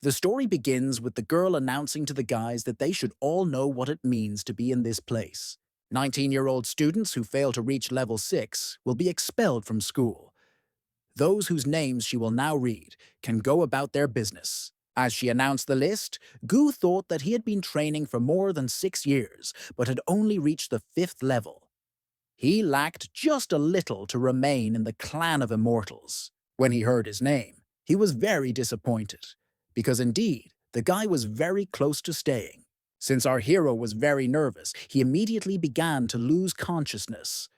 The story begins with the girl announcing to the guys that they should all know what it means to be in this place. 19-year-old students who fail to reach level 6 will be expelled from school. Those whose names she will now read can go about their business. As she announced the list, Gu thought that he had been training for more than 6 years, but had only reached the 5th level. He lacked just a little to remain in the clan of immortals. When he heard his name, he was very disappointed, because indeed, the guy was very close to staying. Since our hero was very nervous, he immediately began to lose consciousness.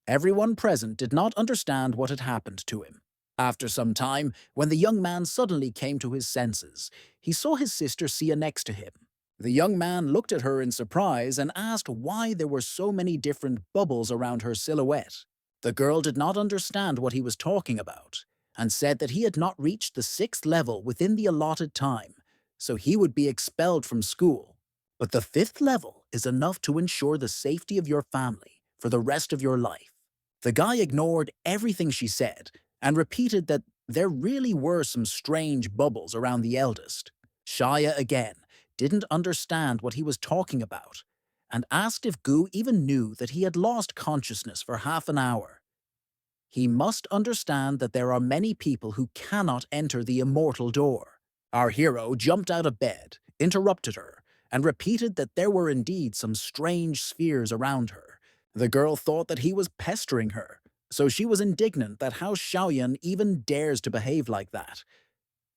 Everyone present did not understand what had happened to him. After some time, when the young man suddenly came to his senses, he saw his sister Sia next to him. The young man looked at her in surprise and asked why there were so many different bubbles around her silhouette. The girl did not understand what he was talking about, and said that he had not reached the 6th level within the allotted time, so he would be expelled from school. But the 5th level is enough to ensure the safety of your family for the rest of your life. The guy ignored everything she said and repeated that there really were some strange bubbles around the eldest. Shaya again didn't understand what he was talking about and asked if Gu even knew that he had lost consciousness for half an hour. He must understand that there are many people who cannot enter the immortal door. Our hero jumped out of bed, interrupted her, and repeated that there were indeed some strange spheres around her. The girl thought that he was pestering her, so she was indignant that how Xiaoyan even dares to behave like that.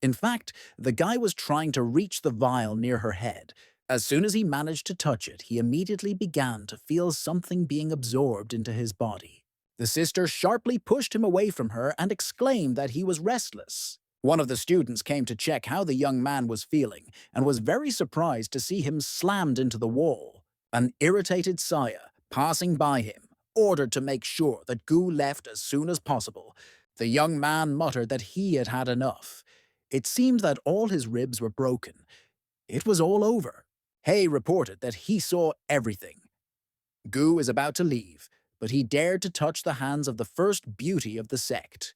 In fact, the guy was trying to reach the vial near her head. As soon as he managed to touch it, he immediately began to feel something being absorbed into his body. The sister sharply pushed him away from her and exclaimed that he was restless. One of the students came to check how the young man was feeling and was very surprised to see him slammed into the wall. An irritated Saya, passing by him, ordered to make sure that Gu left as soon as possible. The young man muttered that he had had enough. It seemed that all his ribs were broken. It was all over. Hay reported that he saw everything. Gu is about to leave, but he dared to touch the hands of the first beauty of the sect.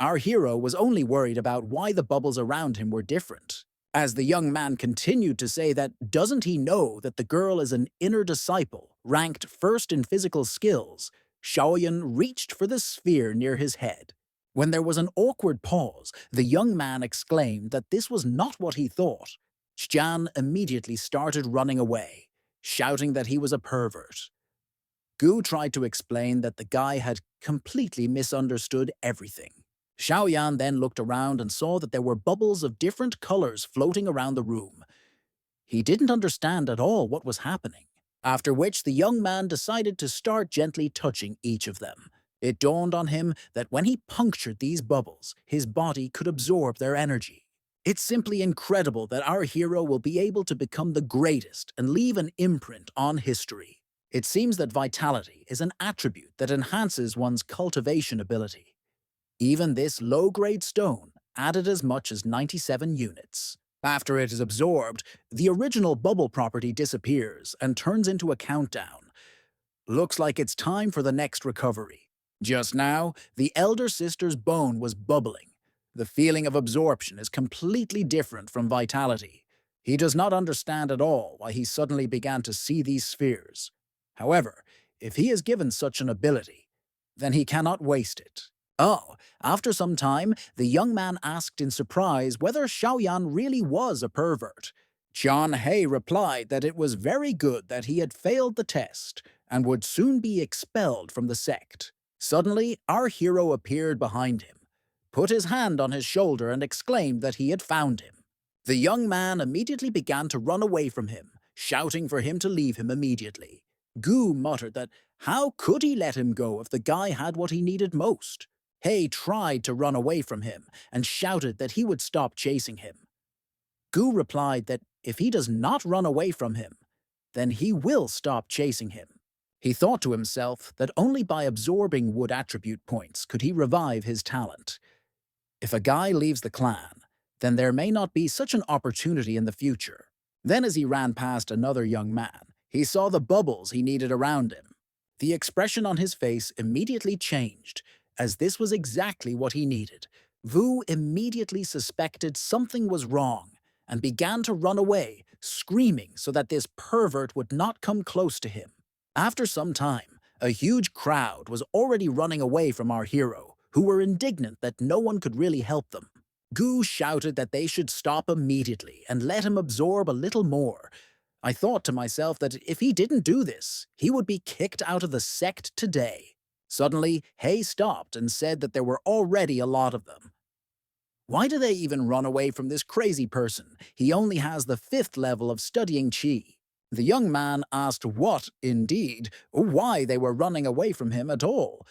Our hero was only worried about why the bubbles around him were different. As the young man continued to say that doesn't he know that the girl is an inner disciple, ranked first in physical skills, Shaoyan reached for the sphere near his head. When there was an awkward pause, the young man exclaimed that this was not what he thought. Xian immediately started running away, shouting that he was a pervert. Gu tried to explain that the guy had completely misunderstood everything. Xiaoyan then looked around and saw that there were bubbles of different colors floating around the room. He didn't understand at all what was happening, after which the young man decided to start gently touching each of them. It dawned on him that when he punctured these bubbles, his body could absorb their energy. It's simply incredible that our hero will be able to become the greatest and leave an imprint on history. It seems that vitality is an attribute that enhances one's cultivation ability. Even this low-grade stone added as much as 97 units. After it is absorbed, the original bubble property disappears and turns into a countdown. Looks like it's time for the next recovery. Just now, the elder sister's bone was bubbling. The feeling of absorption is completely different from vitality. He does not understand at all why he suddenly began to see these spheres. However, if he is given such an ability, then he cannot waste it. Oh, after some time, the young man asked in surprise whether Xiaoyan really was a pervert. Qian He replied that it was very good that he had failed the test and would soon be expelled from the sect. Suddenly, our hero appeared behind him, put his hand on his shoulder and exclaimed that he had found him. The young man immediately began to run away from him, shouting for him to leave him immediately. Gu muttered that how could he let him go if the guy had what he needed most? Hay tried to run away from him and shouted that he would stop chasing him. Gu replied that if he does not run away from him, then he will stop chasing him. He thought to himself that only by absorbing wood attribute points could he revive his talent. If a guy leaves the clan, then there may not be such an opportunity in the future. Then as he ran past another young man, he saw the bubbles he needed around him. The expression on his face immediately changed, as this was exactly what he needed. Vu immediately suspected something was wrong and began to run away, screaming so that this pervert would not come close to him. After some time, a huge crowd was already running away from our hero, who were indignant that no one could really help them. Gu shouted that they should stop immediately and let him absorb a little more. I thought to myself that if he didn't do this, he would be kicked out of the sect today. Suddenly, Hay stopped and said that there were already a lot of them. Why do they even run away from this crazy person? He only has the 5th level of studying Qi. The young man asked what, indeed, or why they were running away from him at all.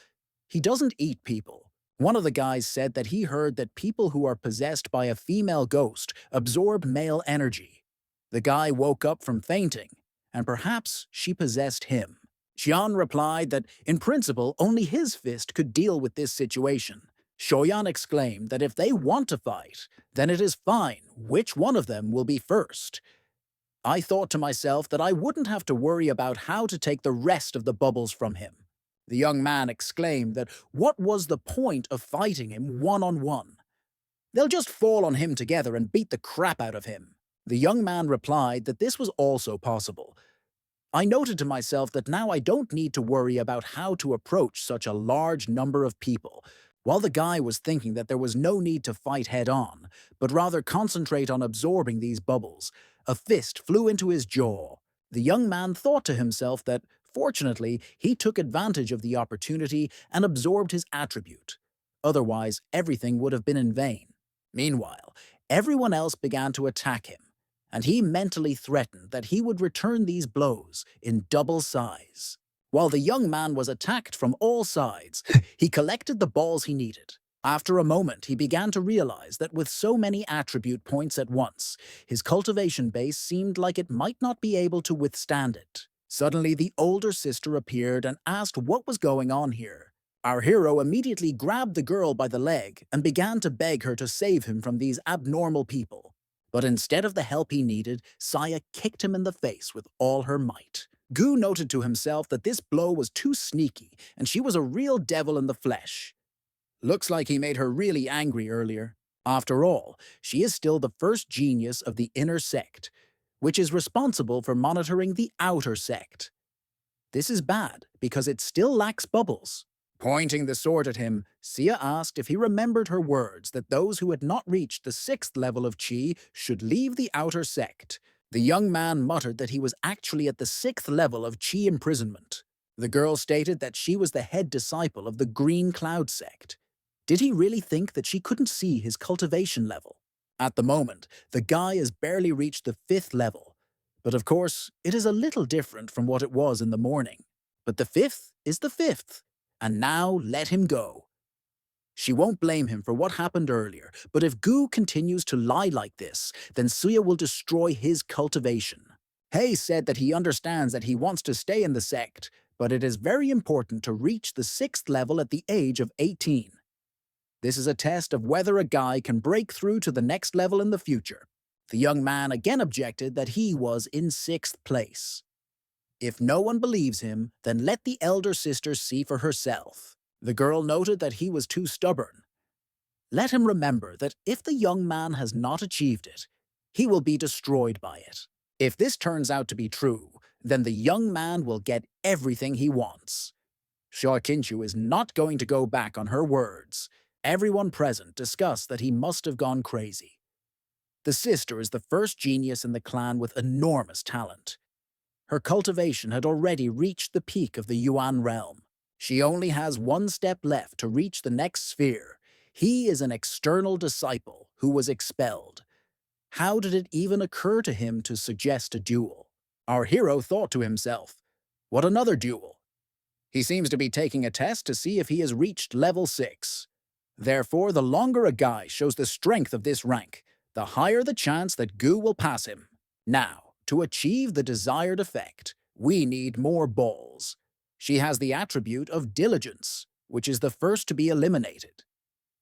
He doesn't eat people. One of the guys said that he heard that people who are possessed by a female ghost absorb male energy. The guy woke up from fainting, and perhaps she possessed him. Xian replied that, in principle, only his fist could deal with this situation. Shoyan exclaimed that if they want to fight, then it is fine which one of them will be first. I thought to myself that I wouldn't have to worry about how to take the rest of the bubbles from him. The young man exclaimed that what was the point of fighting him one-on-one? They'll just fall on him together and beat the crap out of him. The young man replied that this was also possible. I noted to myself that now I don't need to worry about how to approach such a large number of people. While the guy was thinking that there was no need to fight head-on, but rather concentrate on absorbing these bubbles, a fist flew into his jaw. The young man thought to himself that, fortunately, he took advantage of the opportunity and absorbed his attribute. Otherwise, everything would have been in vain. Meanwhile, everyone else began to attack him, and he mentally threatened that he would return these blows in double size. While the young man was attacked from all sides, he collected the balls he needed. After a moment, he began to realize that with so many attribute points at once, his cultivation base seemed like it might not be able to withstand it. Suddenly, the older sister appeared and asked what was going on here. Our hero immediately grabbed the girl by the leg and began to beg her to save him from these abnormal people. But instead of the help he needed, Saya kicked him in the face with all her might. Gu noted to himself that this blow was too sneaky, and she was a real devil in the flesh. Looks like he made her really angry earlier. After all, she is still the first genius of the inner sect, which is responsible for monitoring the outer sect. This is bad, because it still lacks bubbles. Pointing the sword at him, Sia asked if he remembered her words that those who had not reached the 6th level of Qi should leave the outer sect. The young man muttered that he was actually at the 6th level of Qi imprisonment. The girl stated that she was the head disciple of the Green Cloud sect. Did he really think that she couldn't see his cultivation level? At the moment, the guy has barely reached the 5th level. But of course, it is a little different from what it was in the morning. But the 5th is the 5th. And now let him go. She won't blame him for what happened earlier, but if Gu continues to lie like this, then Suya will destroy his cultivation. Hei said that he understands that he wants to stay in the sect, but it is very important to reach the 6th level at the age of 18. This is a test of whether a guy can break through to the next level in the future. The young man again objected that he was in 6th place. If no one believes him, then let the elder sister see for herself. The girl noted that he was too stubborn. Let him remember that if the young man has not achieved it, he will be destroyed by it. If this turns out to be true, then the young man will get everything he wants. Xiao Qinchu is not going to go back on her words. Everyone present discussed that he must have gone crazy. The sister is the first genius in the clan with enormous talent. Her cultivation had already reached the peak of the Yuan realm. She only has one step left to reach the next sphere. He is an external disciple who was expelled. How did it even occur to him to suggest a duel? Our hero thought to himself, what another duel? He seems to be taking a test to see if he has reached level 6. Therefore, the longer a guy shows the strength of this rank, the higher the chance that Gu will pass him. Now, to achieve the desired effect, we need more balls. She has the attribute of diligence, which is the first to be eliminated.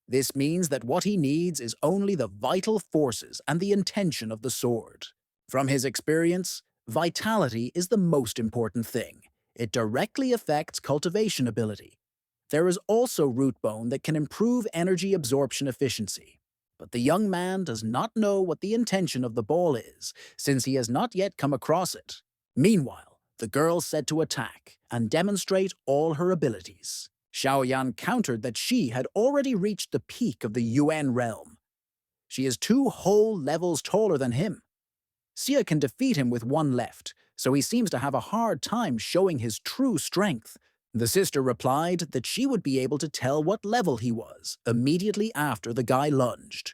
This means that what he needs is only the vital forces and the intention of the sword. From his experience, vitality is the most important thing. It directly affects cultivation ability. There is also root bone that can improve energy absorption efficiency. But the young man does not know what the intention of the ball is, since he has not yet come across it. Meanwhile, the girl said to attack and demonstrate all her abilities. Xiaoyan countered that she had already reached the peak of the Yuan realm. She is 2 whole levels taller than him. Xia can defeat him with one left, so he seems to have a hard time showing his true strength. The sister replied that she would be able to tell what level he was immediately after the guy lunged.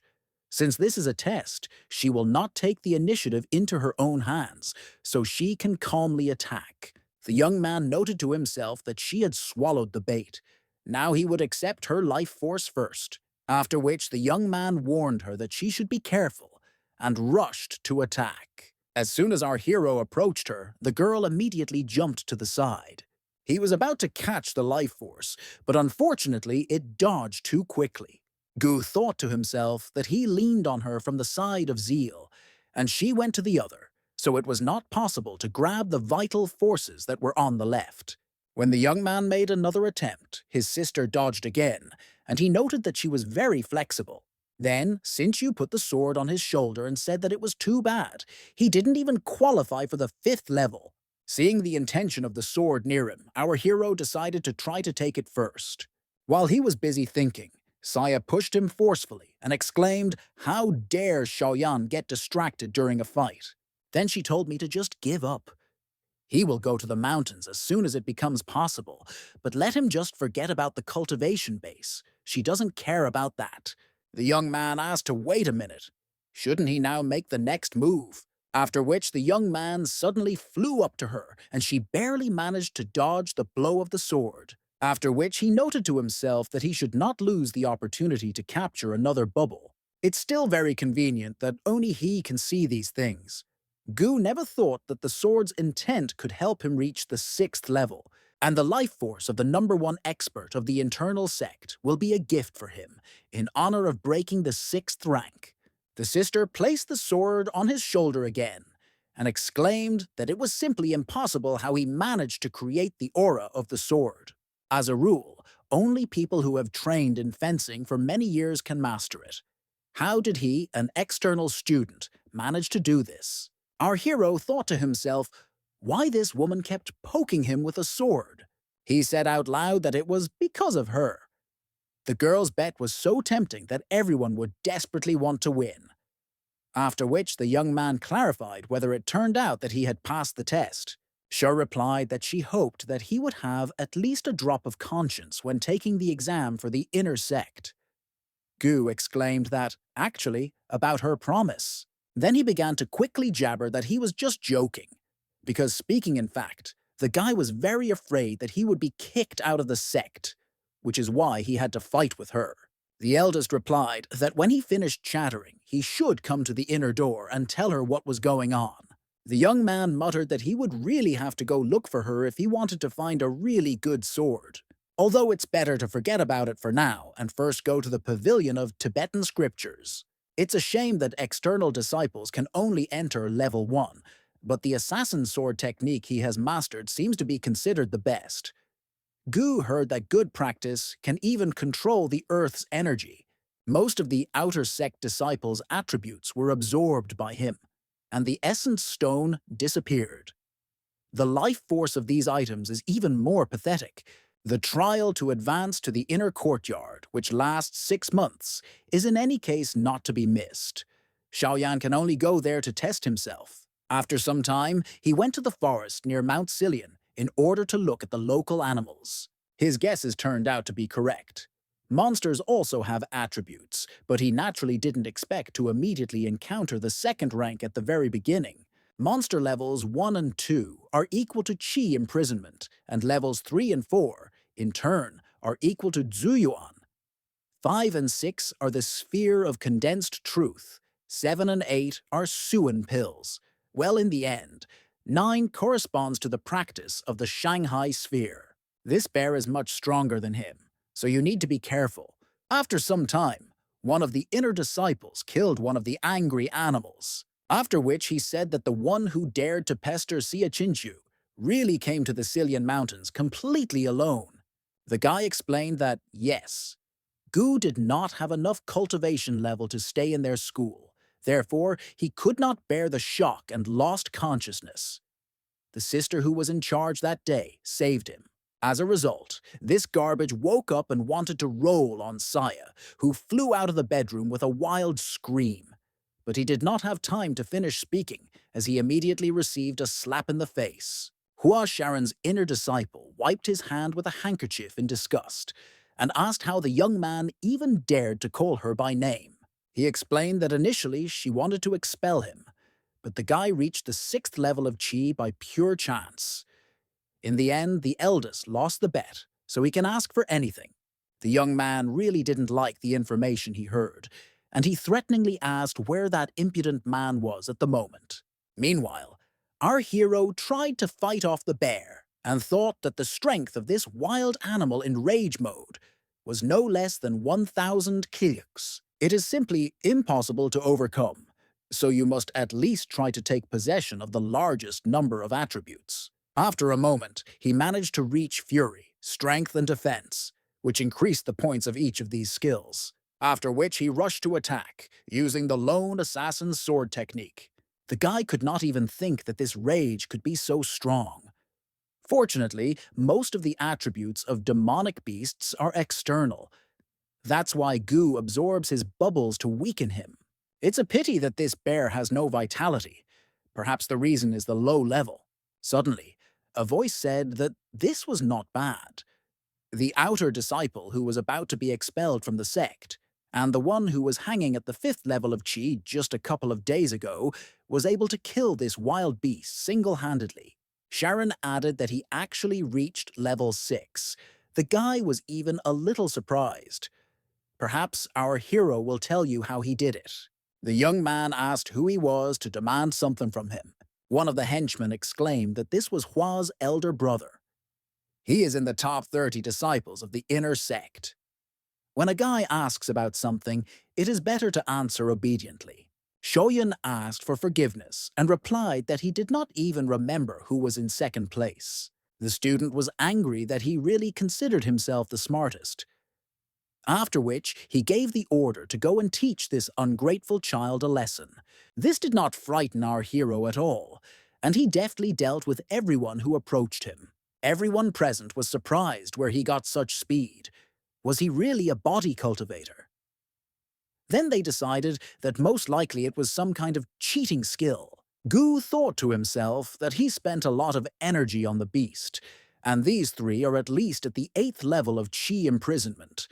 Since this is a test, she will not take the initiative into her own hands, so she can calmly attack. The young man noted to himself that she had swallowed the bait. Now he would accept her life force first, after which the young man warned her that she should be careful and rushed to attack. As soon as our hero approached her, the girl immediately jumped to the side. He was about to catch the life force, but unfortunately it dodged too quickly. Gu thought to himself that he leaned on her from the side of zeal, and she went to the other, so it was not possible to grab the vital forces that were on the left. When the young man made another attempt, his sister dodged again, and he noted that she was very flexible. Then, Sinchu put the sword on his shoulder and said that it was too bad. He didn't even qualify for the 5th level. Seeing the intention of the sword near him, our hero decided to try to take it first. While he was busy thinking, Saya pushed him forcefully and exclaimed, "How dare Xiaoyan get distracted during a fight?" Then she told me to just give up. He will go to the mountains as soon as it becomes possible, but let him just forget about the cultivation base. She doesn't care about that. The young man asked to wait a minute. Shouldn't he now make the next move? After which the young man suddenly flew up to her, and she barely managed to dodge the blow of the sword. After which he noted to himself that he should not lose the opportunity to capture another bubble. It's still very convenient that only he can see these things. Gu never thought that the sword's intent could help him reach the 6th level, and the life force of the #1 expert of the internal sect will be a gift for him, in honor of breaking the 6th rank. The sister placed the sword on his shoulder again, and exclaimed that it was simply impossible how he managed to create the aura of the sword. As a rule, only people who have trained in fencing for many years can master it. How did he, an external student, manage to do this? Our hero thought to himself, why this woman kept poking him with a sword. He said out loud that it was because of her. The girl's bet was so tempting that everyone would desperately want to win. After which the young man clarified whether it turned out that he had passed the test. Sher replied that she hoped that he would have at least a drop of conscience when taking the exam for the inner sect. Gu exclaimed that, actually, about her promise. Then he began to quickly jabber that he was just joking. Because speaking in fact, the guy was very afraid that he would be kicked out of the sect, which is why he had to fight with her. The eldest replied that when he finished chattering, he should come to the inner door and tell her what was going on. The young man muttered that he would really have to go look for her if he wanted to find a really good sword. Although it's better to forget about it for now and first go to the pavilion of Tibetan scriptures. It's a shame that external disciples can only enter level 1, but the assassin sword technique he has mastered seems to be considered the best. Gu heard that good practice can even control the earth's energy. Most of the outer sect disciples' attributes were absorbed by him, and the essence stone disappeared. The life force of these items is even more pathetic. The trial to advance to the inner courtyard, which lasts 6 months, is in any case not to be missed. Xiaoyan can only go there to test himself. After some time, he went to the forest near Mount Silian in order to look at the local animals. His guesses turned out to be correct. Monsters also have attributes, but he naturally didn't expect to immediately encounter the 2nd rank at the very beginning. Monster levels 1 and 2 are equal to Qi imprisonment, and levels 3 and 4, in turn, are equal to Zuyuan. 5 and 6 are the sphere of condensed truth. 7 and 8 are Suan pills. Well, in the end, 9 corresponds to the practice of the Shanghai sphere. This bear is much stronger than him, so you need to be careful. After some time, one of the inner disciples killed one of the angry animals. After which he said that the one who dared to pester Xia Qinchu really came to the Silian Mountains completely alone. The guy explained that, yes, Gu did not have enough cultivation level to stay in their school. Therefore, he could not bear the shock and lost consciousness. The sister who was in charge that day saved him. As a result, this garbage woke up and wanted to roll on Saya, who flew out of the bedroom with a wild scream. But he did not have time to finish speaking, as he immediately received a slap in the face. Hua Sharon's inner disciple wiped his hand with a handkerchief in disgust, and asked how the young man even dared to call her by name. He explained that initially she wanted to expel him, but the guy reached the 6th level of Qi by pure chance. In the end, the eldest lost the bet, so he can ask for anything. The young man really didn't like the information he heard, and he threateningly asked where that impudent man was at the moment. Meanwhile, our hero tried to fight off the bear and thought that the strength of this wild animal in rage mode was no less than 1,000 kilyuks. It is simply impossible to overcome, so you must at least try to take possession of the largest number of attributes. After a moment, he managed to reach Fury, Strength, and Defense, which increased the points of each of these skills, after which he rushed to attack, using the lone assassin's sword technique. The guy could not even think that this rage could be so strong. Fortunately, most of the attributes of demonic beasts are external. That's why Gu absorbs his bubbles to weaken him. It's a pity that this bear has no vitality. Perhaps the reason is the low level. Suddenly, a voice said that this was not bad. The outer disciple who was about to be expelled from the sect, and the one who was hanging at the 5th level of Qi just a couple of days ago, was able to kill this wild beast single-handedly. Sharon added that he actually reached level 6. The guy was even a little surprised. Perhaps our hero will tell you how he did it. The young man asked who he was to demand something from him. One of the henchmen exclaimed that this was Hua's elder brother. He is in the top 30 disciples of the inner sect. When a guy asks about something, it is better to answer obediently. Shoyan asked for forgiveness and replied that he did not even remember who was in second place. The student was angry that he really considered himself the smartest. After which, he gave the order to go and teach this ungrateful child a lesson. This did not frighten our hero at all, and he deftly dealt with everyone who approached him. Everyone present was surprised where he got such speed. Was he really a body cultivator? Then they decided that most likely it was some kind of cheating skill. Gu thought to himself that he spent a lot of energy on the beast, and these three are at least at the 8th level of Qi imprisonment.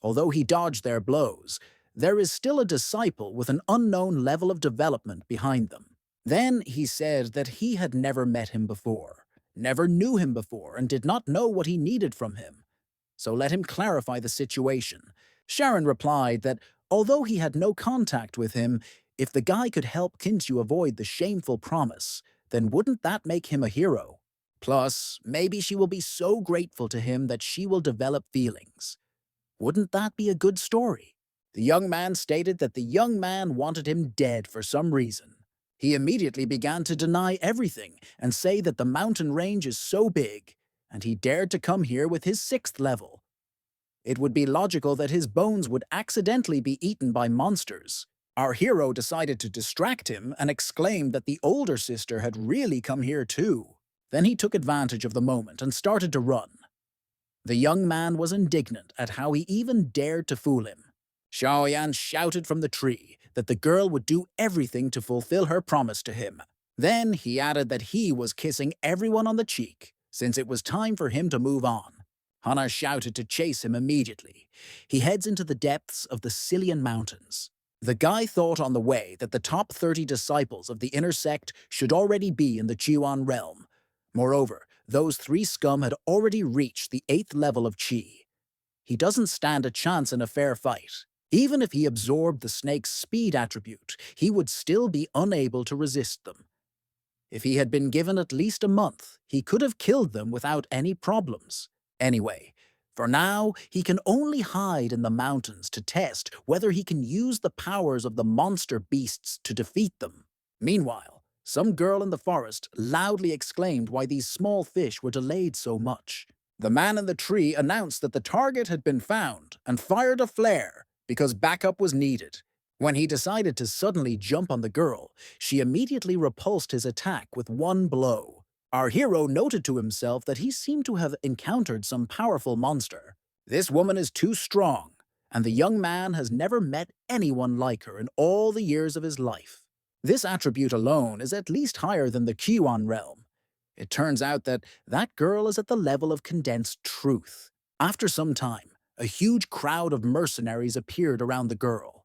Although he dodged their blows, there is still a disciple with an unknown level of development behind them. Then he said that he had never met him before, never knew him before, and did not know what he needed from him. So let him clarify the situation. Sharon replied that although he had no contact with him, if the guy could help Kinsu avoid the shameful promise, then wouldn't that make him a hero? Plus, maybe she will be so grateful to him that she will develop feelings. Wouldn't that be a good story? The young man stated that the young man wanted him dead for some reason. He immediately began to deny everything and say that the mountain range is so big, and he dared to come here with his 6th level. It would be logical that his bones would accidentally be eaten by monsters. Our hero decided to distract him and exclaimed that the older sister had really come here too. Then he took advantage of the moment and started to run. The young man was indignant at how he even dared to fool him. Xiaoyan shouted from the tree that the girl would do everything to fulfill her promise to him. Then he added that he was kissing everyone on the cheek, since it was time for him to move on. Hana shouted to chase him immediately. He heads into the depths of the Silian Mountains. The guy thought on the way that the top 30 disciples of the inner sect should already be in the Jiwan realm. Moreover, those 3 scum had already reached the 8th level of Qi. He doesn't stand a chance in a fair fight. Even if he absorbed the snake's speed attribute, he would still be unable to resist them. If he had been given at least a month, he could have killed them without any problems. Anyway, for now, he can only hide in the mountains to test whether he can use the powers of the monster beasts to defeat them. Meanwhile, some girl in the forest loudly exclaimed why these small fish were delayed so much. The man in the tree announced that the target had been found and fired a flare because backup was needed. When he decided to suddenly jump on the girl, she immediately repulsed his attack with one blow. Our hero noted to himself that he seemed to have encountered some powerful monster. This woman is too strong, and the young man has never met anyone like her in all the years of his life. This attribute alone is at least higher than the Kyuan realm. It turns out that that girl is at the level of condensed truth. After some time, a huge crowd of mercenaries appeared around the girl.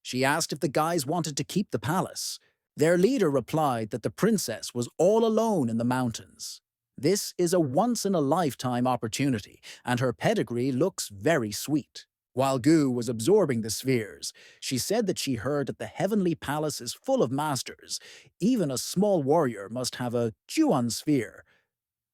She asked if the guys wanted to keep the palace. Their leader replied that the princess was all alone in the mountains. This is a once-in-a-lifetime opportunity, and her pedigree looks very sweet. While Gu was absorbing the spheres, she said that she heard that the heavenly palace is full of masters. Even a small warrior must have a Juan sphere.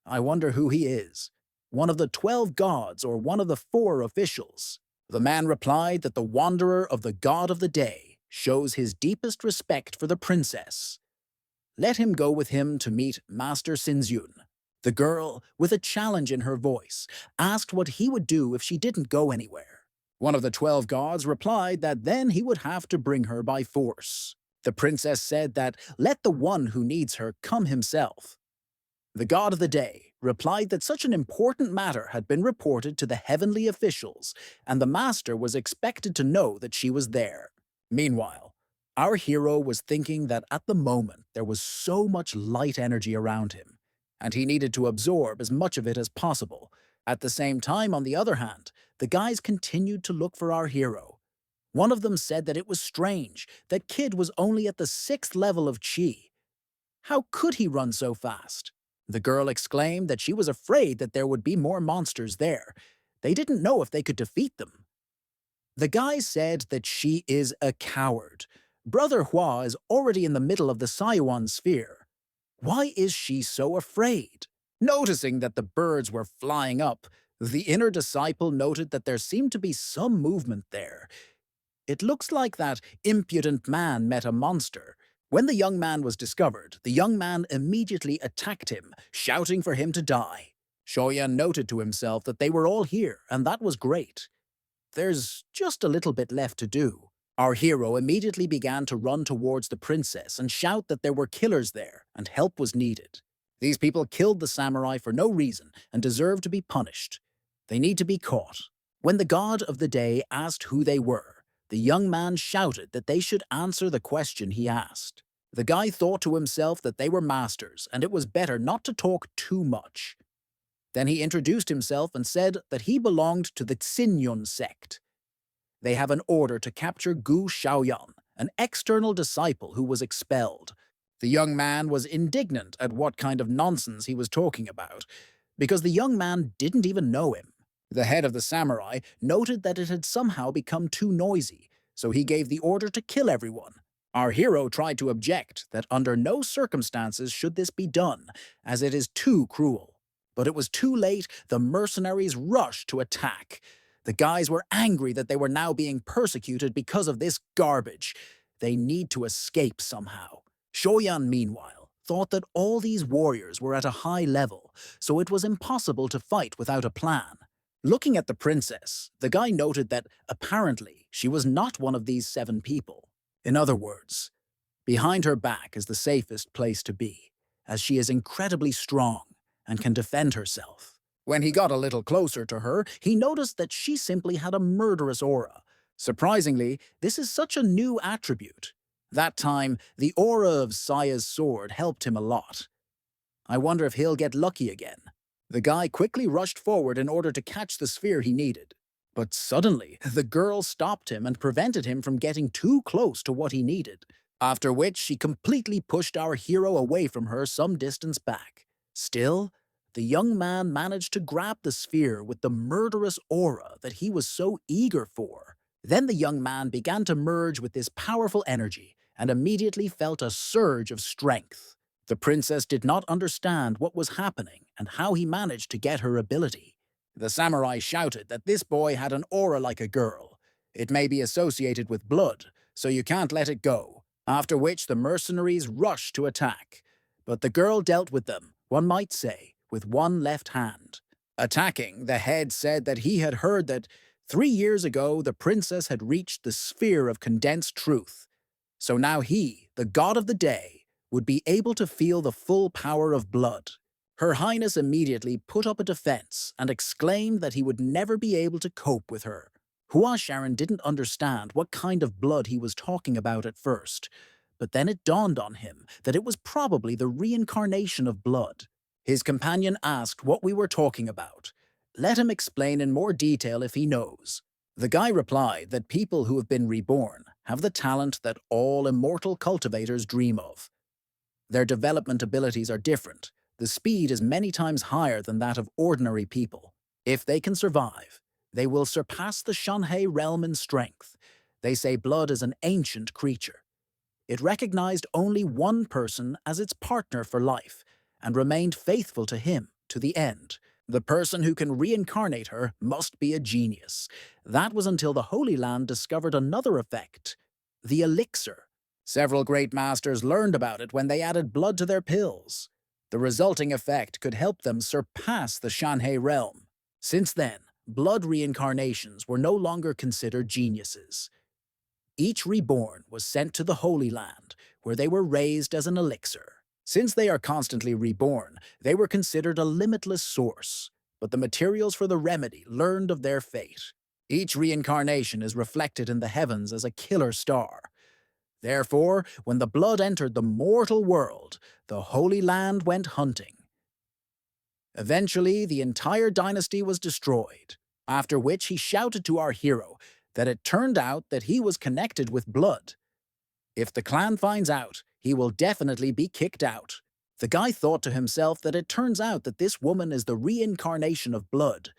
I wonder who he is. One of the 12 gods or one of the 4 officials? The man replied that the wanderer of the god of the day shows his deepest respect for the princess. Let him go with him to meet Master Sinzun. The girl, with a challenge in her voice, asked what he would do if she didn't go anywhere. One of the 12 gods replied that then he would have to bring her by force. The princess said that let the one who needs her come himself. The god of the day replied that such an important matter had been reported to the heavenly officials, and the master was expected to know that she was there. Meanwhile, our hero was thinking that at the moment there was so much light energy around him, and he needed to absorb as much of it as possible. At the same time, on the other hand, the guys continued to look for our hero. One of them said that it was strange that Kid was only at the 6th level of Chi. How could he run so fast? The girl exclaimed that she was afraid that there would be more monsters there. They didn't know if they could defeat them. The guy said that she is a coward. Brother Hua is already in the middle of the Sayuan sphere. Why is she so afraid? Noticing that the birds were flying up, the inner disciple noted that there seemed to be some movement there. It looks like that impudent man met a monster. When the young man was discovered, the young man immediately attacked him, shouting for him to die. Shoyan noted to himself that they were all here, and that was great. There's just a little bit left to do. Our hero immediately began to run towards the princess and shout that there were killers there, and help was needed. These people killed the samurai for no reason and deserve to be punished. They need to be caught. When the god of the day asked who they were, the young man shouted that they should answer the question he asked. The guy thought to himself that they were masters, and it was better not to talk too much. Then he introduced himself and said that he belonged to the Xinyun sect. They have an order to capture Gu Xiaoyan, an external disciple who was expelled. The young man was indignant at what kind of nonsense he was talking about, because the young man didn't even know him. The head of the samurai noted that it had somehow become too noisy, so he gave the order to kill everyone. Our hero tried to object that under no circumstances should this be done, as it is too cruel. But it was too late. The mercenaries rushed to attack. The guys were angry that they were now being persecuted because of this garbage. They need to escape somehow. Shoyan, meanwhile, thought that all these warriors were at a high level, so it was impossible to fight without a plan. Looking at the princess, the guy noted that apparently she was not one of these 7 people. In other words, behind her back is the safest place to be, as she is incredibly strong and can defend herself. When he got a little closer to her, he noticed that she simply had a murderous aura. Surprisingly, this is such a new attribute. That time, the aura of Saya's sword helped him a lot. I wonder if he'll get lucky again. The guy quickly rushed forward in order to catch the sphere he needed. But suddenly, the girl stopped him and prevented him from getting too close to what he needed, after which she completely pushed our hero away from her some distance back. Still, the young man managed to grab the sphere with the murderous aura that he was so eager for. Then the young man began to merge with this powerful energy and immediately felt a surge of strength. The princess did not understand what was happening and how he managed to get her ability. The samurai shouted that this boy had an aura like a girl. It may be associated with blood, so you can't let it go. After which the mercenaries rushed to attack. But the girl dealt with them, one might say, with one left hand. Attacking, the head said that he had heard that 3 years ago the princess had reached the sphere of condensed truth. So now he, the god of the day, would be able to feel the full power of blood. Her Highness immediately put up a defense and exclaimed that he would never be able to cope with her. Hua Sharon didn't understand what kind of blood he was talking about at first, but then it dawned on him that it was probably the reincarnation of blood. His companion asked what we were talking about. Let him explain in more detail if he knows. The guy replied that people who have been reborn have the talent that all immortal cultivators dream of. Their development abilities are different. The speed is many times higher than that of ordinary people. If they can survive, they will surpass the Shanhei realm in strength. They say blood is an ancient creature. It recognized only one person as its partner for life and remained faithful to him to the end. The person who can reincarnate her must be a genius. That was until the Holy Land discovered another effect, the elixir. Several great masters learned about it when they added blood to their pills. The resulting effect could help them surpass the Shanhei realm. Since then, blood reincarnations were no longer considered geniuses. Each reborn was sent to the Holy Land, where they were raised as an elixir. Since they are constantly reborn, they were considered a limitless source, but the materials for the remedy learned of their fate. Each reincarnation is reflected in the heavens as a killer star. Therefore, when the blood entered the mortal world, the Holy Land went hunting. Eventually, the entire dynasty was destroyed, after which he shouted to our hero that it turned out that he was connected with blood. If the clan finds out, he will definitely be kicked out. The guy thought to himself that it turns out that this woman is the reincarnation of blood.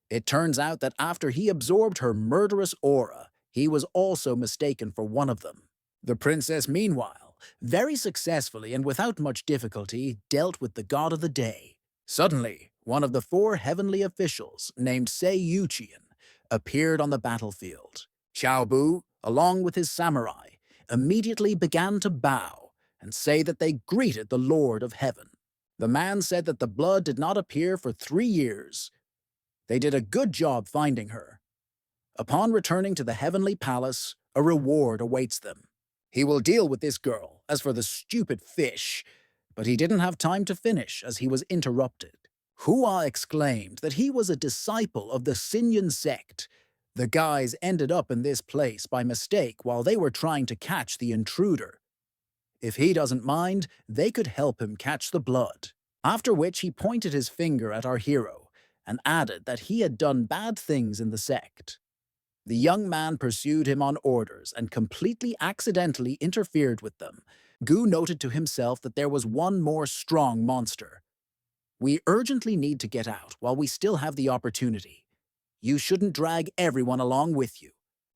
It turns out that after he absorbed her murderous aura, he was also mistaken for one of them. The princess, meanwhile, very successfully and without much difficulty, dealt with the god of the day. Suddenly, one of the 4 heavenly officials, named Sei Yuqian, appeared on the battlefield. Xiao Bu, along with his samurai, immediately began to bow and say that they greeted the Lord of Heaven. The man said that the blood did not appear for 3 years. They did a good job finding her. Upon returning to the heavenly palace, a reward awaits them. He will deal with this girl. As for the stupid fish, but he didn't have time to finish as he was interrupted. Hua exclaimed that he was a disciple of the Xinyan sect. The guys ended up in this place by mistake while they were trying to catch the intruder. If he doesn't mind, they could help him catch the blood. After which he pointed his finger at our hero and added that he had done bad things in the sect. The young man pursued him on orders and completely accidentally interfered with them. Gu noted to himself that there was one more strong monster. We urgently need to get out while we still have the opportunity. You shouldn't drag everyone along with you.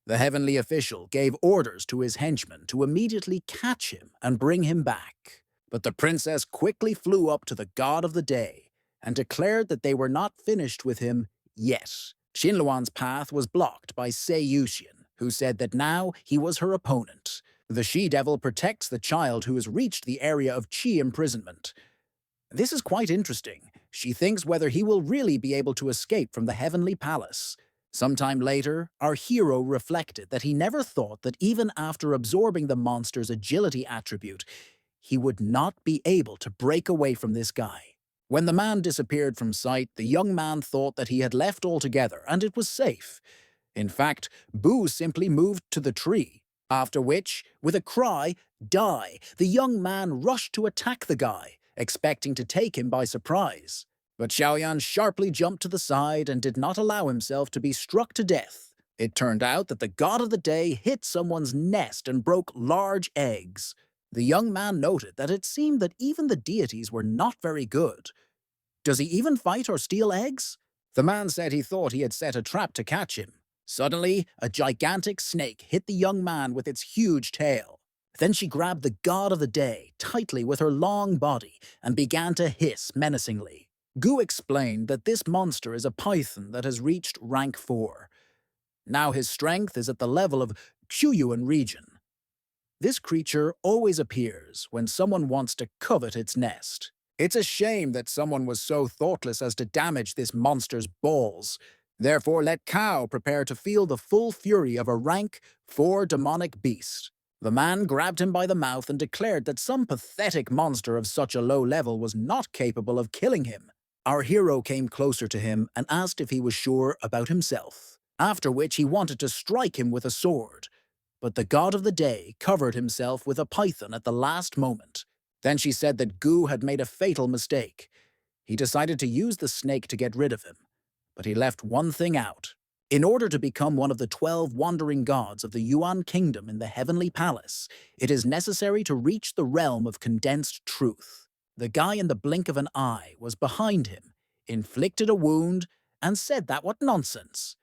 The heavenly official gave orders to his henchmen to immediately catch him and bring him back. But the princess quickly flew up to the god of the day and declared that they were not finished with him yet. Xinluan's path was blocked by Sei Yuxian, who said that now he was her opponent. The she-devil protects the child who has reached the area of Qi imprisonment. This is quite interesting. She thinks whether he will really be able to escape from the heavenly palace. Sometime later, our hero reflected that he never thought that even after absorbing the monster's agility attribute, he would not be able to break away from this guy. When the man disappeared from sight, the young man thought that he had left altogether and it was safe. In fact, Bu simply moved to the tree, after which, with a cry, "Die!" the young man rushed to attack the guy, expecting to take him by surprise. But Xiaoyan sharply jumped to the side and did not allow himself to be struck to death. It turned out that the god of the day hit someone's nest and broke large eggs. The young man noted that it seemed that even the deities were not very good. Does he even fight or steal eggs? The man said he thought he had set a trap to catch him. Suddenly, a gigantic snake hit the young man with its huge tail. Then she grabbed the god of the day tightly with her long body and began to hiss menacingly. Gu explained that this monster is a python that has reached rank 4. Now his strength is at the level of Quyuan region. This creature always appears when someone wants to covet its nest. It's a shame that someone was so thoughtless as to damage this monster's balls. Therefore, let Kao prepare to feel the full fury of a rank 4 demonic beast. The man grabbed him by the mouth and declared that some pathetic monster of such a low level was not capable of killing him. Our hero came closer to him and asked if he was sure about himself, after which he wanted to strike him with a sword. But the god of the day covered himself with a python at the last moment. Then she said that Gu had made a fatal mistake. He decided to use the snake to get rid of him, but he left one thing out. In order to become one of the 12 wandering gods of the Yuan kingdom in the heavenly palace, it is necessary to reach the realm of condensed truth. The guy in the blink of an eye was behind him, inflicted a wound, and said that what nonsense.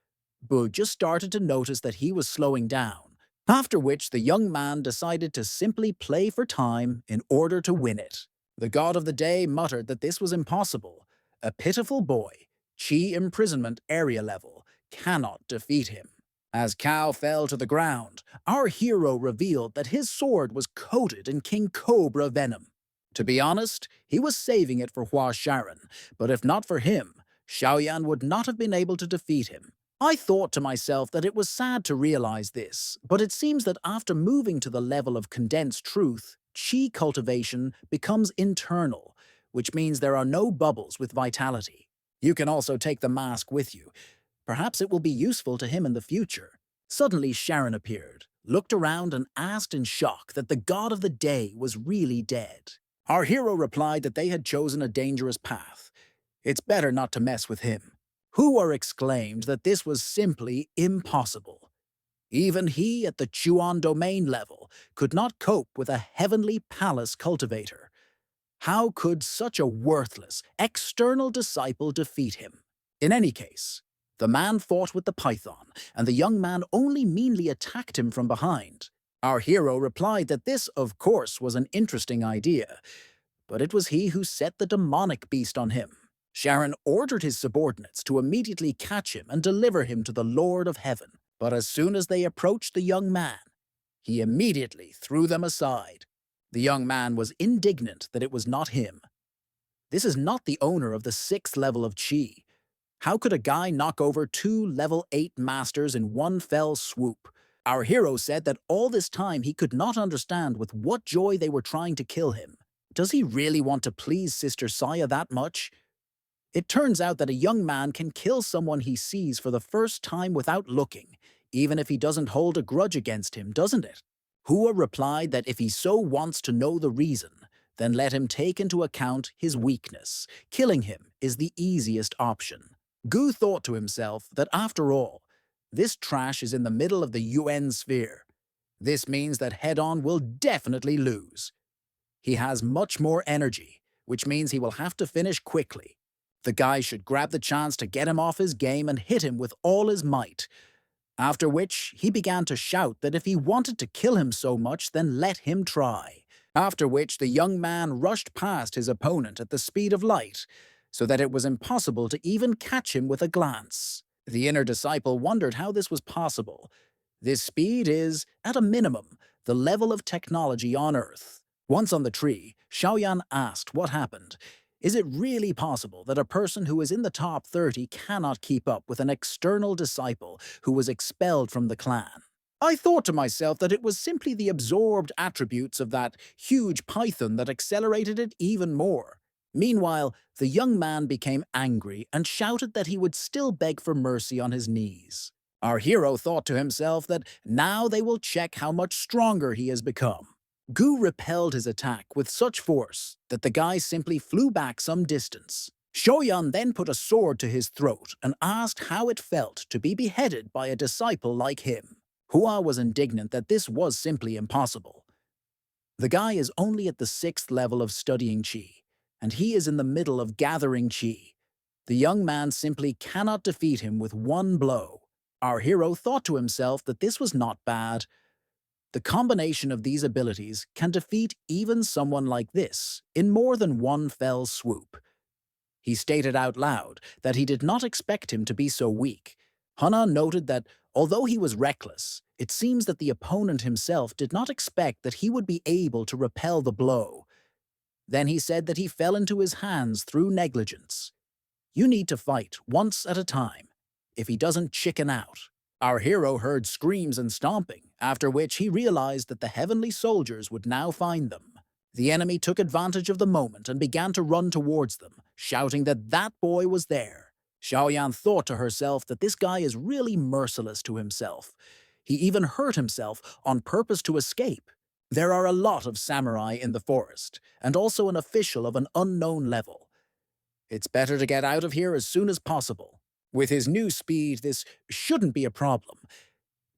Bu just started to notice that he was slowing down, after which the young man decided to simply play for time in order to win it. The god of the day muttered that this was impossible. A pitiful boy, chi imprisonment area level, cannot defeat him. As Kao fell to the ground, our hero revealed that his sword was coated in King Cobra venom. To be honest, he was saving it for Hua Sharon, but if not for him, Xiaoyan would not have been able to defeat him. I thought to myself that it was sad to realize this, but it seems that after moving to the level of condensed truth, chi cultivation becomes internal, which means there are no bubbles with vitality. You can also take the mask with you. Perhaps it will be useful to him in the future. Suddenly Sharon appeared, looked around and asked in shock that the god of the day was really dead. Our hero replied that they had chosen a dangerous path. It's better not to mess with him. Hua exclaimed that this was simply impossible. Even he, at the Chuan domain level, could not cope with a heavenly palace cultivator. How could such a worthless, external disciple defeat him? In any case, the man fought with the python, and the young man only meanly attacked him from behind. Our hero replied that this, of course, was an interesting idea, but it was he who set the demonic beast on him. Sharon ordered his subordinates to immediately catch him and deliver him to the Lord of Heaven. But as soon as they approached the young man, he immediately threw them aside. The young man was indignant that it was not him. This is not the owner of the 6th level of Qi. How could a guy knock over 2 level 8 masters in one fell swoop? Our hero said that all this time he could not understand with what joy they were trying to kill him. Does he really want to please Sister Saya that much? It turns out that a young man can kill someone he sees for the first time without looking, even if he doesn't hold a grudge against him, doesn't it? Hua replied that if he so wants to know the reason, then let him take into account his weakness. Killing him is the easiest option. Gu thought to himself that after all, this trash is in the middle of the UN sphere. This means that head-on will definitely lose. He has much more energy, which means he will have to finish quickly. The guy should grab the chance to get him off his game and hit him with all his might. After which, he began to shout that if he wanted to kill him so much, then let him try. After which, the young man rushed past his opponent at the speed of light, so that it was impossible to even catch him with a glance. The inner disciple wondered how this was possible. This speed is, at a minimum, the level of technology on Earth. Once on the tree, Xiaoyan asked what happened. Is it really possible that a person who is in the top 30 cannot keep up with an external disciple who was expelled from the clan? I thought to myself that it was simply the absorbed attributes of that huge python that accelerated it even more. Meanwhile, the young man became angry and shouted that he would still beg for mercy on his knees. Our hero thought to himself that now they will check how much stronger he has become. Gu repelled his attack with such force that the guy simply flew back some distance. Shoyan then put a sword to his throat and asked how it felt to be beheaded by a disciple like him. Hua was indignant that this was simply impossible. The guy is only at the 6th level of studying Qi, and he is in the middle of gathering Qi. The young man simply cannot defeat him with one blow. Our hero thought to himself that this was not bad. The combination of these abilities can defeat even someone like this in more than one fell swoop. He stated out loud that he did not expect him to be so weak. Hana noted that although he was reckless, it seems that the opponent himself did not expect that he would be able to repel the blow. Then he said that he fell into his hands through negligence. You need to fight once at a time. If he doesn't chicken out. Our hero heard screams and stomping, after which he realized that the heavenly soldiers would now find them. The enemy took advantage of the moment and began to run towards them, shouting that that boy was there. Xiaoyan thought to herself that this guy is really merciless to himself. He even hurt himself on purpose to escape. There are a lot of samurai in the forest, and also an official of an unknown level. It's better to get out of here as soon as possible. With his new speed, this shouldn't be a problem.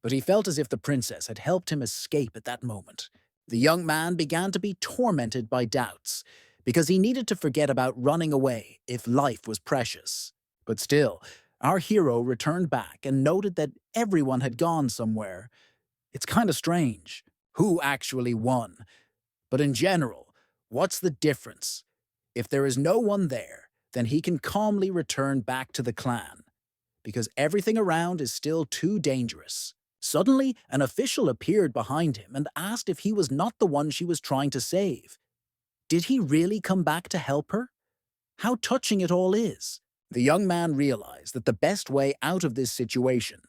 But he felt as if the princess had helped him escape at that moment. The young man began to be tormented by doubts, because he needed to forget about running away if life was precious. But still, our hero returned back and noted that everyone had gone somewhere. It's kind of strange. Who actually won? But in general, what's the difference? If there is no one there, then he can calmly return back to the clan, because everything around is still too dangerous. Suddenly, an official appeared behind him and asked if he was not the one she was trying to save. Did he really come back to help her? How touching it all is. The young man realized that the best way out of this situation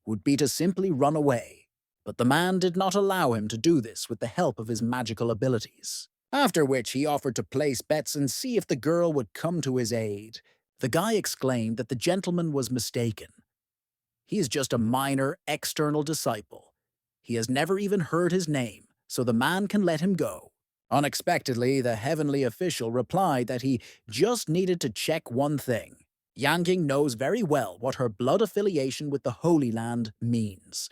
would be to simply run away, but the man did not allow him to do this with the help of his magical abilities. After which he offered to place bets and see if the girl would come to his aid. The guy exclaimed that the gentleman was mistaken. He is just a minor, external disciple. He has never even heard his name, so the man can let him go. Unexpectedly, the heavenly official replied that he just needed to check one thing. Yanqing knows very well what her blood affiliation with the Holy Land means.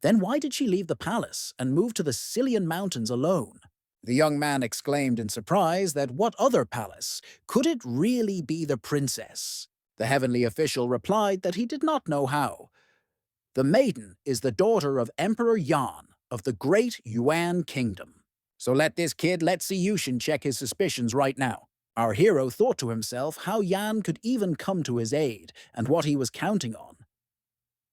Then why did she leave the palace and move to the Silian Mountains alone? The young man exclaimed in surprise that what other palace? Could it really be the princess? The heavenly official replied that he did not know how. The maiden is the daughter of Emperor Yan of the great Yuan kingdom. So let this kid let Yushin check his suspicions right now. Our hero thought to himself how Yan could even come to his aid and what he was counting on.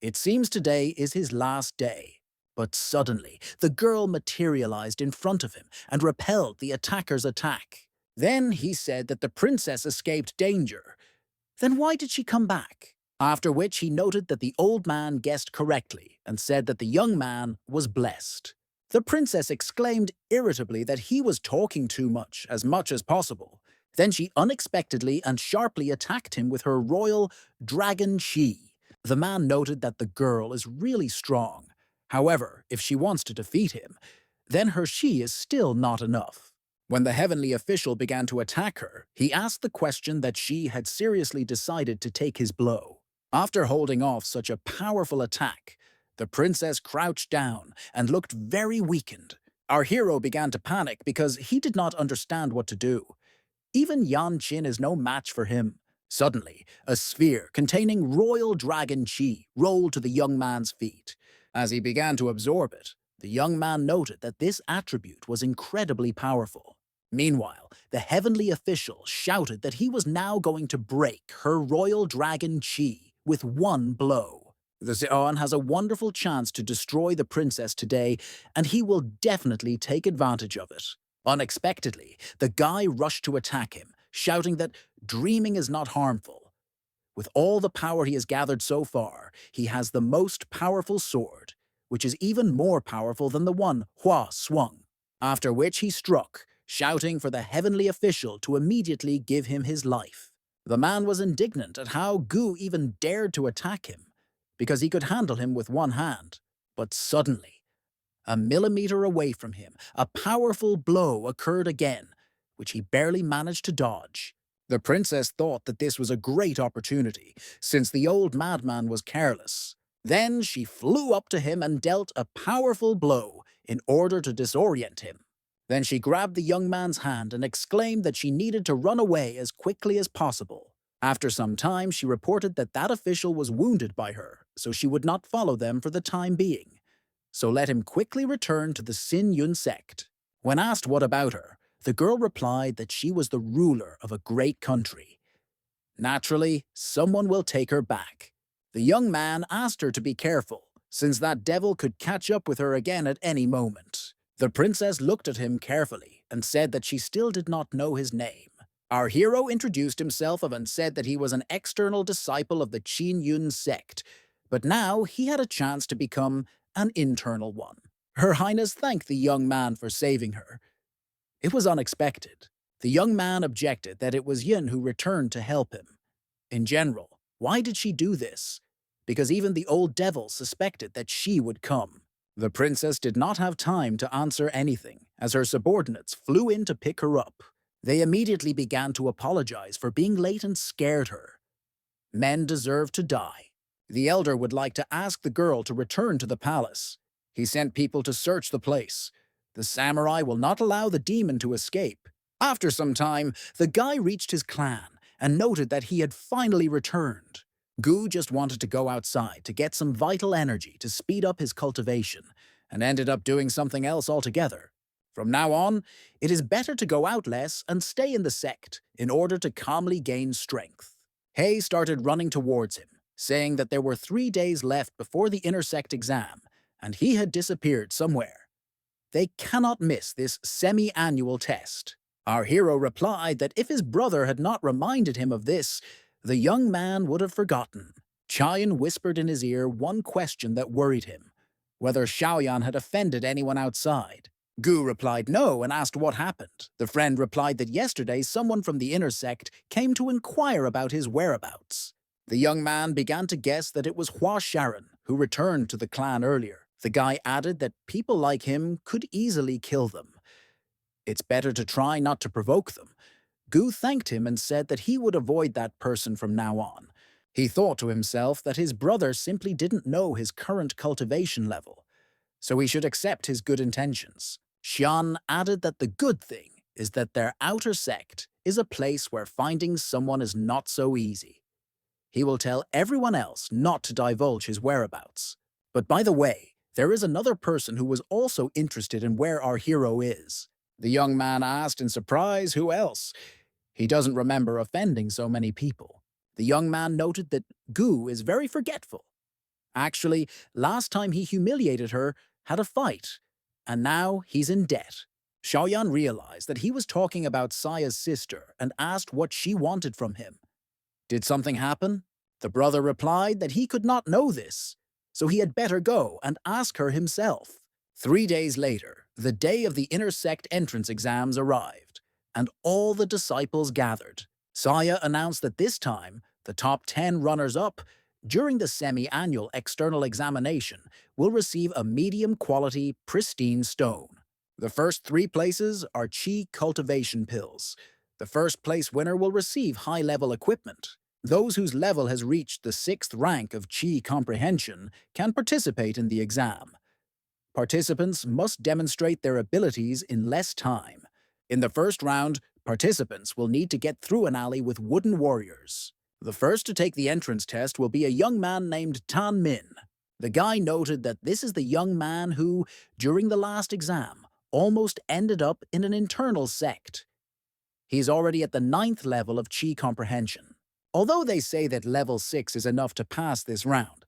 It seems today is his last day. But suddenly, the girl materialized in front of him and repelled the attacker's attack. Then he said that the princess escaped danger. Then why did she come back? After which he noted that the old man guessed correctly and said that the young man was blessed. The princess exclaimed irritably that he was talking too much as possible. Then she unexpectedly and sharply attacked him with her royal dragon chi. The man noted that the girl is really strong. However, if she wants to defeat him, then her chi is still not enough. When the heavenly official began to attack her, he asked the question that she had seriously decided to take his blow. After holding off such a powerful attack, the princess crouched down and looked very weakened. Our hero began to panic because he did not understand what to do. Even Yan Qin is no match for him. Suddenly, a sphere containing royal dragon chi rolled to the young man's feet. As he began to absorb it, the young man noted that this attribute was incredibly powerful. Meanwhile, the heavenly official shouted that he was now going to break her royal dragon chi with one blow. The Zeon has a wonderful chance to destroy the princess today, and he will definitely take advantage of it. Unexpectedly, the guy rushed to attack him, shouting that dreaming is not harmful. With all the power he has gathered so far, he has the most powerful sword, which is even more powerful than the one Hua swung. After which he struck, shouting for the heavenly official to immediately give him his life. The man was indignant at how Gu even dared to attack him, because he could handle him with one hand. But suddenly, a millimeter away from him, a powerful blow occurred again, which he barely managed to dodge. The princess thought that this was a great opportunity, since the old madman was careless. Then she flew up to him and dealt a powerful blow in order to disorient him. Then she grabbed the young man's hand and exclaimed that she needed to run away as quickly as possible. After some time, she reported that that official was wounded by her, so she would not follow them for the time being. So let him quickly return to the Sin Yun sect. When asked what about her, the girl replied that she was the ruler of a great country. Naturally, someone will take her back. The young man asked her to be careful, since that devil could catch up with her again at any moment. The princess looked at him carefully and said that she still did not know his name. Our hero introduced himself and said that he was an external disciple of the Qin Yun sect, but now he had a chance to become an internal one. Her Highness thanked the young man for saving her. It was unexpected. The young man objected that it was Yin who returned to help him. In general, why did she do this? Because even the old devil suspected that she would come. The princess did not have time to answer anything, as her subordinates flew in to pick her up. They immediately began to apologize for being late and scared her. Men deserve to die. The elder would like to ask the girl to return to the palace. He sent people to search the place. The samurai will not allow the demon to escape. After some time, the guy reached his clan and noted that he had finally returned. Gu just wanted to go outside to get some vital energy to speed up his cultivation, and ended up doing something else altogether. From now on, it is better to go out less and stay in the sect in order to calmly gain strength. Hay started running towards him, saying that there were 3 days left before the intersect exam, and he had disappeared somewhere. They cannot miss this semi-annual test. Our hero replied that if his brother had not reminded him of this, the young man would have forgotten. Chayan whispered in his ear one question that worried him, whether Xiaoyan had offended anyone outside. Gu replied no and asked what happened. The friend replied that yesterday someone from the inner sect came to inquire about his whereabouts. The young man began to guess that it was Hua Sharon, who returned to the clan earlier. The guy added that people like him could easily kill them. It's better to try not to provoke them. Gu thanked him and said that he would avoid that person from now on. He thought to himself that his brother simply didn't know his current cultivation level, so he should accept his good intentions. Xian added that the good thing is that their outer sect is a place where finding someone is not so easy. He will tell everyone else not to divulge his whereabouts. But by the way, there is another person who was also interested in where our hero is. The young man asked in surprise who else. He doesn't remember offending so many people. The young man noted that Gu is very forgetful. Actually, last time he humiliated her, had a fight, and now he's in debt. Xiaoyan realized that he was talking about Saya's sister and asked what she wanted from him. Did something happen? The brother replied that he could not know this, so he had better go and ask her himself. 3 days later, the day of the intersect entrance exams arrived, and all the disciples gathered. Saya announced that this time, the top 10 runners-up during the semi-annual external examination will receive a medium-quality, pristine stone. The first 3 places are Qi cultivation pills. The first place winner will receive high-level equipment. Those whose level has reached the 6th rank of Qi comprehension can participate in the exam. Participants must demonstrate their abilities in less time. In the first round, participants will need to get through an alley with wooden warriors. The first to take the entrance test will be a young man named Tan Min. The guy noted that this is the young man who, during the last exam, almost ended up in an internal sect. He's already at the 9th level of Qi comprehension. Although they say that level 6 is enough to pass this round,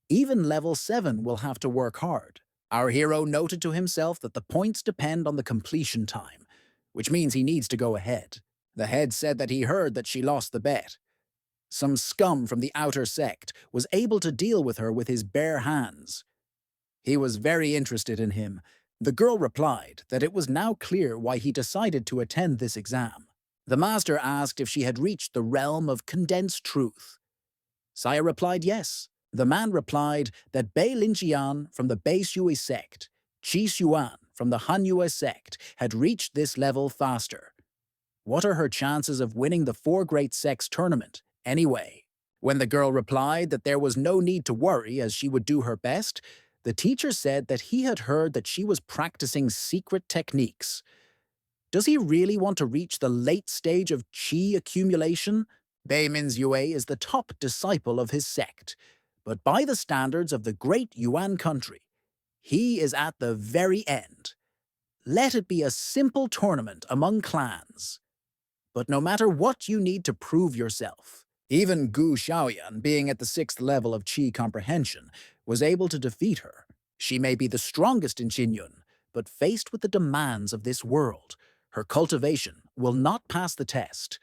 even level 7 will have to work hard. Our hero noted to himself that the points depend on the completion time, which means he needs to go ahead. The head said that he heard that she lost the bet. Some scum from the outer sect was able to deal with her with his bare hands. He was very interested in him. The girl replied that it was now clear why he decided to attend this exam. The master asked if she had reached the realm of condensed truth. Saya replied yes. The man replied that Bei Linjian from the Bei Shui sect, Qi Xuan from the Hanhua sect had reached this level faster. What are her chances of winning the 4 Great Sects tournament, anyway? When the girl replied that there was no need to worry as she would do her best, the teacher said that he had heard that she was practicing secret techniques. Does he really want to reach the late stage of Qi accumulation? Bei Minzue is the top disciple of his sect, but by the standards of the great Yuan country, he is at the very end. Let it be a simple tournament among clans. But no matter what you need to prove yourself, even Gu Xiaoyan, being at the 6th level of Qi comprehension, was able to defeat her. She may be the strongest in Qinyun, but faced with the demands of this world, her cultivation will not pass the test.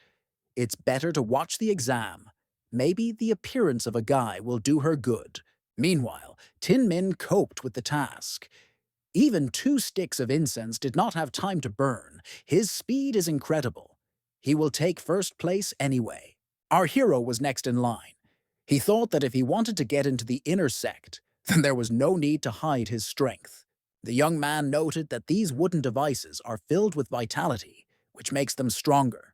It's better to watch the exam. Maybe the appearance of a guy will do her good. Meanwhile, Tin Min coped with the task. Even 2 sticks of incense did not have time to burn. His speed is incredible. He will take first place anyway. Our hero was next in line. He thought that if he wanted to get into the inner sect, then there was no need to hide his strength. The young man noted that these wooden devices are filled with vitality, which makes them stronger.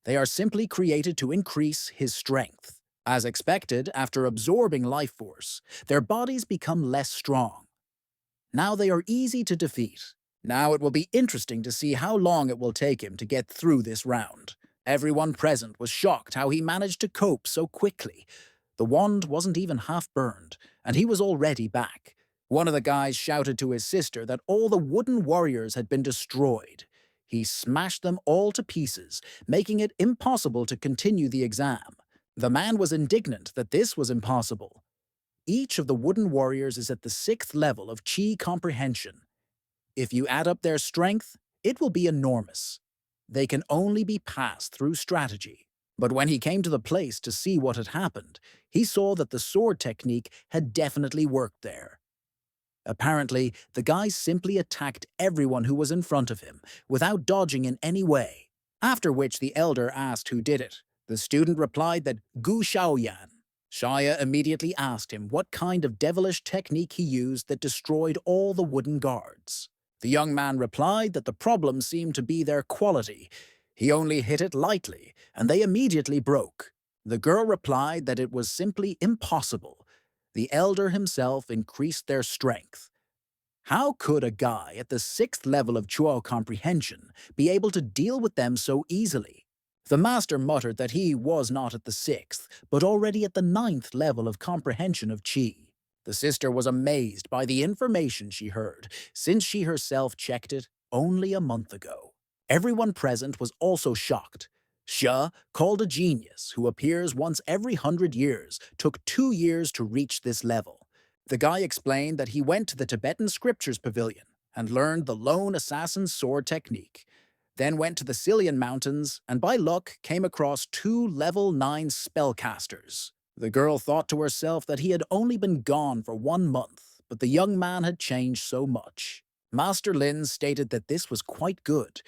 They are simply created to increase his strength. As expected, after absorbing life force, their bodies become less strong. Now they are easy to defeat. Now it will be interesting to see how long it will take him to get through this round. Everyone present was shocked how he managed to cope so quickly. The wand wasn't even half burned, and he was already back. One of the guys shouted to his sister that all the wooden warriors had been destroyed. He smashed them all to pieces, making it impossible to continue the exam. The man was indignant that this was impossible. Each of the wooden warriors is at the 6th level of Qi comprehension. If you add up their strength, it will be enormous. They can only be passed through strategy. But when he came to the place to see what had happened, he saw that the sword technique had definitely worked there. Apparently, the guy simply attacked everyone who was in front of him, without dodging in any way. After which the elder asked who did it. The student replied that Gu Xiaoyan. Shia immediately asked him what kind of devilish technique he used that destroyed all the wooden guards. The young man replied that the problem seemed to be their quality. He only hit it lightly, and they immediately broke. The girl replied that it was simply impossible. The elder himself increased their strength. How could a guy at the 6th level of Chuo comprehension be able to deal with them so easily? The master muttered that he was not at the 6th, but already at the 9th level of comprehension of Qi. The sister was amazed by the information she heard, since she herself checked it only a month ago. Everyone present was also shocked. Xia, called a genius who appears once every 100 years, took 2 years to reach this level. The guy explained that he went to the Tibetan Scriptures Pavilion and learned the lone assassin's sword technique, then went to the Silian Mountains and by luck came across 2 level 9 spellcasters. The girl thought to herself that he had only been gone for 1 month, but the young man had changed so much. Master Lin stated that this was quite good.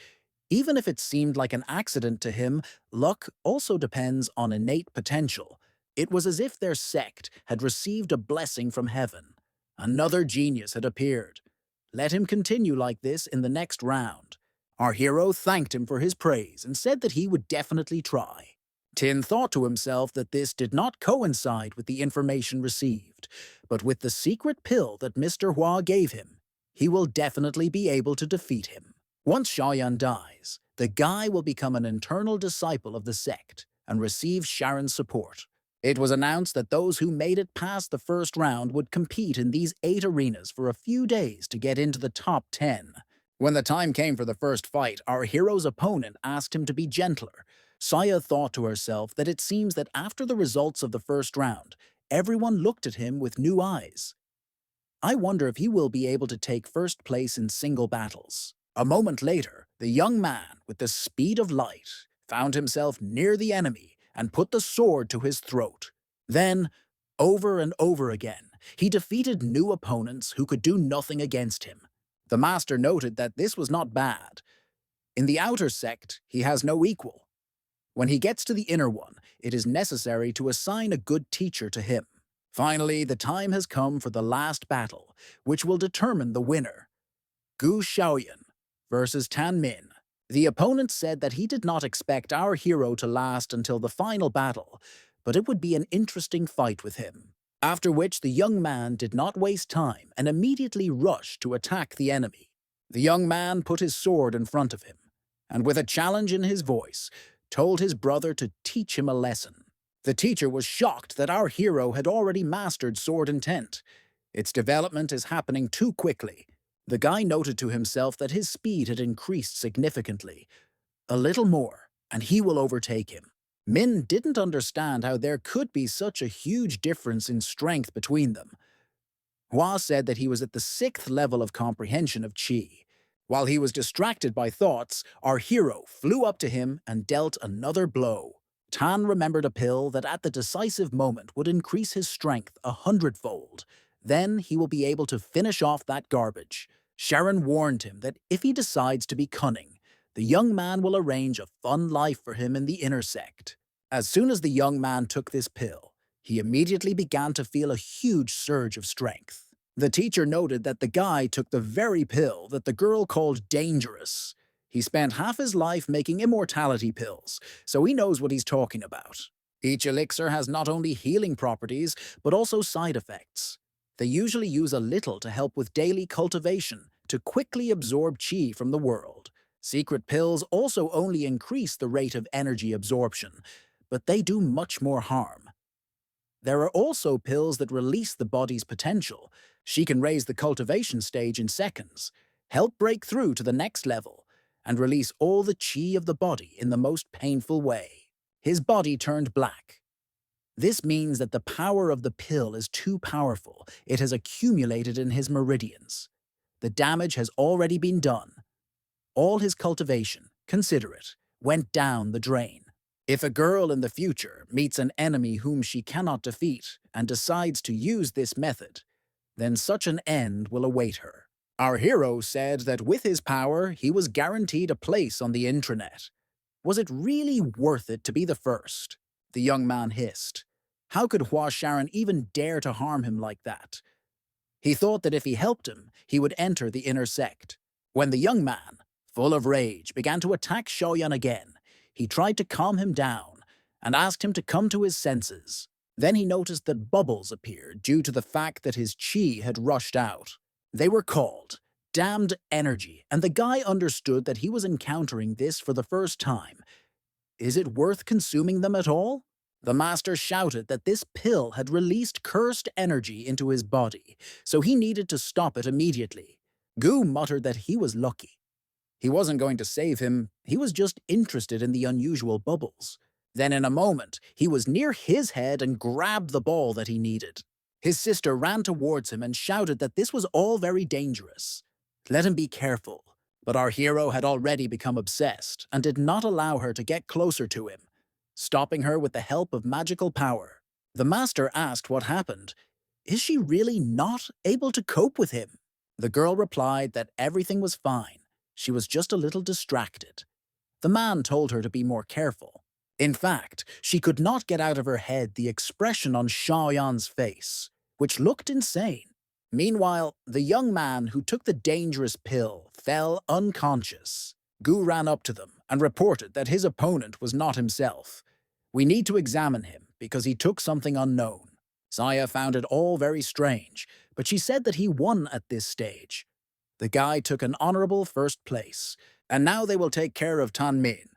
Even if it seemed like an accident to him, luck also depends on innate potential. It was as if their sect had received a blessing from heaven. Another genius had appeared. Let him continue like this in the next round. Our hero thanked him for his praise and said that he would definitely try. Tin thought to himself that this did not coincide with the information received, but with the secret pill that Mr. Hua gave him, he will definitely be able to defeat him. Once Xiaoyan dies, the guy will become an internal disciple of the sect and receive Sharon's support. It was announced that those who made it past the first round would compete in these 8 arenas for a few days to get into the top 10. When the time came for the first fight, our hero's opponent asked him to be gentler. Saya thought to herself that it seems that after the results of the first round, everyone looked at him with new eyes. I wonder if he will be able to take first place in single battles. A moment later, the young man, with the speed of light, found himself near the enemy and put the sword to his throat. Then, over and over again, he defeated new opponents who could do nothing against him. The master noted that this was not bad. In the outer sect, he has no equal. When he gets to the inner one, it is necessary to assign a good teacher to him. Finally, the time has come for the last battle, which will determine the winner. Gu Xiaoyan versus Tan Min. The opponent said that he did not expect our hero to last until the final battle, but it would be an interesting fight with him. After which the young man did not waste time and immediately rushed to attack the enemy. The young man put his sword in front of him, and with a challenge in his voice, told his brother to teach him a lesson. The teacher was shocked that our hero had already mastered sword intent. Its development is happening too quickly. The guy noted to himself that his speed had increased significantly. A little more, and he will overtake him. Min didn't understand how there could be such a huge difference in strength between them. Hua said that he was at the sixth level of comprehension of qi. While he was distracted by thoughts, our hero flew up to him and dealt another blow. Tan remembered a pill that at the decisive moment would increase his strength 100-fold. Then he will be able to finish off that garbage. Sharon warned him that if he decides to be cunning, the young man will arrange a fun life for him in the inner sect. As soon as the young man took this pill, he immediately began to feel a huge surge of strength. The teacher noted that the guy took the very pill that the girl called dangerous. He spent half his life making immortality pills, so he knows what he's talking about. Each elixir has not only healing properties, but also side effects. They usually use a little to help with daily cultivation, to quickly absorb qi from the world. Secret pills also only increase the rate of energy absorption, but they do much more harm. There are also pills that release the body's potential. She can raise the cultivation stage in seconds, help break through to the next level, and release all the qi of the body in the most painful way. His body turned black. This means that the power of the pill is too powerful. It has accumulated in his meridians. The damage has already been done. All his cultivation, consider it, went down the drain. If a girl in the future meets an enemy whom she cannot defeat and decides to use this method, then such an end will await her. Our hero said that with his power, he was guaranteed a place on the intranet. Was it really worth it to be the first? The young man hissed. How could Hua Sharon even dare to harm him like that? He thought that if he helped him, he would enter the inner sect. When the young man, full of rage, began to attack Xiaoyan again, he tried to calm him down and asked him to come to his senses. Then he noticed that bubbles appeared due to the fact that his qi had rushed out. They were called damned energy, and the guy understood that he was encountering this for the first time. Is it worth consuming them at all? The master shouted that this pill had released cursed energy into his body, so he needed to stop it immediately. Gu muttered that he was lucky. He wasn't going to save him, he was just interested in the unusual bubbles. Then in a moment, he was near his head and grabbed the ball that he needed. His sister ran towards him and shouted that this was all very dangerous. Let him be careful. But our hero had already become obsessed and did not allow her to get closer to him, stopping her with the help of magical power. The master asked what happened. Is she really not able to cope with him? The girl replied that everything was fine. She was just a little distracted. The man told her to be more careful. In fact, she could not get out of her head the expression on Xiaoyan's face, which looked insane. Meanwhile, the young man who took the dangerous pill fell unconscious. Gu ran up to them and reported that his opponent was not himself. We need to examine him because he took something unknown. Saya found it all very strange, but she said that he won at this stage. The guy took an honorable first place, and now they will take care of Tan Min.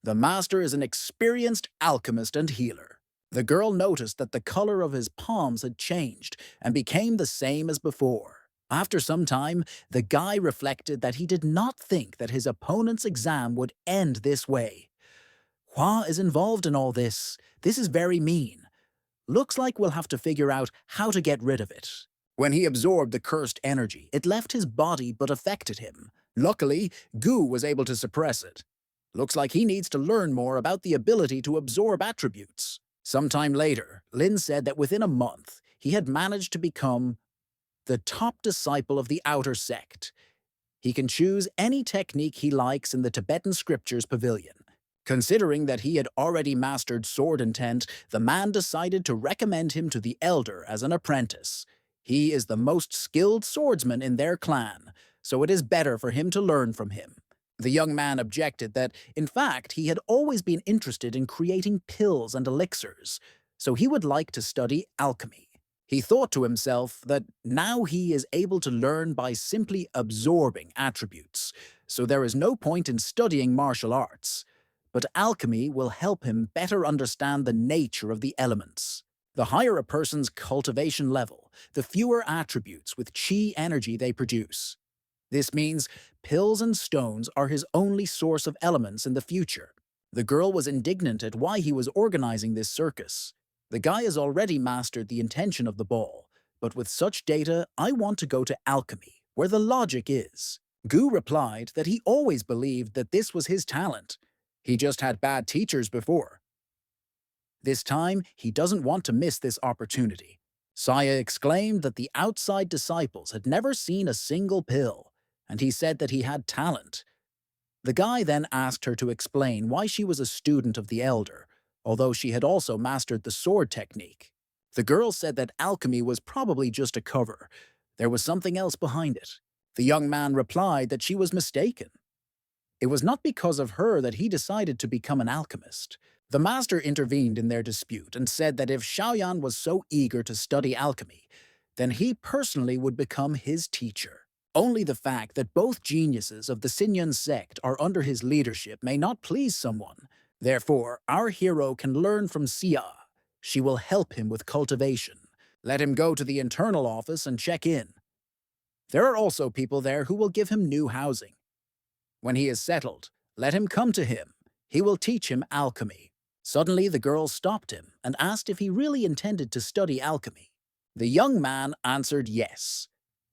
The master is an experienced alchemist and healer. The girl noticed that the color of his palms had changed and became the same as before. After some time, the guy reflected that he did not think that his opponent's exam would end this way. Hua is involved in all this. This is very mean. Looks like we'll have to figure out how to get rid of it. When he absorbed the cursed energy, it left his body but affected him. Luckily, Gu was able to suppress it. Looks like he needs to learn more about the ability to absorb attributes. Sometime later, Lin said that within a month, he had managed to become the top disciple of the outer sect. He can choose any technique he likes in the Tibetan scriptures pavilion. Considering that he had already mastered sword intent, the man decided to recommend him to the elder as an apprentice. He is the most skilled swordsman in their clan, so it is better for him to learn from him. The young man objected that, in fact, he had always been interested in creating pills and elixirs, so he would like to study alchemy. He thought to himself that now he is able to learn by simply absorbing attributes, so there is no point in studying martial arts. But alchemy will help him better understand the nature of the elements. The higher a person's cultivation level, the fewer attributes with qi energy they produce. This means pills and stones are his only source of elements in the future. The girl was indignant at why he was organizing this circus. The guy has already mastered the intention of the ball, but with such data, I want to go to alchemy, where the logic is. Gu replied that he always believed that this was his talent. He just had bad teachers before. This time, he doesn't want to miss this opportunity. Saya exclaimed that the outside disciples had never seen a single pill, and he said that he had talent. The guy then asked her to explain why she was a student of the Elder, although she had also mastered the sword technique. The girl said that alchemy was probably just a cover. There was something else behind it. The young man replied that she was mistaken. It was not because of her that he decided to become an alchemist. The master intervened in their dispute and said that if Xiaoyan was so eager to study alchemy, then he personally would become his teacher. Only the fact that both geniuses of the Xinyan sect are under his leadership may not please someone. Therefore, our hero can learn from Xia. She will help him with cultivation. Let him go to the internal office and check in. There are also people there who will give him new housing. When he is settled, let him come to him. He will teach him alchemy. Suddenly, the girl stopped him and asked if he really intended to study alchemy. The young man answered yes.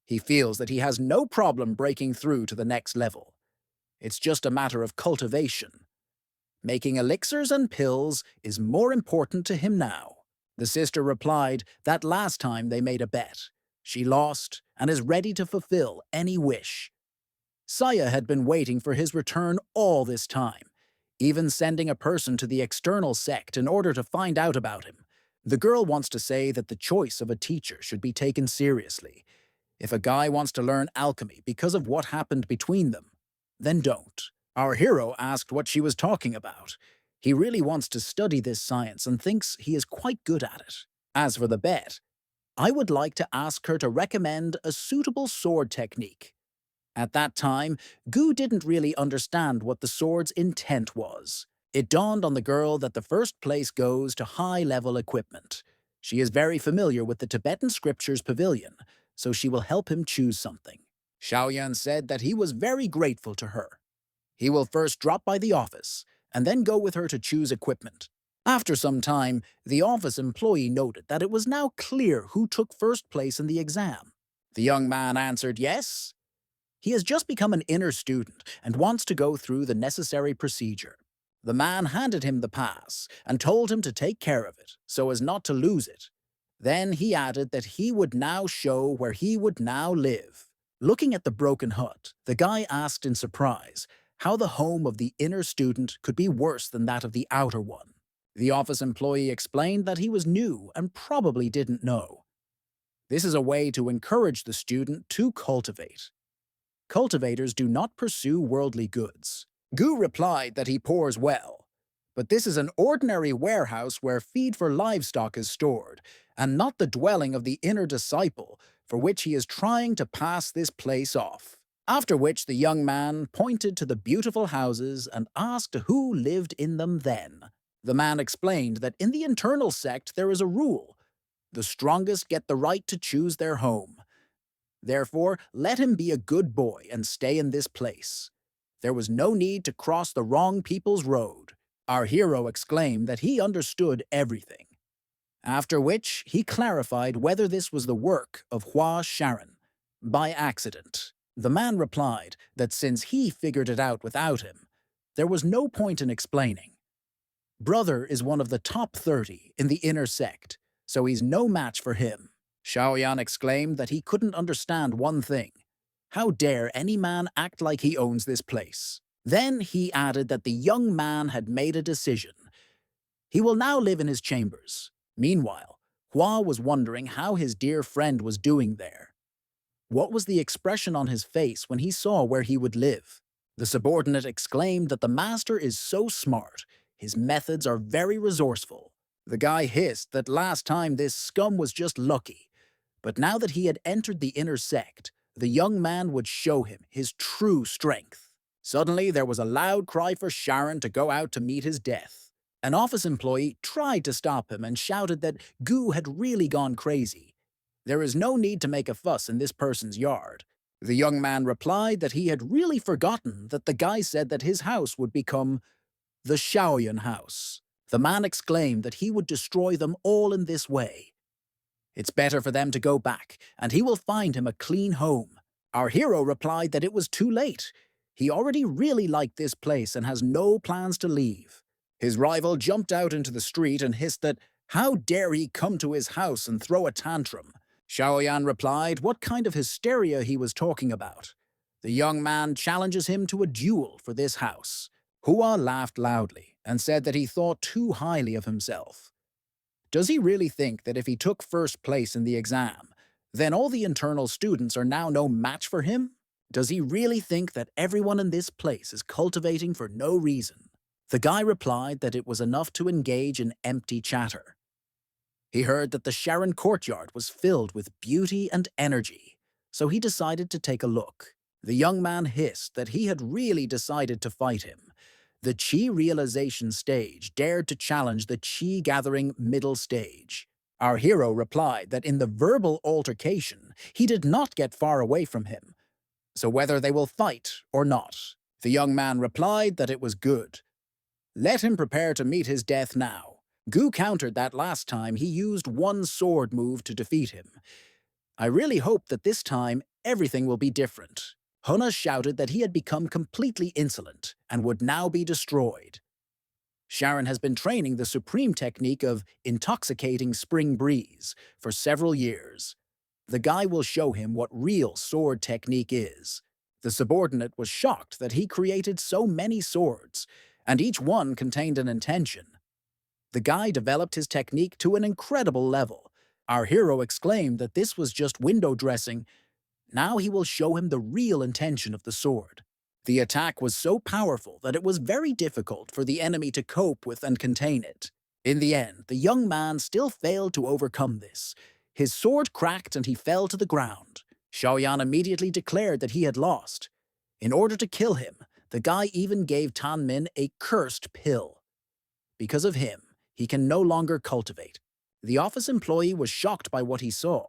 He feels that he has no problem breaking through to the next level. It's just a matter of cultivation. Making elixirs and pills is more important to him now. The sister replied that last time they made a bet. She lost and is ready to fulfill any wish. Saya had been waiting for his return all this time, even sending a person to the external sect in order to find out about him. The girl wants to say that the choice of a teacher should be taken seriously. If a guy wants to learn alchemy because of what happened between them, then don't. Our hero asked what she was talking about. He really wants to study this science and thinks he is quite good at it. As for the bet, I would like to ask her to recommend a suitable sword technique. At that time, Gu didn't really understand what the sword's intent was. It dawned on the girl that the first place goes to high-level equipment. She is very familiar with the Tibetan scriptures pavilion, so she will help him choose something. Xiaoyan said that he was very grateful to her. He will first drop by the office, and then go with her to choose equipment. After some time, the office employee noted that it was now clear who took first place in the exam. The young man answered yes. He has just become an inner student and wants to go through the necessary procedure. The man handed him the pass and told him to take care of it so as not to lose it. Then he added that he would now show where he would now live. Looking at the broken hut, the guy asked in surprise how the home of the inner student could be worse than that of the outer one. The office employee explained that he was new and probably didn't know. This is a way to encourage the student to cultivate. Cultivators do not pursue worldly goods. Gu replied that he pours well, but this is an ordinary warehouse where feed for livestock is stored, and not the dwelling of the inner disciple, for which he is trying to pass this place off. After which the young man pointed to the beautiful houses and asked who lived in them then. The man explained that in the internal sect there is a rule. The strongest get the right to choose their home. Therefore, let him be a good boy and stay in this place. There was no need to cross the wrong people's road. Our hero exclaimed that he understood everything. After which, he clarified whether this was the work of Hua Sharon, by accident. The man replied that since he figured it out without him, there was no point in explaining. Brother is one of the top 30 in the inner sect, so he's no match for him. Xiaoyan exclaimed that he couldn't understand one thing. How dare any man act like he owns this place? Then he added that the young man had made a decision. He will now live in his chambers. Meanwhile, Hua was wondering how his dear friend was doing there. What was the expression on his face when he saw where he would live? The subordinate exclaimed that the master is so smart. His methods are very resourceful. The guy hissed that last time this scum was just lucky. But now that he had entered the inner sect, the young man would show him his true strength. Suddenly, there was a loud cry for Sharon to go out to meet his death. An office employee tried to stop him and shouted that Gu had really gone crazy. There is no need to make a fuss in this person's yard. The young man replied that he had really forgotten that the guy said that his house would become the Xiaoyan house. The man exclaimed that he would destroy them all in this way. It's better for them to go back, and he will find him a clean home. Our hero replied that it was too late. He already really liked this place and has no plans to leave. His rival jumped out into the street and hissed that, how dare he come to his house and throw a tantrum? Xiaoyan replied what kind of hysteria he was talking about. The young man challenges him to a duel for this house. Hua laughed loudly and said that he thought too highly of himself. Does he really think that if he took first place in the exam, then all the internal students are now no match for him? Does he really think that everyone in this place is cultivating for no reason? The guy replied that it was enough to engage in empty chatter. He heard that the Sharon courtyard was filled with beauty and energy, so he decided to take a look. The young man hissed that he had really decided to fight him. The Qi realization stage dared to challenge the Qi gathering middle stage. Our hero replied that in the verbal altercation, he did not get far away from him. So whether they will fight or not, the young man replied that it was good. Let him prepare to meet his death now. Gu countered that last time he used one sword move to defeat him. I really hope that this time everything will be different. Huna shouted that he had become completely insolent and would now be destroyed. Sharon has been training the supreme technique of intoxicating spring breeze for several years. The guy will show him what real sword technique is. The subordinate was shocked that he created so many swords, and each one contained an intention. The guy developed his technique to an incredible level. Our hero exclaimed that this was just window dressing. Now he will show him the real intention of the sword. The attack was so powerful that it was very difficult for the enemy to cope with and contain it. In the end, the young man still failed to overcome this. His sword cracked and he fell to the ground. Xiaoyan immediately declared that he had lost. In order to kill him, the guy even gave Tanmin a cursed pill. Because of him, he can no longer cultivate. The office employee was shocked by what he saw.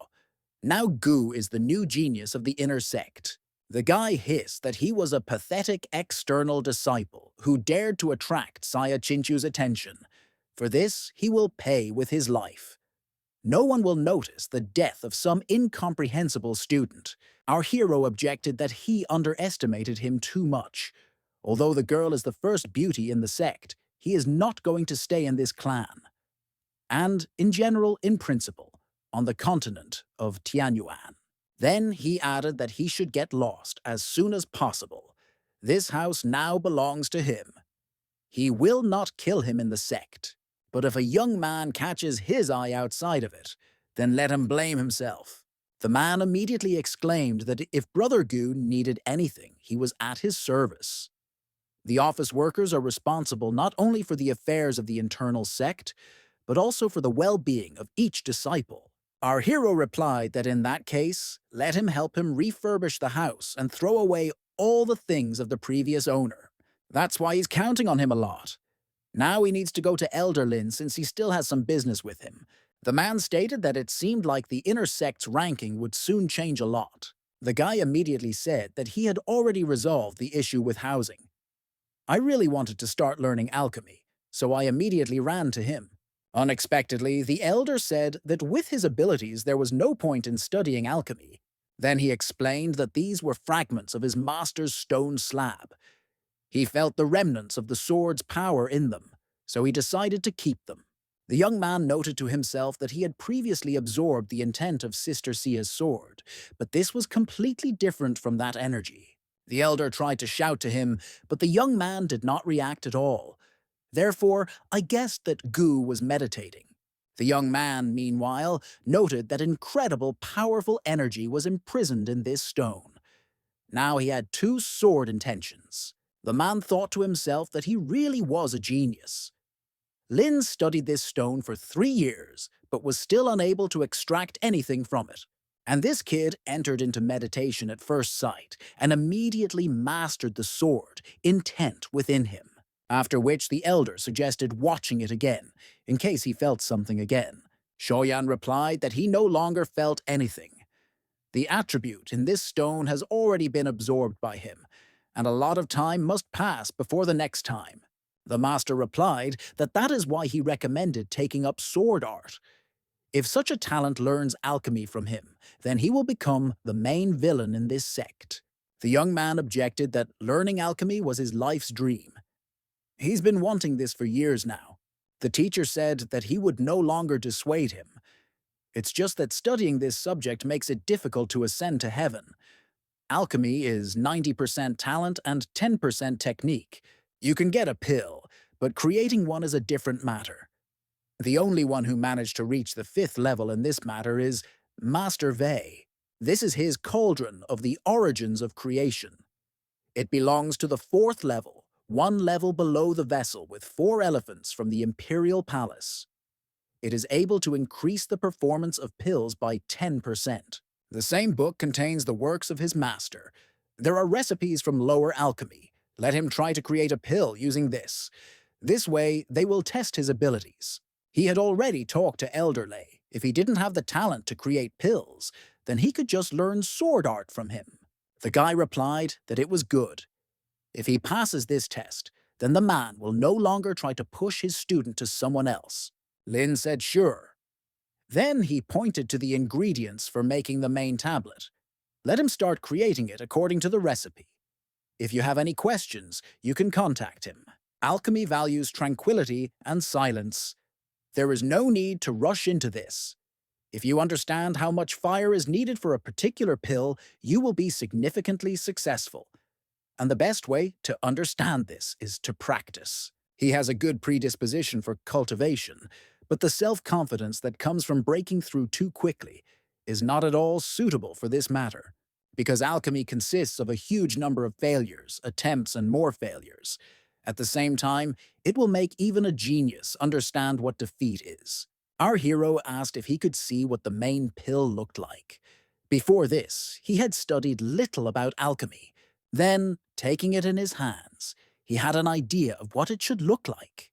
Now Gu is the new genius of the inner sect. The guy hissed that he was a pathetic external disciple who dared to attract Saya Chinchu's attention. For this, he will pay with his life. No one will notice the death of some incomprehensible student. Our hero objected that he underestimated him too much. Although the girl is the first beauty in the sect, he is not going to stay in this clan. And, in general, in principle, on the continent of Tianyuan. Then he added that he should get lost as soon as possible. This house now belongs to him. He will not kill him in the sect, but if a young man catches his eye outside of it, then let him blame himself. The man immediately exclaimed that if Brother Gu needed anything, he was at his service. The office workers are responsible not only for the affairs of the internal sect, but also for the well-being of each disciple. Our hero replied that in that case, let him help him refurbish the house and throw away all the things of the previous owner. That's why he's counting on him a lot. Now he needs to go to Elder Lin since he still has some business with him. The man stated that it seemed like the inner sect's ranking would soon change a lot. The guy immediately said that he had already resolved the issue with housing. I really wanted to start learning alchemy, so I immediately ran to him. Unexpectedly, the elder said that with his abilities there was no point in studying alchemy. Then he explained that these were fragments of his master's stone slab. He felt the remnants of the sword's power in them, so he decided to keep them. The young man noted to himself that he had previously absorbed the intent of Sister Sia's sword, but this was completely different from that energy. The elder tried to shout to him, but the young man did not react at all. Therefore, I guessed that Gu was meditating. The young man, meanwhile, noted that incredible, powerful energy was imprisoned in this stone. Now he had two sword intentions. The man thought to himself that he really was a genius. Lin studied this stone for 3 years, but was still unable to extract anything from it. And this kid entered into meditation at first sight and immediately mastered the sword, intent within him. After which the elder suggested watching it again, in case he felt something again. Shoyan replied that he no longer felt anything. The attribute in this stone has already been absorbed by him, and a lot of time must pass before the next time. The master replied that that is why he recommended taking up sword art. If such a talent learns alchemy from him, then he will become the main villain in this sect. The young man objected that learning alchemy was his life's dream. He's been wanting this for years now. The teacher said that he would no longer dissuade him. It's just that studying this subject makes it difficult to ascend to heaven. Alchemy is 90% talent and 10% technique. You can get a pill, but creating one is a different matter. The only one who managed to reach the 5th level in this matter is Master Vey. This is his cauldron of the origins of creation. It belongs to the 4th level, one level below the vessel with 4 elephants from the Imperial Palace. It is able to increase the performance of pills by 10%. The same book contains the works of his master. There are recipes from lower alchemy. Let him try to create a pill using this. This way, they will test his abilities. He had already talked to Elderlay. If he didn't have the talent to create pills, then he could just learn sword art from him. The guy replied that it was good. If he passes this test, then the man will no longer try to push his student to someone else. Lin said sure. Then he pointed to the ingredients for making the main tablet. Let him start creating it according to the recipe. If you have any questions, you can contact him. Alchemy values tranquility and silence. There is no need to rush into this. If you understand how much fire is needed for a particular pill, you will be significantly successful. And the best way to understand this is to practice. He has a good predisposition for cultivation, but the self-confidence that comes from breaking through too quickly is not at all suitable for this matter, because alchemy consists of a huge number of failures, attempts, and more failures. At the same time, it will make even a genius understand what defeat is. Our hero asked if he could see what the main pill looked like. Before this, he had studied little about alchemy. Then, taking it in his hands, he had an idea of what it should look like.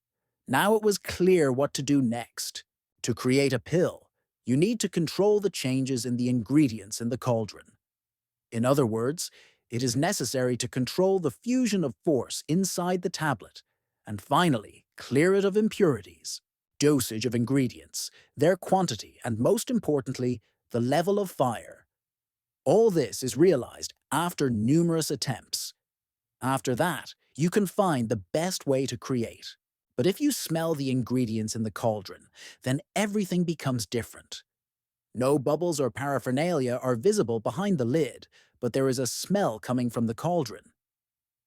Now it was clear what to do next. To create a pill, you need to control the changes in the ingredients in the cauldron. In other words, it is necessary to control the fusion of force inside the tablet, and finally, clear it of impurities, dosage of ingredients, their quantity, and most importantly, the level of fire. All this is realized after numerous attempts. After that, you can find the best way to create. But if you smell the ingredients in the cauldron, then everything becomes different. No bubbles or paraphernalia are visible behind the lid, but there is a smell coming from the cauldron.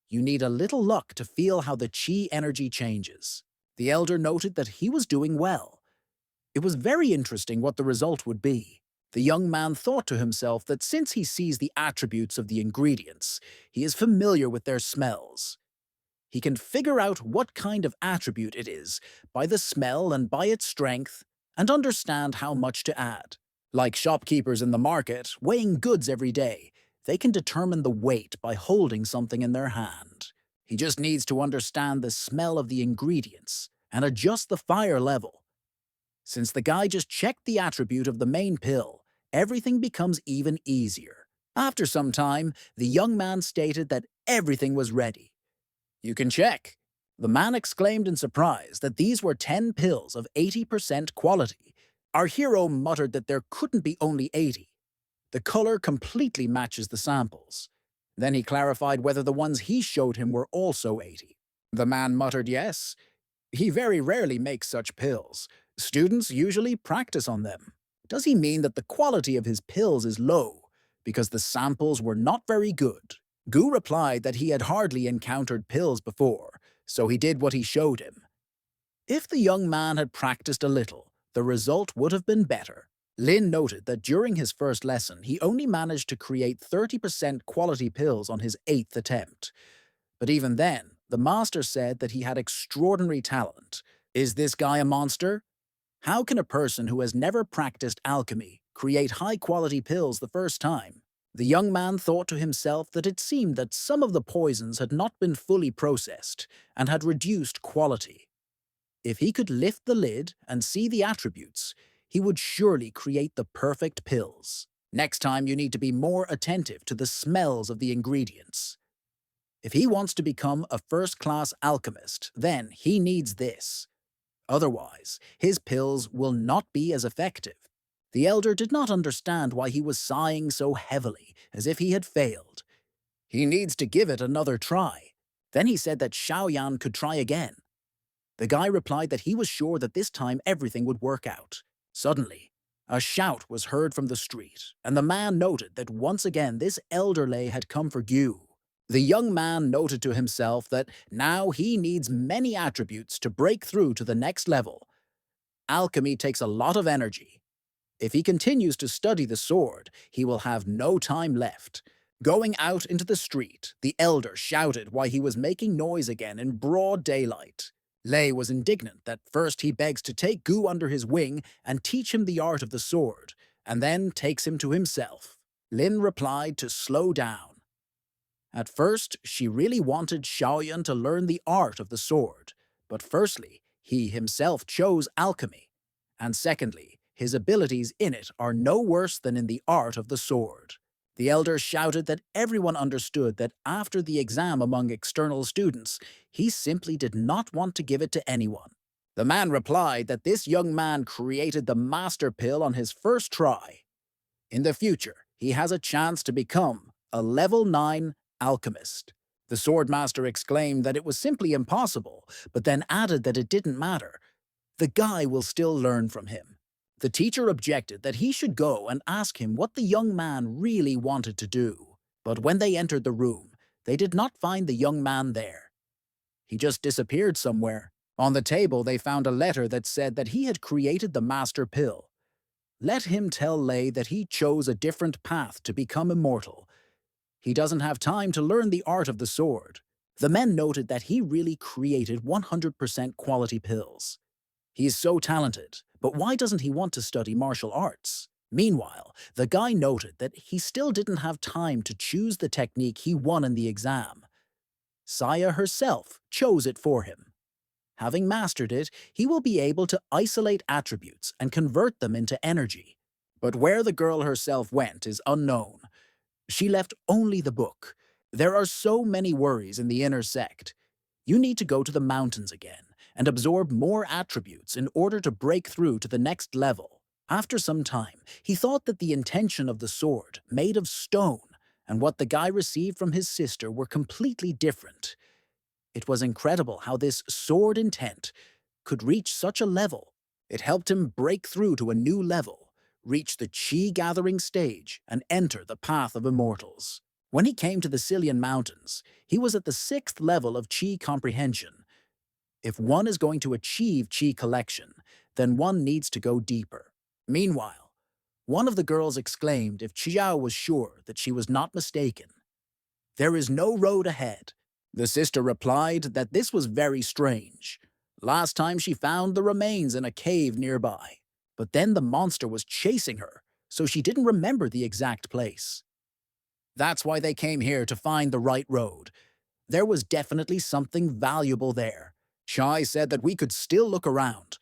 You need a little luck to feel how the chi energy changes. The elder noted that he was doing well. It was very interesting what the result would be. The young man thought to himself that since he sees the attributes of the ingredients, he is familiar with their smells. He can figure out what kind of attribute it is by the smell and by its strength, and understand how much to add. Like shopkeepers in the market, weighing goods every day, they can determine the weight by holding something in their hand. He just needs to understand the smell of the ingredients and adjust the fire level. Since the guy just checked the attribute of the main pill, everything becomes even easier. After some time, the young man stated that everything was ready. You can check. The man exclaimed in surprise that these were 10 pills of 80% quality. Our hero muttered that there couldn't be only 80. The color completely matches the samples. Then he clarified whether the ones he showed him were also 80. The man muttered yes. He very rarely makes such pills. Students usually practice on them. Does he mean that the quality of his pills is low because the samples were not very good? Gu replied that he had hardly encountered pills before, so he did what he showed him. If the young man had practiced a little, the result would have been better. Lin noted that during his first lesson, he only managed to create 30% quality pills on his 8th attempt. But even then, the master said that he had extraordinary talent. Is this guy a monster? How can a person who has never practiced alchemy create high-quality pills the first time? The young man thought to himself that it seemed that some of the poisons had not been fully processed and had reduced quality. If he could lift the lid and see the attributes, he would surely create the perfect pills. Next time, you need to be more attentive to the smells of the ingredients. If he wants to become a first-class alchemist, then he needs this. Otherwise, his pills will not be as effective. The elder did not understand why he was sighing so heavily, as if he had failed. He needs to give it another try. Then he said that Xiaoyan could try again. The guy replied that he was sure that this time everything would work out. Suddenly, a shout was heard from the street, and the man noted that once again this elderly had come for Gu. The young man noted to himself that now he needs many attributes to break through to the next level. Alchemy takes a lot of energy. If he continues to study the sword, he will have no time left. Going out into the street, the elder shouted why he was making noise again in broad daylight. Lei was indignant that first he begs to take Gu under his wing and teach him the art of the sword, and then takes him to himself. Lin replied to slow down. At first, she really wanted Xiaoyan to learn the art of the sword, but firstly, he himself chose alchemy, and secondly, his abilities in it are no worse than in the art of the sword. The elder shouted that everyone understood that after the exam among external students, he simply did not want to give it to anyone. The man replied that this young man created the master pill on his first try. In the future, he has a chance to become a level 9 alchemist. The swordmaster exclaimed that it was simply impossible, but then added that it didn't matter. The guy will still learn from him. The teacher objected that he should go and ask him what the young man really wanted to do. But when they entered the room, they did not find the young man there. He just disappeared somewhere. On the table, they found a letter that said that he had created the master pill. Let him tell Lei that he chose a different path to become immortal. He doesn't have time to learn the art of the sword. The men noted that he really created 100% quality pills. He's so talented, but why doesn't he want to study martial arts? Meanwhile, the guy noted that he still didn't have time to choose the technique he won in the exam. Saya herself chose it for him. Having mastered it, he will be able to isolate attributes and convert them into energy. But where the girl herself went is unknown. She left only the book. There are so many worries in the inner sect. You need to go to the mountains again and absorb more attributes in order to break through to the next level. After some time, he thought that the intention of the sword, made of stone, and what the guy received from his sister were completely different. It was incredible how this sword intent could reach such a level. It helped him break through to a new level, reach the chi-gathering stage, and enter the path of immortals. When he came to the Cillian Mountains, he was at the 6th level of chi comprehension. If one is going to achieve chi collection, then one needs to go deeper. Meanwhile, one of the girls exclaimed if Qiao was sure that she was not mistaken. There is no road ahead. The sister replied that this was very strange. Last time she found the remains in a cave nearby, but then the monster was chasing her, so she didn't remember the exact place. That's why they came here to find the right road. There was definitely something valuable there. Chai said that we could still look around.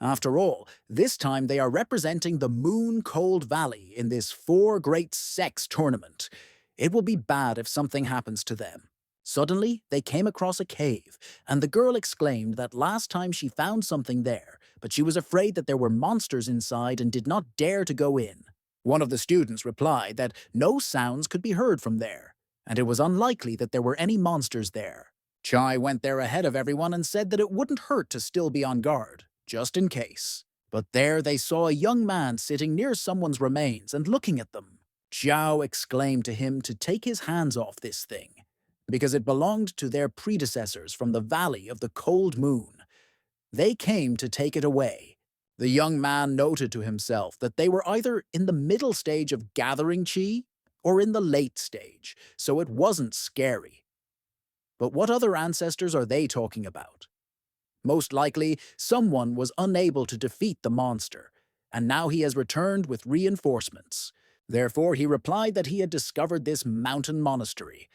After all, this time they are representing the Moon-Cold Valley in this 4 Great Sex tournament. It will be bad if something happens to them. Suddenly, they came across a cave, and the girl exclaimed that last time she found something there, but she was afraid that there were monsters inside and did not dare to go in. One of the students replied that no sounds could be heard from there, and it was unlikely that there were any monsters there. Chai went there ahead of everyone and said that it wouldn't hurt to still be on guard, just in case. But there they saw a young man sitting near someone's remains and looking at them. Zhao exclaimed to him to take his hands off this thing, because it belonged to their predecessors from the Valley of the Cold Moon. They came to take it away. The young man noted to himself that they were either in the middle stage of gathering chi or in the late stage, so it wasn't scary. But what other ancestors are they talking about? Most likely, someone was unable to defeat the monster, and now he has returned with reinforcements. Therefore, he replied that he had discovered this mountain monastery.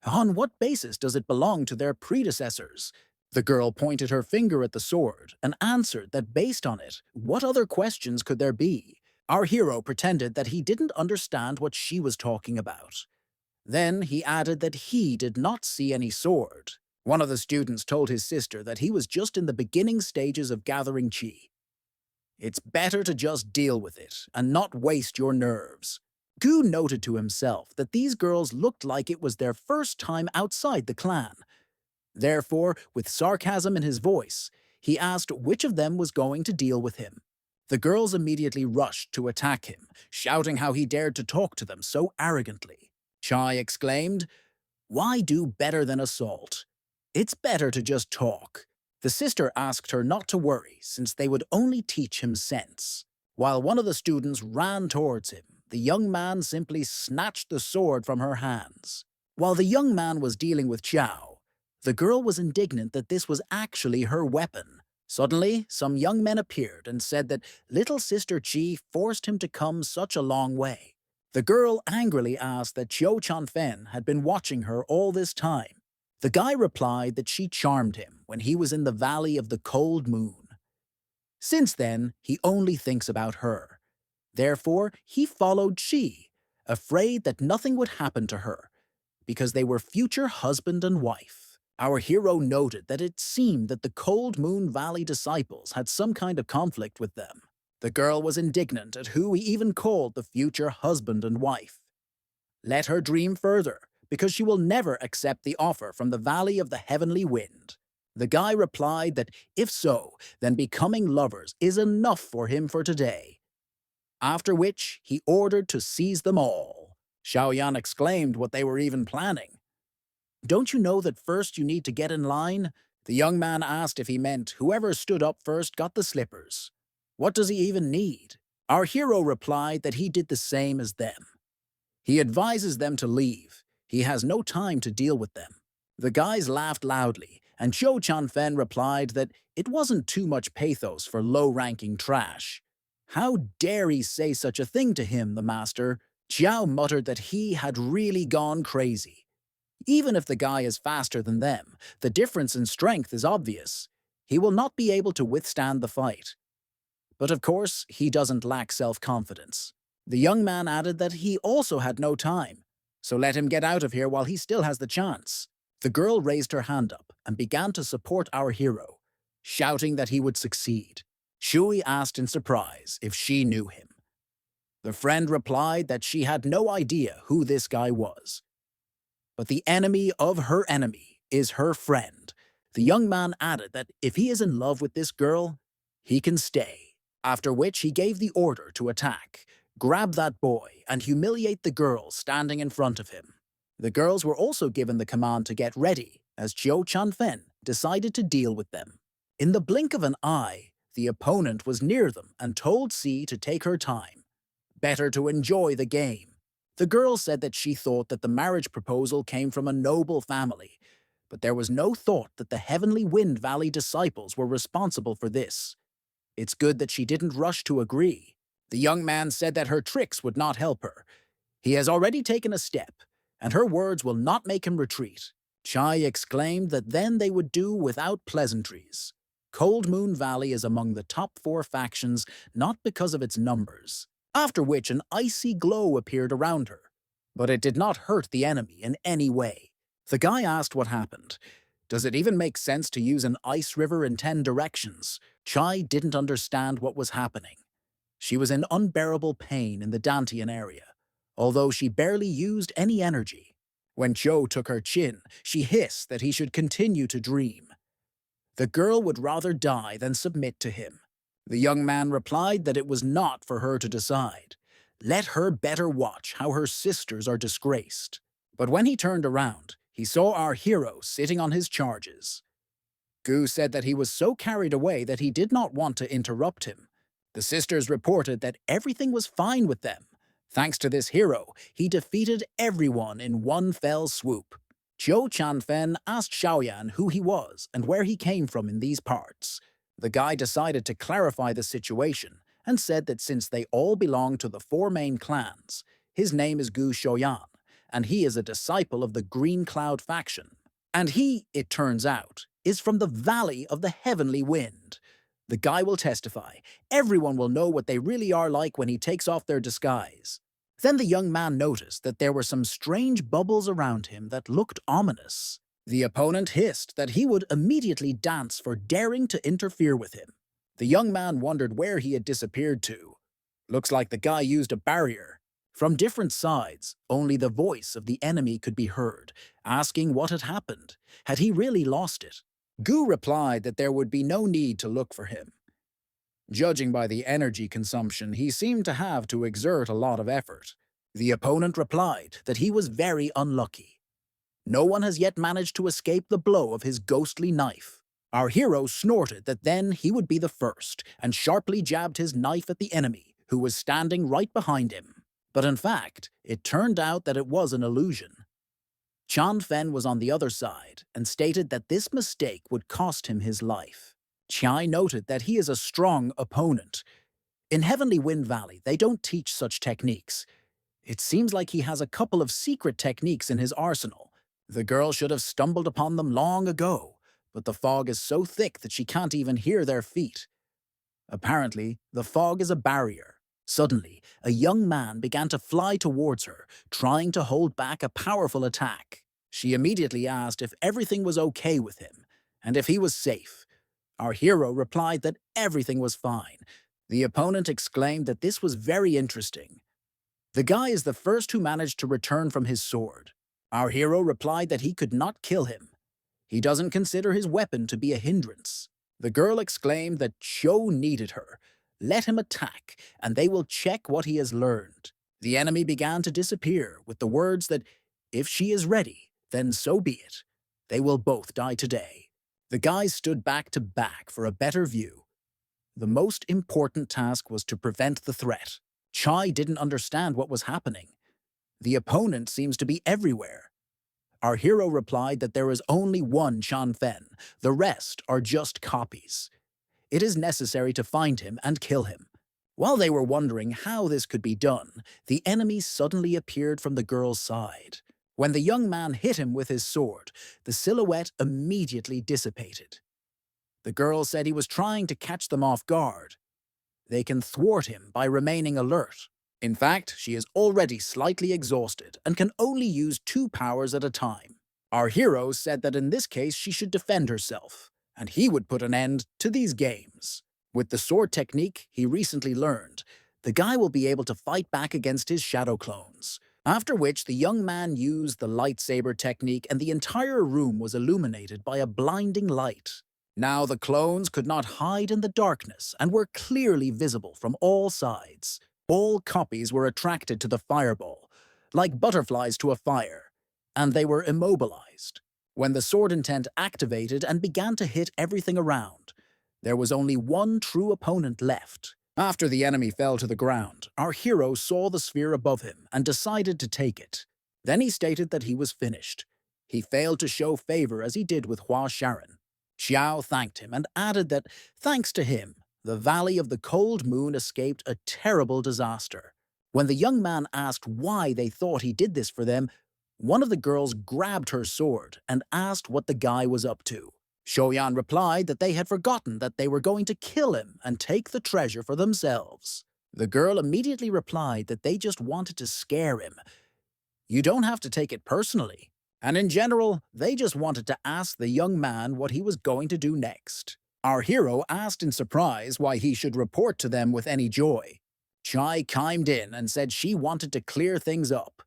On what basis does it belong to their predecessors? The girl pointed her finger at the sword and answered that based on it, what other questions could there be? Our hero pretended that he didn't understand what she was talking about. Then he added that he did not see any sword. One of the students told his sister that he was just in the beginning stages of gathering chi. It's better to just deal with it and not waste your nerves. Gu noted to himself that these girls looked like it was their first time outside the clan. Therefore, with sarcasm in his voice, he asked which of them was going to deal with him. The girls immediately rushed to attack him, shouting how he dared to talk to them so arrogantly. Chai exclaimed, "Why do better than assault? It's better to just talk." The sister asked her not to worry, since they would only teach him sense. While one of the students ran towards him, the young man simply snatched the sword from her hands. While the young man was dealing with Chow, the girl was indignant that this was actually her weapon. Suddenly, some young men appeared and said that little sister Chi forced him to come such a long way. The girl angrily asked that Chiu Chanfen had been watching her all this time. The guy replied that she charmed him when he was in the Valley of the Cold Moon. Since then, he only thinks about her. Therefore, he followed Chi, afraid that nothing would happen to her, because they were future husband and wife. Our hero noted that it seemed that the Cold Moon Valley disciples had some kind of conflict with them. The girl was indignant at who he even called the future husband and wife. Let her dream further, because she will never accept the offer from the Valley of the Heavenly Wind. The guy replied that if so, then becoming lovers is enough for him for today. After which, he ordered to seize them all. Xiaoyan exclaimed what they were even planning. "Don't you know that first you need to get in line?" The young man asked if he meant whoever stood up first got the slippers. What does he even need? Our hero replied that he did the same as them. He advises them to leave. He has no time to deal with them. The guys laughed loudly, and Zhou Chanfen replied that it wasn't too much pathos for low-ranking trash. How dare he say such a thing to him, the master? Jiao muttered that he had really gone crazy. Even if the guy is faster than them, the difference in strength is obvious. He will not be able to withstand the fight. But of course, he doesn't lack self-confidence. The young man added that he also had no time, so let him get out of here while he still has the chance. The girl raised her hand up and began to support our hero, shouting that he would succeed. Shui asked in surprise if she knew him. The friend replied that she had no idea who this guy was. But the enemy of her enemy is her friend. The young man added that if he is in love with this girl, he can stay. After which he gave the order to attack, grab that boy, and humiliate the girl standing in front of him. The girls were also given the command to get ready, as Zhou Chanfen decided to deal with them. In the blink of an eye, the opponent was near them and told C to take her time. Better to enjoy the game. The girl said that she thought that the marriage proposal came from a noble family, but there was no thought that the Heavenly Wind Valley disciples were responsible for this. It's good that she didn't rush to agree. The young man said that her tricks would not help her. He has already taken a step, and her words will not make him retreat. Chai exclaimed that then they would do without pleasantries. Cold Moon Valley is among the top 4 factions, not because of its numbers. After which an icy glow appeared around her. But it did not hurt the enemy in any way. The guy asked what happened. Does it even make sense to use an ice river in 10 directions? Chai didn't understand what was happening. She was in unbearable pain in the Dantian area, although she barely used any energy. When Zhou took her chin, she hissed that he should continue to dream. The girl would rather die than submit to him. The young man replied that it was not for her to decide. Let her better watch how her sisters are disgraced. But when he turned around, he saw our hero sitting on his charges. Gu said that he was so carried away that he did not want to interrupt him. The sisters reported that everything was fine with them. Thanks to this hero, he defeated everyone in one fell swoop. Zhou Chanfen asked Xiaoyan who he was and where he came from in these parts. The guy decided to clarify the situation and said that since they all belong to the 4 main clans, his name is Gu Shoyan, and he is a disciple of the Green Cloud faction. And he, it turns out, is from the Valley of the Heavenly Wind. The guy will testify. Everyone will know what they really are like when he takes off their disguise. Then the young man noticed that there were some strange bubbles around him that looked ominous. The opponent hissed that he would immediately dance for daring to interfere with him. The young man wondered where he had disappeared to. Looks like the guy used a barrier. From different sides, only the voice of the enemy could be heard, asking what had happened. Had he really lost it? Gu replied that there would be no need to look for him. Judging by the energy consumption, he seemed to have to exert a lot of effort. The opponent replied that he was very unlucky. No one has yet managed to escape the blow of his ghostly knife. Our hero snorted that then he would be the first, and sharply jabbed his knife at the enemy, who was standing right behind him. But in fact, it turned out that it was an illusion. Chan Fen was on the other side, and stated that this mistake would cost him his life. Chai noted that he is a strong opponent. In Heavenly Wind Valley, they don't teach such techniques. It seems like he has a couple of secret techniques in his arsenal. The girl should have stumbled upon them long ago, but the fog is so thick that she can't even hear their feet. Apparently, the fog is a barrier. Suddenly, a young man began to fly towards her, trying to hold back a powerful attack. She immediately asked if everything was okay with him, and if he was safe. Our hero replied that everything was fine. The opponent exclaimed that this was very interesting. The guy is the first who managed to return from his sword. Our hero replied that he could not kill him. He doesn't consider his weapon to be a hindrance. The girl exclaimed that Cho needed her. Let him attack, and they will check what he has learned. The enemy began to disappear with the words that, if she is ready, then so be it. They will both die today. The guys stood back to back for a better view. The most important task was to prevent the threat. Chai didn't understand what was happening. The opponent seems to be everywhere. Our hero replied that there is only one Chan Fen. The rest are just copies. It is necessary to find him and kill him. While they were wondering how this could be done, the enemy suddenly appeared from the girl's side. When the young man hit him with his sword, the silhouette immediately dissipated. The girl said he was trying to catch them off guard. They can thwart him by remaining alert. In fact, she is already slightly exhausted and can only use 2 powers at a time. Our hero said that in this case she should defend herself, and he would put an end to these games. With the sword technique he recently learned, the guy will be able to fight back against his shadow clones. After which the young man used the lightsaber technique and the entire room was illuminated by a blinding light. Now the clones could not hide in the darkness and were clearly visible from all sides. All copies were attracted to the fireball, like butterflies to a fire, and they were immobilized. When the sword intent activated and began to hit everything around, there was only one true opponent left. After the enemy fell to the ground, our hero saw the sphere above him and decided to take it. Then he stated that he was finished. He failed to show favor as he did with Hua Sharon. Xiao thanked him and added that, thanks to him, the Valley of the Cold Moon escaped a terrible disaster. When the young man asked why they thought he did this for them, one of the girls grabbed her sword and asked what the guy was up to. Shoyan replied that they had forgotten that they were going to kill him and take the treasure for themselves. The girl immediately replied that they just wanted to scare him. You don't have to take it personally. And in general, they just wanted to ask the young man what he was going to do next. Our hero asked in surprise why he should report to them with any joy. Chai chimed in and said she wanted to clear things up.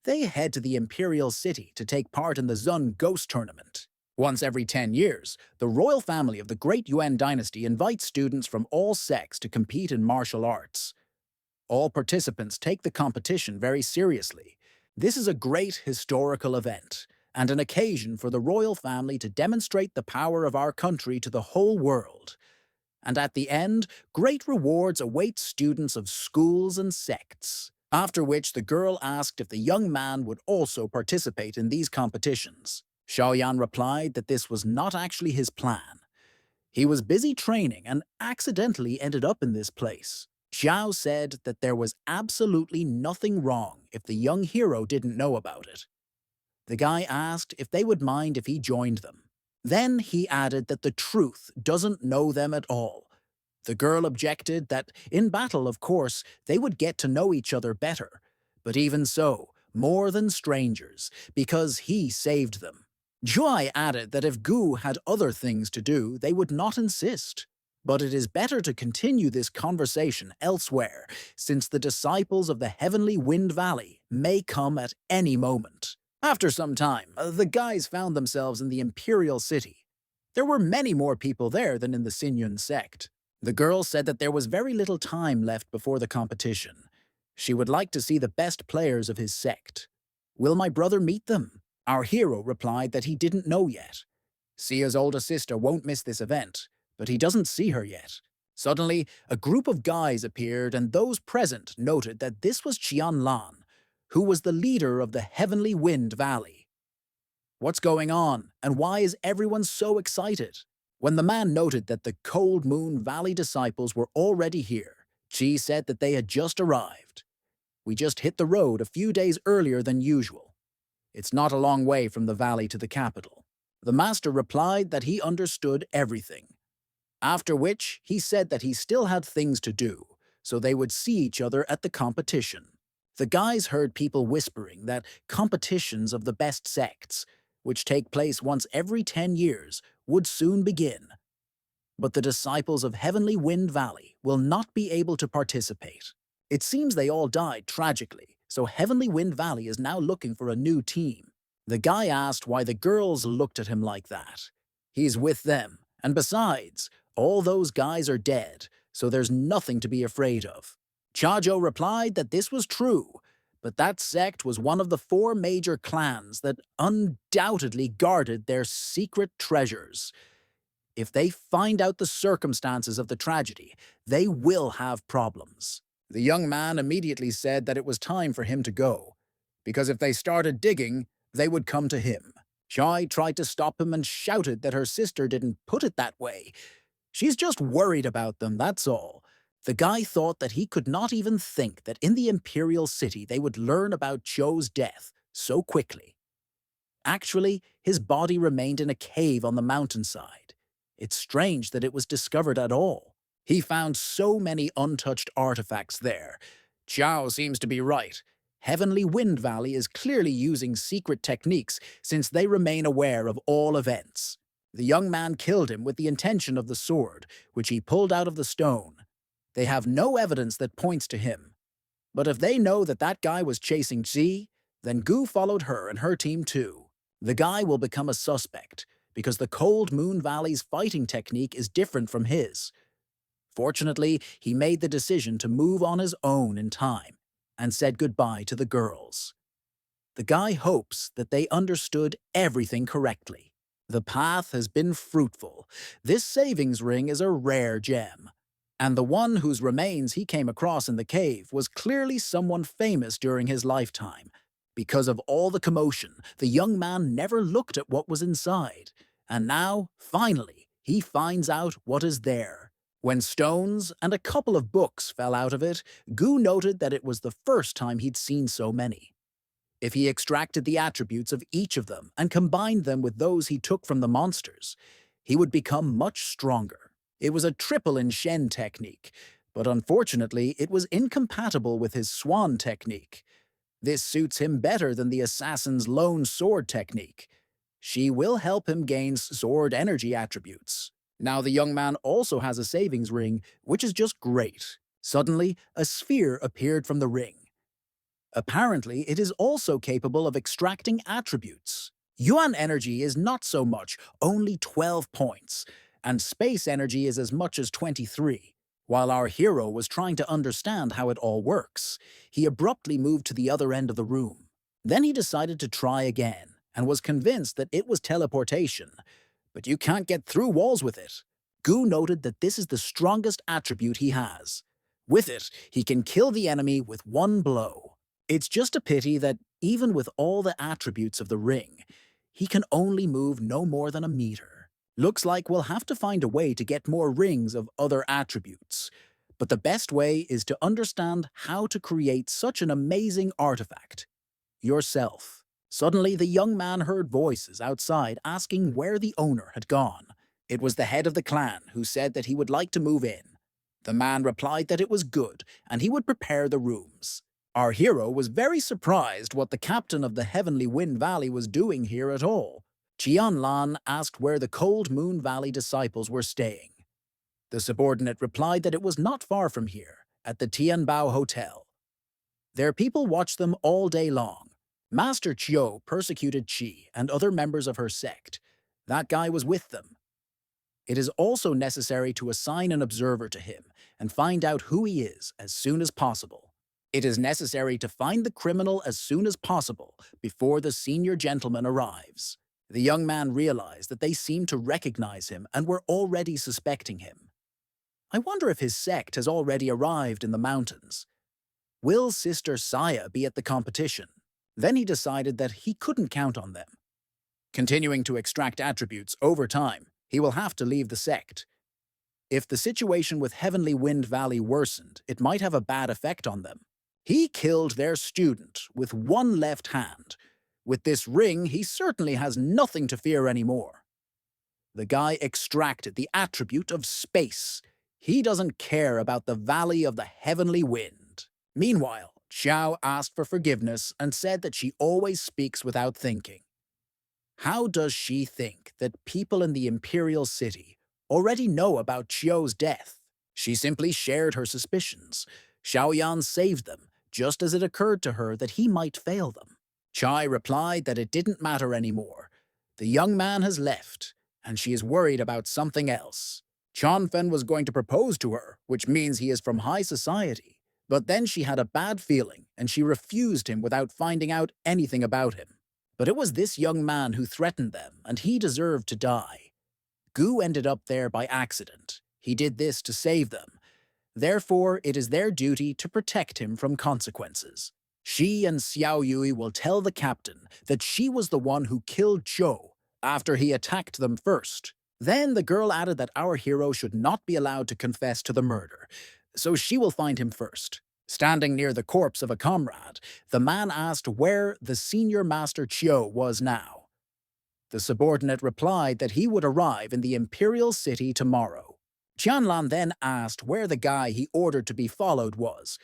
They head to the Imperial City to take part in the Zun Ghost Tournament. Once every 10 years, the royal family of the Great Yuan dynasty invites students from all sects to compete in martial arts. All participants take the competition very seriously. This is a great historical event, and an occasion for the royal family to demonstrate the power of our country to the whole world. And at the end, great rewards await students of schools and sects. After which the girl asked if the young man would also participate in these competitions. Xiaoyan replied that this was not actually his plan. He was busy training and accidentally ended up in this place. Xiao said that there was absolutely nothing wrong if the young hero didn't know about it. The guy asked if they would mind if he joined them. Then he added that the truth doesn't know them at all. The girl objected that, in battle, of course, they would get to know each other better. But even so, more than strangers, because he saved them. Joy added that if Gu had other things to do, they would not insist. But it is better to continue this conversation elsewhere, since the disciples of the Heavenly Wind Valley may come at any moment. After some time, the guys found themselves in the Imperial City. There were many more people there than in the Sinyun sect. The girl said that there was very little time left before the competition. She would like to see the best players of his sect. Will my brother meet them? Our hero replied that he didn't know yet. Sia's older sister won't miss this event, but he doesn't see her yet. Suddenly, a group of guys appeared, and those present noted that this was Qian Lan, who was the leader of the Heavenly Wind Valley. What's going on, and why is everyone so excited? When the man noted that the Cold Moon Valley disciples were already here, Qi said that they had just arrived. We just hit the road a few days earlier than usual. It's not a long way from the valley to the capital. The master replied that he understood everything. After which, he said that he still had things to do, so they would see each other at the competition. The guys heard people whispering that competitions of the best sects, which take place once every 10 years, would soon begin. But the disciples of Heavenly Wind Valley will not be able to participate. It seems they all died tragically, so Heavenly Wind Valley is now looking for a new team. The guy asked why the girls looked at him like that. He's with them, and besides, all those guys are dead, so there's nothing to be afraid of. Chajo replied that this was true, but that sect was one of the 4 major clans that undoubtedly guarded their secret treasures. If they find out the circumstances of the tragedy, they will have problems. The young man immediately said that it was time for him to go, because if they started digging, they would come to him. Chai tried to stop him and shouted that her sister didn't put it that way. She's just worried about them, that's all. The guy thought that he could not even think that in the Imperial City they would learn about Cho's death so quickly. Actually, his body remained in a cave on the mountainside. It's strange that it was discovered at all. He found so many untouched artifacts there. Chao seems to be right. Heavenly Wind Valley is clearly using secret techniques since they remain aware of all events. The young man killed him with the intention of the sword, which he pulled out of the stone. They have no evidence that points to him. But if they know that that guy was chasing Xi, then Gu followed her and her team too. The guy will become a suspect, because the Cold Moon Valley's fighting technique is different from his. Fortunately, he made the decision to move on his own in time, and said goodbye to the girls. The guy hopes that they understood everything correctly. The path has been fruitful. This savings ring is a rare gem. And the one whose remains he came across in the cave was clearly someone famous during his lifetime. Because of all the commotion, the young man never looked at what was inside. And now, finally, he finds out what is there. When stones and a couple of books fell out of it, Gu noted that it was the first time he'd seen so many. If he extracted the attributes of each of them and combined them with those he took from the monsters, he would become much stronger. It was a triple in Shen technique, but unfortunately it was incompatible with his swan technique. This suits him better than the assassin's lone sword technique. She will help him gain sword energy attributes. Now the young man also has a savings ring, which is just great. Suddenly, a sphere appeared from the ring. Apparently, it is also capable of extracting attributes. Yuan energy is not so much, only 12 points, and space energy is as much as 23. While our hero was trying to understand how it all works, he abruptly moved to the other end of the room. Then he decided to try again, and was convinced that it was teleportation. But you can't get through walls with it. Gu noted that this is the strongest attribute he has. With it, he can kill the enemy with one blow. It's just a pity that, even with all the attributes of the ring, he can only move no more than a meter. Looks like we'll have to find a way to get more rings of other attributes. But the best way is to understand how to create such an amazing artifact. Yourself. Suddenly, the young man heard voices outside asking where the owner had gone. It was the head of the clan who said that he would like to move in. The man replied that it was good and he would prepare the rooms. Our hero was very surprised what the captain of the Heavenly Wind Valley was doing here at all. Qianlan asked where the Cold Moon Valley disciples were staying. The subordinate replied that it was not far from here, at the Tianbao Hotel. Their people watched them all day long. Master Chiu persecuted Qi and other members of her sect. That guy was with them. It is also necessary to assign an observer to him and find out who he is as soon as possible. It is necessary to find the criminal as soon as possible before the senior gentleman arrives. The young man realized that they seemed to recognize him and were already suspecting him. I wonder if his sect has already arrived in the mountains. Will Sister Saya be at the competition? Then he decided that he couldn't count on them. Continuing to extract attributes over time, he will have to leave the sect. If the situation with Heavenly Wind Valley worsened, it might have a bad effect on them. He killed their student with one left hand. With this ring, he certainly has nothing to fear anymore. The guy extracted the attribute of space. He doesn't care about the Valley of the Heavenly Wind. Meanwhile, Xiao asked for forgiveness and said that she always speaks without thinking. How does she think that people in the Imperial City already know about Chiu's death? She simply shared her suspicions. Xiaoyan saved them, just as it occurred to her that he might fail them. Chai replied that it didn't matter anymore. The young man has left, and she is worried about something else. Chanfen was going to propose to her, which means he is from high society. But then she had a bad feeling, and she refused him without finding out anything about him. But it was this young man who threatened them, and he deserved to die. Gu ended up there by accident. He did this to save them. Therefore, it is their duty to protect him from consequences. She and Xiao Yui will tell the captain that she was the one who killed Zhou after he attacked them first. Then the girl added that our hero should not be allowed to confess to the murder, so she will find him first. Standing near the corpse of a comrade, the man asked where the senior master Chiu was now. The subordinate replied that he would arrive in the Imperial City tomorrow. Qianlan then asked where the guy he ordered to be followed was.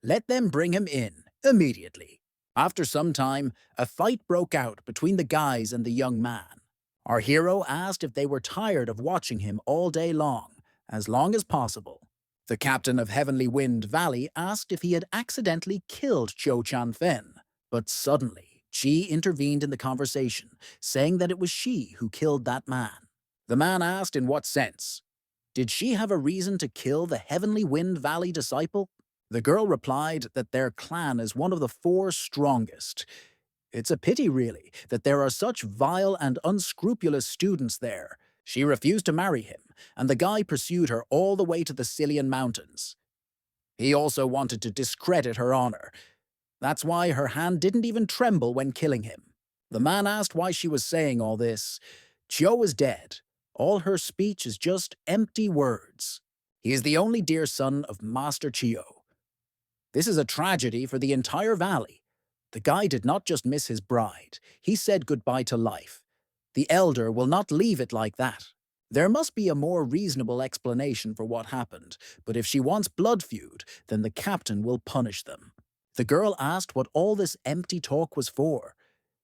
Let them bring him in, immediately. After some time, a fight broke out between the guys and the young man. Our hero asked if they were tired of watching him all day long as possible. The captain of Heavenly Wind Valley asked if he had accidentally killed Zhou Chanfen, but suddenly, Qi intervened in the conversation, saying that it was she who killed that man. The man asked in what sense. Did she have a reason to kill the Heavenly Wind Valley disciple? The girl replied that their clan is one of the 4 strongest. It's a pity, really, that there are such vile and unscrupulous students there. She refused to marry him, and the guy pursued her all the way to the Silian Mountains. He also wanted to discredit her honor. That's why her hand didn't even tremble when killing him. The man asked why she was saying all this. Chiu is dead. All her speech is just empty words. He is the only dear son of Master Chiu. This is a tragedy for the entire valley. The guy did not just miss his bride. He said goodbye to life. The elder will not leave it like that. There must be a more reasonable explanation for what happened, but if she wants blood feud, then the captain will punish them. The girl asked what all this empty talk was for.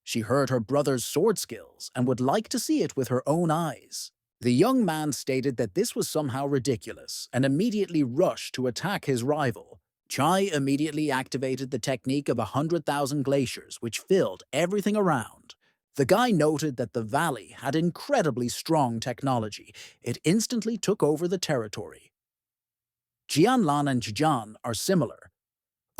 She heard her brother's sword skills and would like to see it with her own eyes. The young man stated that this was somehow ridiculous and immediately rushed to attack his rival. Chai immediately activated the technique of 100,000 glaciers, which filled everything around. The guy noted that the valley had incredibly strong technology. It instantly took over the territory. Jianlan and Zhejian are similar,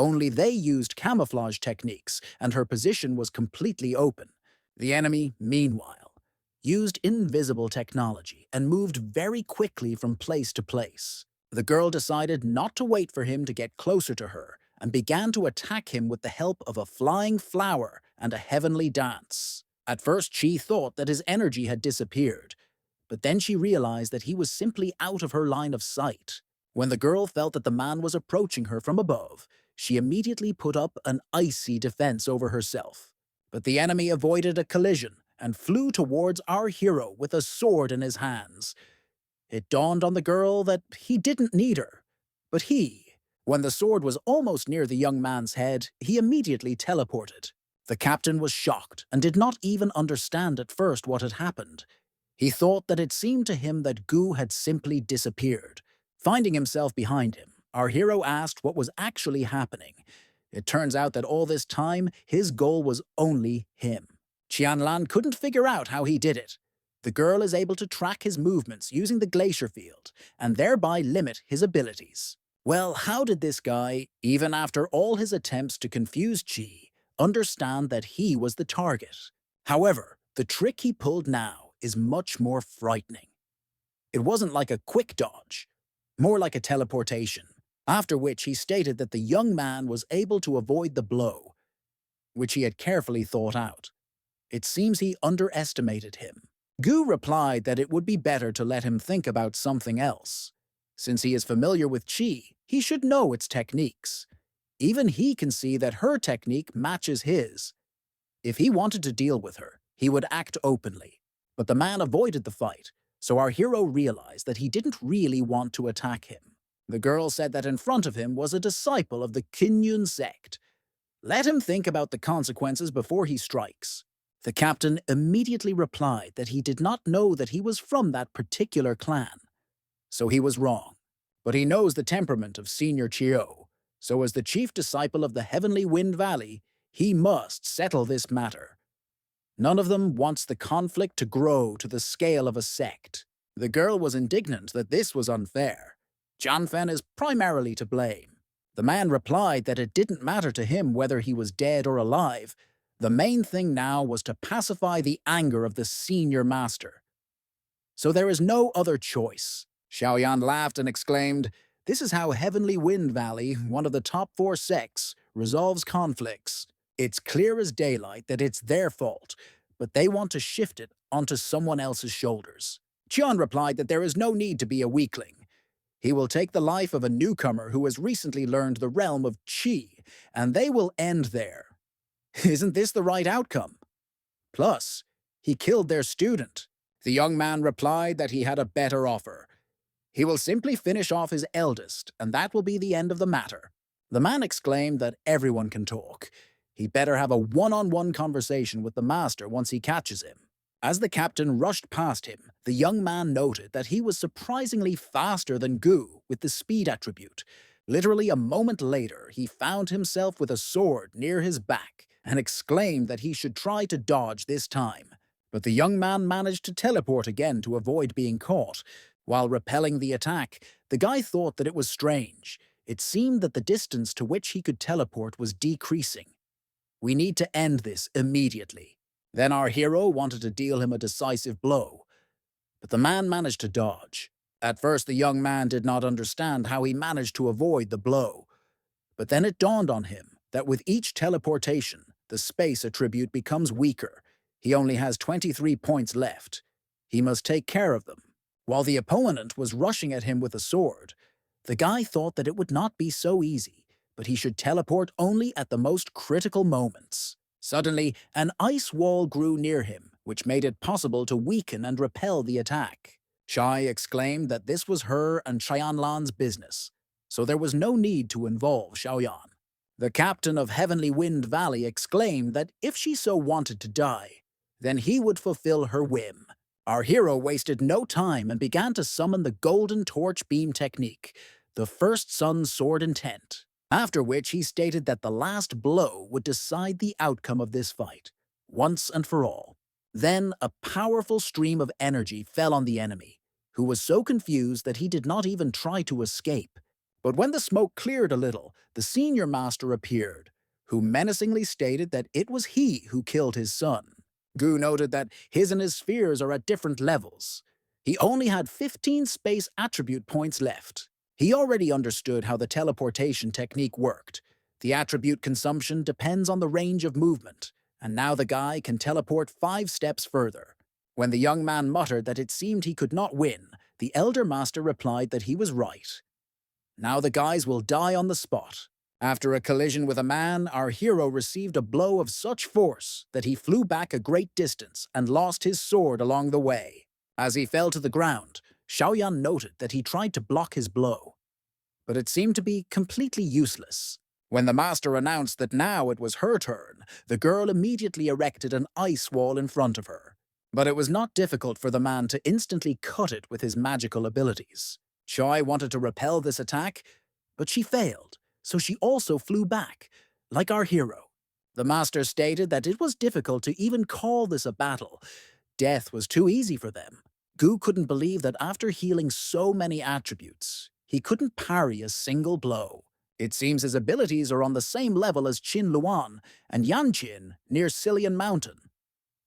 only they used camouflage techniques and her position was completely open. The enemy, meanwhile, used invisible technology and moved very quickly from place to place. The girl decided not to wait for him to get closer to her and began to attack him with the help of a flying flower and a heavenly dance. At first, she thought that his energy had disappeared, but then she realized that he was simply out of her line of sight. When the girl felt that the man was approaching her from above, she immediately put up an icy defense over herself. But the enemy avoided a collision and flew towards our hero with a sword in his hands. It dawned on the girl that he didn't need her, but when the sword was almost near the young man's head, he immediately teleported. The captain was shocked and did not even understand at first what had happened. He thought that it seemed to him that Gu had simply disappeared. Finding himself behind him, our hero asked what was actually happening. It turns out that all this time, his goal was only him. Qianlan couldn't figure out how he did it. The girl is able to track his movements using the glacier field, and thereby limit his abilities. Well, how did this guy, even after all his attempts to confuse Qi, understand that he was the target? However, the trick he pulled now is much more frightening. It wasn't like a quick dodge, more like a teleportation, after which he stated that the young man was able to avoid the blow, which he had carefully thought out. It seems he underestimated him. Gu replied that it would be better to let him think about something else. Since he is familiar with Qi, he should know its techniques. Even he can see that her technique matches his. If he wanted to deal with her, he would act openly. But the man avoided the fight, so our hero realized that he didn't really want to attack him. The girl said that in front of him was a disciple of the Qinyun sect. Let him think about the consequences before he strikes. The captain immediately replied that he did not know that he was from that particular clan. So he was wrong. But he knows the temperament of Senior Chio. So as the chief disciple of the Heavenly Wind Valley, he must settle this matter. None of them wants the conflict to grow to the scale of a sect. The girl was indignant that this was unfair. Janfen is primarily to blame. The man replied that it didn't matter to him whether he was dead or alive. The main thing now was to pacify the anger of the senior master. So there is no other choice. Xiaoyan laughed and exclaimed, "This is how Heavenly Wind Valley, one of the top 4 sects, resolves conflicts. It's clear as daylight that it's their fault, but they want to shift it onto someone else's shoulders." Qian replied that there is no need to be a weakling. He will take the life of a newcomer who has recently learned the realm of Qi, and they will end there. Isn't this the right outcome? Plus, he killed their student. The young man replied that he had a better offer. He will simply finish off his eldest, and that will be the end of the matter. The man exclaimed that everyone can talk. He better have a one-on-one conversation with the master once he catches him. As the captain rushed past him, the young man noted that he was surprisingly faster than Gu with the speed attribute. Literally a moment later, he found himself with a sword near his back and exclaimed that he should try to dodge this time. But the young man managed to teleport again to avoid being caught. While repelling the attack, the guy thought that it was strange. It seemed that the distance to which he could teleport was decreasing. We need to end this immediately. Then our hero wanted to deal him a decisive blow. But the man managed to dodge. At first, the young man did not understand how he managed to avoid the blow. But then it dawned on him that with each teleportation, the space attribute becomes weaker. He only has 23 points left. He must take care of them. While the opponent was rushing at him with a sword, the guy thought that it would not be so easy, but he should teleport only at the most critical moments. Suddenly, an ice wall grew near him, which made it possible to weaken and repel the attack. Shai exclaimed that this was her and Qianlan's business, so there was no need to involve Xiaoyan. The captain of Heavenly Wind Valley exclaimed that if she so wanted to die, then he would fulfill her whim. Our hero wasted no time and began to summon the Golden Torch Beam technique, the first Sun's sword intent, after which he stated that the last blow would decide the outcome of this fight, once and for all. Then a powerful stream of energy fell on the enemy, who was so confused that he did not even try to escape. But when the smoke cleared a little, the senior master appeared, who menacingly stated that it was he who killed his son. Gu noted that his and his spheres are at different levels. He only had 15 space attribute points left. He already understood how the teleportation technique worked. The attribute consumption depends on the range of movement, and now the guy can teleport 5 steps further. When the young man muttered that it seemed he could not win, the elder master replied that he was right. Now the guys will die on the spot. After a collision with a man, our hero received a blow of such force that he flew back a great distance and lost his sword along the way. As he fell to the ground, Xiaoyan noted that he tried to block his blow, but it seemed to be completely useless. When the master announced that now it was her turn, the girl immediately erected an ice wall in front of her. But it was not difficult for the man to instantly cut it with his magical abilities. Chai wanted to repel this attack, but she failed, so she also flew back, like our hero. The master stated that it was difficult to even call this a battle. Death was too easy for them. Gu couldn't believe that after healing so many attributes, he couldn't parry a single blow. It seems his abilities are on the same level as Qin Luan and Yanqin near Silian Mountain.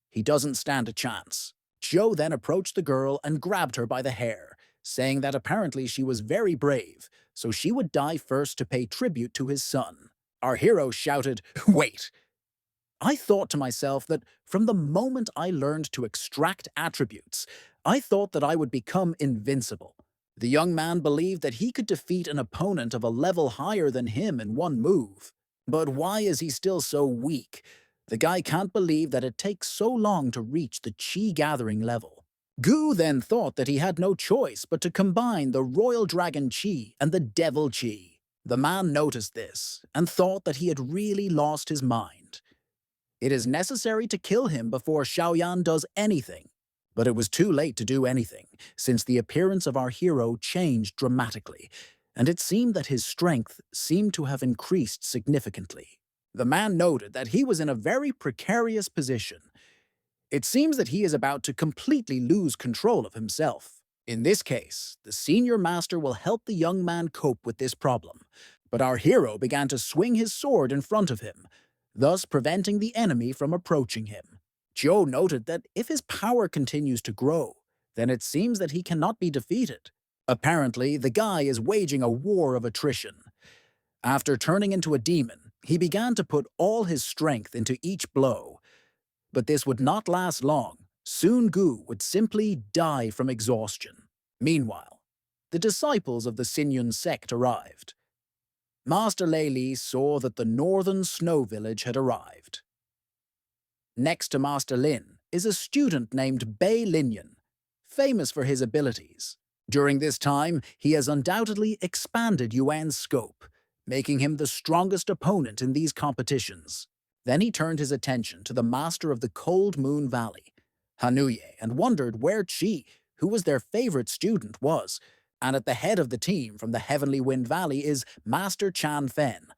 He doesn't stand a chance. Zhou then approached the girl and grabbed her by the hair, saying that apparently she was very brave, so she would die first to pay tribute to his son. Our hero shouted, "Wait!" I thought to myself that from the moment I learned to extract attributes, I thought that I would become invincible. The young man believed that he could defeat an opponent of a level higher than him in one move. But why is he still so weak? The guy can't believe that it takes so long to reach the Qi gathering level. Gu then thought that he had no choice but to combine the Royal Dragon Qi and the Devil Qi. The man noticed this and thought that he had really lost his mind. It is necessary to kill him before Xiaoyan does anything. But it was too late to do anything, since the appearance of our hero changed dramatically, and it seemed that his strength seemed to have increased significantly. The man noted that he was in a very precarious position. It seems that he is about to completely lose control of himself. In this case, the senior master will help the young man cope with this problem. But our hero began to swing his sword in front of him, thus preventing the enemy from approaching him. Zhou noted that if his power continues to grow, then it seems that he cannot be defeated. Apparently, the guy is waging a war of attrition. After turning into a demon, he began to put all his strength into each blow. But this would not last long. Soon Gu would simply die from exhaustion. Meanwhile, the disciples of the Xinyun sect arrived. Master Lei Li saw that the northern snow village had arrived. Next to Master Lin is a student named Bei Linyan, famous for his abilities. During this time, he has undoubtedly expanded Yuan's scope, making him the strongest opponent in these competitions. Then he turned his attention to the master of the Cold Moon Valley, Hanuye, and wondered where Qi, who was their favorite student, was. And at the head of the team from the Heavenly Wind Valley is Master Chan Fen.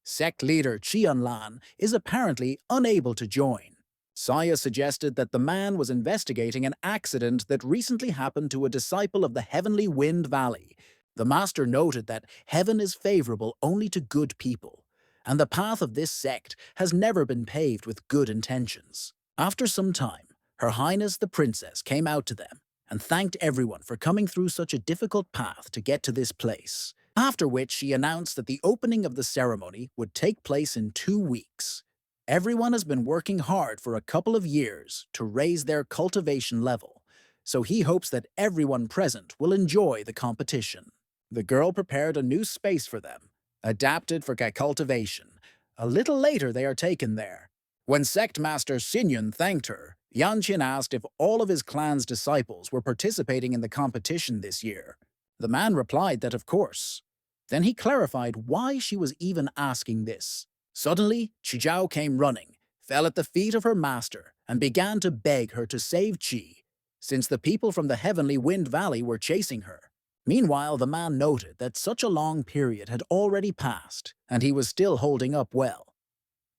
Sect leader Qianlan is apparently unable to join. Saya suggested that the man was investigating an accident that recently happened to a disciple of the Heavenly Wind Valley. The master noted that heaven is favorable only to good people, and the path of this sect has never been paved with good intentions. After some time, Her Highness the Princess came out to them and thanked everyone for coming through such a difficult path to get to this place. After which she announced that the opening of the ceremony would take place in 2 weeks. Everyone has been working hard for a couple of years to raise their cultivation level, so he hopes that everyone present will enjoy the competition. The girl prepared a new space for them, adapted for cultivation. A little later they are taken there. When Sect Master Xinyun thanked her, Yanqin asked if all of his clan's disciples were participating in the competition this year. The man replied that of course. Then he clarified why she was even asking this. Suddenly, Qijiao came running, fell at the feet of her master, and began to beg her to save Qi, since the people from the Heavenly Wind Valley were chasing her. Meanwhile, the man noted that such a long period had already passed, and he was still holding up well.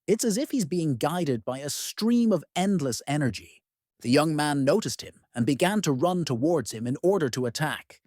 It's as if he's being guided by a stream of endless energy. The young man noticed him and began to run towards him in order to attack.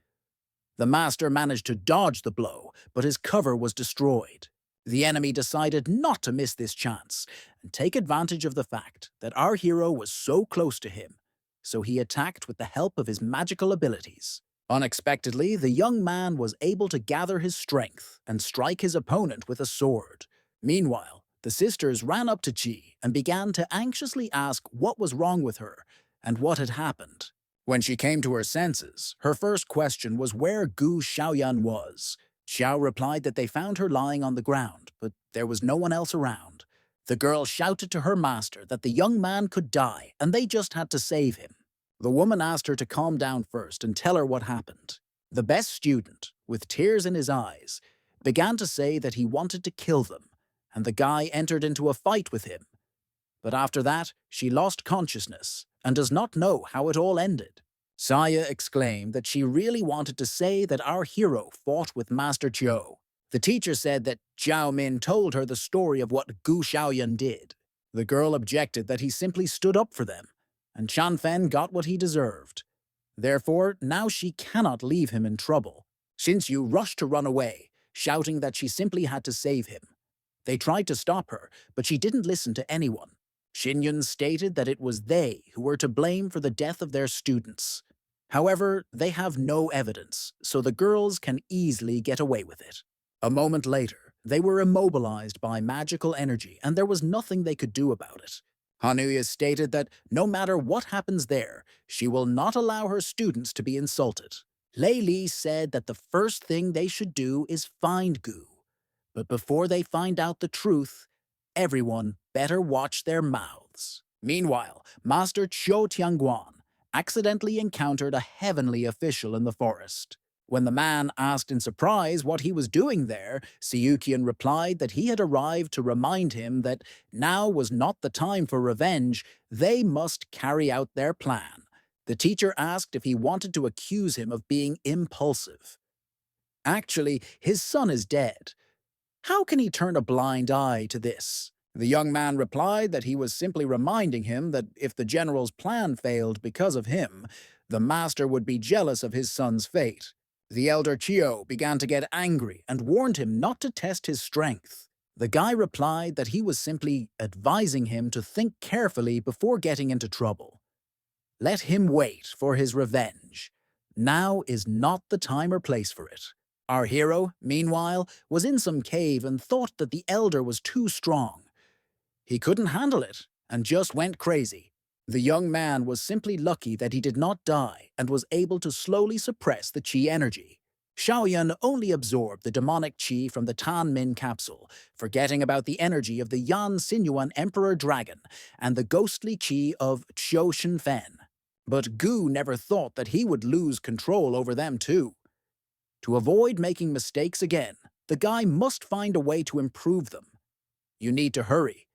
The master managed to dodge the blow, but his cover was destroyed. The enemy decided not to miss this chance and take advantage of the fact that our hero was so close to him, so he attacked with the help of his magical abilities. Unexpectedly, the young man was able to gather his strength and strike his opponent with a sword. Meanwhile, the sisters ran up to Qi and began to anxiously ask what was wrong with her and what had happened. When she came to her senses, her first question was where Gu Xiaoyan was. Xiao replied that they found her lying on the ground, but there was no one else around. The girl shouted to her master that the young man could die and they just had to save him. The woman asked her to calm down first and tell her what happened. The best student, with tears in his eyes, began to say that he wanted to kill them, and the guy entered into a fight with him. But after that, she lost consciousness and does not know how it all ended. Saya exclaimed that she really wanted to say that our hero fought with Master Chiu. The teacher said that Jiao Min told her the story of what Gu Xiaoyan did. The girl objected that he simply stood up for them, and Chan Fen got what he deserved. Therefore, now she cannot leave him in trouble. Xinxiu rushed to run away, shouting that she simply had to save him. They tried to stop her, but she didn't listen to anyone. Xinyun stated that it was they who were to blame for the death of their students. However, they have no evidence, so the girls can easily get away with it. A moment later, they were immobilized by magical energy, and there was nothing they could do about it. Hanuya stated that no matter what happens there, she will not allow her students to be insulted. Lei Li said that the first thing they should do is find Gu. But before they find out the truth, everyone better watch their mouths. Meanwhile, Master Qiu Tianguan accidentally encountered a heavenly official in the forest. When the man asked in surprise what he was doing there, Siyukian replied that he had arrived to remind him that now was not the time for revenge, they must carry out their plan. The teacher asked if he wanted to accuse him of being impulsive. Actually, his son is dead. How can he turn a blind eye to this? The young man replied that he was simply reminding him that if the general's plan failed because of him, the master would be jealous of his son's fate. The elder Chiu began to get angry and warned him not to test his strength. The guy replied that he was simply advising him to think carefully before getting into trouble. Let him wait for his revenge. Now is not the time or place for it. Our hero, meanwhile, was in some cave and thought that the elder was too strong. He couldn't handle it and just went crazy. The young man was simply lucky that he did not die and was able to slowly suppress the qi energy. Xiaoyan only absorbed the demonic qi from the Tan Min capsule, forgetting about the energy of the Yan Sinuan Emperor Dragon and the ghostly qi of Qiu Shenfen. But Gu never thought that he would lose control over them too. To avoid making mistakes again, the guy must find a way to improve them. You need to hurry.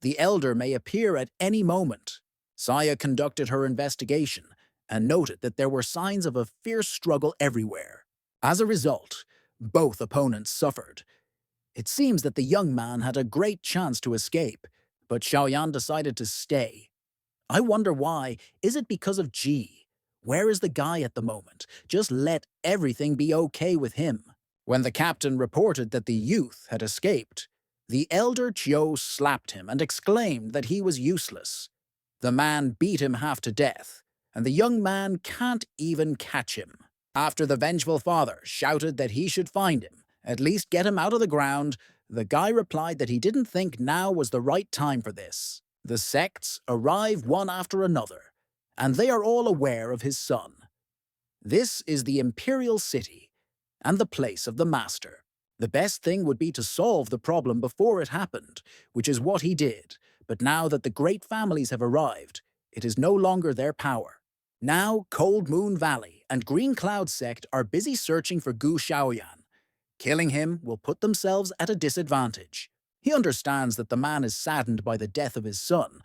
The elder may appear at any moment. Saya conducted her investigation and noted that there were signs of a fierce struggle everywhere. As a result, both opponents suffered. It seems that the young man had a great chance to escape, but Xiaoyan decided to stay. I wonder why. Is it because of Ji? Where is the guy at the moment? Just let everything be okay with him. When the captain reported that the youth had escaped, the elder Chiu slapped him and exclaimed that he was useless. The man beat him half to death, and the young man can't even catch him. After the vengeful father shouted that he should find him, at least get him out of the ground, the guy replied that he didn't think now was the right time for this. The sects arrive one after another, and they are all aware of his son. This is the imperial city, and the place of the master. The best thing would be to solve the problem before it happened, which is what he did. But now that the great families have arrived, it is no longer their power. Now Cold Moon Valley and Green Cloud Sect are busy searching for Gu Xiaoyan. Killing him will put themselves at a disadvantage. He understands that the man is saddened by the death of his son,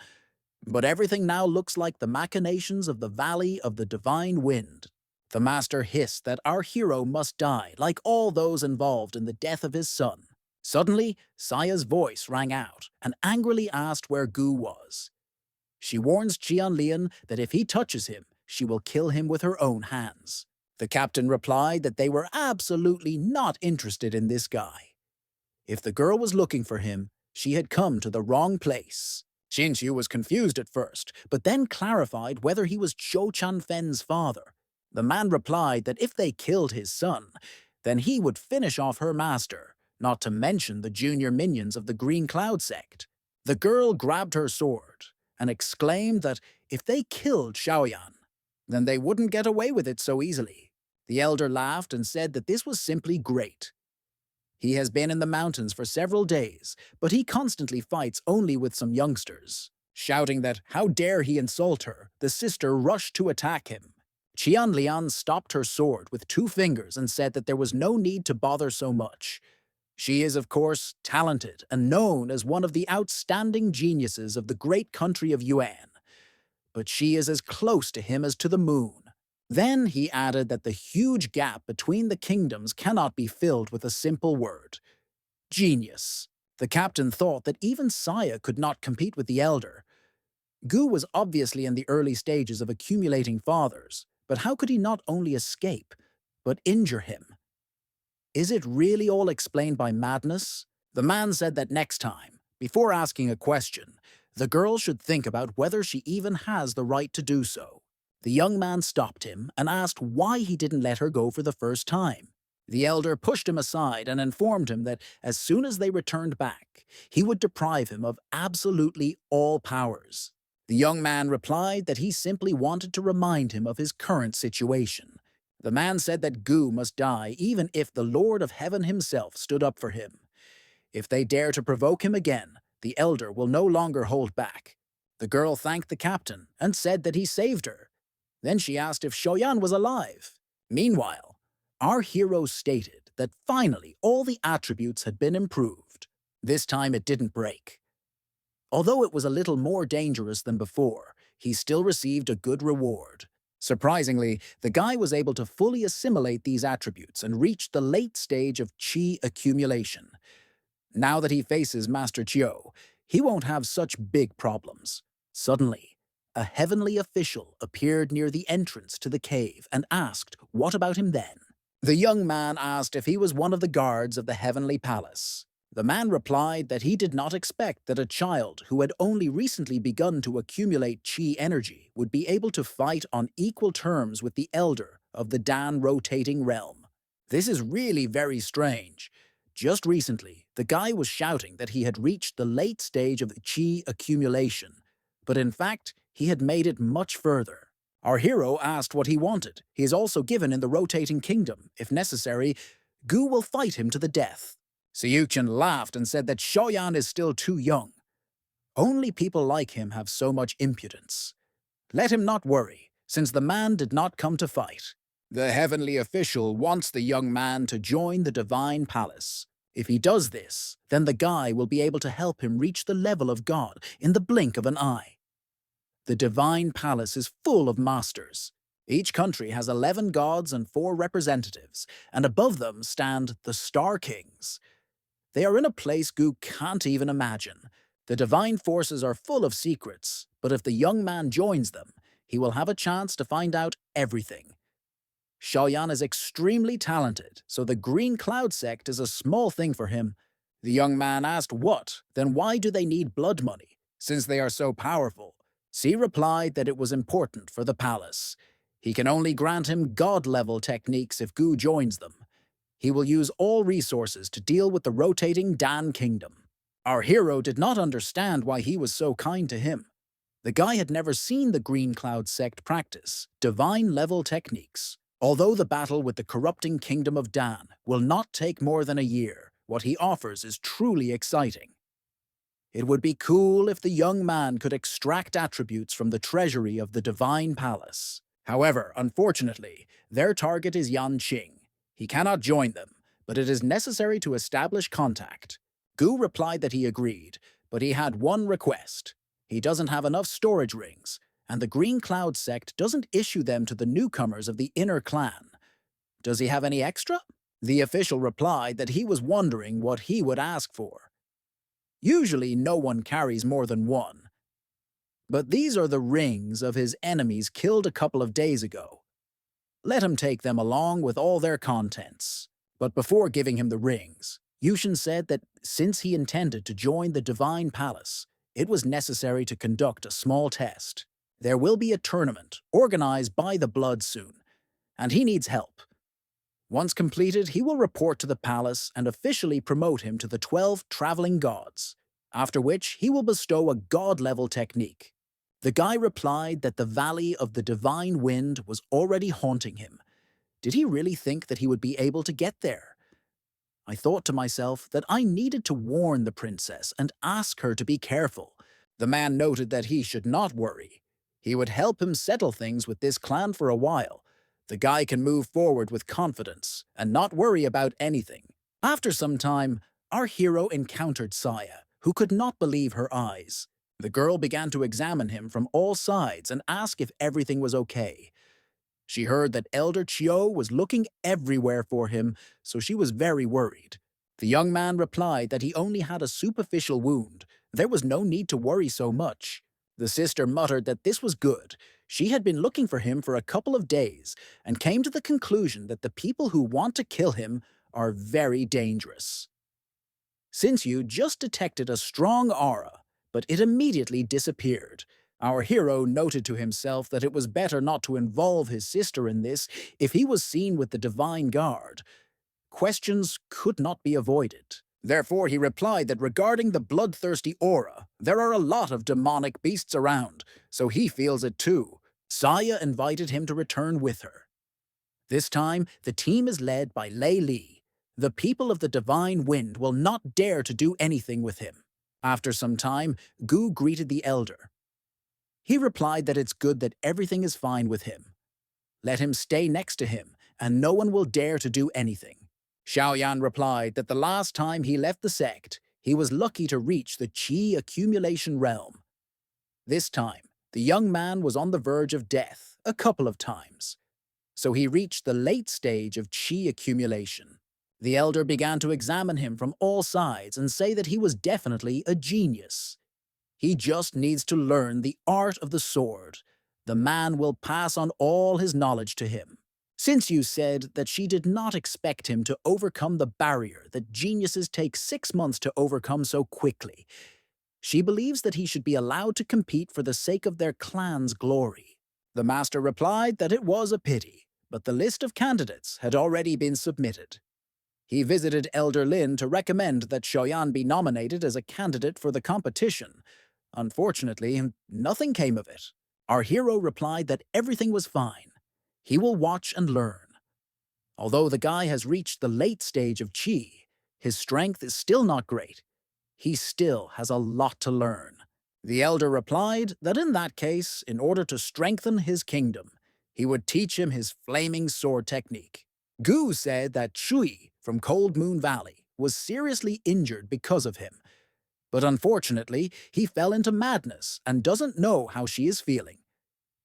but everything now looks like the machinations of the Valley of the Divine Wind. The master hissed that our hero must die, like all those involved in the death of his son. Suddenly, Saya's voice rang out and angrily asked where Gu was. She warns Qianlian that if he touches him, she will kill him with her own hands. The captain replied that they were absolutely not interested in this guy. If the girl was looking for him, she had come to the wrong place. Xinxiu was confused at first, but then clarified whether he was Zhou Chanfen's father. The man replied that if they killed his son, then he would finish off her master, not to mention the junior minions of the Green Cloud Sect. The girl grabbed her sword and exclaimed that if they killed Xiaoyan, then they wouldn't get away with it so easily. The elder laughed and said that this was simply great. He has been in the mountains for several days, but he constantly fights only with some youngsters. Shouting that how dare he insult her, the sister rushed to attack him. Qian Lian stopped her sword with 2 fingers and said that there was no need to bother so much. She is, of course, talented and known as one of the outstanding geniuses of the great country of Yuan, but she is as close to him as to the moon. Then he added that the huge gap between the kingdoms cannot be filled with a simple word: genius. The captain thought that even Saya could not compete with the elder. Gu was obviously in the early stages of accumulating fathers, but how could he not only escape, but injure him? Is it really all explained by madness? The man said that next time, before asking a question, the girl should think about whether she even has the right to do so. The young man stopped him and asked why he didn't let her go for the first time. The elder pushed him aside and informed him that as soon as they returned back, he would deprive him of absolutely all powers. The young man replied that he simply wanted to remind him of his current situation. The man said that Gu must die even if the Lord of Heaven himself stood up for him. If they dare to provoke him again, the elder will no longer hold back. The girl thanked the captain and said that he saved her. Then she asked if Shoyan was alive. Meanwhile, our hero stated that finally all the attributes had been improved. This time it didn't break. Although it was a little more dangerous than before, he still received a good reward. Surprisingly, the guy was able to fully assimilate these attributes and reached the late stage of qi accumulation. Now that he faces Master Chiu, he won't have such big problems. Suddenly, a heavenly official appeared near the entrance to the cave and asked what about him then. The young man asked if he was one of the guards of the heavenly palace. The man replied that he did not expect that a child who had only recently begun to accumulate qi energy would be able to fight on equal terms with the elder of the Dan rotating realm. This is really very strange. Just recently, the guy was shouting that he had reached the late stage of qi accumulation, but in fact, he had made it much further. Our hero asked what he wanted. He is also given in the rotating kingdom. If necessary, Gu will fight him to the death. Siyuchen laughed and said that Shoyan is still too young. Only people like him have so much impudence. Let him not worry, since the man did not come to fight. The heavenly official wants the young man to join the divine palace. If he does this, then the guy will be able to help him reach the level of God in the blink of an eye. The divine palace is full of masters. Each country has 11 gods and 4 representatives, and above them stand the Star Kings. They are in a place Gu can't even imagine. The divine forces are full of secrets, but if the young man joins them, he will have a chance to find out everything. Shaoyan is extremely talented, so the Green Cloud sect is a small thing for him. The young man asked what, then why do they need blood money, since they are so powerful? C replied that it was important for the palace. He can only grant him god-level techniques if Gu joins them. He will use all resources to deal with the rotating Dan kingdom. Our hero did not understand why he was so kind to him. The guy had never seen the Green Cloud sect practice divine-level techniques. Although the battle with the corrupting kingdom of Dan will not take more than a year, what he offers is truly exciting. It would be cool if the young man could extract attributes from the treasury of the divine palace. However, unfortunately, their target is Yan Qing. He cannot join them, but it is necessary to establish contact. Gu replied that he agreed, but he had one request. He doesn't have enough storage rings, and the Green Cloud sect doesn't issue them to the newcomers of the inner clan. Does he have any extra? The official replied that he was wondering what he would ask for. Usually no one carries more than one. But these are the rings of his enemies killed a couple of days ago. Let him take them along with all their contents. But before giving him the rings, Yushin said that since he intended to join the Divine Palace, it was necessary to conduct a small test. There will be a tournament organized by the Blood soon, and he needs help. Once completed, he will report to the palace and officially promote him to the 12 traveling gods, after which he will bestow a god-level technique. The guy replied that the Valley of the Divine Wind was already haunting him. Did he really think that he would be able to get there? I thought to myself that I needed to warn the princess and ask her to be careful. The man noted that he should not worry. He would help him settle things with this clan for a while, The guy can move forward with confidence and not worry about anything. After some time, our hero encountered Saya, who could not believe her eyes. The girl began to examine him from all sides and ask if everything was okay. She heard that Elder Chio was looking everywhere for him, so she was very worried. The young man replied that he only had a superficial wound. There was no need to worry so much. The sister muttered that this was good. She had been looking for him for a couple of days and came to the conclusion that the people who want to kill him are very dangerous. Since you just detected a strong aura, but it immediately disappeared. Our hero noted to himself that it was better not to involve his sister in this if he was seen with the divine guard. Questions could not be avoided. Therefore, he replied that regarding the bloodthirsty aura, there are a lot of demonic beasts around, so he feels it too. Saya invited him to return with her. This time, the team is led by Lei Li. The people of the Divine Wind will not dare to do anything with him. After some time, Gu greeted the elder. He replied that it's good that everything is fine with him. Let him stay next to him, and no one will dare to do anything. Xiaoyan replied that the last time he left the sect, he was lucky to reach the qi accumulation realm. This time, the young man was on the verge of death a couple of times, so he reached the late stage of qi accumulation. The elder began to examine him from all sides and say that he was definitely a genius. He just needs to learn the art of the sword. The man will pass on all his knowledge to him. Since you said that she did not expect him to overcome the barrier that geniuses take 6 months to overcome so quickly, she believes that he should be allowed to compete for the sake of their clan's glory. The master replied that it was a pity, but the list of candidates had already been submitted. He visited Elder Lin to recommend that Xiaoyan be nominated as a candidate for the competition. Unfortunately, nothing came of it. Our hero replied that everything was fine. He will watch and learn. Although the guy has reached the late stage of qi, his strength is still not great. He still has a lot to learn. The elder replied that in that case, in order to strengthen his kingdom, he would teach him his flaming sword technique. Gu said that Chui from Cold Moon Valley was seriously injured because of him, but unfortunately, he fell into madness and doesn't know how she is feeling.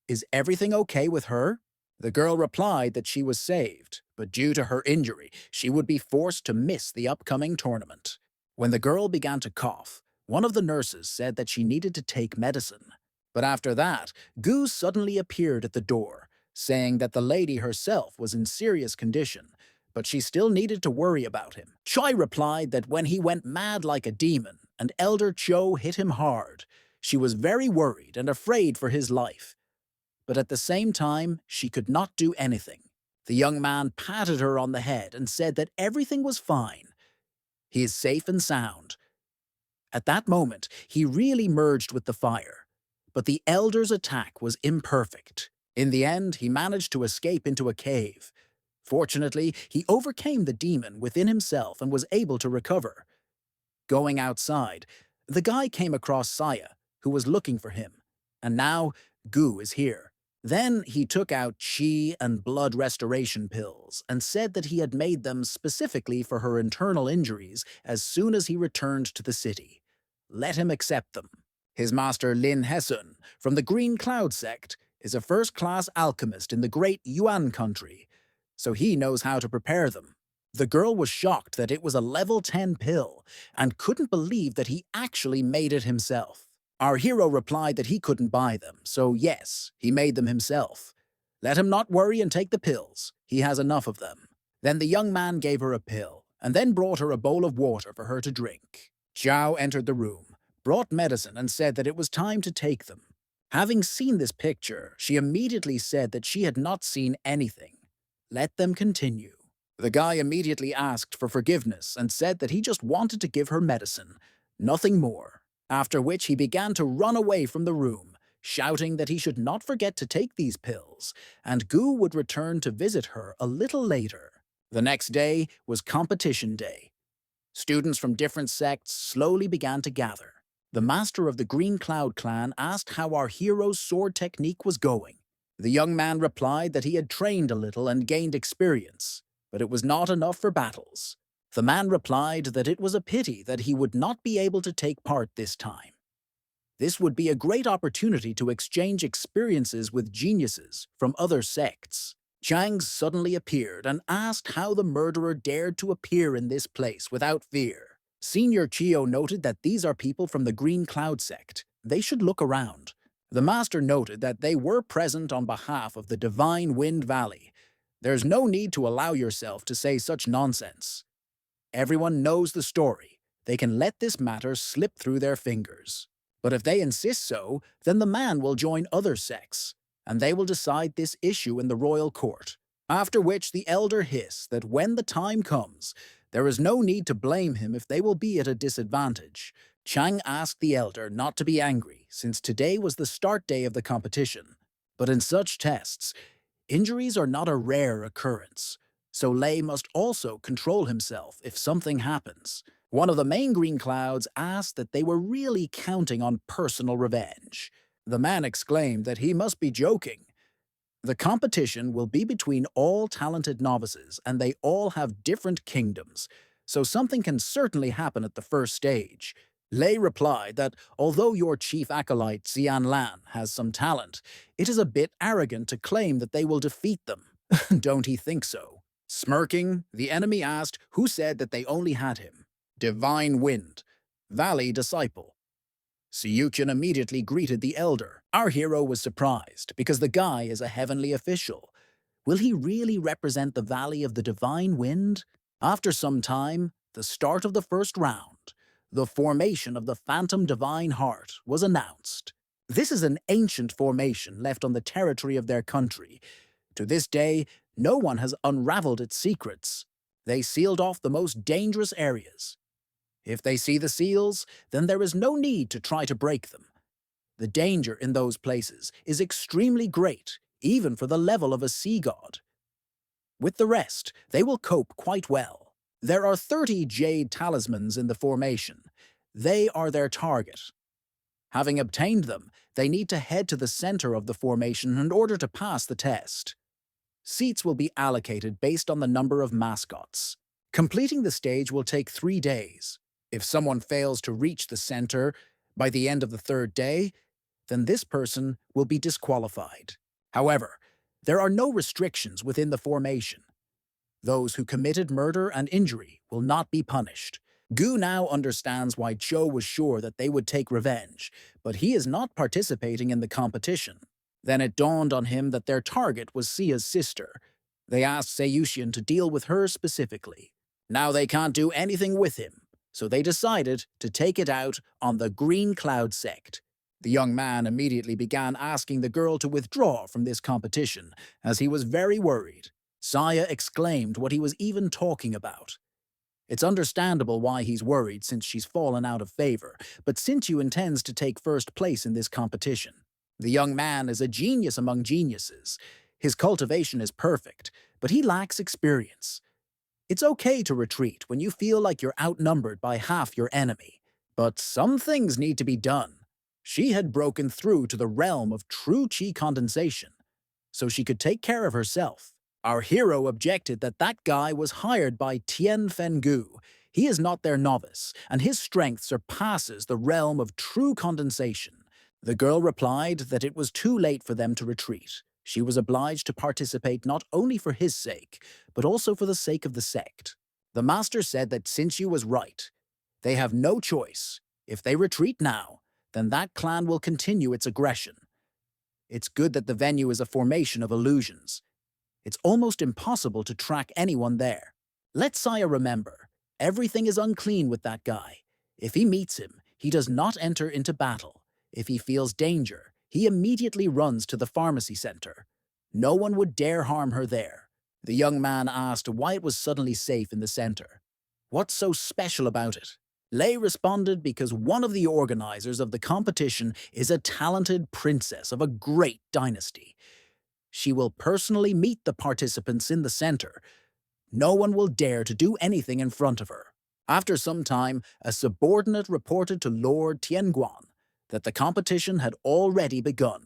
Is everything okay with her? The girl replied that she was saved, but due to her injury, she would be forced to miss the upcoming tournament. When the girl began to cough, one of the nurses said that she needed to take medicine. But after that, Gu suddenly appeared at the door, saying that the lady herself was in serious condition, but she still needed to worry about him. Chai replied that when he went mad like a demon and Elder Cho hit him hard, she was very worried and afraid for his life. But at the same time, she could not do anything. The young man patted her on the head and said that everything was fine. He is safe and sound. At that moment, he really merged with the fire. But the elder's attack was imperfect. In the end, he managed to escape into a cave. Fortunately, he overcame the demon within himself and was able to recover. Going outside, the guy came across Saya, who was looking for him. And now, Gu is here. Then he took out qi and blood restoration pills and said that he had made them specifically for her internal injuries as soon as he returned to the city. Let him accept them. His master Lin Hesun, from the Green Cloud sect, is a first-class alchemist in the great Yuan country, so he knows how to prepare them. The girl was shocked that it was a level 10 pill and couldn't believe that he actually made it himself. Our hero replied that he couldn't buy them, so yes, he made them himself. Let him not worry and take the pills. He has enough of them. Then the young man gave her a pill, and then brought her a bowl of water for her to drink. Zhao entered the room, brought medicine, and said that it was time to take them. Having seen this picture, she immediately said that she had not seen anything. Let them continue. The guy immediately asked for forgiveness and said that he just wanted to give her medicine, nothing more. After which he began to run away from the room, shouting that he should not forget to take these pills, and Gu would return to visit her a little later. The next day was competition day. Students from different sects slowly began to gather. The master of the Green Cloud clan asked how our hero's sword technique was going. The young man replied that he had trained a little and gained experience, but it was not enough for battles. The man replied that it was a pity that he would not be able to take part this time. This would be a great opportunity to exchange experiences with geniuses from other sects. Chang suddenly appeared and asked how the murderer dared to appear in this place without fear. Senior Chio noted that these are people from the Green Cloud sect. They should look around. The master noted that they were present on behalf of the Divine Wind Valley. There's no need to allow yourself to say such nonsense. Everyone knows the story. They can let this matter slip through their fingers. But if they insist so, then the man will join other sects, and they will decide this issue in the royal court. After which the elder hissed that when the time comes, there is no need to blame him if they will be at a disadvantage. Chang asked the elder not to be angry, since today was the start day of the competition. But in such tests, injuries are not a rare occurrence, so Lei must also control himself if something happens. One of the main green clouds asked that they were really counting on personal revenge. The man exclaimed that he must be joking. The competition will be between all talented novices, and they all have different kingdoms, so something can certainly happen at the first stage. Lei replied that although your chief acolyte Xian Lan has some talent, it is a bit arrogant to claim that they will defeat them. Don't he think so? Smirking, the enemy asked who said that they only had him. Divine Wind, Valley Disciple. Siyukin immediately greeted the elder. Our hero was surprised, because the guy is a heavenly official. Will he really represent the Valley of the Divine Wind? After some time, the start of the first round, the formation of the Phantom Divine Heart was announced. This is an ancient formation left on the territory of their country. To this day, no one has unraveled its secrets. They sealed off the most dangerous areas. If they see the seals, then there is no need to try to break them. The danger in those places is extremely great, even for the level of a sea god. With the rest, they will cope quite well. There are 30 jade talismans in the formation. They are their target. Having obtained them, they need to head to the center of the formation in order to pass the test. Seats will be allocated based on the number of mascots. Completing the stage will take 3 days. If someone fails to reach the center by the end of the 3rd day, then this person will be disqualified. However, there are no restrictions within the formation. Those who committed murder and injury will not be punished. Gu now understands why Cho was sure that they would take revenge, but he is not participating in the competition. Then it dawned on him that their target was Sia's sister. They asked Seiyushin to deal with her specifically. Now they can't do anything with him, so they decided to take it out on the Green Cloud sect. The young man immediately began asking the girl to withdraw from this competition, as he was very worried. Saya exclaimed what he was even talking about. It's understandable why he's worried since she's fallen out of favor, but Sintyu intends to take first place in this competition. The young man is a genius among geniuses. His cultivation is perfect, but he lacks experience. It's okay to retreat when you feel like you're outnumbered by half your enemy, but some things need to be done. She had broken through to the realm of true chi condensation, so she could take care of herself. Our hero objected that that guy was hired by Tian Fengu. He is not their novice, and his strength surpasses the realm of true condensation. The girl replied that it was too late for them to retreat. She was obliged to participate not only for his sake, but also for the sake of the sect. The master said that Sintyu was right. They have no choice. If they retreat now, then that clan will continue its aggression. It's good that the venue is a formation of illusions. It's almost impossible to track anyone there. Let Saya remember, everything is unclean with that guy. If he meets him, he does not enter into battle. If he feels danger, he immediately runs to the pharmacy center. No one would dare harm her there. The young man asked why it was suddenly safe in the center. What's so special about it? Lei responded because one of the organizers of the competition is a talented princess of a great dynasty. She will personally meet the participants in the center. No one will dare to do anything in front of her. After some time, a subordinate reported to Lord Tianguan that the competition had already begun.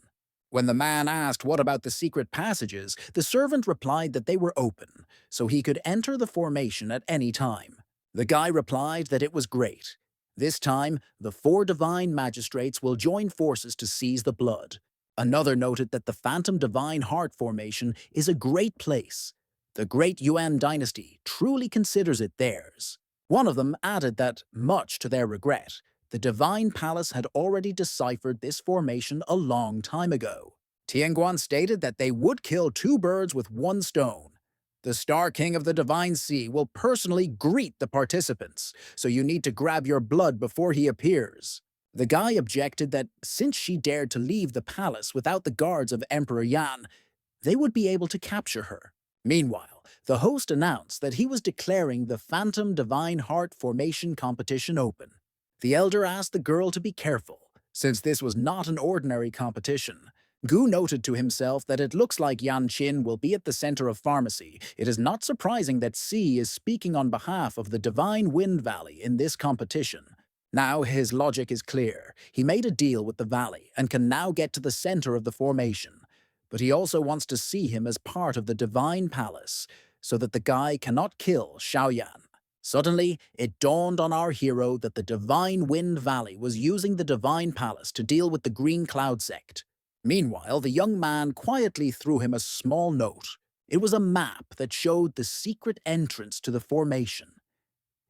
When the man asked what about the secret passages, the servant replied that they were open, so he could enter the formation at any time. The guy replied that it was great. This time, the four divine magistrates will join forces to seize the blood. Another noted that the Phantom Divine Heart Formation is a great place. The Great Yuan dynasty truly considers it theirs. One of them added that, much to their regret, the Divine Palace had already deciphered this formation a long time ago. Tianguan stated that they would kill two birds with one stone. The Star King of the Divine Sea will personally greet the participants, so you need to grab your blood before he appears. The guy objected that since she dared to leave the palace without the guards of Emperor Yan, they would be able to capture her. Meanwhile, the host announced that he was declaring the Phantom Divine Heart Formation competition open. The elder asked the girl to be careful, since this was not an ordinary competition. Gu noted to himself that it looks like Yan Qin will be at the center of pharmacy. It is not surprising that Si is speaking on behalf of the Divine Wind Valley in this competition. Now his logic is clear. He made a deal with the valley and can now get to the center of the formation. But he also wants to see him as part of the Divine Palace, so that the guy cannot kill Xiaoyan. Suddenly, it dawned on our hero that the Divine Wind Valley was using the Divine Palace to deal with the Green Cloud sect. Meanwhile, the young man quietly threw him a small note. It was a map that showed the secret entrance to the formation.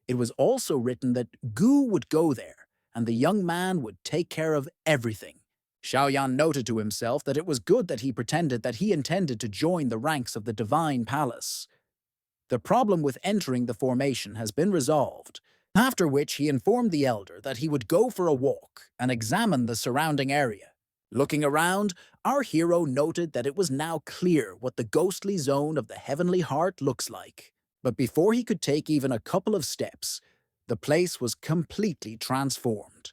It was also written that Gu would go there, and the young man would take care of everything. Xiaoyan noted to himself that it was good that he pretended that he intended to join the ranks of the Divine Palace. The problem with entering the formation has been resolved, after which he informed the elder that he would go for a walk and examine the surrounding area. Looking around, our hero noted that it was now clear what the ghostly zone of the Heavenly Heart looks like. But before he could take even a couple of steps, the place was completely transformed.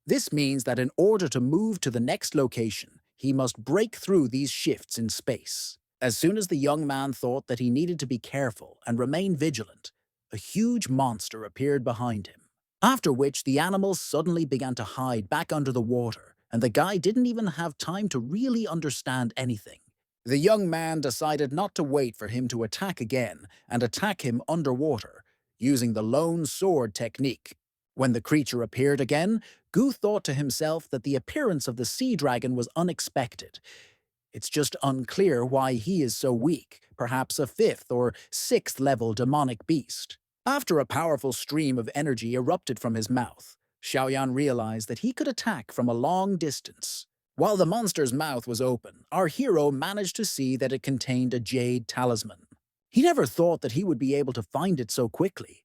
This means that in order to move to the next location, he must break through these shifts in space. As soon as the young man thought that he needed to be careful and remain vigilant, a huge monster appeared behind him. After which, the animals suddenly began to hide back under the water, and the guy didn't even have time to really understand anything. The young man decided not to wait for him to attack again and attack him underwater, using the lone sword technique. When the creature appeared again, Gu thought to himself that the appearance of the sea dragon was unexpected. It's just unclear why he is so weak, perhaps a 5th or 6th level demonic beast. After a powerful stream of energy erupted from his mouth, Xiaoyan realized that he could attack from a long distance. While the monster's mouth was open, our hero managed to see that it contained a jade talisman. He never thought that he would be able to find it so quickly.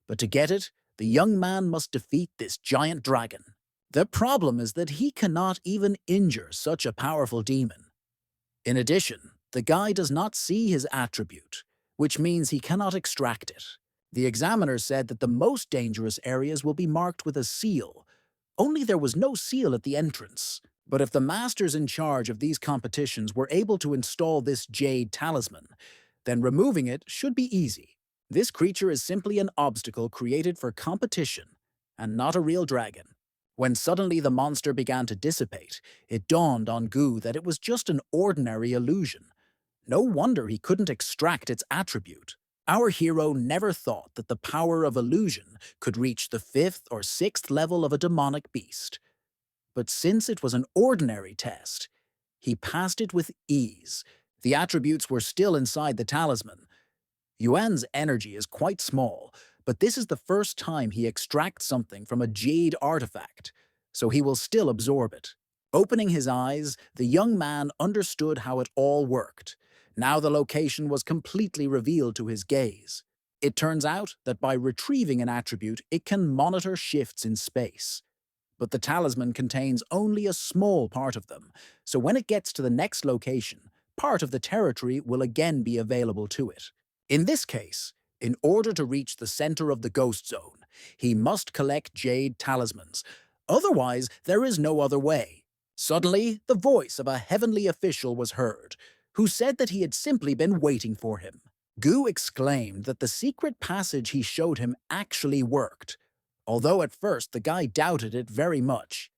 But to get it, the young man must defeat this giant dragon. The problem is that he cannot even injure such a powerful demon. In addition, the guy does not see his attribute, which means he cannot extract it. The examiner said that the most dangerous areas will be marked with a seal. Only there was no seal at the entrance. But if the masters in charge of these competitions were able to install this jade talisman, then removing it should be easy. This creature is simply an obstacle created for competition, and not a real dragon. When suddenly the monster began to dissipate, it dawned on Gu that it was just an ordinary illusion. No wonder he couldn't extract its attribute. Our hero never thought that the power of illusion could reach the 5th or 6th level of a demonic beast. But since it was an ordinary test, he passed it with ease. The attributes were still inside the talisman. Yuan's energy is quite small, but this is the first time he extracts something from a jade artifact, so he will still absorb it. Opening his eyes, the young man understood how it all worked. Now the location was completely revealed to his gaze. It turns out that by retrieving an attribute, it can monitor shifts in space. But the talisman contains only a small part of them, so when it gets to the next location, part of the territory will again be available to it. In this case, in order to reach the center of the ghost zone, he must collect jade talismans. Otherwise, there is no other way. Suddenly, the voice of a heavenly official was heard, who said that he had simply been waiting for him. Gu exclaimed that the secret passage he showed him actually worked, although at first the guy doubted it very much.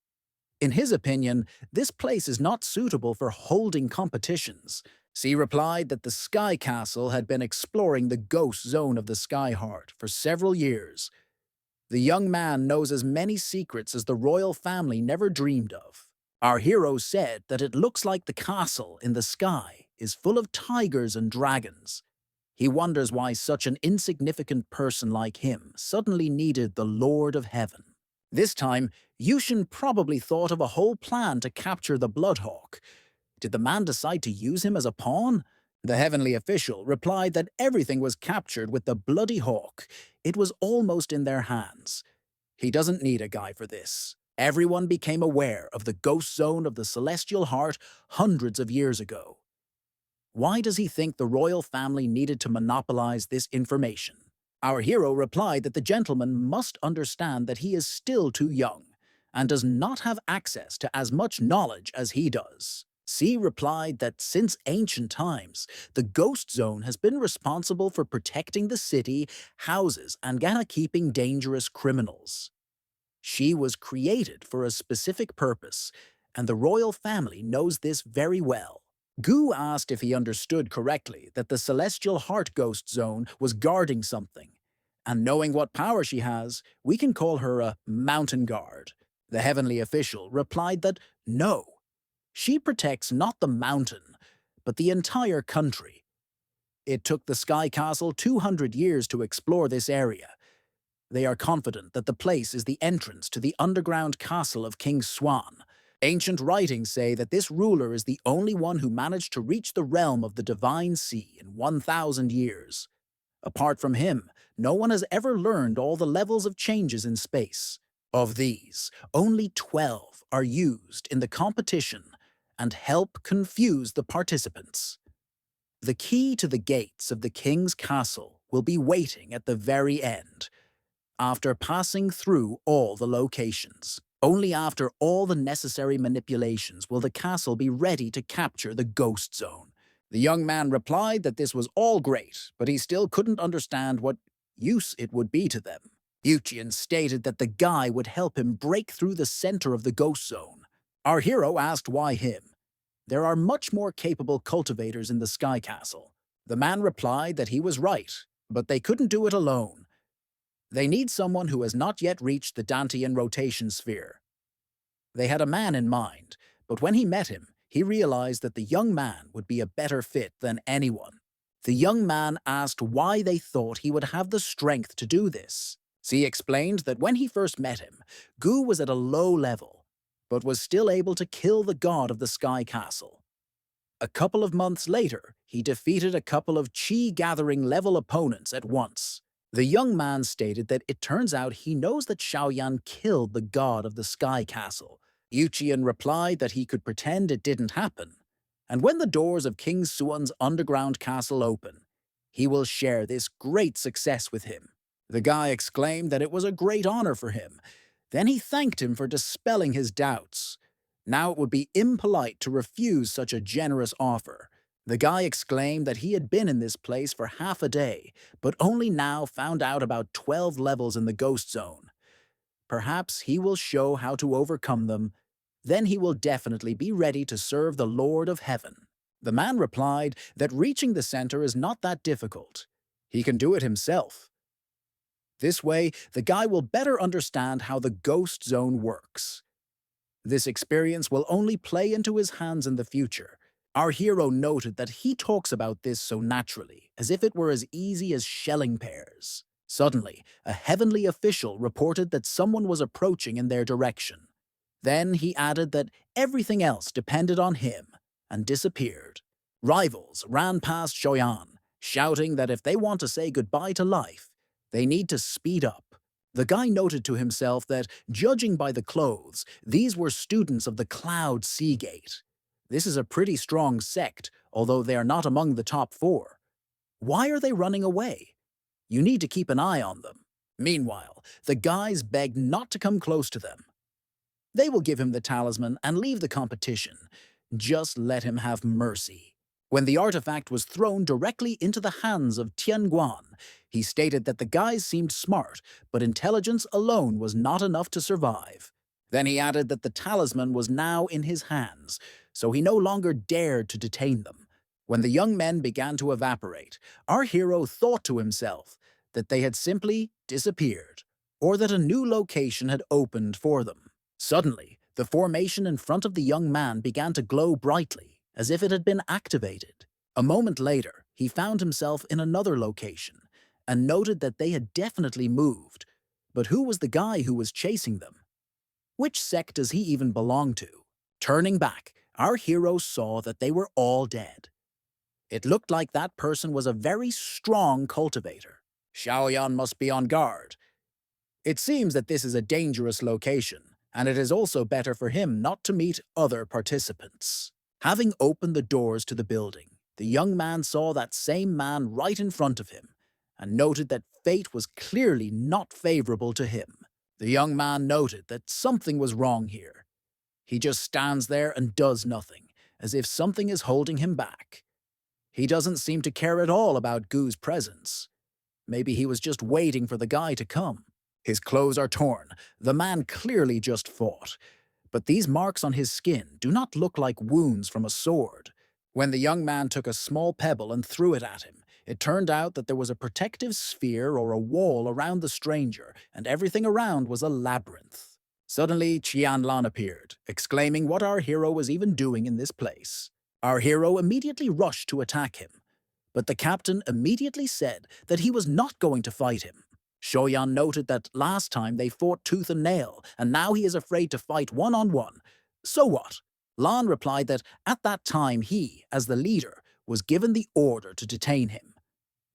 In his opinion, this place is not suitable for holding competitions. C replied that the Sky Castle had been exploring the ghost zone of the Sky Heart for several years. The young man knows as many secrets as the royal family never dreamed of. Our hero said that it looks like the castle in the sky is full of tigers and dragons. He wonders why such an insignificant person like him suddenly needed the Lord of Heaven. This time, Yushin probably thought of a whole plan to capture the Bloodhawk. Did the man decide to use him as a pawn? The heavenly official replied that everything was captured with the bloody hawk. It was almost in their hands. He doesn't need a guy for this. Everyone became aware of the ghost zone of the Celestial Heart hundreds of years ago. Why does he think the royal family needed to monopolize this information? Our hero replied that the gentleman must understand that he is still too young and does not have access to as much knowledge as he does. C replied that since ancient times, the ghost zone has been responsible for protecting the city, houses, and keeping dangerous criminals. She was created for a specific purpose, and the royal family knows this very well. Gu asked if he understood correctly that the Celestial Heart Ghost Zone was guarding something, and knowing what power she has, we can call her a mountain guard. The heavenly official replied that no, she protects not the mountain, but the entire country. It took the Sky Castle 200 years to explore this area. They are confident that the place is the entrance to the underground castle of King Swan. Ancient writings say that this ruler is the only one who managed to reach the realm of the Divine Sea in 1,000 years. Apart from him, no one has ever learned all the levels of changes in space. Of these, only 12 are used in the competition and help confuse the participants. The key to the gates of the king's castle will be waiting at the very end, after passing through all the locations. Only after all the necessary manipulations will the castle be ready to capture the ghost zone. The young man replied that this was all great, but he still couldn't understand what use it would be to them. Yuchian stated that the guy would help him break through the center of the ghost zone. Our hero asked why him. There are much more capable cultivators in the Sky Castle. The man replied that he was right, but they couldn't do it alone. They need someone who has not yet reached the Dantean rotation sphere. They had a man in mind, but when he met him, he realized that the young man would be a better fit than anyone. The young man asked why they thought he would have the strength to do this. Z explained that when he first met him, Gu was at a low level, but was still able to kill the god of the Sky Castle. A couple of months later, he defeated a couple of chi-gathering level opponents at once. The young man stated that it turns out he knows that Xiaoyan killed the god of the Sky Castle. Yuchian replied that he could pretend it didn't happen, and when the doors of King Suan's underground castle open, he will share this great success with him. The guy exclaimed that it was a great honor for him. Then he thanked him for dispelling his doubts. Now it would be impolite to refuse such a generous offer. The guy exclaimed that he had been in this place for half a day, but only now found out about 12 levels in the ghost zone. Perhaps he will show how to overcome them. Then he will definitely be ready to serve the Lord of Heaven. The man replied that reaching the center is not that difficult. He can do it himself. This way, the guy will better understand how the ghost zone works. This experience will only play into his hands in the future. Our hero noted that he talks about this so naturally, as if it were as easy as shelling pears. Suddenly, a heavenly official reported that someone was approaching in their direction. Then he added that everything else depended on him, and disappeared. Rivals ran past Shoyan, shouting that if they want to say goodbye to life, they need to speed up. The guy noted to himself that, judging by the clothes, these were students of the Cloud Seagate. This is a pretty strong sect, although they are not among the top 4. Why are they running away? You need to keep an eye on them. Meanwhile, the guys begged not to come close to them. They will give him the talisman and leave the competition. Just let him have mercy. When the artifact was thrown directly into the hands of Tianguan, he stated that the guys seemed smart, but intelligence alone was not enough to survive. Then he added that the talisman was now in his hands, so he no longer dared to detain them. When the young men began to evaporate, our hero thought to himself that they had simply disappeared, or that a new location had opened for them. Suddenly, the formation in front of the young man began to glow brightly, as if it had been activated. A moment later, he found himself in another location, and noted that they had definitely moved. But who was the guy who was chasing them? Which sect does he even belong to? Turning back, our hero saw that they were all dead. It looked like that person was a very strong cultivator. Xiaoyan must be on guard. It seems that this is a dangerous location, and it is also better for him not to meet other participants. Having opened the doors to the building, the young man saw that same man right in front of him, and noted that fate was clearly not favorable to him. The young man noted that something was wrong here. He just stands there and does nothing, as if something is holding him back. He doesn't seem to care at all about Gu's presence. Maybe he was just waiting for the guy to come. His clothes are torn. The man clearly just fought. But these marks on his skin do not look like wounds from a sword. When the young man took a small pebble and threw it at him, it turned out that there was a protective sphere or a wall around the stranger, and everything around was a labyrinth. Suddenly, Qianlan appeared, exclaiming what our hero was even doing in this place. Our hero immediately rushed to attack him, but the captain immediately said that he was not going to fight him. Shoyan noted that last time they fought tooth and nail, and now he is afraid to fight one-on-one. So what? Lan replied that at that time he, as the leader, was given the order to detain him.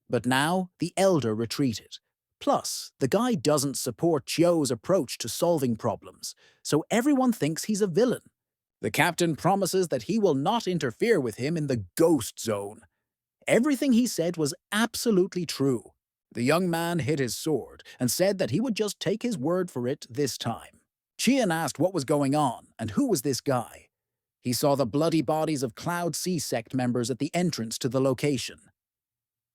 But now the elder retreated. Plus, the guy doesn't support Chio's approach to solving problems, so everyone thinks he's a villain. The captain promises that he will not interfere with him in the ghost zone. Everything he said was absolutely true. The young man hid his sword and said that he would just take his word for it this time. Qian asked what was going on and who was this guy. He saw the bloody bodies of Cloud Sea sect members at the entrance to the location.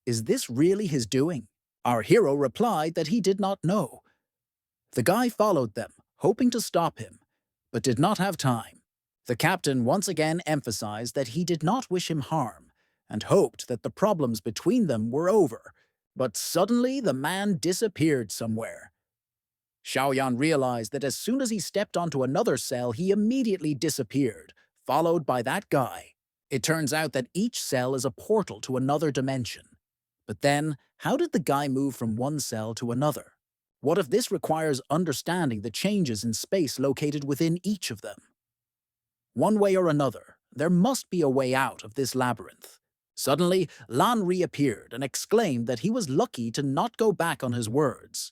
Is this really his doing? Our hero replied that he did not know. The guy followed them, hoping to stop him, but did not have time. The captain once again emphasized that he did not wish him harm, and hoped that the problems between them were over. But suddenly the man disappeared somewhere. Xiaoyan realized that as soon as he stepped onto another cell, he immediately disappeared, followed by that guy. It turns out that each cell is a portal to another dimension. But then, how did the guy move from one cell to another? What if this requires understanding the changes in space located within each of them? One way or another, there must be a way out of this labyrinth. Suddenly, Lan reappeared and exclaimed that he was lucky to not go back on his words.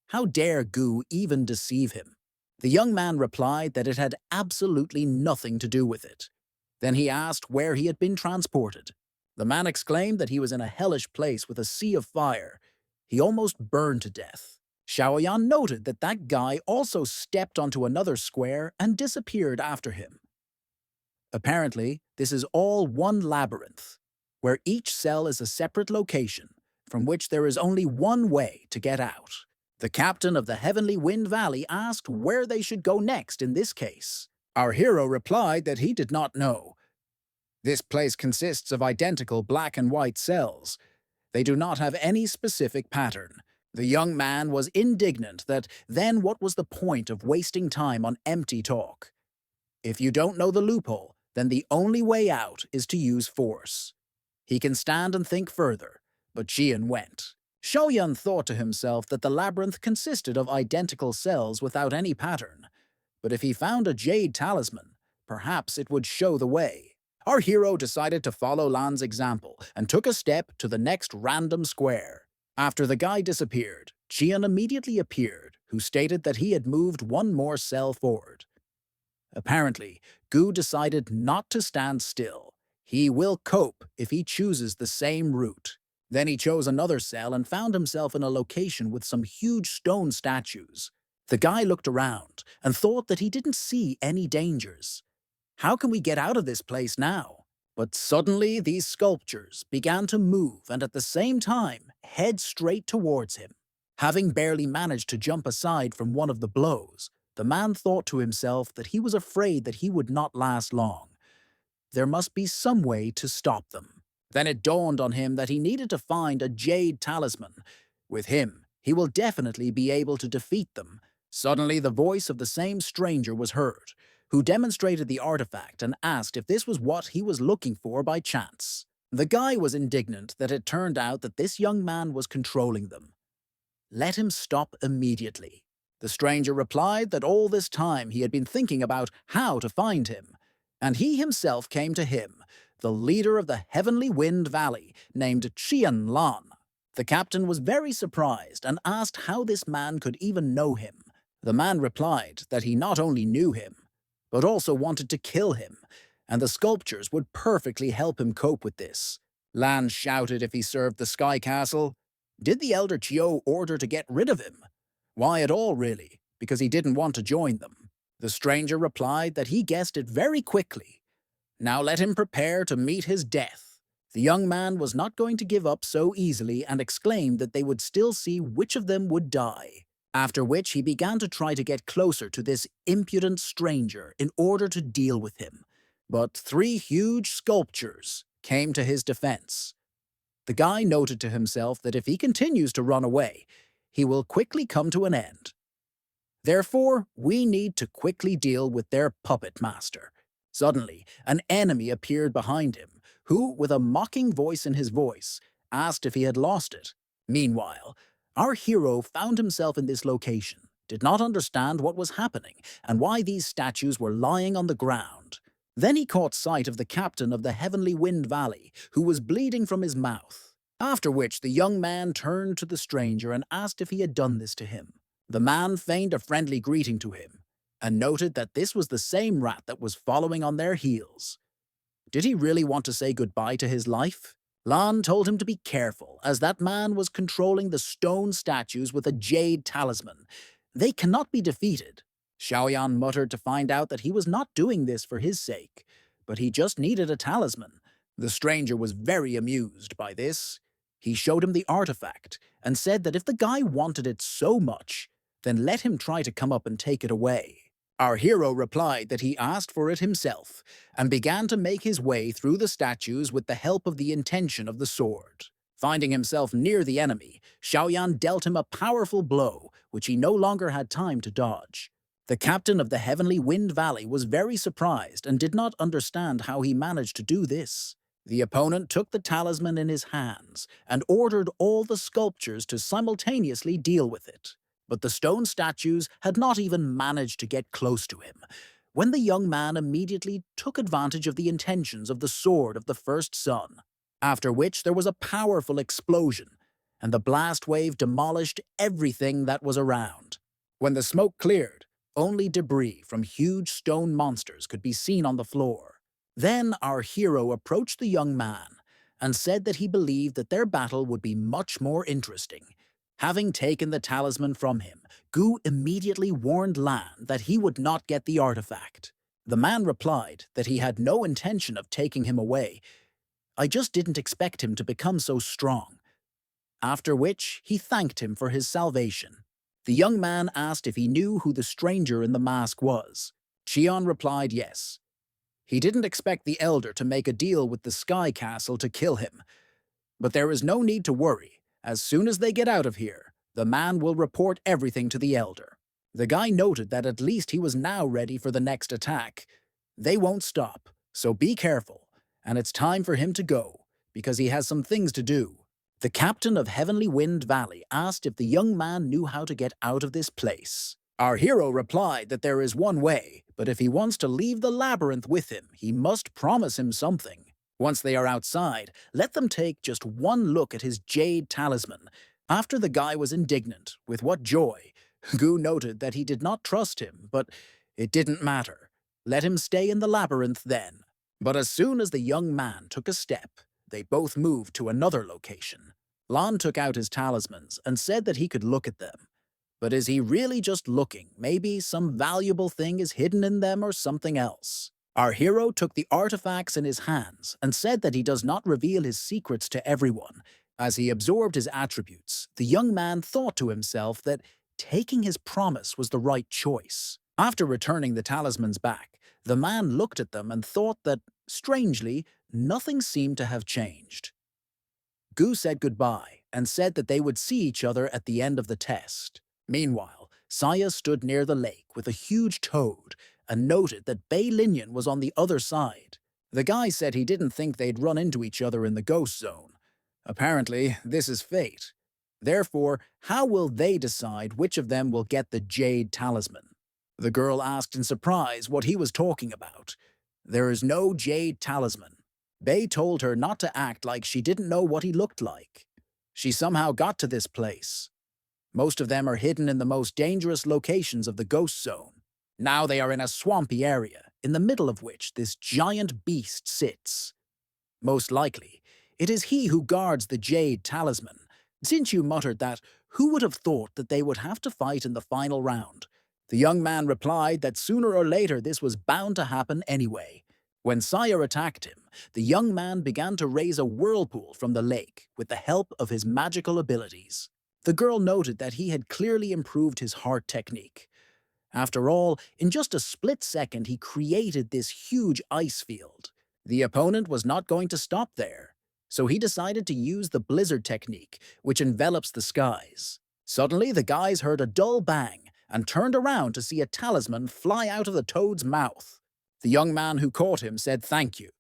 How dare Gu even deceive him? The young man replied that it had absolutely nothing to do with it. Then he asked where he had been transported. The man exclaimed that he was in a hellish place with a sea of fire. He almost burned to death. Xiaoyan noted that that guy also stepped onto another square and disappeared after him. Apparently, this is all one labyrinth, where each cell is a separate location, from which there is only one way to get out. The captain of the Heavenly Wind Valley asked where they should go next in this case. Our hero replied that he did not know. This place consists of identical black and white cells. They do not have any specific pattern. The young man was indignant that then what was the point of wasting time on empty talk? If you don't know the loophole, then the only way out is to use force. He can stand and think further, but Qian went. Shoyan thought to himself that the labyrinth consisted of identical cells without any pattern, but if he found a jade talisman, perhaps it would show the way. Our hero decided to follow Lan's example and took a step to the next random square. After the guy disappeared, Qian immediately appeared, who stated that he had moved one more cell forward. Apparently, Gu decided not to stand still. He will cope if he chooses the same route. Then he chose another cell and found himself in a location with some huge stone statues. The guy looked around and thought that he didn't see any dangers. How can we get out of this place now? But suddenly these sculptures began to move and at the same time head straight towards him. Having barely managed to jump aside from one of the blows, the man thought to himself that he was afraid that he would not last long. There must be some way to stop them. Then it dawned on him that he needed to find a jade talisman. With him, he will definitely be able to defeat them. Suddenly, the voice of the same stranger was heard, who demonstrated the artifact and asked if this was what he was looking for by chance. The guy was indignant that it turned out that this young man was controlling them. Let him stop immediately. The stranger replied that all this time he had been thinking about how to find him, and he himself came to him, the leader of the Heavenly Wind Valley, named Qian Lan. The captain was very surprised and asked how this man could even know him. The man replied that he not only knew him, but also wanted to kill him, and the sculptures would perfectly help him cope with this. Lan shouted if he served the Sky Castle. Did the elder Chiu order to get rid of him? Why at all, really? Because he didn't want to join them. The stranger replied that he guessed it very quickly. Now let him prepare to meet his death. The young man was not going to give up so easily and exclaimed that they would still see which of them would die. After which he began to try to get closer to this impudent stranger in order to deal with him. But 3 huge sculptures came to his defense. The guy noted to himself that if he continues to run away, he will quickly come to an end. Therefore, we need to quickly deal with their puppet master. Suddenly, an enemy appeared behind him, who, with a mocking voice in his voice, asked if he had lost it. Meanwhile, our hero found himself in this location, did not understand what was happening and why these statues were lying on the ground. Then he caught sight of the captain of the Heavenly Wind Valley, who was bleeding from his mouth. After which the young man turned to the stranger and asked if he had done this to him. The man feigned a friendly greeting to him, and noted that this was the same rat that was following on their heels. Did he really want to say goodbye to his life? Lan told him to be careful, as that man was controlling the stone statues with a jade talisman. They cannot be defeated. Xiaoyan muttered to find out that he was not doing this for his sake, but he just needed a talisman. The stranger was very amused by this. He showed him the artifact and said that if the guy wanted it so much, then let him try to come up and take it away. Our hero replied that he asked for it himself and began to make his way through the statues with the help of the intention of the sword. Finding himself near the enemy, Xiaoyan dealt him a powerful blow, which he no longer had time to dodge. The captain of the Heavenly Wind Valley was very surprised and did not understand how he managed to do this. The opponent took the talisman in his hands and ordered all the sculptures to simultaneously deal with it. But the stone statues had not even managed to get close to him, when the young man immediately took advantage of the intentions of the sword of the first son. After which there was a powerful explosion, and the blast wave demolished everything that was around. When the smoke cleared, only debris from huge stone monsters could be seen on the floor. Then our hero approached the young man and said that he believed that their battle would be much more interesting. Having taken the talisman from him, Gu immediately warned Lan that he would not get the artifact. The man replied that he had no intention of taking him away. I just didn't expect him to become so strong. After which, he thanked him for his salvation. The young man asked if he knew who the stranger in the mask was. Qian replied yes. He didn't expect the elder to make a deal with the Sky Castle to kill him. But there is no need to worry. As soon as they get out of here, the man will report everything to the elder. The guy noted that at least he was now ready for the next attack. They won't stop, so be careful, and it's time for him to go, because he has some things to do. The captain of Heavenly Wind Valley asked if the young man knew how to get out of this place. Our hero replied that there is one way, but if he wants to leave the labyrinth with him, he must promise him something. Once they are outside, let them take just one look at his jade talisman. After the guy was indignant with what joy, Gu noted that he did not trust him, but it didn't matter. Let him stay in the labyrinth then. But as soon as the young man took a step, they both moved to another location. Lan took out his talismans and said that he could look at them. But is he really just looking? Maybe some valuable thing is hidden in them or something else. Our hero took the artifacts in his hands and said that he does not reveal his secrets to everyone. As he absorbed his attributes, the young man thought to himself that taking his promise was the right choice. After returning the talismans back, the man looked at them and thought that, strangely, nothing seemed to have changed. Gu said goodbye and said that they would see each other at the end of the test. Meanwhile, Saya stood near the lake with a huge toad and noted that Bei Linyan was on the other side. The guy said he didn't think they'd run into each other in the ghost zone. Apparently, this is fate. Therefore, how will they decide which of them will get the jade talisman? The girl asked in surprise what he was talking about. There is no jade talisman. Bei told her not to act like she didn't know what he looked like. She somehow got to this place. Most of them are hidden in the most dangerous locations of the ghost zone. Now they are in a swampy area, in the middle of which this giant beast sits. Most likely, it is he who guards the jade talisman. Since you muttered that, who would have thought that they would have to fight in the final round? The young man replied that sooner or later this was bound to happen anyway. When Sire attacked him, the young man began to raise a whirlpool from the lake with the help of his magical abilities. The girl noted that he had clearly improved his heart technique. After all, in just a split second he created this huge ice field. The opponent was not going to stop there, so he decided to use the blizzard technique, which envelops the skies. Suddenly the guys heard a dull bang and turned around to see a talisman fly out of the toad's mouth. The young man who caught him said thank you,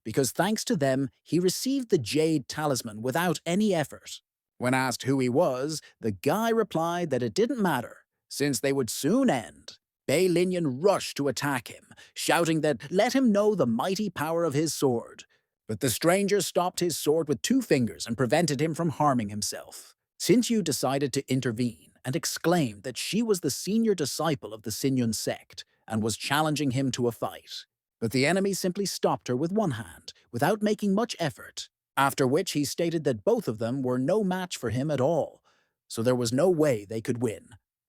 because thanks to them, he received the jade talisman without any effort. When asked who he was, the guy replied that it didn't matter, since they would soon end. Bei Linyan rushed to attack him, shouting that let him know the mighty power of his sword. But the stranger stopped his sword with 2 fingers and prevented him from harming himself. Sinyu decided to intervene and exclaimed that she was the senior disciple of the Sinyun sect and was challenging him to a fight. But the enemy simply stopped her with one hand, without making much effort, after which he stated that both of them were no match for him at all, so there was no way they could win.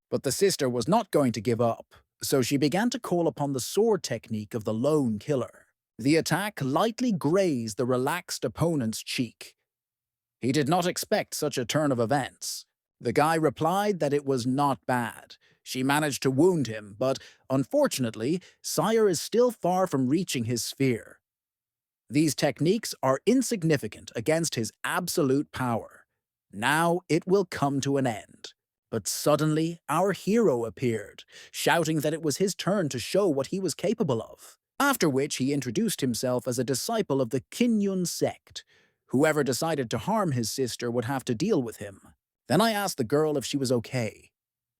But the sister was not going to give up, so she began to call upon the sword technique of the lone killer. The attack lightly grazed the relaxed opponent's cheek. He did not expect such a turn of events. The guy replied that it was not bad. She managed to wound him, but unfortunately, Sire is still far from reaching his sphere. These techniques are insignificant against his absolute power. Now it will come to an end. But suddenly, our hero appeared, shouting that it was his turn to show what he was capable of. After which he introduced himself as a disciple of the Kinyun sect. Whoever decided to harm his sister would have to deal with him. Then I asked the girl if she was okay.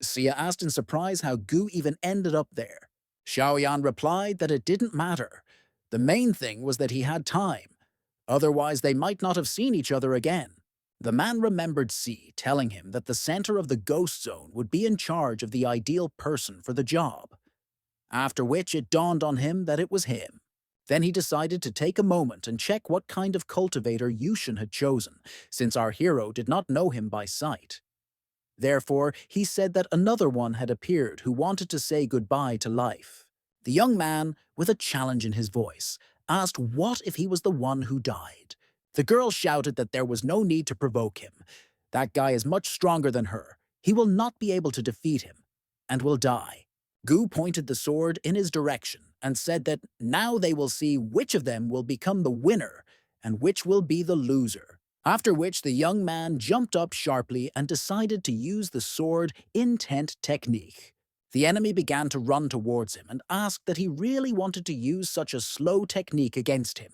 Sia asked in surprise how Gu even ended up there. Xiaoyan replied that it didn't matter. The main thing was that he had time. Otherwise, they might not have seen each other again. The man remembered Si telling him that the center of the ghost zone would be in charge of the ideal person for the job. After which it dawned on him that it was him. Then he decided to take a moment and check what kind of cultivator Yushin had chosen, since our hero did not know him by sight. Therefore, he said that another one had appeared who wanted to say goodbye to life. The young man, with a challenge in his voice, asked what if he was the one who died. The girl shouted that there was no need to provoke him. That guy is much stronger than her. He will not be able to defeat him, and will die. Gu pointed the sword in his direction and said that now they will see which of them will become the winner and which will be the loser. After which the young man jumped up sharply and decided to use the sword intent technique. The enemy began to run towards him and asked that he really wanted to use such a slow technique against him.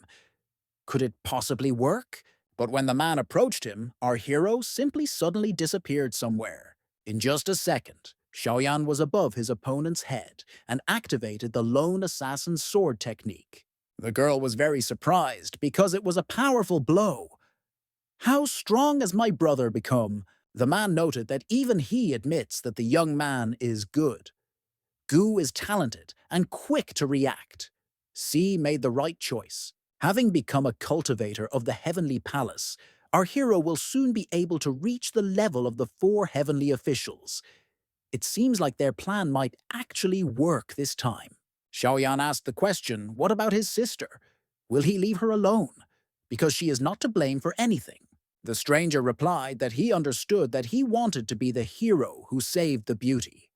Could it possibly work? But when the man approached him, our hero simply suddenly disappeared somewhere. In just a second, Xiaoyan was above his opponent's head and activated the lone assassin's sword technique. The girl was very surprised because it was a powerful blow. How strong has my brother become? The man noted that even he admits that the young man is good. Gu is talented and quick to react. Si made the right choice. Having become a cultivator of the heavenly palace, our hero will soon be able to reach the level of the 4 heavenly officials. It seems like their plan might actually work this time. Xiaoyan asked the question, what about his sister? Will he leave her alone? Because she is not to blame for anything. The stranger replied that he understood that he wanted to be the hero who saved the beauty.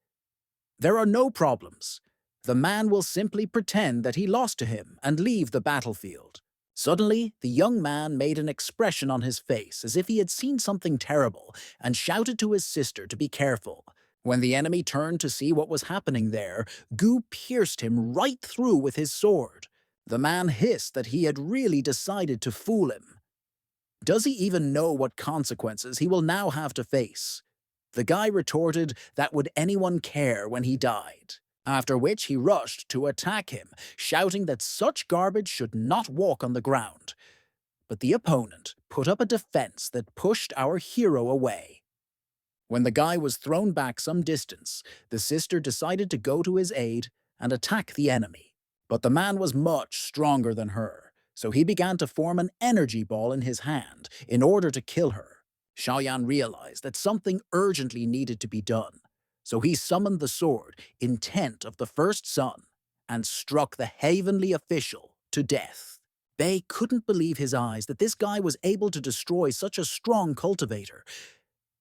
There are no problems. The man will simply pretend that he lost to him and leave the battlefield. Suddenly, the young man made an expression on his face as if he had seen something terrible and shouted to his sister to be careful. When the enemy turned to see what was happening there, Gu pierced him right through with his sword. The man hissed that he had really decided to fool him. Does he even know what consequences he will now have to face? The guy retorted that would anyone care when he died, after which he rushed to attack him, shouting that such garbage should not walk on the ground. But the opponent put up a defense that pushed our hero away. When the guy was thrown back some distance, the sister decided to go to his aid and attack the enemy. But the man was much stronger than her, so he began to form an energy ball in his hand in order to kill her. Xiaoyan realized that something urgently needed to be done, so he summoned the sword, intent of the first son, and struck the heavenly official to death. Bei couldn't believe his eyes that this guy was able to destroy such a strong cultivator.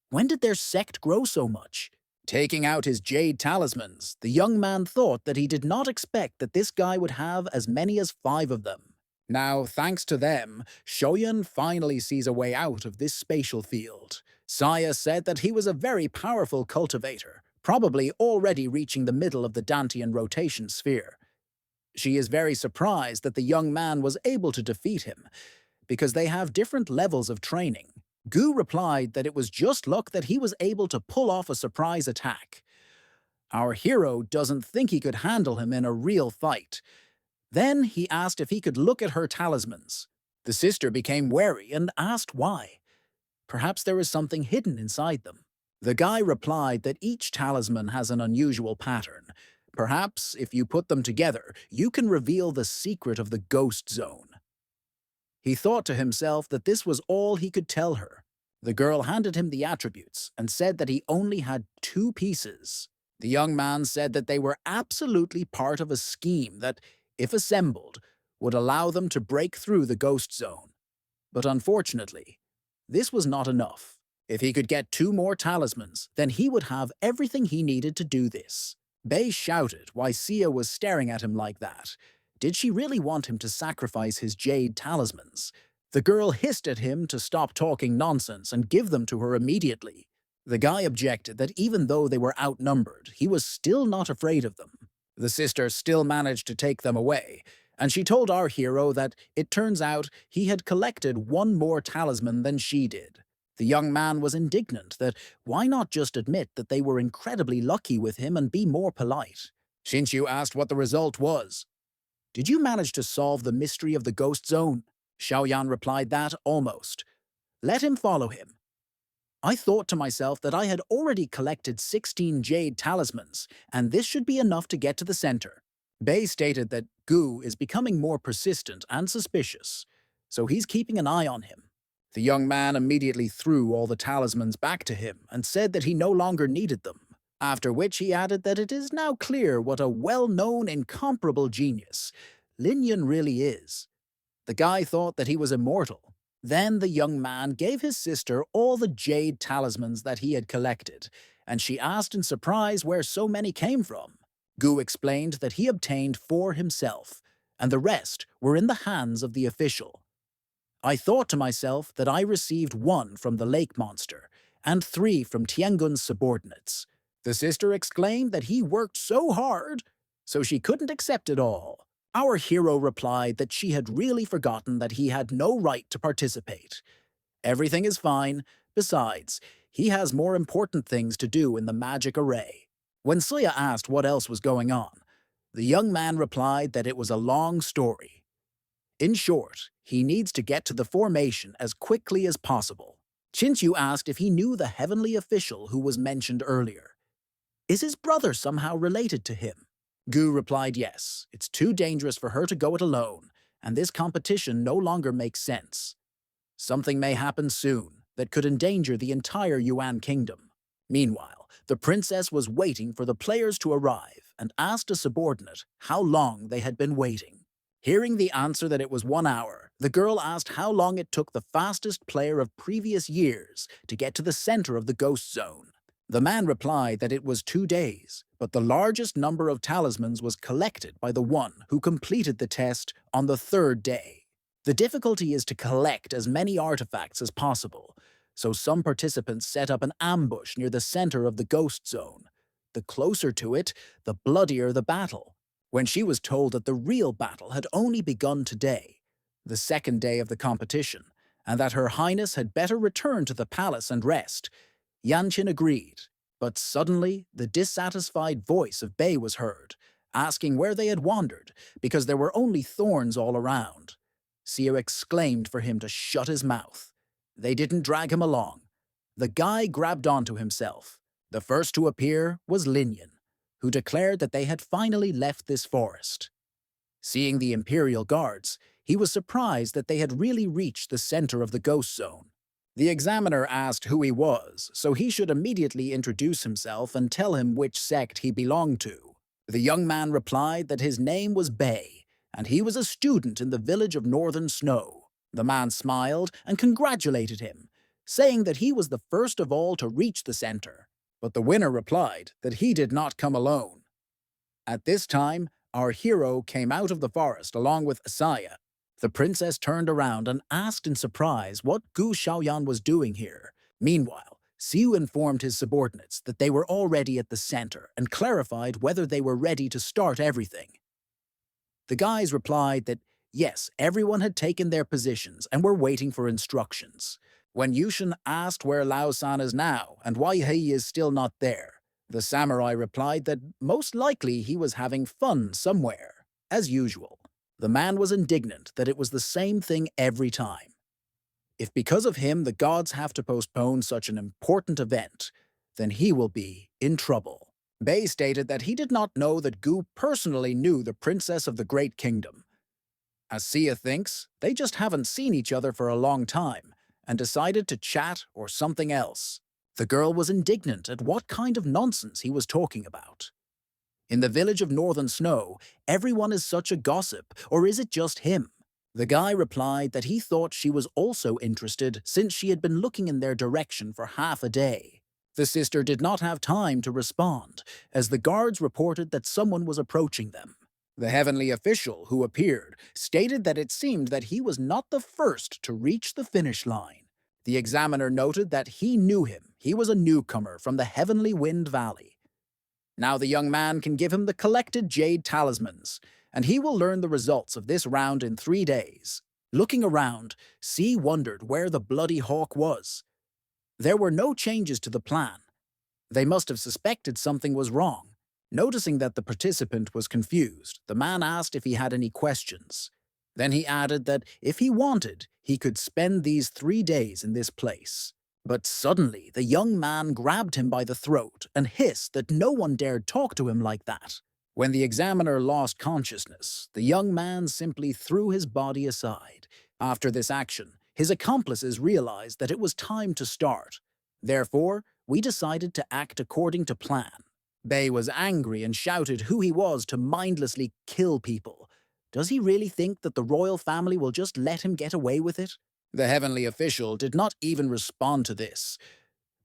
When did their sect grow so much? Taking out his jade talismans, the young man thought that he did not expect that this guy would have as many as 5 of them. Now, thanks to them, Shoyan finally sees a way out of this spatial field. Saya said that he was a very powerful cultivator, probably already reaching the middle of the Dantian rotation sphere. She is very surprised that the young man was able to defeat him, because they have different levels of training. Gu replied that it was just luck that he was able to pull off a surprise attack. Our hero doesn't think he could handle him in a real fight. Then he asked if he could look at her talismans. The sister became wary and asked why. Perhaps there is something hidden inside them. The guy replied that each talisman has an unusual pattern. Perhaps, if you put them together, you can reveal the secret of the ghost zone. He thought to himself that this was all he could tell her. The girl handed him the attributes and said that he only had 2 pieces. The young man said that they were absolutely part of a scheme that, if assembled, would allow them to break through the ghost zone. But unfortunately, this was not enough. If he could get 2 more talismans, then he would have everything he needed to do this. Bei shouted why Sia was staring at him like that. Did she really want him to sacrifice his jade talismans? The girl hissed at him to stop talking nonsense and give them to her immediately. The guy objected that even though they were outnumbered, he was still not afraid of them. The sister still managed to take them away, and she told our hero that it turns out he had collected 1 more talisman than she did. The young man was indignant that why not just admit that they were incredibly lucky with him and be more polite. Shinshu asked what the result was. Did you manage to solve the mystery of the ghost zone? Xiaoyan replied that almost. Let him follow him. I thought to myself that I had already collected 16 jade talismans, and this should be enough to get to the center. Bei stated that Gu is becoming more persistent and suspicious, so he's keeping an eye on him. The young man immediately threw all the talismans back to him and said that he no longer needed them, after which he added that it is now clear what a well-known, incomparable genius Lin Yun really is. The guy thought that he was immortal. Then the young man gave his sister all the jade talismans that he had collected, and she asked in surprise where so many came from. Gu explained that he obtained 4 himself, and the rest were in the hands of the official. I thought to myself that I received 1 from the lake monster, and 3 from Tiangun's subordinates. The sister exclaimed that he worked so hard, so she couldn't accept it all. Our hero replied that she had really forgotten that he had no right to participate. Everything is fine. Besides, he has more important things to do in the magic array. When Suya asked what else was going on, the young man replied that it was a long story. In short, he needs to get to the formation as quickly as possible. Chinchu asked if he knew the heavenly official who was mentioned earlier. Is his brother somehow related to him? Gu replied yes, it's too dangerous for her to go it alone, and this competition no longer makes sense. Something may happen soon that could endanger the entire Yuan kingdom. Meanwhile, the princess was waiting for the players to arrive and asked a subordinate how long they had been waiting. Hearing the answer that it was 1 hour, the girl asked how long it took the fastest player of previous years to get to the center of the ghost zone. The man replied that it was 2 days, but the largest number of talismans was collected by the one who completed the test on the third day. The difficulty is to collect as many artifacts as possible, so some participants set up an ambush near the center of the ghost zone. The closer to it, the bloodier the battle. When she was told that the real battle had only begun today, the second day of the competition, and that Her Highness had better return to the palace and rest, Yanchin agreed, but suddenly the dissatisfied voice of Bei was heard, asking where they had wandered because there were only thorns all around. Sio exclaimed for him to shut his mouth. They didn't drag him along. The guy grabbed onto himself. The first to appear was Linyan, who declared that they had finally left this forest. Seeing the Imperial Guards, he was surprised that they had really reached the center of the ghost zone. The examiner asked who he was, so he should immediately introduce himself and tell him which sect he belonged to. The young man replied that his name was Bei, and he was a student in the village of Northern Snow. The man smiled and congratulated him, saying that he was the first of all to reach the center. But the winner replied that he did not come alone. At this time, our hero came out of the forest along with Asaya. The princess turned around and asked in surprise what Gu Xiaoyan was doing here. Meanwhile, Xiu informed his subordinates that they were already at the center and clarified whether they were ready to start everything. The guys replied that yes, everyone had taken their positions and were waiting for instructions. When Yushin asked where Lao San is now and why he is still not there, the samurai replied that most likely he was having fun somewhere, as usual. The man was indignant that it was the same thing every time. If because of him the gods have to postpone such an important event, then he will be in trouble. Bei stated that he did not know that Gu personally knew the princess of the Great Kingdom. As Sia thinks, they just haven't seen each other for a long time and decided to chat or something else. The girl was indignant at what kind of nonsense he was talking about. In the village of Northern Snow, everyone is such a gossip, or is it just him? The guy replied that he thought she was also interested since she had been looking in their direction for half a day. The sister did not have time to respond, as the guards reported that someone was approaching them. The heavenly official who appeared stated that it seemed that he was not the first to reach the finish line. The examiner noted that he knew him. He was a newcomer from the Heavenly Wind Valley. Now the young man can give him the collected jade talismans, and he will learn the results of this round in 3 days. Looking around, C wondered where the bloody hawk was. There were no changes to the plan. They must have suspected something was wrong. Noticing that the participant was confused, the man asked if he had any questions. Then he added that if he wanted, he could spend these 3 days in this place. But suddenly, the young man grabbed him by the throat and hissed that no one dared talk to him like that. When the examiner lost consciousness, the young man simply threw his body aside. After this action, his accomplices realized that it was time to start. Therefore, we decided to act according to plan. Bei was angry and shouted who he was to mindlessly kill people. Does he really think that the royal family will just let him get away with it? The heavenly official did not even respond to this,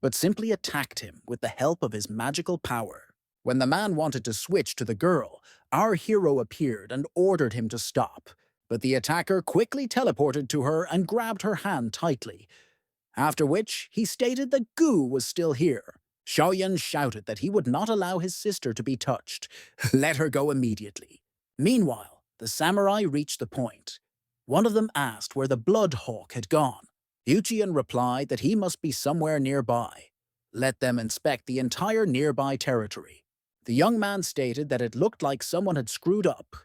but simply attacked him with the help of his magical power. When the man wanted to switch to the girl, our hero appeared and ordered him to stop, but the attacker quickly teleported to her and grabbed her hand tightly, after which he stated that Gu was still here. Xiaoyan shouted that he would not allow his sister to be touched. Let her go immediately. Meanwhile, the samurai reached the point. One of them asked where the blood hawk had gone. Yuchian replied that he must be somewhere nearby. Let them inspect the entire nearby territory. The young man stated that it looked like someone had screwed up.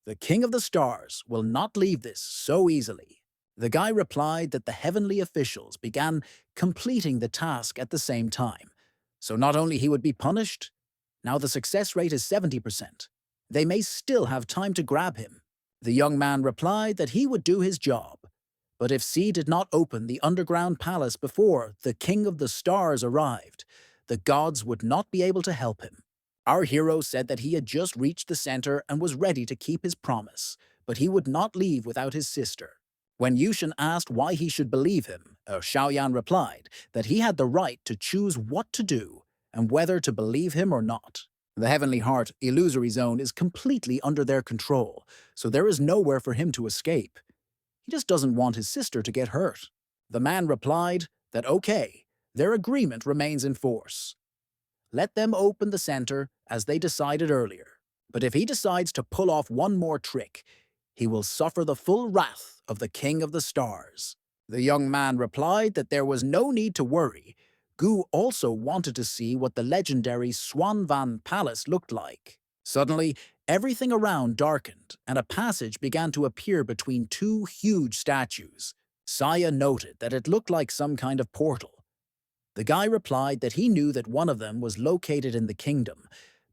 The King of the Stars will not leave this so easily. The guy replied that the heavenly officials began completing the task at the same time. So not only he would be punished, now the success rate is 70%. They may still have time to grab him. The young man replied that he would do his job. But if C did not open the underground palace before the King of the Stars arrived, the gods would not be able to help him. Our hero said that he had just reached the center and was ready to keep his promise, but he would not leave without his sister. When Yushin asked why he should believe him, Xiaoyan replied that he had the right to choose what to do, and whether to believe him or not. The Heavenly Heart illusory zone is completely under their control, so there is nowhere for him to escape. He just doesn't want his sister to get hurt. The man replied that okay, their agreement remains in force. Let them open the center as they decided earlier. But if he decides to pull off one more trick, he will suffer the full wrath of the King of the Stars. The young man replied that there was no need to worry. Gu also wanted to see what the legendary Swanvan Palace looked like. Suddenly, everything around darkened, and a passage began to appear between two huge statues. Saya noted that it looked like some kind of portal. The guy replied that he knew that one of them was located in the kingdom,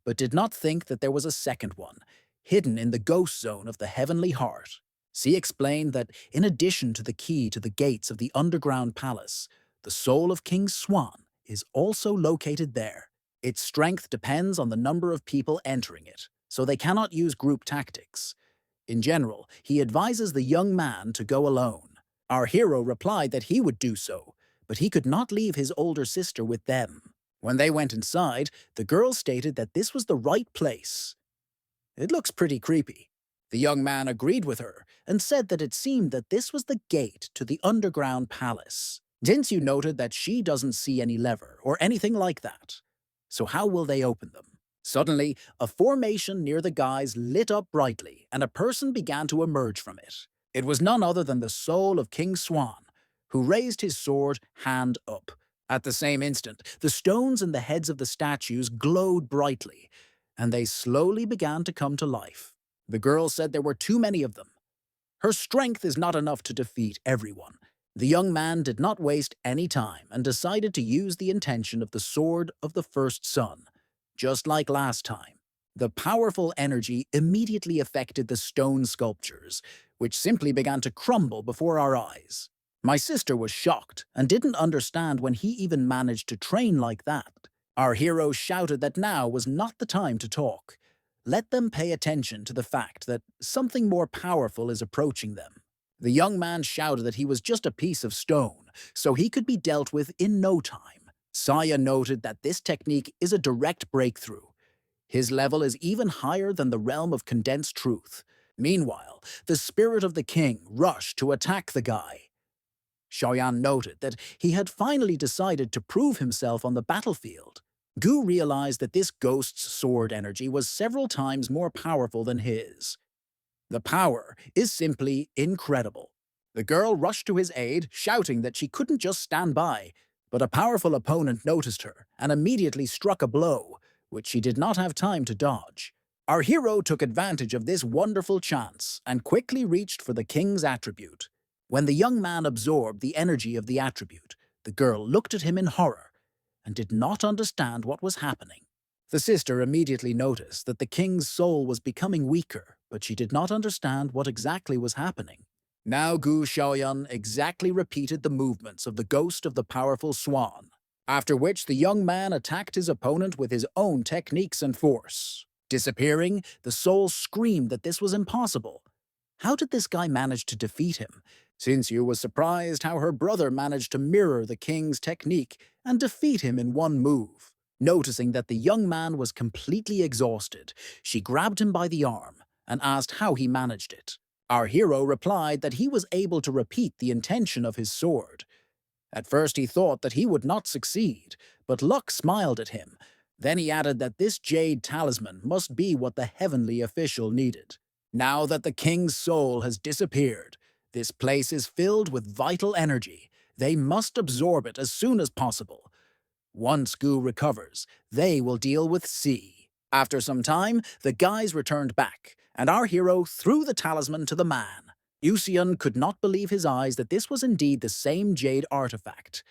but did not think that there was a second one, hidden in the ghost zone of the Heavenly Heart. C explained that in addition to the key to the gates of the underground palace, the soul of King Swan is also located there. Its strength depends on the number of people entering it, so they cannot use group tactics. In general, he advises the young man to go alone. Our hero replied that he would do so, but he could not leave his older sister with them. When they went inside, the girl stated that this was the right place. It looks pretty creepy. The young man agreed with her and said that it seemed that this was the gate to the underground palace. Jinsu noted that she doesn't see any lever or anything like that. So how will they open them? Suddenly, a formation near the guys lit up brightly and a person began to emerge from it. It was none other than the soul of King Swan, who raised his sword hand up. At the same instant, the stones in the heads of the statues glowed brightly, and they slowly began to come to life. The girl said there were too many of them. Her strength is not enough to defeat everyone. The young man did not waste any time and decided to use the intention of the Sword of the First Sun. Just like last time, the powerful energy immediately affected the stone sculptures, which simply began to crumble before our eyes. My sister was shocked and didn't understand when he even managed to train like that. Our hero shouted that now was not the time to talk. Let them pay attention to the fact that something more powerful is approaching them. The young man shouted that he was just a piece of stone, so he could be dealt with in no time. Saya noted that this technique is a direct breakthrough. His level is even higher than the realm of condensed truth. Meanwhile, the spirit of the king rushed to attack the guy. Xiaoyan noted that he had finally decided to prove himself on the battlefield. Gu realized that this ghost's sword energy was several times more powerful than his. The power is simply incredible. The girl rushed to his aid, shouting that she couldn't just stand by, but a powerful opponent noticed her and immediately struck a blow, which she did not have time to dodge. Our hero took advantage of this wonderful chance and quickly reached for the king's attribute. When the young man absorbed the energy of the attribute, the girl looked at him in horror and did not understand what was happening. The sister immediately noticed that the king's soul was becoming weaker, but she did not understand what exactly was happening. Now Gu Xiaoyan exactly repeated the movements of the ghost of the powerful swan, after which the young man attacked his opponent with his own techniques and force. Disappearing, the soul screamed that this was impossible. How did this guy manage to defeat him? Xinxiu was surprised how her brother managed to mirror the king's technique and defeat him in one move. Noticing that the young man was completely exhausted, she grabbed him by the arm and asked how he managed it. Our hero replied that he was able to repeat the intention of his sword. At first he thought that he would not succeed, but luck smiled at him. Then he added that this jade talisman must be what the heavenly official needed. Now that the king's soul has disappeared, this place is filled with vital energy. They must absorb it as soon as possible. Once Gu recovers, they will deal with C. After some time, the guys returned back, and our hero threw the talisman to the man. Yuxian could not believe his eyes that this was indeed the same jade artifact.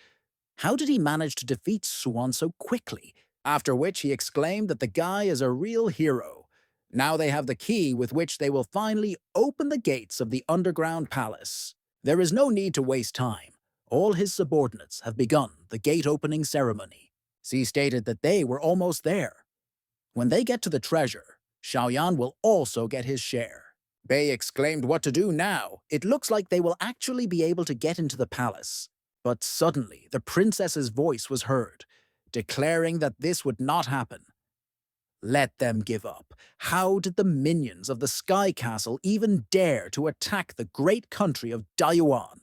How did he manage to defeat Swan so quickly? After which he exclaimed that the guy is a real hero. Now they have the key with which they will finally open the gates of the underground palace. There is no need to waste time. All his subordinates have begun the gate-opening ceremony. C stated that they were almost there. When they get to the treasure, Xiaoyan will also get his share. Bei exclaimed what to do now. It looks like they will actually be able to get into the palace. But suddenly, the princess's voice was heard. declaring that this would not happen. Let them give up. How did the minions of the Sky Castle even dare to attack the great country of Dayuan?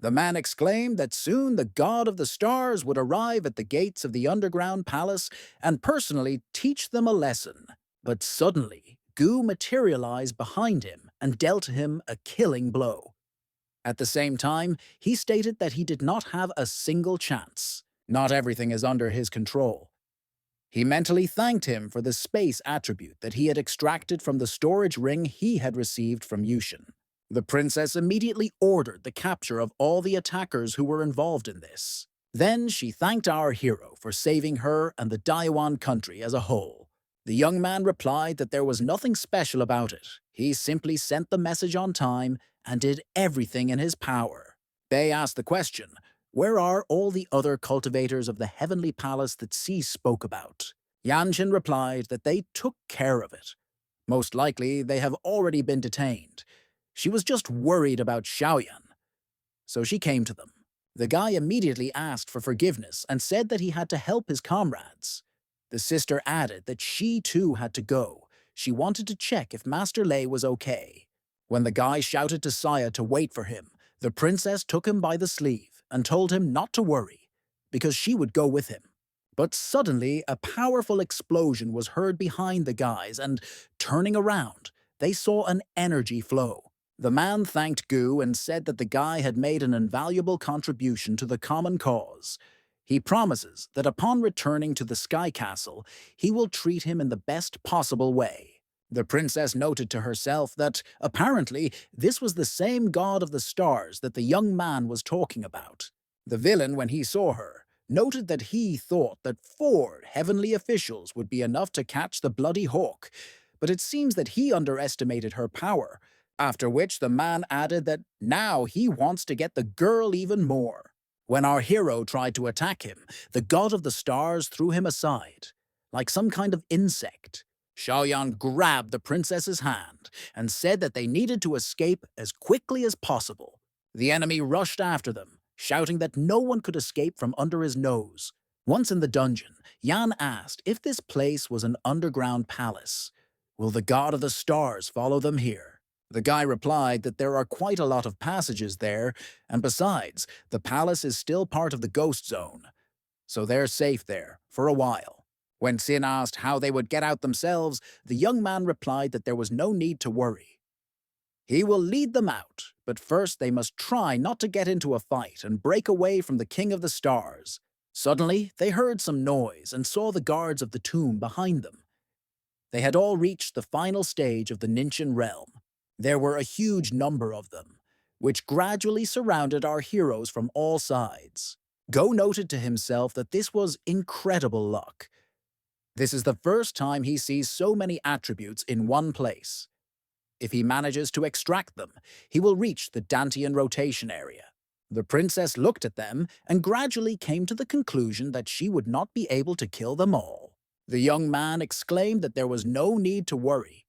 The man exclaimed that soon the god of the stars would arrive at the gates of the underground palace and personally teach them a lesson. But suddenly, Gu materialized behind him and dealt him a killing blow. At the same time, he stated that he did not have a single chance. Not everything is under his control. He mentally thanked him for the space attribute that he had extracted from the storage ring he had received from Yushin. The princess immediately ordered the capture of all the attackers who were involved in this. Then she thanked our hero for saving her and the Daiwan country as a whole. The young man replied that there was nothing special about it. He simply sent the message on time and did everything in his power. They asked the question, where are all the other cultivators of the heavenly palace that C spoke about? Yanjin replied that they took care of it. Most likely, they have already been detained. She was just worried about Xiaoyan. So she came to them. The guy immediately asked for forgiveness and said that he had to help his comrades. The sister added that she too had to go. She wanted to check if Master Lei was okay. When the guy shouted to Saya to wait for him, the princess took him by the sleeve and told him not to worry, because she would go with him. But suddenly, a powerful explosion was heard behind the guys, and, turning around, they saw an energy flow. The man thanked Gu and said that the guy had made an invaluable contribution to the common cause. He promises that upon returning to the Sky Castle, he will treat him in the best possible way. The princess noted to herself that, apparently, this was the same god of the stars that the young man was talking about. The villain, when he saw her, noted that he thought that 4 heavenly officials would be enough to catch the bloody hawk, but it seems that he underestimated her power, after which the man added that now he wants to get the girl even more. When our hero tried to attack him, the god of the stars threw him aside, like some kind of insect. Xiaoyan grabbed the princess's hand and said that they needed to escape as quickly as possible. The enemy rushed after them, shouting that no one could escape from under his nose. Once in the dungeon, Yan asked if this place was an underground palace. Will the god of the stars follow them here? The guy replied that there are quite a lot of passages there, and besides, the palace is still part of the ghost zone, so they're safe there for a while. When Sin asked how they would get out themselves, the young man replied that there was no need to worry. He will lead them out, but first they must try not to get into a fight and break away from the King of the Stars. Suddenly, they heard some noise and saw the guards of the tomb behind them. They had all reached the final stage of the Ninchin realm. There were a huge number of them, which gradually surrounded our heroes from all sides. Go noted to himself that this was incredible luck. This is the first time he sees so many attributes in one place. If he manages to extract them, he will reach the Dantian rotation area. The princess looked at them and gradually came to the conclusion that she would not be able to kill them all. The young man exclaimed that there was no need to worry.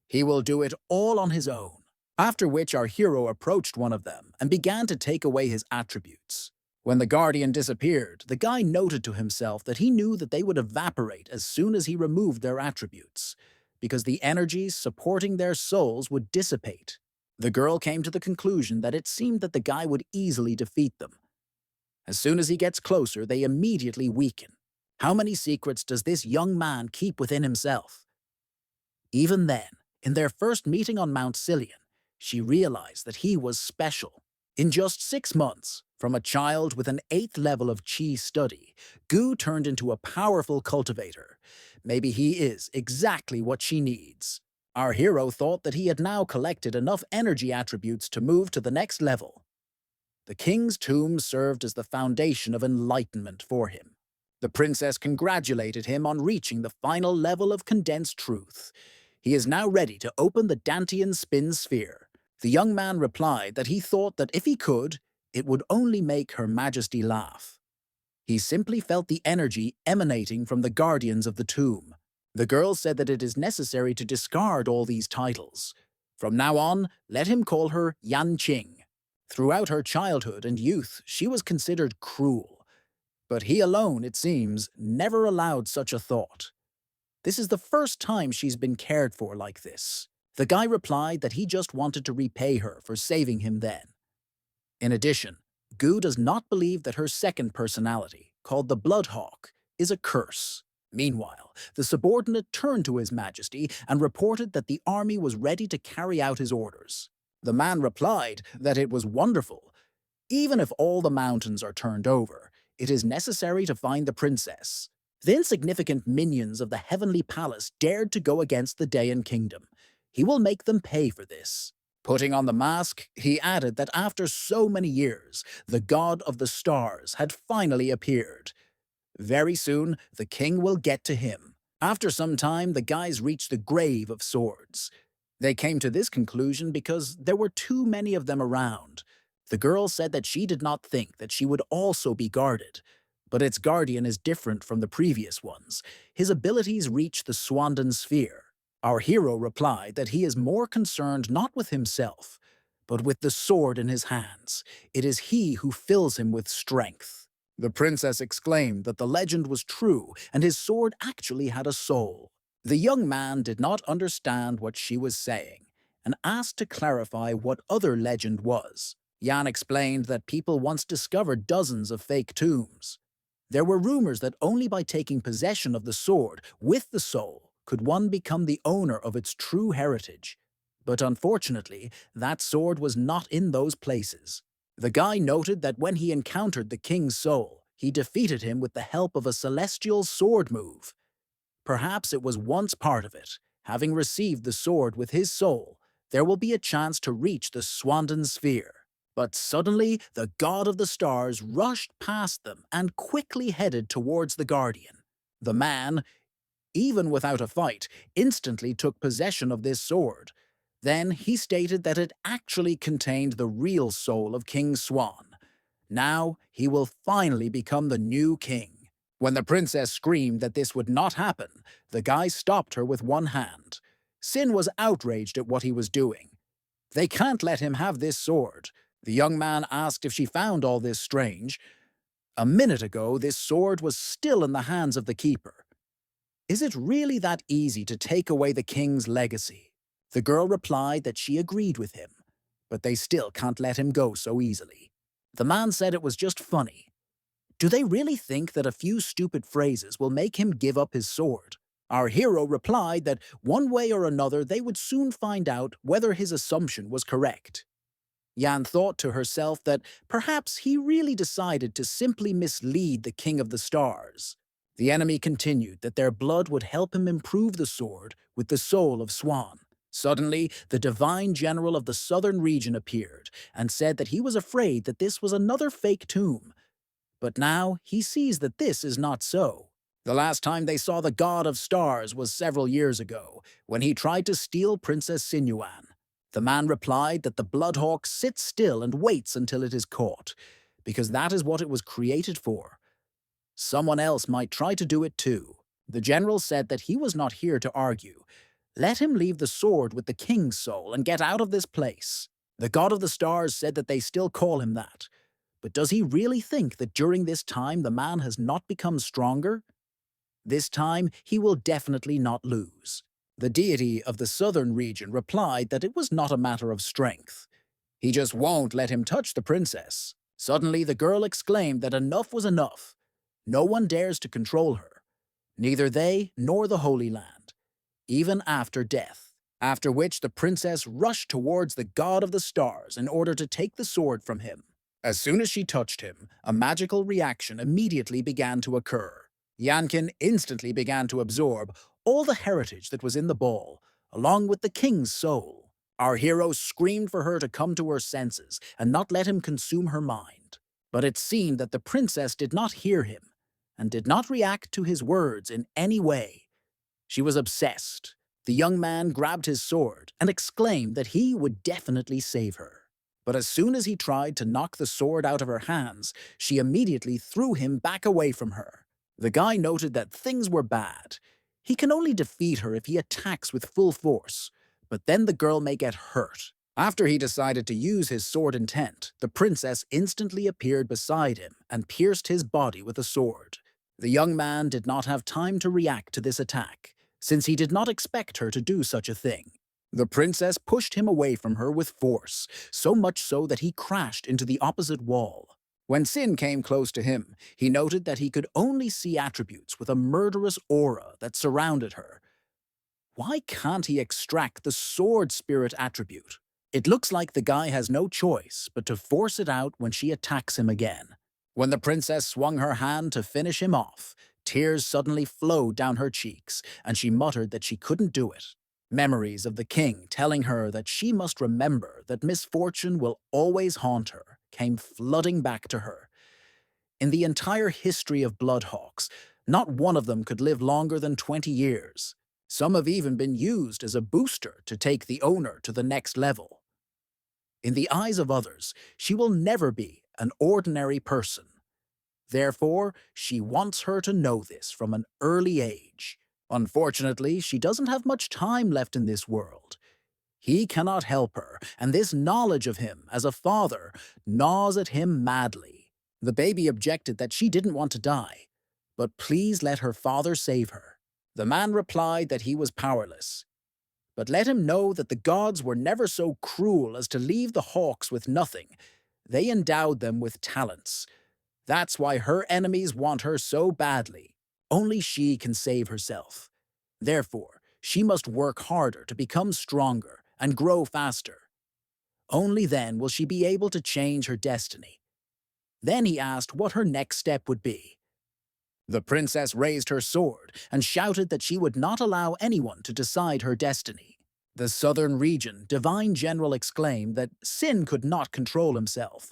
He will do it all on his own. After which our hero approached one of them and began to take away his attributes. When the guardian disappeared, the guy noted to himself that he knew that they would evaporate as soon as he removed their attributes, because the energies supporting their souls would dissipate. The girl came to the conclusion that it seemed that the guy would easily defeat them. As soon as he gets closer, they immediately weaken. How many secrets does this young man keep within himself? Even then, in their first meeting on Mount Silion, she realized that he was special. In just 6 months, from a child with an 8th level of Qi study, Gu turned into a powerful cultivator. Maybe he is exactly what she needs. Our hero thought that he had now collected enough energy attributes to move to the next level. The king's tomb served as the foundation of enlightenment for him. The princess congratulated him on reaching the final level of condensed truth. He is now ready to open the Dantian spin sphere. The young man replied that he thought that if he could, it would only make Her Majesty laugh. He simply felt the energy emanating from the guardians of the tomb. The girl said that it is necessary to discard all these titles. From now on, let him call her Yan Qing. Throughout her childhood and youth, she was considered cruel. But he alone, it seems, never allowed such a thought. This is the first time she's been cared for like this. The guy replied that he just wanted to repay her for saving him then. In addition, Gu does not believe that her second personality, called the Bloodhawk, is a curse. Meanwhile, the subordinate turned to His Majesty and reported that the army was ready to carry out his orders. The man replied that it was wonderful. Even if all the mountains are turned over, it is necessary to find the princess. The insignificant minions of the heavenly palace dared to go against the Dayan kingdom. He will make them pay for this. Putting on the mask, he added that after so many years, the god of the stars had finally appeared. Very soon, the king will get to him. After some time, the guys reached the grave of swords. They came to this conclusion because there were too many of them around. The girl said that she did not think that she would also be guarded. But its guardian is different from the previous ones. His abilities reach the Swandan sphere. Our hero replied that he is more concerned not with himself, but with the sword in his hands. It is he who fills him with strength. The princess exclaimed that the legend was true and his sword actually had a soul. The young man did not understand what she was saying and asked to clarify what other legend was. Yan explained that people once discovered dozens of fake tombs. There were rumors that only by taking possession of the sword with the soul could one become the owner of its true heritage. But unfortunately, that sword was not in those places. The guy noted that when he encountered the king's soul, he defeated him with the help of a celestial sword move. Perhaps it was once part of it. Having received the sword with his soul, there will be a chance to reach the Swandan sphere. But suddenly, the god of the stars rushed past them and quickly headed towards the guardian. The man, even without a fight, instantly took possession of this sword. Then he stated that it actually contained the real soul of King Swan. Now he will finally become the new king. When the princess screamed that this would not happen, the guy stopped her with one hand. Sin was outraged at what he was doing. They can't let him have this sword. The young man asked if she found all this strange. A minute ago, this sword was still in the hands of the keeper. Is it really that easy to take away the king's legacy? The girl replied that she agreed with him, but they still can't let him go so easily. The man said it was just funny. Do they really think that a few stupid phrases will make him give up his sword? Our hero replied that one way or another they would soon find out whether his assumption was correct. Yan thought to herself that perhaps he really decided to simply mislead the King of the Stars. The enemy continued that their blood would help him improve the sword with the soul of Swan. Suddenly, the divine general of the southern region appeared and said that he was afraid that this was another fake tomb. But now he sees that this is not so. The last time they saw the god of stars was several years ago, when he tried to steal Princess Sinuan. The man replied that the Bloodhawk sits still and waits until it is caught, because that is what it was created for. Someone else might try to do it too. The general said that he was not here to argue. Let him leave the sword with the king's soul and get out of this place. The god of the stars said that they still call him that. But does he really think that during this time the man has not become stronger? This time he will definitely not lose. The deity of the southern region replied that it was not a matter of strength. He just won't let him touch the princess. Suddenly the girl exclaimed that enough was enough. No one dares to control her. Neither they nor the Holy Land. Even after death. After which the princess rushed towards the god of the stars in order to take the sword from him. As soon as she touched him, a magical reaction immediately began to occur. Yankin instantly began to absorb all the heritage that was in the ball, along with the king's soul. Our hero screamed for her to come to her senses and not let him consume her mind. But it seemed that the princess did not hear him and did not react to his words in any way. She was obsessed. The young man grabbed his sword and exclaimed that he would definitely save her. But as soon as he tried to knock the sword out of her hands, she immediately threw him back away from her. The guy noted that things were bad. He can only defeat her if he attacks with full force, but then the girl may get hurt. After he decided to use his sword intent, the princess instantly appeared beside him and pierced his body with a sword. The young man did not have time to react to this attack, since he did not expect her to do such a thing. The princess pushed him away from her with force, so much so that he crashed into the opposite wall. When Sin came close to him, he noted that he could only see attributes with a murderous aura that surrounded her. Why can't he extract the sword spirit attribute? It looks like the guy has no choice but to force it out when she attacks him again. When the princess swung her hand to finish him off, tears suddenly flowed down her cheeks, and she muttered that she couldn't do it. Memories of the king telling her that she must remember that misfortune will always haunt her came flooding back to her. In the entire history of Bloodhawks, not one of them could live longer than 20 years. Some have even been used as a booster to take the owner to the next level. In the eyes of others, she will never be an ordinary person. Therefore, she wants her to know this from an early age. Unfortunately, she doesn't have much time left in this world. He cannot help her, and this knowledge of him as a father gnaws at him madly. The baby objected that she didn't want to die, but please let her father save her. The man replied that he was powerless, but let him know that the gods were never so cruel as to leave the hawks with nothing. They endowed them with talents. That's why her enemies want her so badly. Only she can save herself. Therefore, she must work harder to become stronger and grow faster. Only then will she be able to change her destiny. Then he asked what her next step would be. The princess raised her sword and shouted that she would not allow anyone to decide her destiny. The southern region divine general exclaimed that Sin could not control himself.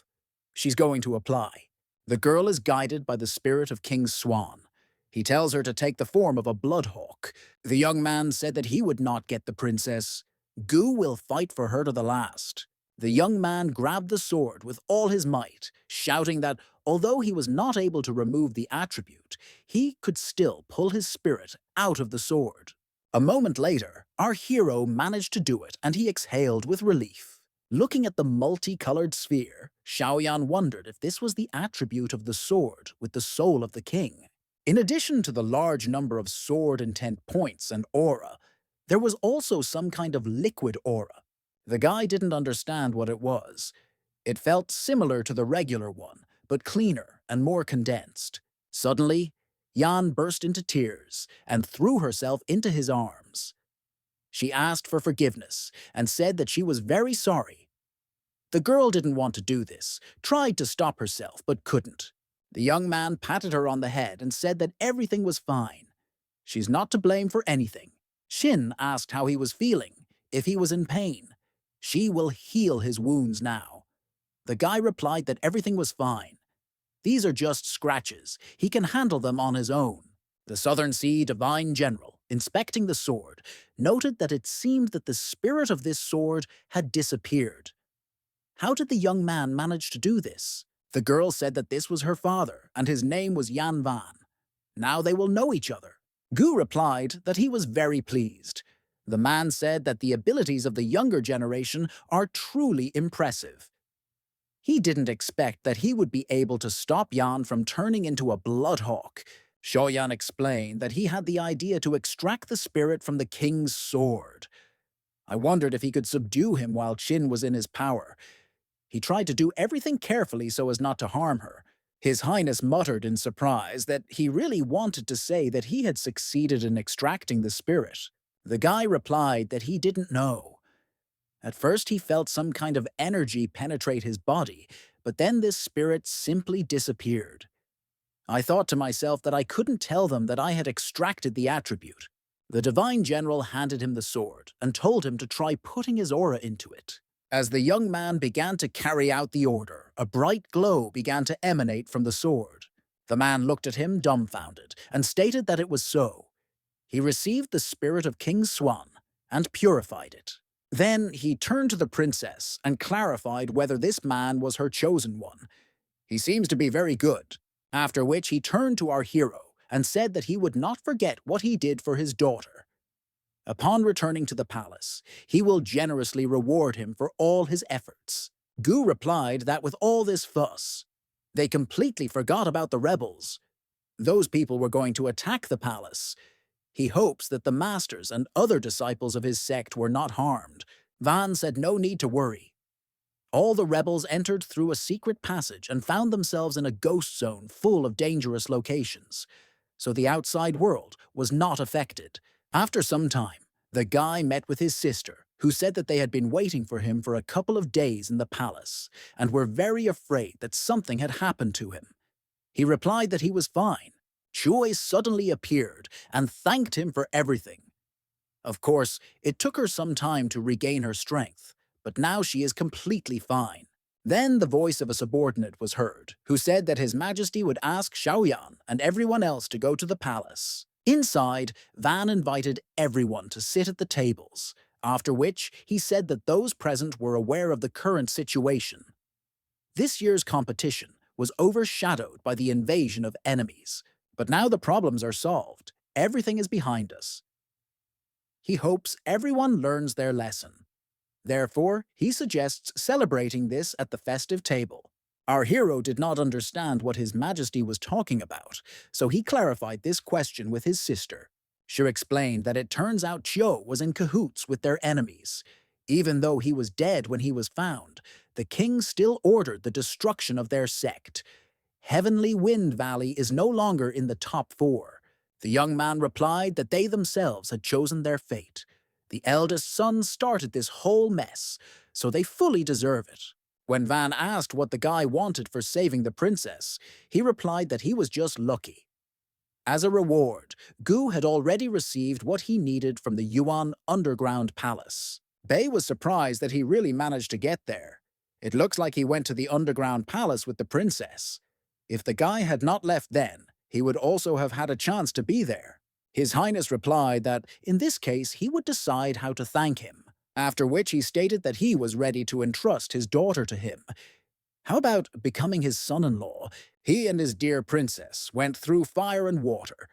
She's going to apply. The girl is guided by the spirit of King Swan. He tells her to take the form of a bloodhawk. The young man said that he would not get the princess. Gu will fight for her to the last. The young man grabbed the sword with all his might, shouting that although he was not able to remove the attribute, he could still pull his spirit out of the sword. A moment later, our hero managed to do it, and he exhaled with relief. Looking at the multicolored sphere, Xiaoyan wondered if this was the attribute of the sword with the soul of the king. In addition to the large number of sword intent points and aura, there was also some kind of liquid aura. The guy didn't understand what it was. It felt similar to the regular one, but cleaner and more condensed. Suddenly, Yan burst into tears and threw herself into his arms. She asked for forgiveness and said that she was very sorry. The girl didn't want to do this, tried to stop herself, but couldn't. The young man patted her on the head and said that everything was fine. She's not to blame for anything. Shin asked how he was feeling, if he was in pain. She will heal his wounds now. The guy replied that everything was fine. These are just scratches. He can handle them on his own. The Southern Sea Divine General, inspecting the sword, noted that it seemed that the spirit of this sword had disappeared. How did the young man manage to do this? The girl said that this was her father, and his name was Yan Van. Now they will know each other. Gu replied that he was very pleased. The man said that the abilities of the younger generation are truly impressive. He didn't expect that he would be able to stop Yan from turning into a bloodhawk. Shoyan explained that he had the idea to extract the spirit from the king's sword. I wondered if he could subdue him while Qin was in his power. He tried to do everything carefully so as not to harm her. His Highness muttered in surprise that he really wanted to say that he had succeeded in extracting the spirit. The guy replied that he didn't know. At first he felt some kind of energy penetrate his body, but then this spirit simply disappeared. I thought to myself that I couldn't tell them that I had extracted the attribute. The Divine General handed him the sword and told him to try putting his aura into it. As the young man began to carry out the order, a bright glow began to emanate from the sword. The man looked at him dumbfounded and stated that it was so. He received the spirit of King Swan and purified it. Then he turned to the princess and clarified whether this man was her chosen one. He seems to be very good. After which he turned to our hero and said that he would not forget what he did for his daughter. Upon returning to the palace, he will generously reward him for all his efforts. Gu replied that with all this fuss, they completely forgot about the rebels. Those people were going to attack the palace. He hopes that the masters and other disciples of his sect were not harmed. Van said no need to worry. All the rebels entered through a secret passage and found themselves in a ghost zone full of dangerous locations, so the outside world was not affected. After some time, the guy met with his sister, who said that they had been waiting for him for a couple of days in the palace and were very afraid that something had happened to him. He replied that he was fine. Choi suddenly appeared and thanked him for everything. Of course, it took her some time to regain her strength, but now she is completely fine. Then the voice of a subordinate was heard, who said that His Majesty would ask Xiaoyan and everyone else to go to the palace. Inside, Van invited everyone to sit at the tables, after which he said that those present were aware of the current situation. This year's competition was overshadowed by the invasion of enemies, but now the problems are solved. Everything is behind us. He hopes everyone learns their lesson. Therefore, he suggests celebrating this at the festive table. Our hero did not understand what His Majesty was talking about, so he clarified this question with his sister. She explained that it turns out Chiu was in cahoots with their enemies. Even though he was dead when he was found, the king still ordered the destruction of their sect. Heavenly Wind Valley is no longer in the top 4. The young man replied that they themselves had chosen their fate. The eldest son started this whole mess, so they fully deserve it. When Van asked what the guy wanted for saving the princess, he replied that he was just lucky. As a reward, Gu had already received what he needed from the Yuan Underground Palace. Bei was surprised that he really managed to get there. It looks like he went to the Underground Palace with the princess. If the guy had not left then, he would also have had a chance to be there. His Highness replied that, in this case, he would decide how to thank him, after which he stated that he was ready to entrust his daughter to him. How about becoming his son-in-law? He and his dear princess went through fire and water.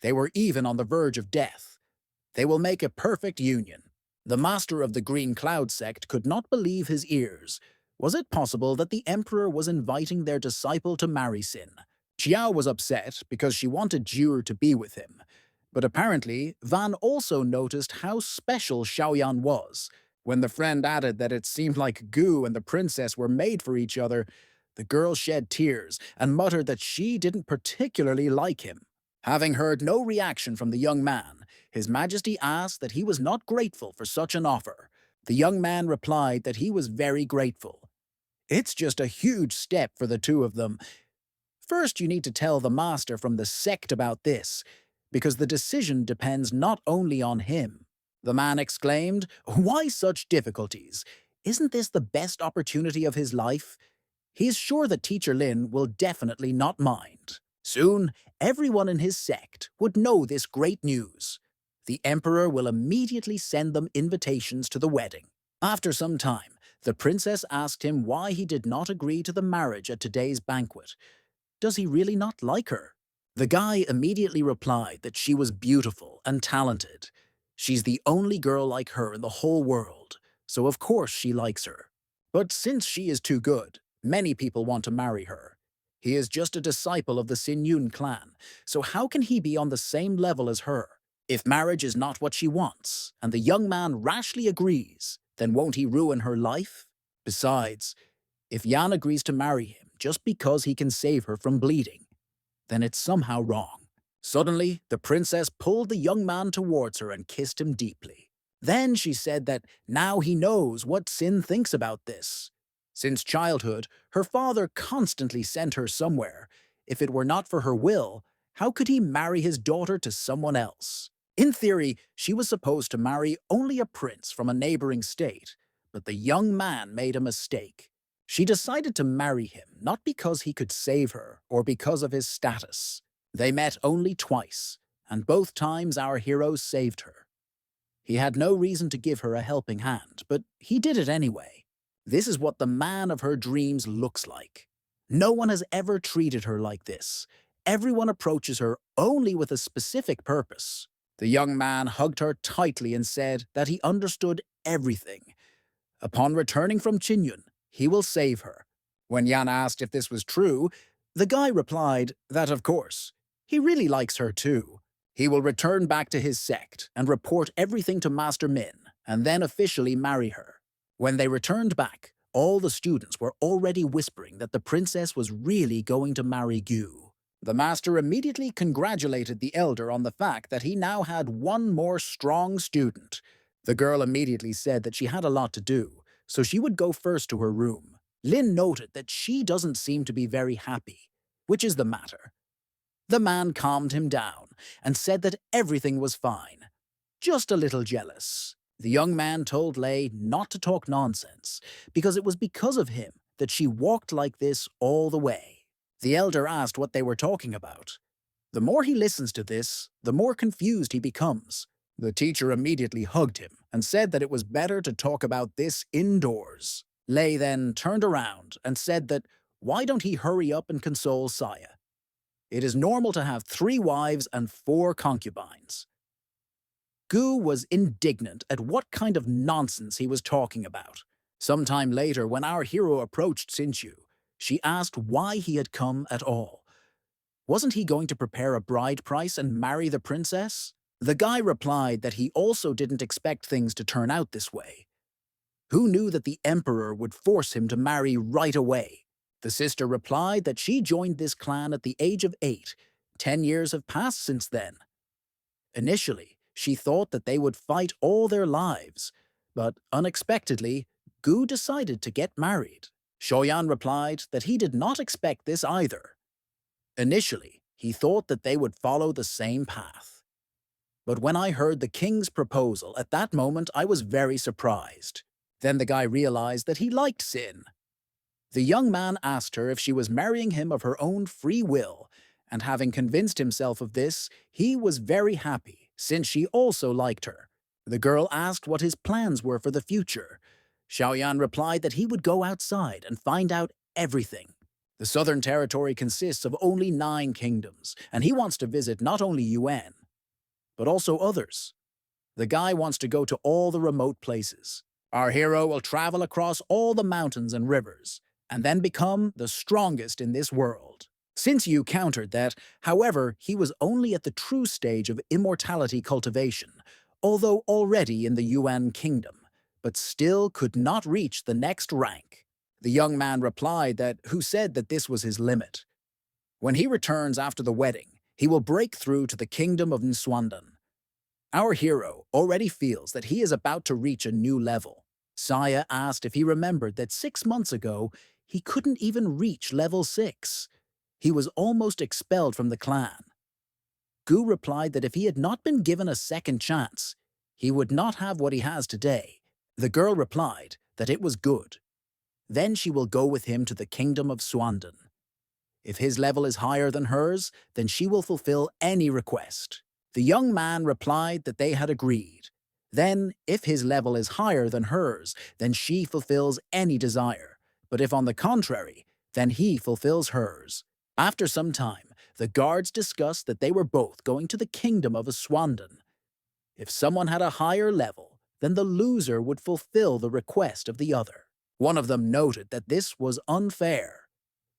They were even on the verge of death. They will make a perfect union. The master of the Green Cloud sect could not believe his ears. Was it possible that the emperor was inviting their disciple to marry Sin? Xiao was upset because she wanted Jur to be with him. But apparently, Van also noticed how special Xiaoyan was. When the friend added that it seemed like Gu and the princess were made for each other, the girl shed tears and muttered that she didn't particularly like him. Having heard no reaction from the young man, His Majesty asked that he was not grateful for such an offer. The young man replied that he was very grateful. It's just a huge step for the two of them. First, you need to tell the master from the sect about this, because the decision depends not only on him. The man exclaimed, "Why such difficulties? Isn't this the best opportunity of his life?" He is sure that Teacher Lin will definitely not mind. Soon, everyone in his sect would know this great news. The emperor will immediately send them invitations to the wedding. After some time, the princess asked him why he did not agree to the marriage at today's banquet. Does he really not like her? The guy immediately replied that she was beautiful and talented. She's the only girl like her in the whole world, so of course she likes her. But since she is too good, many people want to marry her. He is just a disciple of the Sinyun clan, so how can he be on the same level as her? If marriage is not what she wants, and the young man rashly agrees, then won't he ruin her life? Besides, if Yan agrees to marry him just because he can save her from bleeding, then it's somehow wrong. Suddenly, the princess pulled the young man towards her and kissed him deeply. Then she said that now he knows what Sin thinks about this. Since childhood, her father constantly sent her somewhere. If it were not for her will, how could he marry his daughter to someone else? In theory, she was supposed to marry only a prince from a neighboring state, but the young man made a mistake. She decided to marry him not because he could save her or because of his status. They met only twice, and both times our hero saved her. He had no reason to give her a helping hand, but he did it anyway. This is what the man of her dreams looks like. No one has ever treated her like this. Everyone approaches her only with a specific purpose. The young man hugged her tightly and said that he understood everything. Upon returning from Chinyun, he will save her. When Yan asked if this was true, the guy replied that of course. He really likes her too. He will return back to his sect and report everything to Master Min, and then officially marry her. When they returned back, all the students were already whispering that the princess was really going to marry Gu. The master immediately congratulated the elder on the fact that he now had one more strong student. The girl immediately said that she had a lot to do, so she would go first to her room. Lin noted that she doesn't seem to be very happy. Which is the matter? The man calmed him down and said that everything was fine. Just a little jealous. The young man told Lei not to talk nonsense, because it was because of him that she walked like this all the way. The elder asked what they were talking about. The more he listens to this, the more confused he becomes. The teacher immediately hugged him and said that it was better to talk about this indoors. Lei then turned around and said that why don't he hurry up and console Saya? It is normal to have 3 wives and 4 concubines. Gu was indignant at what kind of nonsense he was talking about. Sometime later, when our hero approached Sinchu, she asked why he had come at all. Wasn't he going to prepare a bride price and marry the princess? The guy replied that he also didn't expect things to turn out this way. Who knew that the emperor would force him to marry right away? The sister replied that she joined this clan at the age of 8. 10 years have passed since then. Initially, she thought that they would fight all their lives, but unexpectedly, Gu decided to get married. Shoyan replied that he did not expect this either. Initially, he thought that they would follow the same path. But when I heard the king's proposal, at that moment I was very surprised. Then the guy realized that he liked Sin. The young man asked her if she was marrying him of her own free will, and having convinced himself of this, he was very happy, since she also liked her. The girl asked what his plans were for the future. Xiaoyan replied that he would go outside and find out everything. The Southern Territory consists of only 9 kingdoms, and he wants to visit not only Yuan, but also others. The guy wants to go to all the remote places. Our hero will travel across all the mountains and rivers, and then become the strongest in this world. Since Yu countered that, however, he was only at the true stage of immortality cultivation, although already in the Yuan kingdom, but still could not reach the next rank. The young man replied that who said that this was his limit. When he returns after the wedding, he will break through to the kingdom of Nswandan. Our hero already feels that he is about to reach a new level. Saya asked if he remembered that 6 months ago, he couldn't even reach level 6. He was almost expelled from the clan. Gu replied that if he had not been given a second chance, he would not have what he has today. The girl replied that it was good. Then she will go with him to the kingdom of Swandan. If his level is higher than hers, then she will fulfill any request. The young man replied that they had agreed. Then, if his level is higher than hers, then she fulfills any desire. But if on the contrary, then he fulfills hers. After some time, the guards discussed that they were both going to the kingdom of Swandan. If someone had a higher level, then the loser would fulfill the request of the other. One of them noted that this was unfair.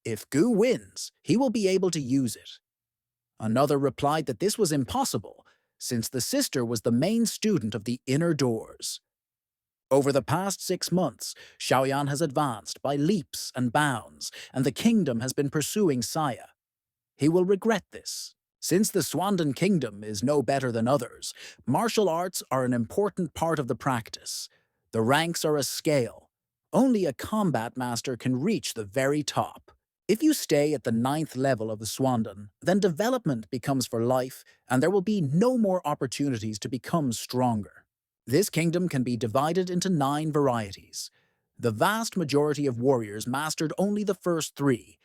If Gu wins, he will be able to use it. Another replied that this was impossible, since the sister was the main student of the inner doors. Over the past 6 months, Xiaoyan has advanced by leaps and bounds, and the kingdom has been pursuing Saya. He will regret this. Since the Swandan kingdom is no better than others, martial arts are an important part of the practice. The ranks are a scale. Only a combat master can reach the very top. If you stay at the 9th level of the Swandan, then development becomes for life, and there will be no more opportunities to become stronger. This kingdom can be divided into 9 varieties. The vast majority of warriors mastered only the first 3.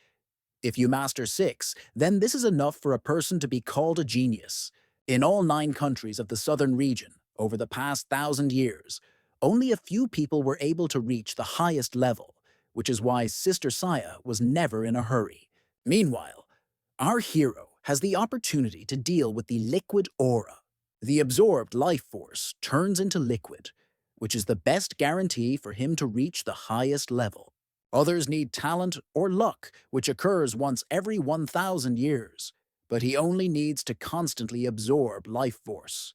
If you master 6, then this is enough for a person to be called a genius. In all 9 countries of the southern region, over the past 1,000 years, only a few people were able to reach the highest level, which is why Sister Saya was never in a hurry. Meanwhile, our hero has the opportunity to deal with the liquid aura. The absorbed life force turns into liquid, which is the best guarantee for him to reach the highest level. Others need talent or luck, which occurs once every 1,000 years, but he only needs to constantly absorb life force.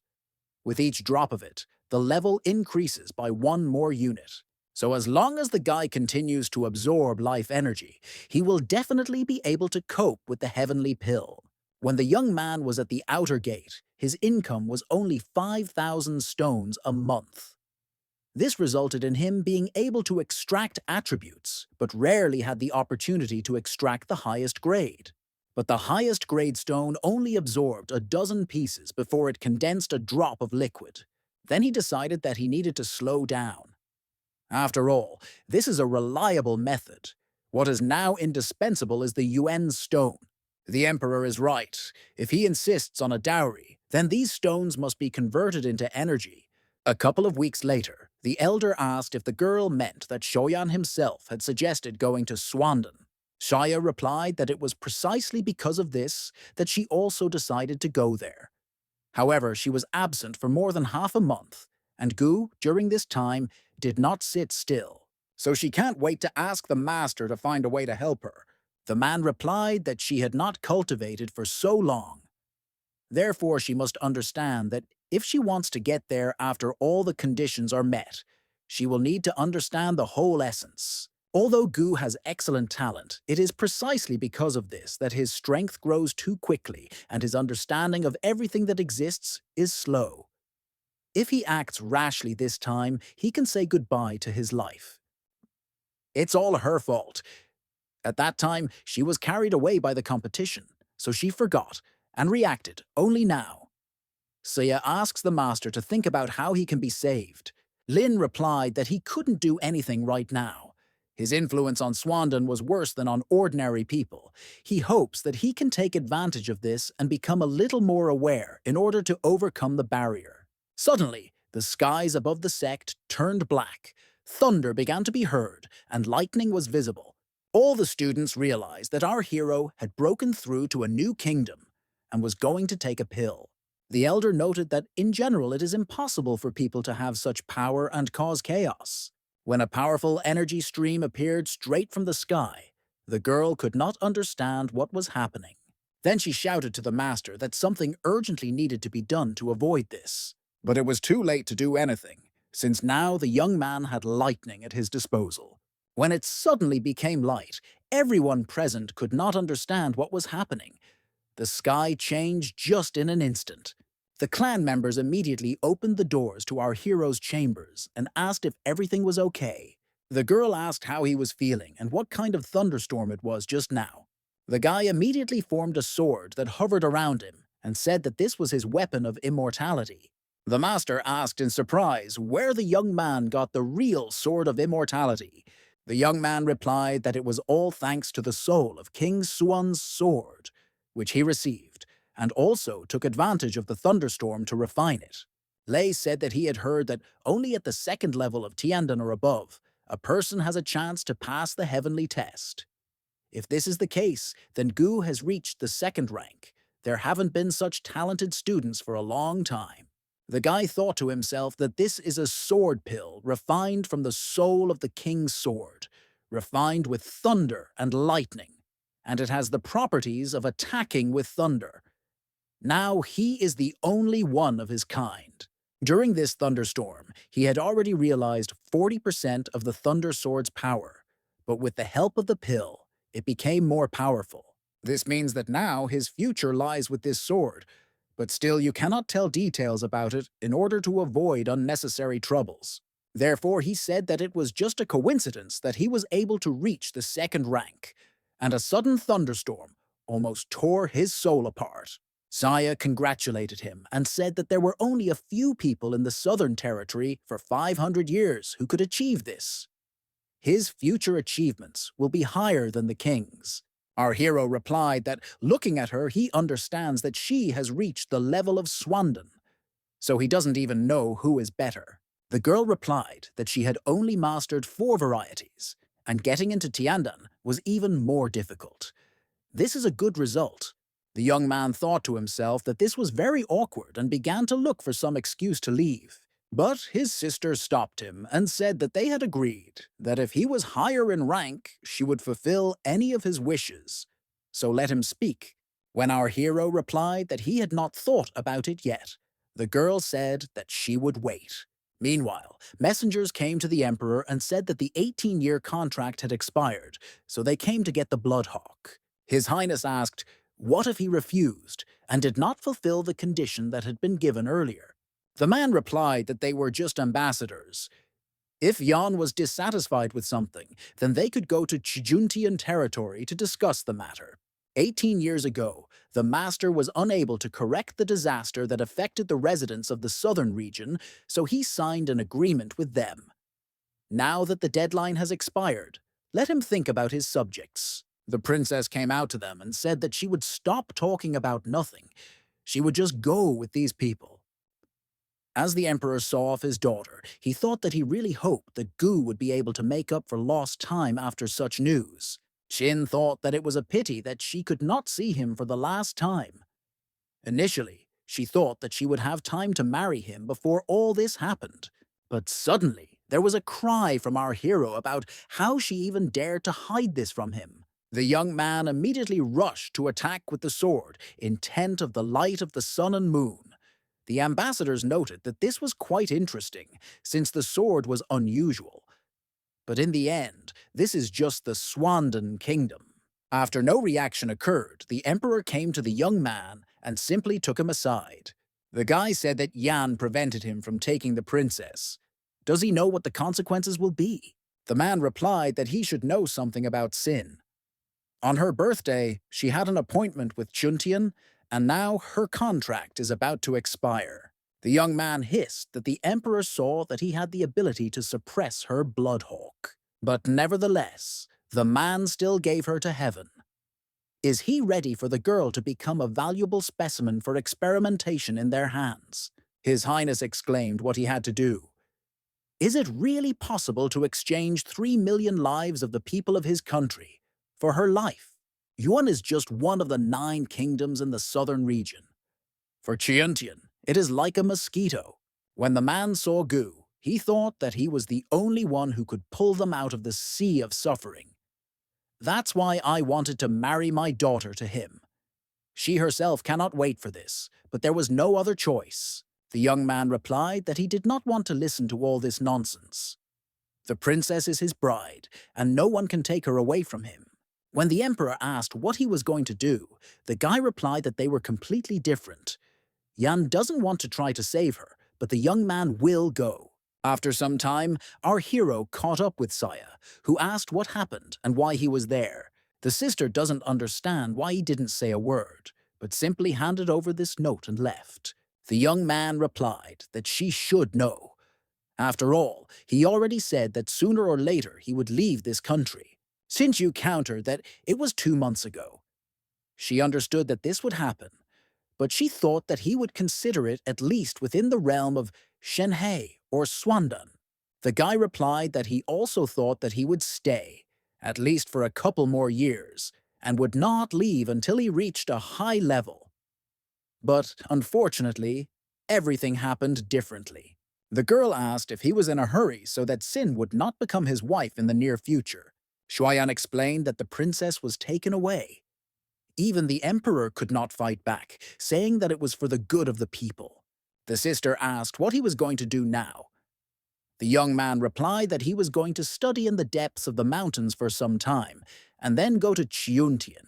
With each drop of it, the level increases by one more unit. So as long as the guy continues to absorb life energy, he will definitely be able to cope with the heavenly pill. When the young man was at the outer gate, his income was only 5,000 stones a month. This resulted in him being able to extract attributes, but rarely had the opportunity to extract the highest grade. But the highest grade stone only absorbed a dozen pieces before it condensed a drop of liquid. Then he decided that he needed to slow down. After all, this is a reliable method. What is now indispensable is the Yuan stone. The emperor is right. If he insists on a dowry, then these stones must be converted into energy. A couple of weeks later, the elder asked if the girl meant that Shoyan himself had suggested going to Swandon. Shaya replied that it was precisely because of this that she also decided to go there. However, she was absent for more than half a month, and Gu, during this time, did not sit still. So she can't wait to ask the master to find a way to help her. The man replied that she had not cultivated for so long. Therefore, she must understand that if she wants to get there after all the conditions are met, she will need to understand the whole essence. Although Gu has excellent talent, it is precisely because of this that his strength grows too quickly and his understanding of everything that exists is slow. If he acts rashly this time, he can say goodbye to his life. It's all her fault. At that time, she was carried away by the competition, so she forgot and reacted only now. Sia asks the master to think about how he can be saved. Lin replied that he couldn't do anything right now. His influence on Swandon was worse than on ordinary people. He hopes that he can take advantage of this and become a little more aware in order to overcome the barrier. Suddenly, the skies above the sect turned black. Thunder began to be heard, and lightning was visible. All the students realized that our hero had broken through to a new kingdom and was going to take a pill. The elder noted that in general it is impossible for people to have such power and cause chaos. When a powerful energy stream appeared straight from the sky, the girl could not understand what was happening. Then she shouted to the master that something urgently needed to be done to avoid this. But it was too late to do anything, since now the young man had lightning at his disposal. When it suddenly became light, everyone present could not understand what was happening. The sky changed just in an instant. The clan members immediately opened the doors to our hero's chambers and asked if everything was okay. The girl asked how he was feeling and what kind of thunderstorm it was just now. The guy immediately formed a sword that hovered around him and said that this was his weapon of immortality. The master asked in surprise where the young man got the real sword of immortality. The young man replied that it was all thanks to the soul of King Suan's sword, which he received, and also took advantage of the thunderstorm to refine it. Lei said that he had heard that only at the second level of Tiandan or above, a person has a chance to pass the heavenly test. If this is the case, then Gu has reached the second rank. There haven't been such talented students for a long time. The guy thought to himself that this is a sword pill refined from the soul of the king's sword, refined with thunder and lightning, and it has the properties of attacking with thunder. Now he is the only one of his kind. During this thunderstorm, he had already realized 40% of the Thunder Sword's power, but with the help of the pill, it became more powerful. This means that now his future lies with this sword, but still you cannot tell details about it in order to avoid unnecessary troubles. Therefore, he said that it was just a coincidence that he was able to reach the second rank, and a sudden thunderstorm almost tore his soul apart. Saya congratulated him and said that there were only a few people in the Southern Territory for 500 years who could achieve this. His future achievements will be higher than the king's. Our hero replied that looking at her, he understands that she has reached the level of Swandon, so he doesn't even know who is better. The girl replied that she had only mastered 4 varieties, and getting into Tiandan was even more difficult. This is a good result. The young man thought to himself that this was very awkward and began to look for some excuse to leave. But his sister stopped him and said that they had agreed that if he was higher in rank, she would fulfill any of his wishes. So let him speak. When our hero replied that he had not thought about it yet, the girl said that she would wait. Meanwhile, messengers came to the emperor and said that the 18-year contract had expired, so they came to get the Bloodhawk. His Highness asked, what if he refused and did not fulfill the condition that had been given earlier? The man replied that they were just ambassadors. If Yan was dissatisfied with something, then they could go to Chijuntian territory to discuss the matter. 18 years ago, the master was unable to correct the disaster that affected the residents of the southern region, so he signed an agreement with them. Now that the deadline has expired, let him think about his subjects. The princess came out to them and said that she would stop talking about nothing. She would just go with these people. As the emperor saw off his daughter, he thought that he really hoped that Gu would be able to make up for lost time after such news. Qin thought that it was a pity that she could not see him for the last time. Initially, she thought that she would have time to marry him before all this happened. But suddenly, there was a cry from our hero about how she even dared to hide this from him. The young man immediately rushed to attack with the sword, intent of the light of the sun and moon. The ambassadors noted that this was quite interesting, since the sword was unusual. But in the end, this is just the Swandan kingdom. After no reaction occurred, the emperor came to the young man and simply took him aside. The guy said that Yan prevented him from taking the princess. Does he know what the consequences will be? The man replied that he should know something about sin. On her birthday, she had an appointment with Chuntian, and now her contract is about to expire. The young man hissed that the emperor saw that he had the ability to suppress her Bloodhawk. But nevertheless, the man still gave her to heaven. Is he ready for the girl to become a valuable specimen for experimentation in their hands? His Highness exclaimed what he had to do. Is it really possible to exchange 3 million lives of the people of his country for her life? Yuan is just one of the 9 kingdoms in the southern region. For Qiantian, it is like a mosquito. When the man saw Gu, he thought that he was the only one who could pull them out of the sea of suffering. That's why I wanted to marry my daughter to him. She herself cannot wait for this, but there was no other choice. The young man replied that he did not want to listen to all this nonsense. The princess is his bride, and no one can take her away from him. When the emperor asked what he was going to do, the guy replied that they were completely different. Yan doesn't want to try to save her, but the young man will go. After some time, our hero caught up with Saya, who asked what happened and why he was there. The sister doesn't understand why he didn't say a word, but simply handed over this note and left. The young man replied that she should know. After all, he already said that sooner or later he would leave this country. Since you countered that it was 2 months ago. She understood that this would happen, but she thought that he would consider it at least within the realm of Shenhei or Swandan. The guy replied that he also thought that he would stay, at least for a couple more years, and would not leave until he reached a high level. But unfortunately, everything happened differently. The girl asked if he was in a hurry so that Sin would not become his wife in the near future. Shuayan explained that the princess was taken away. Even the emperor could not fight back, saying that it was for the good of the people. The sister asked what he was going to do now. The young man replied that he was going to study in the depths of the mountains for some time, and then go to Chuntian.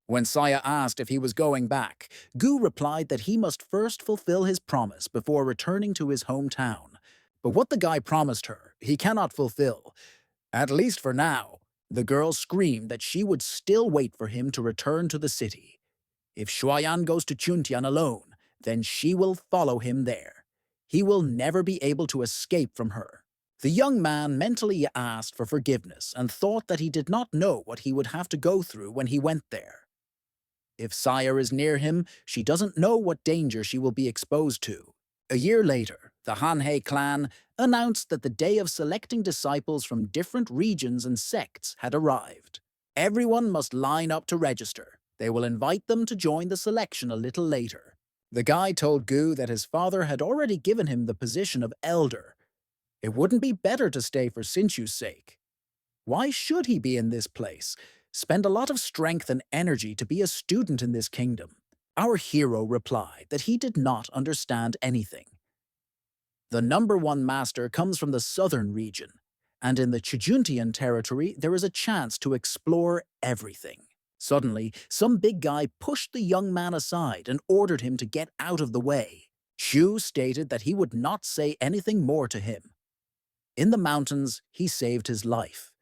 When Saya asked if he was going back, Gu replied that he must first fulfill his promise before returning to his hometown. But what the guy promised her, he cannot fulfill, at least for now. The girl screamed that she would still wait for him to return to the city. If Shuayan goes to Chuntian alone, then she will follow him there. He will never be able to escape from her. The young man mentally asked for forgiveness and thought that he did not know what he would have to go through when he went there. If Sire is near him, she doesn't know what danger she will be exposed to. A year later, the Hanhei clan announced that the day of selecting disciples from different regions and sects had arrived. Everyone must line up to register. They will invite them to join the selection a little later. The guy told Gu that his father had already given him the position of elder. It wouldn't be better to stay for Sinchu's sake. Why should he be in this place? Spend a lot of strength and energy to be a student in this kingdom. Our hero replied that he did not understand anything. The number one master comes from the southern region, and in the Chujuntian territory there is a chance to explore everything. Suddenly, some big guy pushed the young man aside and ordered him to get out of the way. Shu stated that he would not say anything more to him. In the mountains, he saved his life.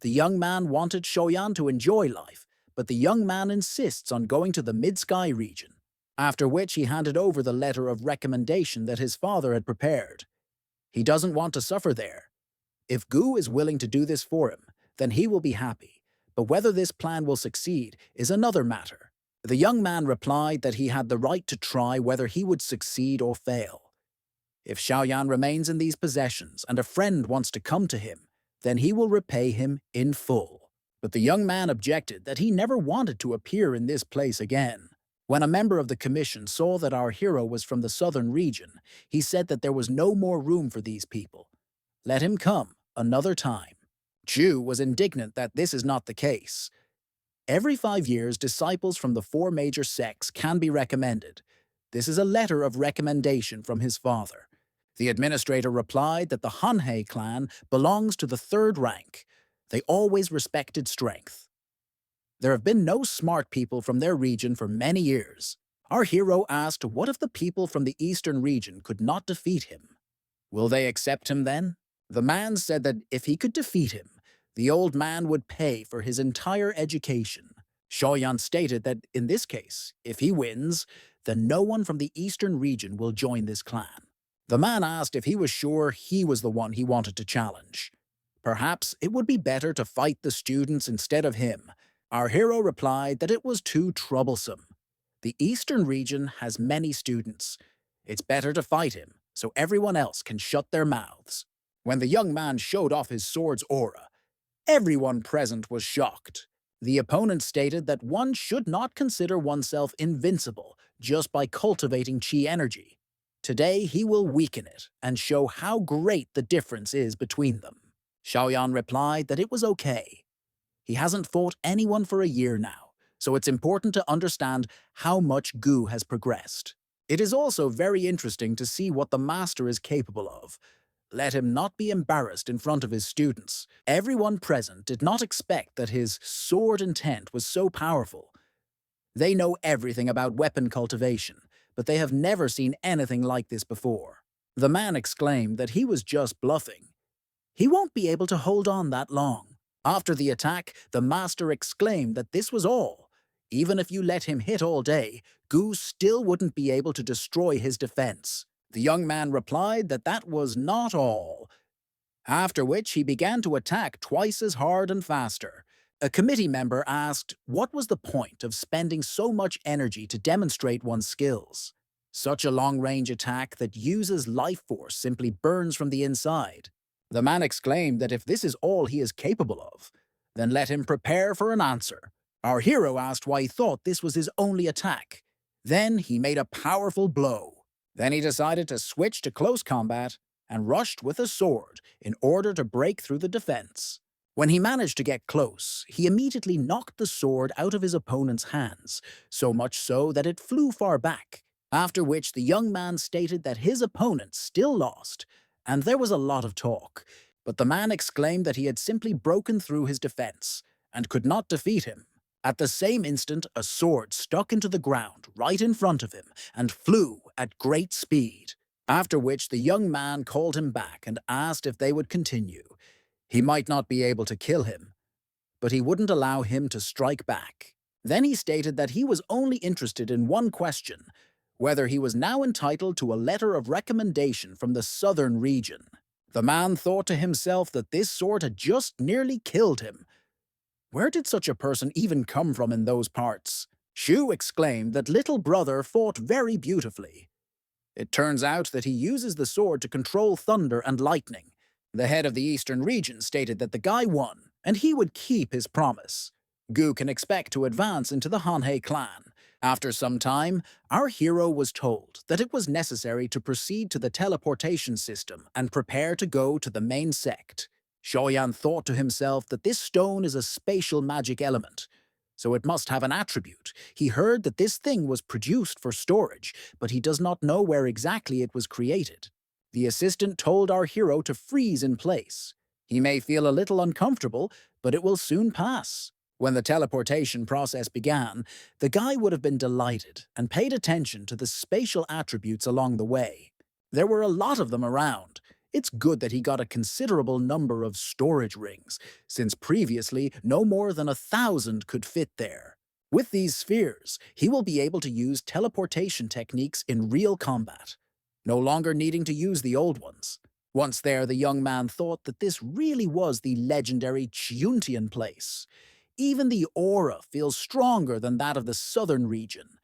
The young man wanted Shoyan to enjoy life, but the young man insists on going to the mid-sky region, after which he handed over the letter of recommendation that his father had prepared. He doesn't want to suffer there. If Gu is willing to do this for him, then he will be happy, but whether this plan will succeed is another matter. The young man replied that he had the right to try whether he would succeed or fail. If Xiaoyan remains in these possessions and a friend wants to come to him, then he will repay him in full. But the young man objected that he never wanted to appear in this place again. When a member of the commission saw that our hero was from the southern region, he said that there was no more room for these people. Let him come another time. Chu was indignant that this is not the case. Every 5 years, disciples from the 4 major sects can be recommended. This is a letter of recommendation from his father. The administrator replied that the Hanhei clan belongs to the 3rd rank. They always respected strength. There have been no smart people from their region for many years. Our hero asked what if the people from the eastern region could not defeat him? Will they accept him then? The man said that if he could defeat him, the old man would pay for his entire education. Shoyan stated that in this case, if he wins, then no one from the eastern region will join this clan. The man asked if he was sure he was the one he wanted to challenge. Perhaps it would be better to fight the students instead of him. Our hero replied that it was too troublesome. The eastern region has many students. It's better to fight him, so everyone else can shut their mouths. When the young man showed off his sword's aura, everyone present was shocked. The opponent stated that one should not consider oneself invincible just by cultivating chi energy. Today, he will weaken it and show how great the difference is between them. Xiaoyan replied that it was okay. He hasn't fought anyone for a year now, so it's important to understand how much Gu has progressed. It is also very interesting to see what the master is capable of. Let him not be embarrassed in front of his students. Everyone present did not expect that his sword intent was so powerful. They know everything about weapon cultivation, but they have never seen anything like this before. The man exclaimed that he was just bluffing. He won't be able to hold on that long. After the attack, the master exclaimed that this was all. Even if you let him hit all day, Gu still wouldn't be able to destroy his defense. The young man replied that that was not all. After which he began to attack twice as hard and faster. A committee member asked what was the point of spending so much energy to demonstrate one's skills. Such a long-range attack that uses life force simply burns from the inside. The man exclaimed that if this is all he is capable of, then let him prepare for an answer. Our hero asked why he thought this was his only attack. Then he made a powerful blow. Then he decided to switch to close combat and rushed with a sword in order to break through the defense. When he managed to get close, he immediately knocked the sword out of his opponent's hands, so much so that it flew far back, after which the young man stated that his opponent still lost, and there was a lot of talk, but the man exclaimed that he had simply broken through his defense and could not defeat him. At the same instant, a sword stuck into the ground right in front of him and flew at great speed, after which the young man called him back and asked if they would continue. He might not be able to kill him, but he wouldn't allow him to strike back. Then he stated that he was only interested in one question, whether he was now entitled to a letter of recommendation from the southern region. The man thought to himself that this sword had just nearly killed him. Where did such a person even come from in those parts? Shu exclaimed that little brother fought very beautifully. It turns out that he uses the sword to control thunder and lightning. The head of the eastern region stated that the guy won, and he would keep his promise. Gu can expect to advance into the Hanhei clan. After some time, our hero was told that it was necessary to proceed to the teleportation system and prepare to go to the main sect. Shoyan thought to himself that this stone is a spatial magic element, so it must have an attribute. He heard that this thing was produced for storage, but he does not know where exactly it was created. The assistant told our hero to freeze in place. He may feel a little uncomfortable, but it will soon pass. When the teleportation process began, the guy would have been delighted and paid attention to the spatial attributes along the way. There were a lot of them around. It's good that he got a considerable number of storage rings, since previously no more than 1,000 could fit there. With these spheres, he will be able to use teleportation techniques in real combat, no longer needing to use the old ones. Once there, the young man thought that this really was the legendary Chiuntian place. Even the aura feels stronger than that of the southern region.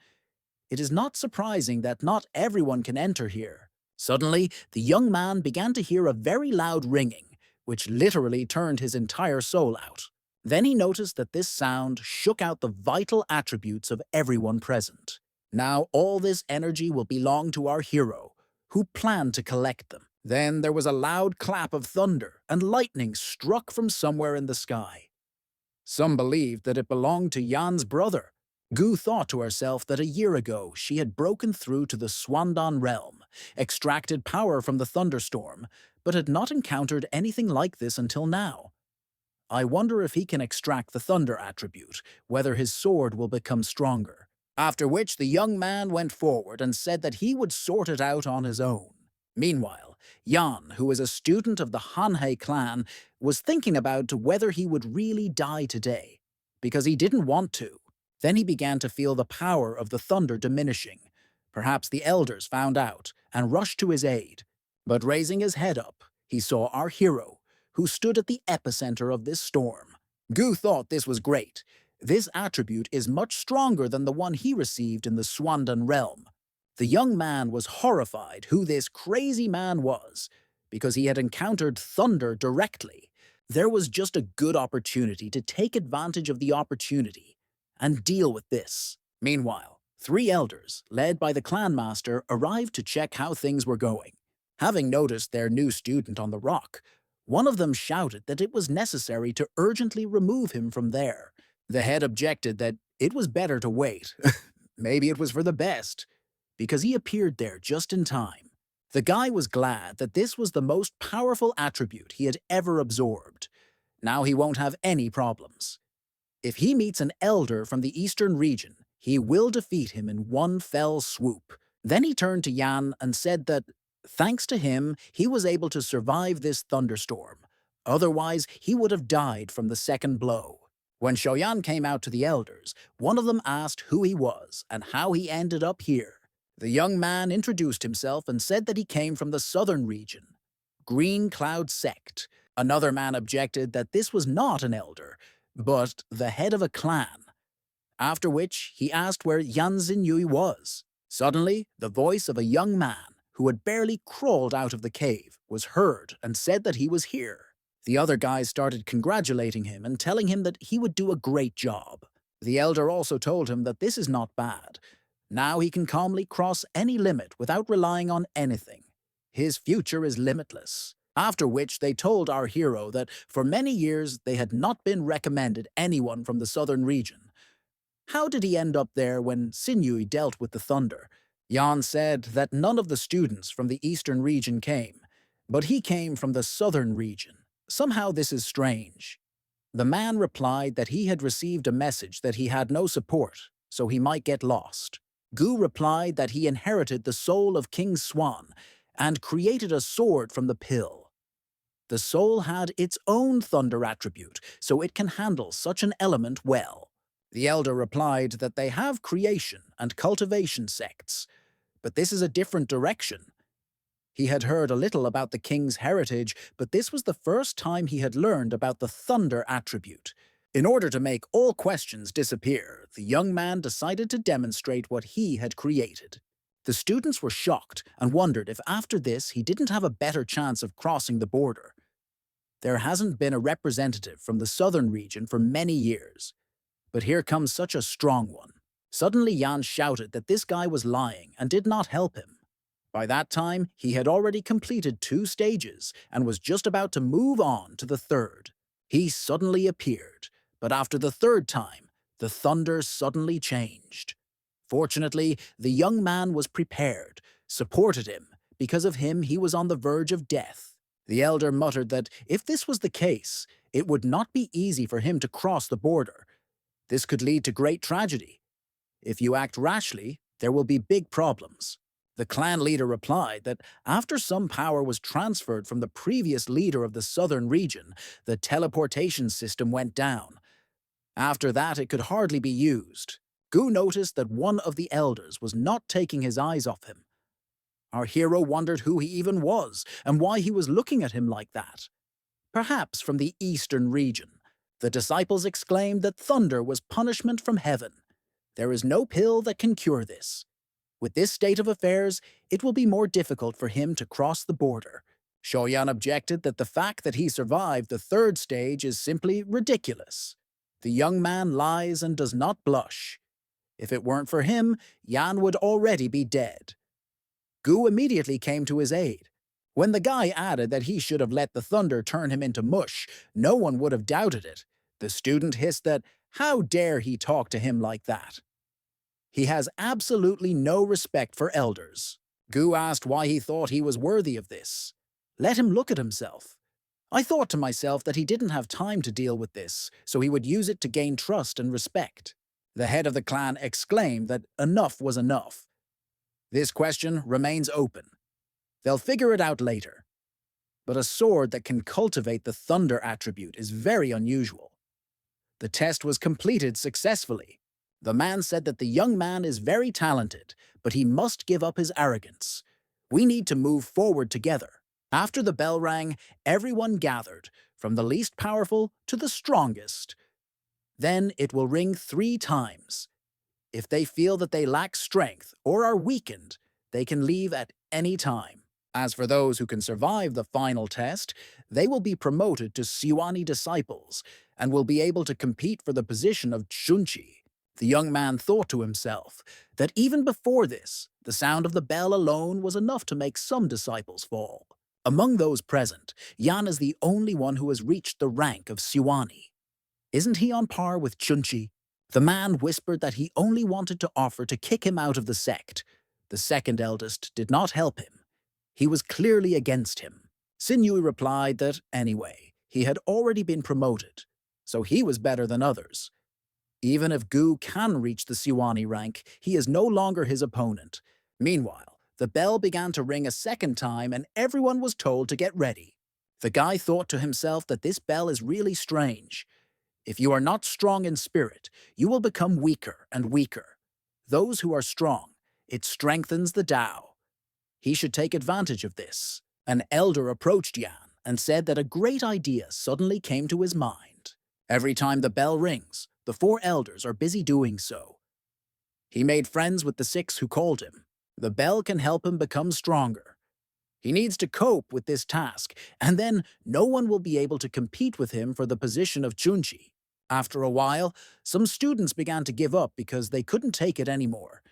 It is not surprising that not everyone can enter here. Suddenly, the young man began to hear a very loud ringing, which literally turned his entire soul out. Then he noticed that this sound shook out the vital attributes of everyone present. Now all this energy will belong to our hero, who planned to collect them. Then there was a loud clap of thunder, and lightning struck from somewhere in the sky. Some believed that it belonged to Yan's brother. Gu thought to herself that a year ago she had broken through to the Swandan realm, extracted power from the thunderstorm, but had not encountered anything like this until now. I wonder if he can extract the thunder attribute, whether his sword will become stronger. After which the young man went forward and said that he would sort it out on his own. Meanwhile, Yan, who is a student of the Hanhei clan, was thinking about whether he would really die today, because he didn't want to. Then he began to feel the power of the thunder diminishing. Perhaps the elders found out and rushed to his aid. But raising his head up, he saw our hero, who stood at the epicenter of this storm. Gu thought this was great. This attribute is much stronger than the one he received in the Swandan realm. The young man was horrified who this crazy man was, because he had encountered thunder directly. There was just a good opportunity to take advantage of the opportunity and deal with this. Meanwhile, 3 elders, led by the clan master, arrived to check how things were going. Having noticed their new student on the rock, one of them shouted that it was necessary to urgently remove him from there. The head objected that it was better to wait. Maybe it was for the best, because he appeared there just in time. The guy was glad that this was the most powerful attribute he had ever absorbed. Now he won't have any problems. If he meets an elder from the eastern region, he will defeat him in one fell swoop. Then he turned to Yan and said that, thanks to him, he was able to survive this thunderstorm. Otherwise, he would have died from the second blow. When Shoyan came out to the elders, one of them asked who he was and how he ended up here. The young man introduced himself and said that he came from the southern region, Green Cloud Sect. Another man objected that this was not an elder, but the head of a clan. After which, he asked where Yan Xinyui was. Suddenly, the voice of a young man, who had barely crawled out of the cave, was heard and said that he was here. The other guys started congratulating him and telling him that he would do a great job. The elder also told him that this is not bad. Now he can calmly cross any limit without relying on anything. His future is limitless. After which they told our hero that for many years they had not been recommended anyone from the southern region. How did he end up there when Xinyui dealt with the thunder? Yan said that none of the students from the eastern region came, but he came from the southern region. Somehow this is strange. The man replied that he had received a message that he had no support, so he might get lost. Gu replied that he inherited the soul of King Swan and created a sword from the pill. The soul had its own thunder attribute, so it can handle such an element well. The elder replied that they have creation and cultivation sects, but this is a different direction. He had heard a little about the king's heritage, but this was the first time he had learned about the thunder attribute. In order to make all questions disappear, the young man decided to demonstrate what he had created. The students were shocked and wondered if after this he didn't have a better chance of crossing the border. There hasn't been a representative from the southern region for many years. But here comes such a strong one. Suddenly Jan shouted that this guy was lying and did not help him. By that time, he had already completed 2 stages and was just about to move on to the third. He suddenly appeared, but after the third time, the thunder suddenly changed. Fortunately, the young man was prepared, supported him. Because of him, he was on the verge of death. The elder muttered that if this was the case, it would not be easy for him to cross the border. This could lead to great tragedy. If you act rashly, there will be big problems. The clan leader replied that after some power was transferred from the previous leader of the southern region, the teleportation system went down. After that, it could hardly be used. Gu noticed that one of the elders was not taking his eyes off him. Our hero wondered who he even was and why he was looking at him like that. Perhaps from the eastern region. The disciples exclaimed that thunder was punishment from heaven. There is no pill that can cure this. With this state of affairs, it will be more difficult for him to cross the border. Shoyan objected that the fact that he survived the third stage is simply ridiculous. The young man lies and does not blush. If it weren't for him, Jan would already be dead. Gu immediately came to his aid. When the guy added that he should have let the thunder turn him into mush, no one would have doubted it. The student hissed that, how dare he talk to him like that? He has absolutely no respect for elders. Gu asked why he thought he was worthy of this. Let him look at himself. I thought to myself that he didn't have time to deal with this, so he would use it to gain trust and respect. The head of the clan exclaimed that enough was enough. This question remains open. They'll figure it out later. But a sword that can cultivate the thunder attribute is very unusual. The test was completed successfully. The man said that the young man is very talented, but he must give up his arrogance. We need to move forward together. After the bell rang, everyone gathered, from the least powerful to the strongest. Then it will ring 3 times. If they feel that they lack strength or are weakened, they can leave at any time. As for those who can survive the final test, they will be promoted to Siwani disciples and will be able to compete for the position of Chunchi. The young man thought to himself that even before this, the sound of the bell alone was enough to make some disciples fall. Among those present, Yan is the only one who has reached the rank of Siwani. Isn't he on par with Chunchi? The man whispered that he only wanted to offer to kick him out of the sect. The second eldest did not help him. He was clearly against him. Sinyui replied that, anyway, he had already been promoted, so he was better than others. Even if Gu can reach the Siwani rank, he is no longer his opponent. Meanwhile, the bell began to ring a second time and everyone was told to get ready. The guy thought to himself that this bell is really strange. If you are not strong in spirit, you will become weaker and weaker. Those who are strong, it strengthens the Tao. He should take advantage of this. An elder approached Yan and said that a great idea suddenly came to his mind. Every time the bell rings, the 4 elders are busy doing so. He made friends with the 6 who called him. The bell can help him become stronger. He needs to cope with this task, and then no one will be able to compete with him for the position of Chunchi. After a while, some students began to give up because they couldn't take it anymore.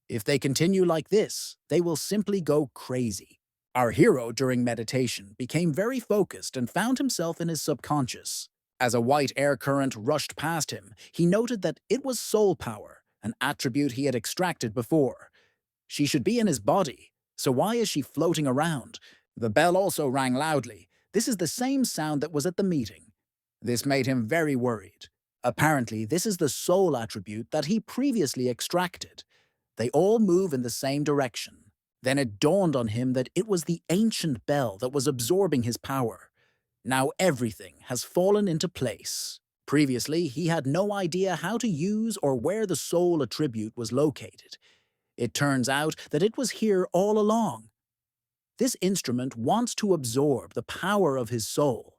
If they continue like this, they will simply go crazy. Our hero, during meditation, became very focused and found himself in his subconscious. As a white air current rushed past him, he noted that it was soul power, an attribute he had extracted before. She should be in his body, so why is she floating around? The bell also rang loudly. This is the same sound that was at the meeting. This made him very worried. Apparently, this is the soul attribute that he previously extracted. They all move in the same direction. Then it dawned on him that it was the ancient bell that was absorbing his power. Now everything has fallen into place. Previously, he had no idea how to use or where the soul attribute was located. It turns out that it was here all along. This instrument wants to absorb the power of his soul.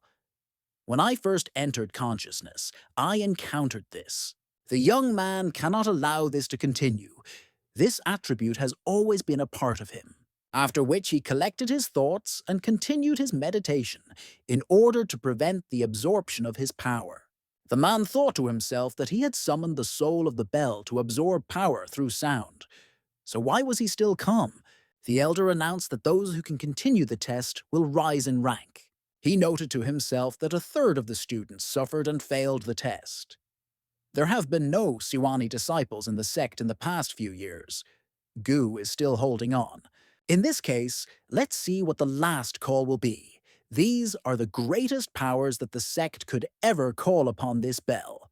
When I first entered consciousness, I encountered this. The young man cannot allow this to continue. This attribute has always been a part of him. After which he collected his thoughts and continued his meditation in order to prevent the absorption of his power. The man thought to himself that he had summoned the soul of the bell to absorb power through sound. So why was he still calm? The elder announced that those who can continue the test will rise in rank. He noted to himself that a third of the students suffered and failed the test. There have been no Siwani disciples in the sect in the past few years. Gu is still holding on. In this case, let's see what the last call will be. These are the greatest powers that the sect could ever call upon this bell.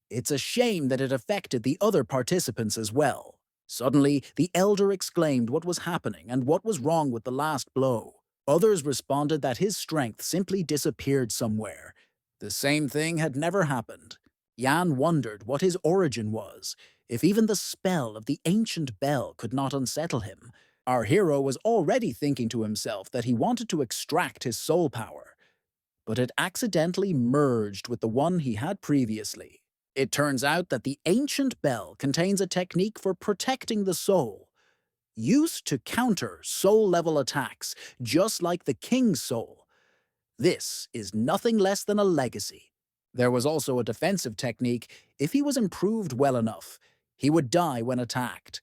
It's a shame that it affected the other participants as well. Suddenly, the elder exclaimed what was happening and what was wrong with the last blow. Others responded that his strength simply disappeared somewhere. The same thing had never happened. Yan wondered what his origin was, if even the spell of the ancient bell could not unsettle him. Our hero was already thinking to himself that he wanted to extract his soul power, but it accidentally merged with the one he had previously. It turns out that the ancient bell contains a technique for protecting the soul, used to counter soul-level attacks, just like the king's soul. This is nothing less than a legacy. There was also a defensive technique. If he was improved well enough, he would die when attacked.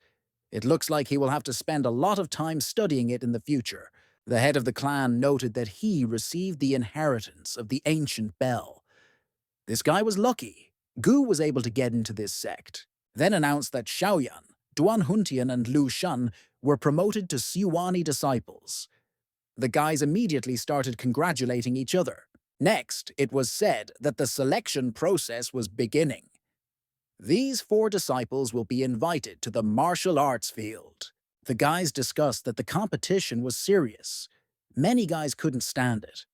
It looks like he will have to spend a lot of time studying it in the future. The head of the clan noted that he received the inheritance of the ancient bell. This guy was lucky. Gu was able to get into this sect, then announced that Xiaoyan, Duan Huntian, and Lu Shan were promoted to Siwani disciples. The guys immediately started congratulating each other. Next, it was said that the selection process was beginning. These 4 disciples will be invited to the martial arts field. The guys discussed that the competition was serious. Many guys couldn't stand it.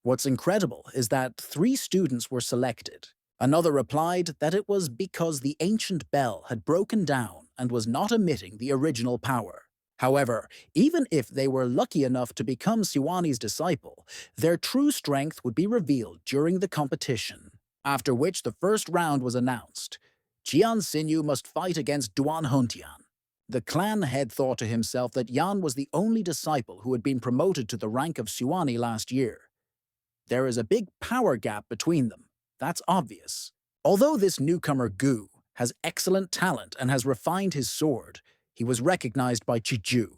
What's incredible is that 3 students were selected. Another replied that it was because the ancient bell had broken down and was not emitting the original power. However, even if they were lucky enough to become Siwani's disciple, their true strength would be revealed during the competition, after which the first round was announced. Jian Xinyu must fight against Duan Huntian. The clan head thought to himself that Yan was the only disciple who had been promoted to the rank of Siwani last year. There is a big power gap between them. That's obvious. Although this newcomer Gu has excellent talent and has refined his sword, he was recognized by Chiju.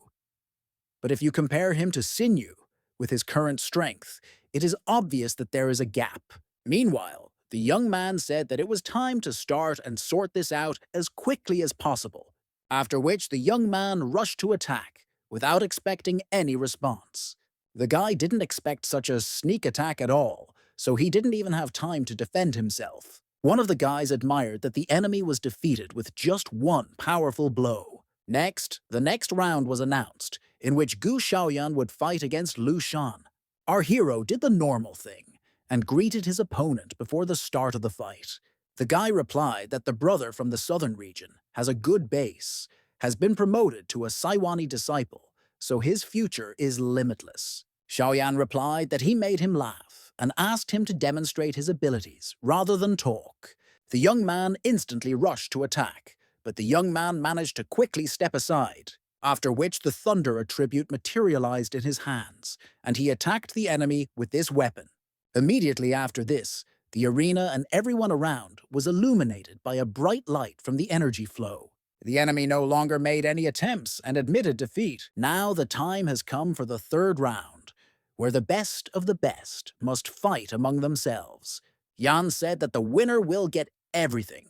But if you compare him to Xinyu, with his current strength, it is obvious that there is a gap. Meanwhile, the young man said that it was time to start and sort this out as quickly as possible, after which the young man rushed to attack, without expecting any response. The guy didn't expect such a sneak attack at all, so he didn't even have time to defend himself. One of the guys admired that the enemy was defeated with just one powerful blow. Next, the next round was announced, in which Gu Xiaoyan would fight against Lu Shan. Our hero did the normal thing, and greeted his opponent before the start of the fight. The guy replied that the brother from the southern region has a good base, has been promoted to a Siwani disciple, so his future is limitless. Xiaoyan replied that he made him laugh and asked him to demonstrate his abilities rather than talk. The young man instantly rushed to attack, but the young man managed to quickly step aside, after which the thunder attribute materialized in his hands, and he attacked the enemy with this weapon. Immediately after this, the arena and everyone around was illuminated by a bright light from the energy flow. The enemy no longer made any attempts and admitted defeat. Now the time has come for the third round, where the best of the best must fight among themselves. Yan said that the winner will get everything.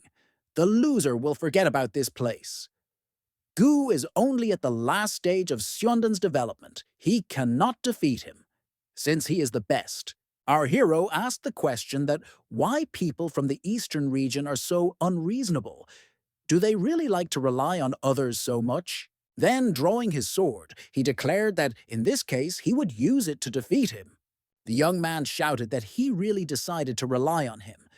The loser will forget about this place. Gu is only at the last stage of Xuanden's development. He cannot defeat him, since he is the best. Our hero asked the question that why people from the eastern region are so unreasonable. Do they really like to rely on others so much? Then, drawing his sword, he declared that in this case he would use it to defeat him. The young man shouted that he really decided to rely on him.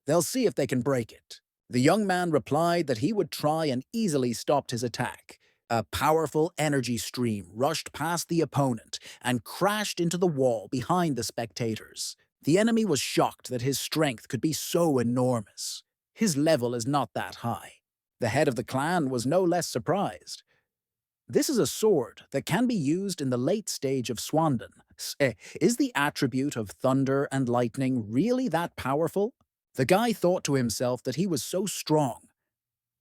They'll see if they can break it. The young man replied that he would try and easily stopped his attack. A powerful energy stream rushed past the opponent and crashed into the wall behind the spectators. The enemy was shocked that his strength could be so enormous. His level is not that high. The head of the clan was no less surprised. This is a sword that can be used in the late stage of Xuanden. Is the attribute of thunder and lightning really that powerful? The guy thought to himself that he was so strong,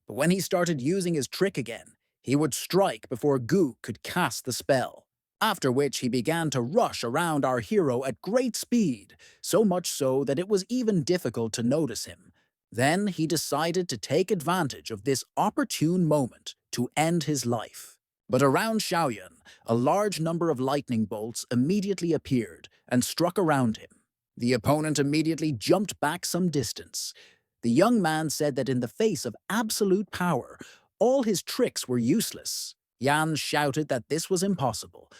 but when he started using his trick again, he would strike before Gu could cast the spell. After which he began to rush around our hero at great speed, so much so that it was even difficult to notice him. Then he decided to take advantage of this opportune moment to end his life. But around Xiaoyan, a large number of lightning bolts immediately appeared and struck around him. The opponent immediately jumped back some distance. The young man said that in the face of absolute power, all his tricks were useless. Yan shouted that this was impossible,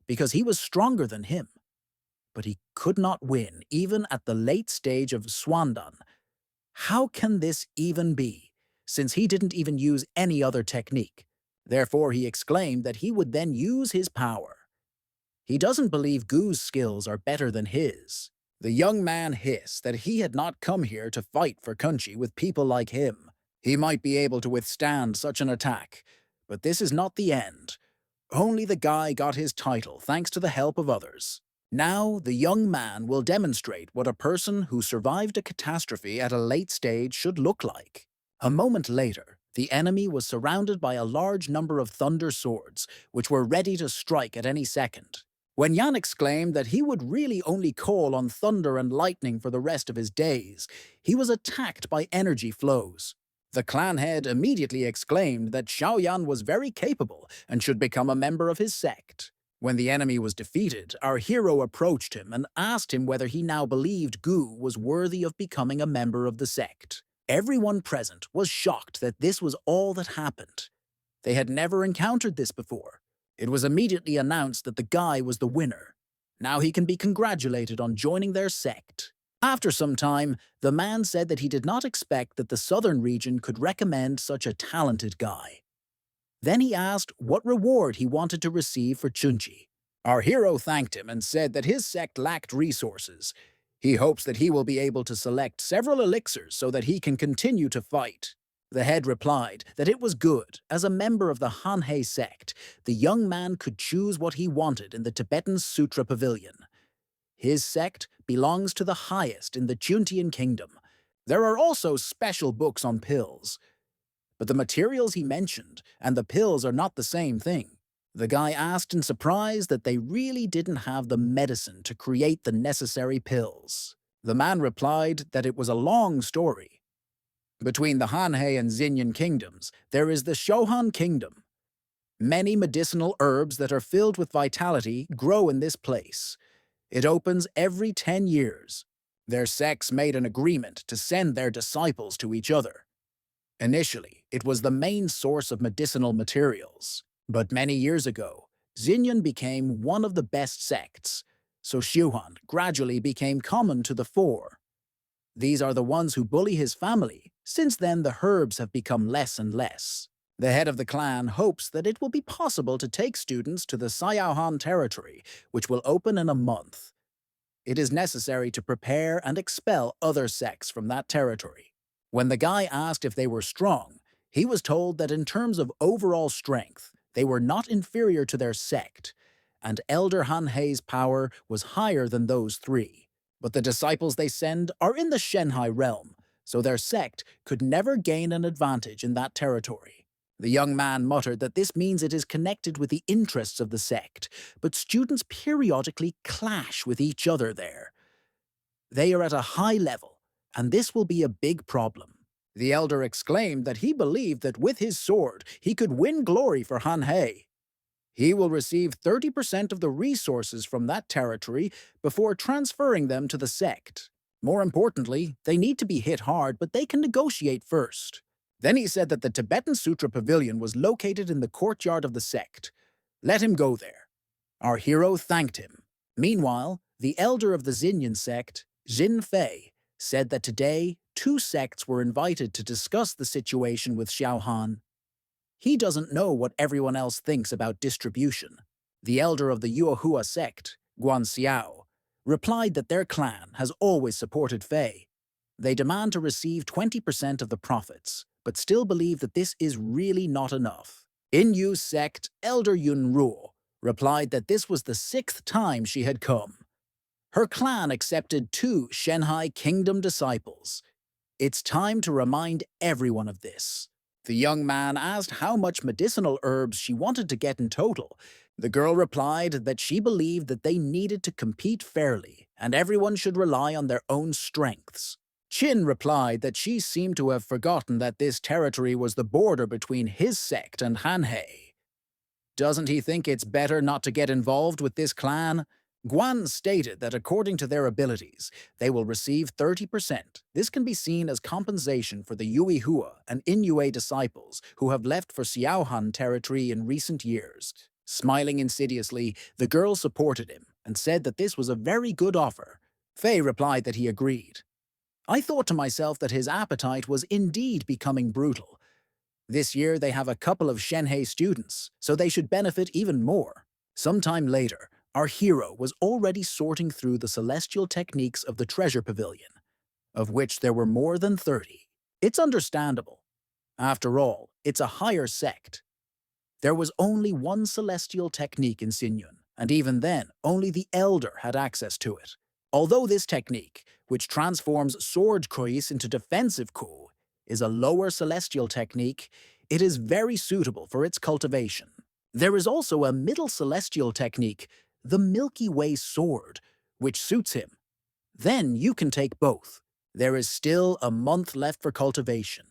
because he was stronger than him. But he could not win, even at the late stage of Swandan. How can this even be, since he didn't even use any other technique? Therefore, he exclaimed that he would then use his power. He doesn't believe Gu's skills are better than his. The young man hissed that he had not come here to fight for Kunchi with people like him. He might be able to withstand such an attack, but this is not the end. Only the guy got his title thanks to the help of others. Now, the young man will demonstrate what a person who survived a catastrophe at a late stage should look like. A moment later, the enemy was surrounded by a large number of thunder swords, which were ready to strike at any second. When Yan exclaimed that he would really only call on thunder and lightning for the rest of his days, he was attacked by energy flows. The clan head immediately exclaimed that Xiaoyan was very capable and should become a member of his sect. When the enemy was defeated, our hero approached him and asked him whether he now believed Gu was worthy of becoming a member of the sect. Everyone present was shocked that this was all that happened. They had never encountered this before. It was immediately announced that the guy was the winner. Now he can be congratulated on joining their sect. After some time, the man said that he did not expect that the southern region could recommend such a talented guy. Then he asked what reward he wanted to receive for Chunchi. Our hero thanked him and said that his sect lacked resources. He hopes that he will be able to select several elixirs so that he can continue to fight. The head replied that it was good. As a member of the Hanhei sect, the young man could choose what he wanted in the Tibetan Sutra Pavilion. His sect belongs to the highest in the Juntian kingdom. There are also special books on pills. But the materials he mentioned and the pills are not the same thing. The guy asked in surprise that they really didn't have the medicine to create the necessary pills. The man replied that it was a long story. Between the Hanhei and Xinyan kingdoms, there is the Shohan kingdom. Many medicinal herbs that are filled with vitality grow in this place. It opens every 10 years. Their sects made an agreement to send their disciples to each other. Initially, it was the main source of medicinal materials. But many years ago, Xinyan became one of the best sects, so Xiuhan gradually became common to the fore. These are the ones who bully his family. Since then, the herbs have become less and less. The head of the clan hopes that it will be possible to take students to the Sayaohan territory, which will open in a month. It is necessary to prepare and expel other sects from that territory. When the guy asked if they were strong, he was told that in terms of overall strength, they were not inferior to their sect, and Elder Hanhei's power was higher than those three. But the disciples they send are in the Shenhai realm, so their sect could never gain an advantage in that territory. The young man muttered that this means it is connected with the interests of the sect, but students periodically clash with each other there. They are at a high level, and this will be a big problem. The elder exclaimed that he believed that with his sword he could win glory for Hanhei. He will receive 30% of the resources from that territory before transferring them to the sect. More importantly, they need to be hit hard, but they can negotiate first. Then he said that the Tibetan Sutra Pavilion was located in the courtyard of the sect. Let him go there. Our hero thanked him. Meanwhile, the elder of the Xinyan sect, Xin Fei, said that today 2 sects were invited to discuss the situation with Xiaohan. He doesn't know what everyone else thinks about distribution. The elder of the Yuehua sect, Guan Xiao, replied that their clan has always supported Fei. They demand to receive 20% of the profits, but still believe that this is really not enough. In Yu's sect, Elder Yun Ruo replied that this was the 6th time she had come. Her clan accepted 2 Shenhai kingdom disciples. It's time to remind everyone of this. The young man asked how much medicinal herbs she wanted to get in total. The girl replied that she believed that they needed to compete fairly and everyone should rely on their own strengths. Chin replied that she seemed to have forgotten that this territory was the border between his sect and Hanhei. Doesn't he think it's better not to get involved with this clan? Guan stated that according to their abilities, they will receive 30%. This can be seen as compensation for the Yuehua and Inyue disciples who have left for Xiaohan territory in recent years. Smiling insidiously, the girl supported him and said that this was a very good offer. Fei replied that he agreed. I thought to myself that his appetite was indeed becoming brutal. This year they have a couple of Shenhei students, so they should benefit even more. Sometime later, our hero was already sorting through the celestial techniques of the treasure pavilion, of which there were more than 30. It's understandable. After all, it's a higher sect. There was only one celestial technique in Xinyun, and even then, only the Elder had access to it. Although this technique, which transforms sword kuis into defensive ku, is a lower celestial technique, it is very suitable for its cultivation. There is also a middle celestial technique, the Milky Way sword, which suits him. Then you can take both. There is still a month left for cultivation.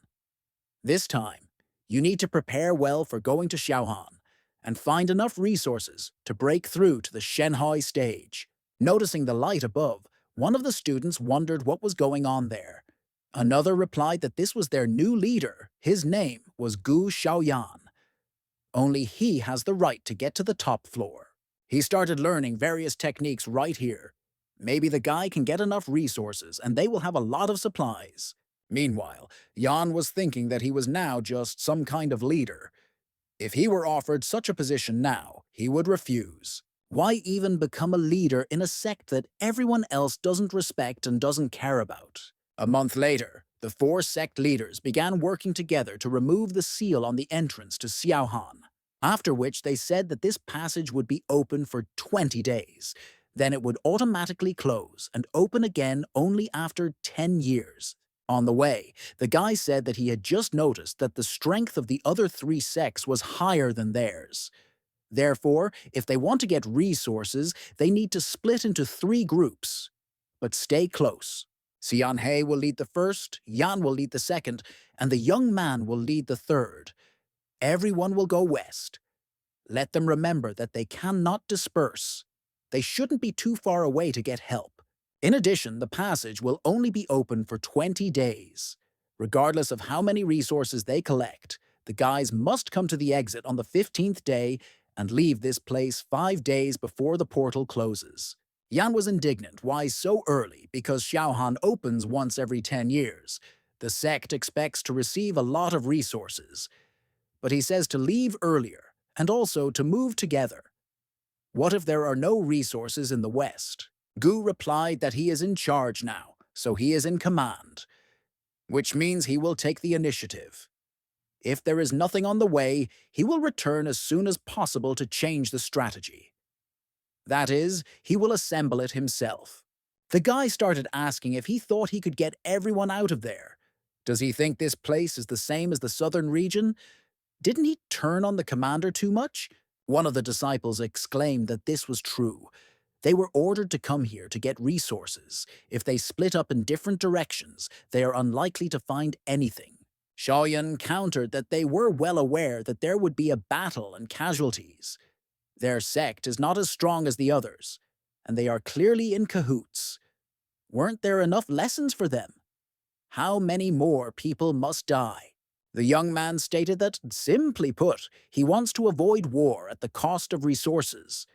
This time, you need to prepare well for going to Xiaohan and find enough resources to break through to the Shenhai stage. Noticing the light above, one of the students wondered what was going on there. Another replied that this was their new leader. His name was Gu Xiaoyan. Only he has the right to get to the top floor. He started learning various techniques right here. Maybe the guy can get enough resources and they will have a lot of supplies. Meanwhile, Yan was thinking that he was now just some kind of leader. If he were offered such a position now, he would refuse. Why even become a leader in a sect that everyone else doesn't respect and doesn't care about? A month later, the 4 sect leaders began working together to remove the seal on the entrance to Xiaohan, after which they said that this passage would be open for 20 days. Then it would automatically close and open again only after 10 years. On the way, the guy said that he had just noticed that the strength of the other 3 sects was higher than theirs. Therefore, if they want to get resources, they need to split into 3 groups. But stay close. Xianhei will lead the first, Yan will lead the second, and the young man will lead the third. Everyone will go west. Let them remember that they cannot disperse. They shouldn't be too far away to get help. In addition, the passage will only be open for 20 days. Regardless of how many resources they collect, the guys must come to the exit on the 15th day and leave this place 5 days before the portal closes. Yan was indignant. Why so early? Because Xiaohan opens once every 10 years. The sect expects to receive a lot of resources. But he says to leave earlier, and also to move together. What if there are no resources in the West? Gu replied that he is in charge now, so he is in command, which means he will take the initiative. If there is nothing on the way, he will return as soon as possible to change the strategy. That is, he will assemble it himself. The guy started asking if he thought he could get everyone out of there. Does he think this place is the same as the southern region? Didn't he turn on the commander too much? One of the disciples exclaimed that this was true. They were ordered to come here to get resources. If they split up in different directions, they are unlikely to find anything. Shaoyan countered that they were well aware that there would be a battle and casualties. Their sect is not as strong as the others, and they are clearly in cahoots. Weren't there enough lessons for them? How many more people must die? The young man stated that, simply put, he wants to avoid war at the cost of resources.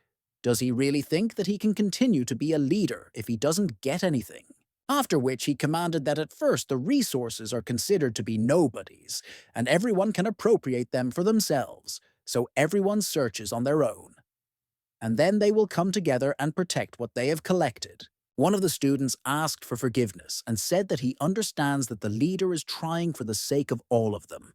Does he really think that he can continue to be a leader if he doesn't get anything? After which he commanded that at first the resources are considered to be nobodies, and everyone can appropriate them for themselves, so everyone searches on their own. And then they will come together and protect what they have collected. One of the students asked for forgiveness and said that he understands that the leader is trying for the sake of all of them.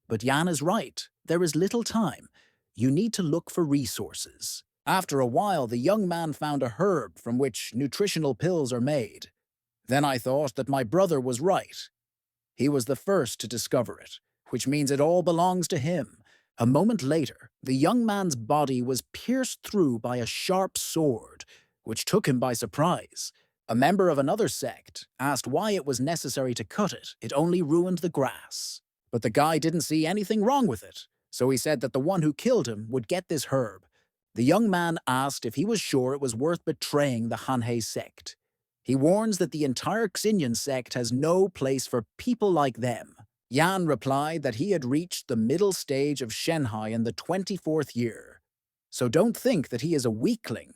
But Yan is right. There is little time. You need to look for resources. After a while, the young man found a herb from which nutritional pills are made. Then I thought that my brother was right. He was the first to discover it, which means it all belongs to him. A moment later, the young man's body was pierced through by a sharp sword, which took him by surprise. A member of another sect asked why it was necessary to cut it. It only ruined the grass. But the guy didn't see anything wrong with it, so he said that the one who killed him would get this herb. The young man asked if he was sure it was worth betraying the Hanhei sect. He warns that the entire Xinyan sect has no place for people like them. Yan replied that he had reached the middle stage of Shenhai in the 24th year. So don't think that he is a weakling.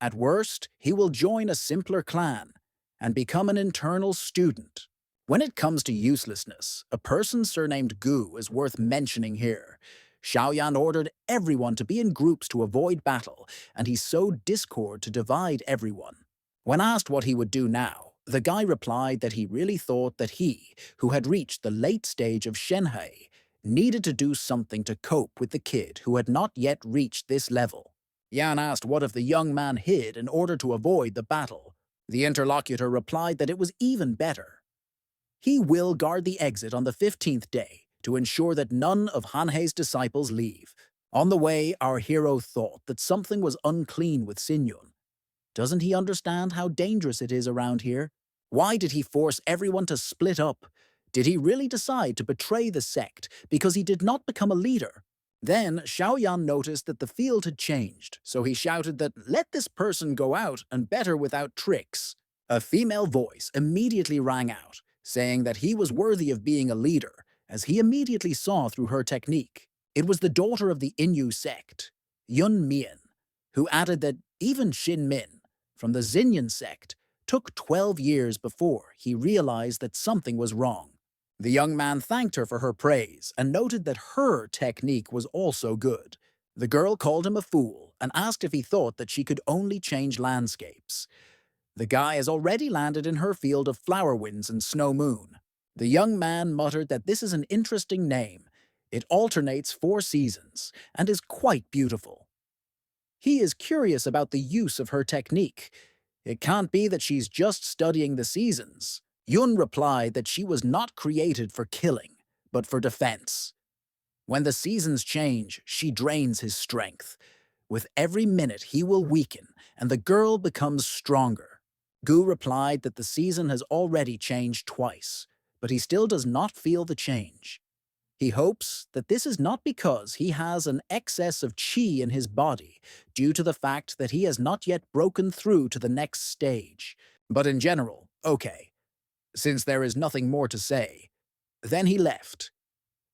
At worst, he will join a simpler clan and become an internal student. When it comes to uselessness, a person surnamed Gu is worth mentioning here. Xiaoyan ordered everyone to be in groups to avoid battle, and he sowed discord to divide everyone. When asked what he would do now, the guy replied that he really thought that he, who had reached the late stage of Shenhei, needed to do something to cope with the kid who had not yet reached this level. Yan asked what if the young man hid in order to avoid the battle. The interlocutor replied that it was even better. He will guard the exit on the 15th day to ensure that none of Hanhei's disciples leave. On the way, our hero thought that something was unclean with Sinyun. Doesn't he understand how dangerous it is around here? Why did he force everyone to split up? Did he really decide to betray the sect because he did not become a leader? Then Xiaoyan noticed that the field had changed, so he shouted that, "Let this person go out, and better without tricks." A female voice immediately rang out, saying that he was worthy of being a leader, as he immediately saw through her technique. It was the daughter of the Inyu sect, Yun Mian, who added that even Xin Min, from the Xinyan sect, took 12 years before he realized that something was wrong. The young man thanked her for her praise and noted that her technique was also good. The girl called him a fool and asked if he thought that she could only change landscapes. The guy has already landed in her field of flower winds and snow moon. The young man muttered that this is an interesting name. It alternates 4 seasons and is quite beautiful. He is curious about the use of her technique. It can't be that she's just studying the seasons. Yun replied that she was not created for killing, but for defense. When the seasons change, she drains his strength. With every minute, he will weaken, and the girl becomes stronger. Gu replied that the season has already changed twice, but he still does not feel the change. He hopes that this is not because he has an excess of qi in his body due to the fact that he has not yet broken through to the next stage. But in general, okay, since there is nothing more to say. Then he left.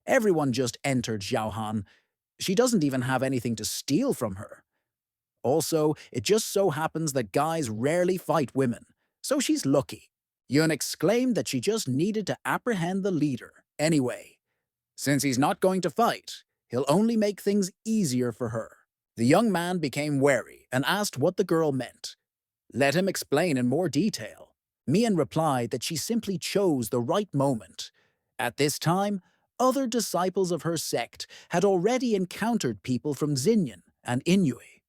Everyone just entered Xiaohan. She doesn't even have anything to steal from her. Also, it just so happens that guys rarely fight women, so she's lucky. Yun exclaimed that she just needed to apprehend the leader. Anyway, since he's not going to fight, he'll only make things easier for her. The young man became wary and asked what the girl meant. Let him explain in more detail. Mian replied that she simply chose the right moment. At this time, other disciples of her sect had already encountered people from Xinyan and Inui.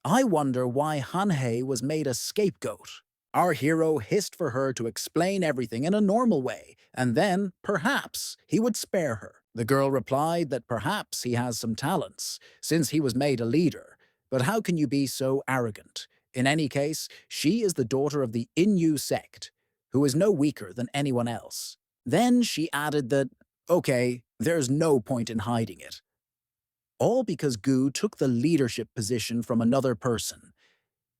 I wonder why Hanhei was made a scapegoat. Our hero hissed for her to explain everything in a normal way, and then, perhaps, he would spare her. The girl replied that perhaps he has some talents, since he was made a leader. But how can you be so arrogant? In any case, she is the daughter of the Inyu sect, who is no weaker than anyone else. Then she added that, okay, there's no point in hiding it. All because Gu took the leadership position from another person.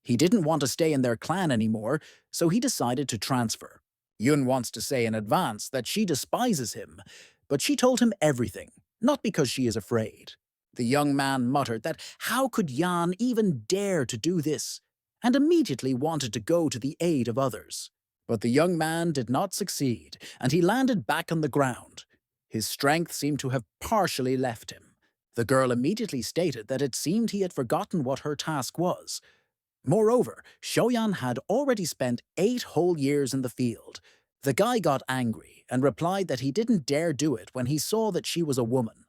He didn't want to stay in their clan anymore, so he decided to transfer. Yun wants to say in advance that she despises him, but she told him everything, not because she is afraid. The young man muttered that how could Yan even dare to do this, and immediately wanted to go to the aid of others. But the young man did not succeed, and he landed back on the ground. His strength seemed to have partially left him. The girl immediately stated that it seemed he had forgotten what her task was. Moreover, Shoyan had already spent 8 whole years in the field. The guy got angry and replied that he didn't dare do it when he saw that she was a woman.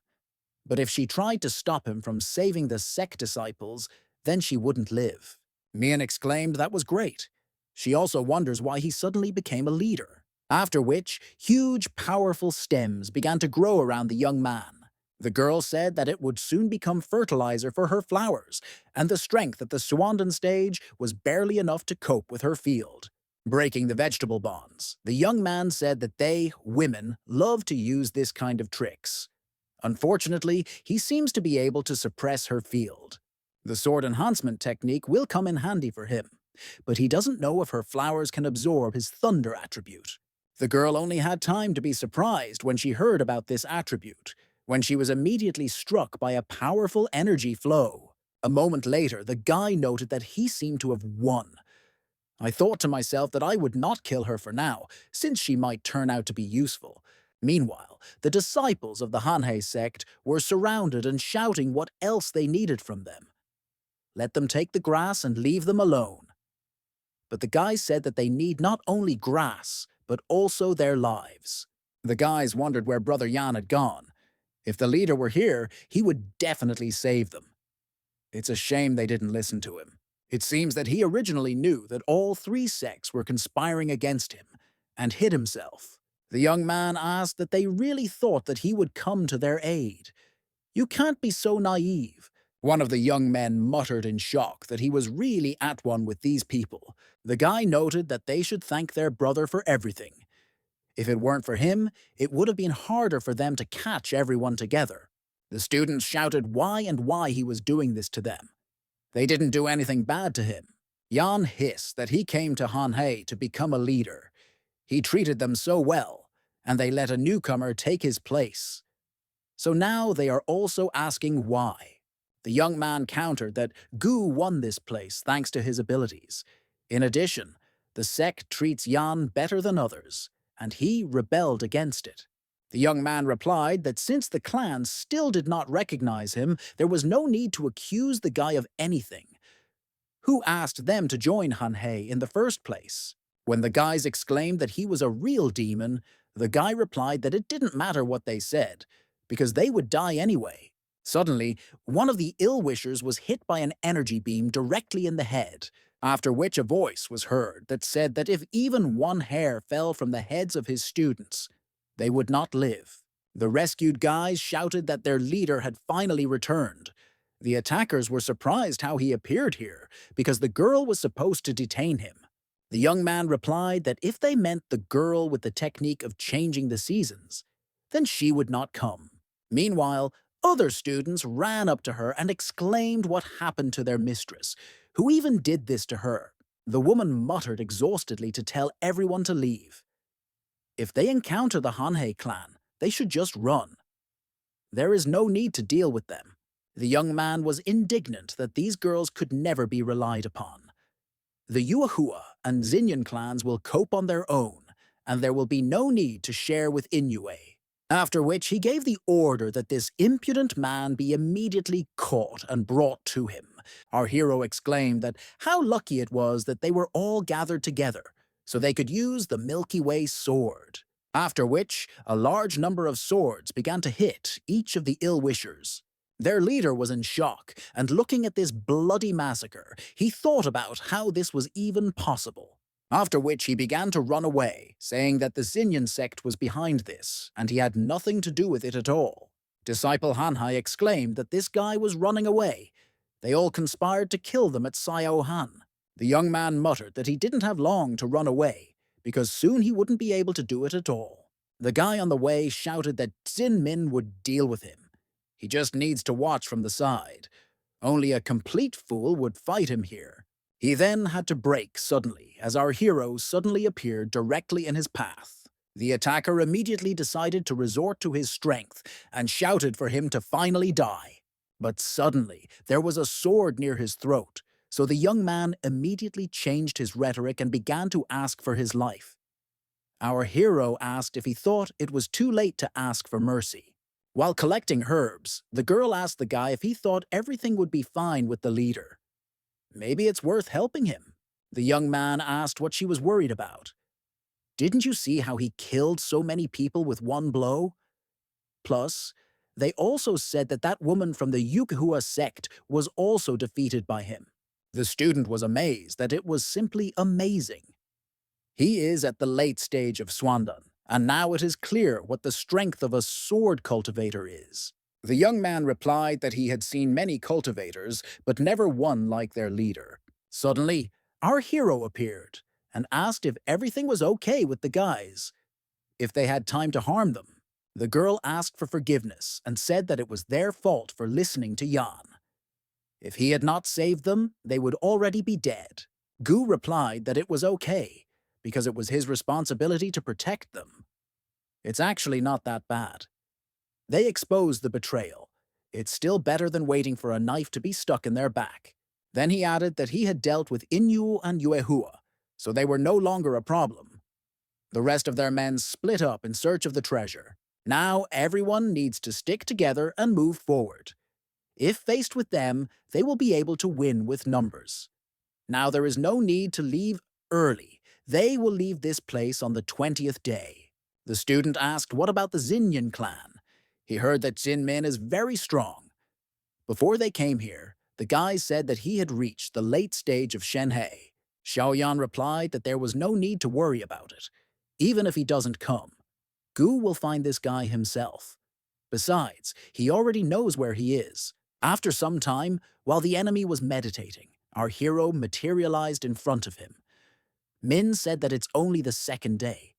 But if she tried to stop him from saving the sect disciples, then she wouldn't live. Mian exclaimed that was great. She also wonders why he suddenly became a leader. After which, huge, powerful stems began to grow around the young man. The girl said that it would soon become fertilizer for her flowers, and the strength at the Swandan stage was barely enough to cope with her field. Breaking the vegetable bonds, the young man said that they, women, love to use this kind of tricks. Unfortunately, he seems to be able to suppress her field. The sword enhancement technique will come in handy for him, but he doesn't know if her flowers can absorb his thunder attribute. The girl only had time to be surprised when she heard about this attribute, when she was immediately struck by a powerful energy flow. A moment later, the guy noted that he seemed to have won. I thought to myself that I would not kill her for now, since she might turn out to be useful. Meanwhile, the disciples of the Hanhei sect were surrounded and shouting what else they needed from them. Let them take the grass and leave them alone. But the guys said that they need not only grass, but also their lives. The guys wondered where Brother Jan had gone. If the leader were here, he would definitely save them. It's a shame they didn't listen to him. It seems that he originally knew that all three sects were conspiring against him, and hid himself. The young man asked that they really thought that he would come to their aid. You can't be so naive. One of the young men muttered in shock that he was really at one with these people. The guy noted that they should thank their brother for everything. If it weren't for him, it would have been harder for them to catch everyone together. The students shouted why and why he was doing this to them. They didn't do anything bad to him. Jan hissed that he came to Hanhei to become a leader. He treated them so well, and they let a newcomer take his place. So now they are also asking why. The young man countered that Gu won this place thanks to his abilities. In addition, the sect treats Jan better than others, and he rebelled against it. The young man replied that since the clan still did not recognize him, there was no need to accuse the guy of anything. Who asked them to join Hanhei in the first place? When the guys exclaimed that he was a real demon, the guy replied that it didn't matter what they said, because they would die anyway. Suddenly, one of the ill-wishers was hit by an energy beam directly in the head, after which a voice was heard that said that if even one hair fell from the heads of his students, they would not live. The rescued guys shouted that their leader had finally returned. The attackers were surprised how he appeared here, because the girl was supposed to detain him. The young man replied that if they meant the girl with the technique of changing the seasons, then she would not come. Meanwhile, other students ran up to her and exclaimed what happened to their mistress. Who even did this to her? The woman muttered exhaustedly to tell everyone to leave. If they encounter the Hanhei clan, they should just run. There is no need to deal with them. The young man was indignant that these girls could never be relied upon. The Yuehua and Xinyan clans will cope on their own, and there will be no need to share with Inyue. After which he gave the order that this impudent man be immediately caught and brought to him. Our hero exclaimed that how lucky it was that they were all gathered together, so they could use the Milky Way sword. After which, a large number of swords began to hit each of the ill-wishers. Their leader was in shock, and looking at this bloody massacre, he thought about how this was even possible. After which he began to run away, saying that the Xinyan sect was behind this, and he had nothing to do with it at all. Disciple Hanhai exclaimed that this guy was running away. They all conspired to kill them at Sayo Han. The young man muttered that he didn't have long to run away, because soon he wouldn't be able to do it at all. The guy on the way shouted that Xin Min would deal with him. He just needs to watch from the side. Only a complete fool would fight him here. He then had to brake suddenly, as our hero suddenly appeared directly in his path. The attacker immediately decided to resort to his strength and shouted for him to finally die. But suddenly, there was a sword near his throat, so the young man immediately changed his rhetoric and began to ask for his life. Our hero asked if he thought it was too late to ask for mercy. While collecting herbs, the girl asked the guy if he thought everything would be fine with the leader. Maybe it's worth helping him. The young man asked what she was worried about. Didn't you see how he killed so many people with one blow? Plus, they also said that that woman from the Yuehua sect was also defeated by him. The student was amazed that it was simply amazing. He is at the late stage of Swandan, and now it is clear what the strength of a sword cultivator is. The young man replied that he had seen many cultivators, but never one like their leader. Suddenly, our hero appeared and asked if everything was okay with the guys, if they had time to harm them. The girl asked for forgiveness and said that it was their fault for listening to Jan. If he had not saved them, they would already be dead. Gu replied that it was okay, because it was his responsibility to protect them. It's actually not that bad. They exposed the betrayal. It's still better than waiting for a knife to be stuck in their back. Then he added that he had dealt with Inyu and Yuehua, so they were no longer a problem. The rest of their men split up in search of the treasure. Now everyone needs to stick together and move forward. If faced with them, they will be able to win with numbers. Now there is no need to leave early. They will leave this place on the 20th day. The student asked what about the Xinyan clan. He heard that Xinmin is very strong. Before they came here, the guy said that he had reached the late stage of Shenhe. Xiaoyan replied that there was no need to worry about it. Even if he doesn't come, Gu will find this guy himself. Besides, he already knows where he is. After some time, while the enemy was meditating, our hero materialized in front of him. Min said that it's only the second day.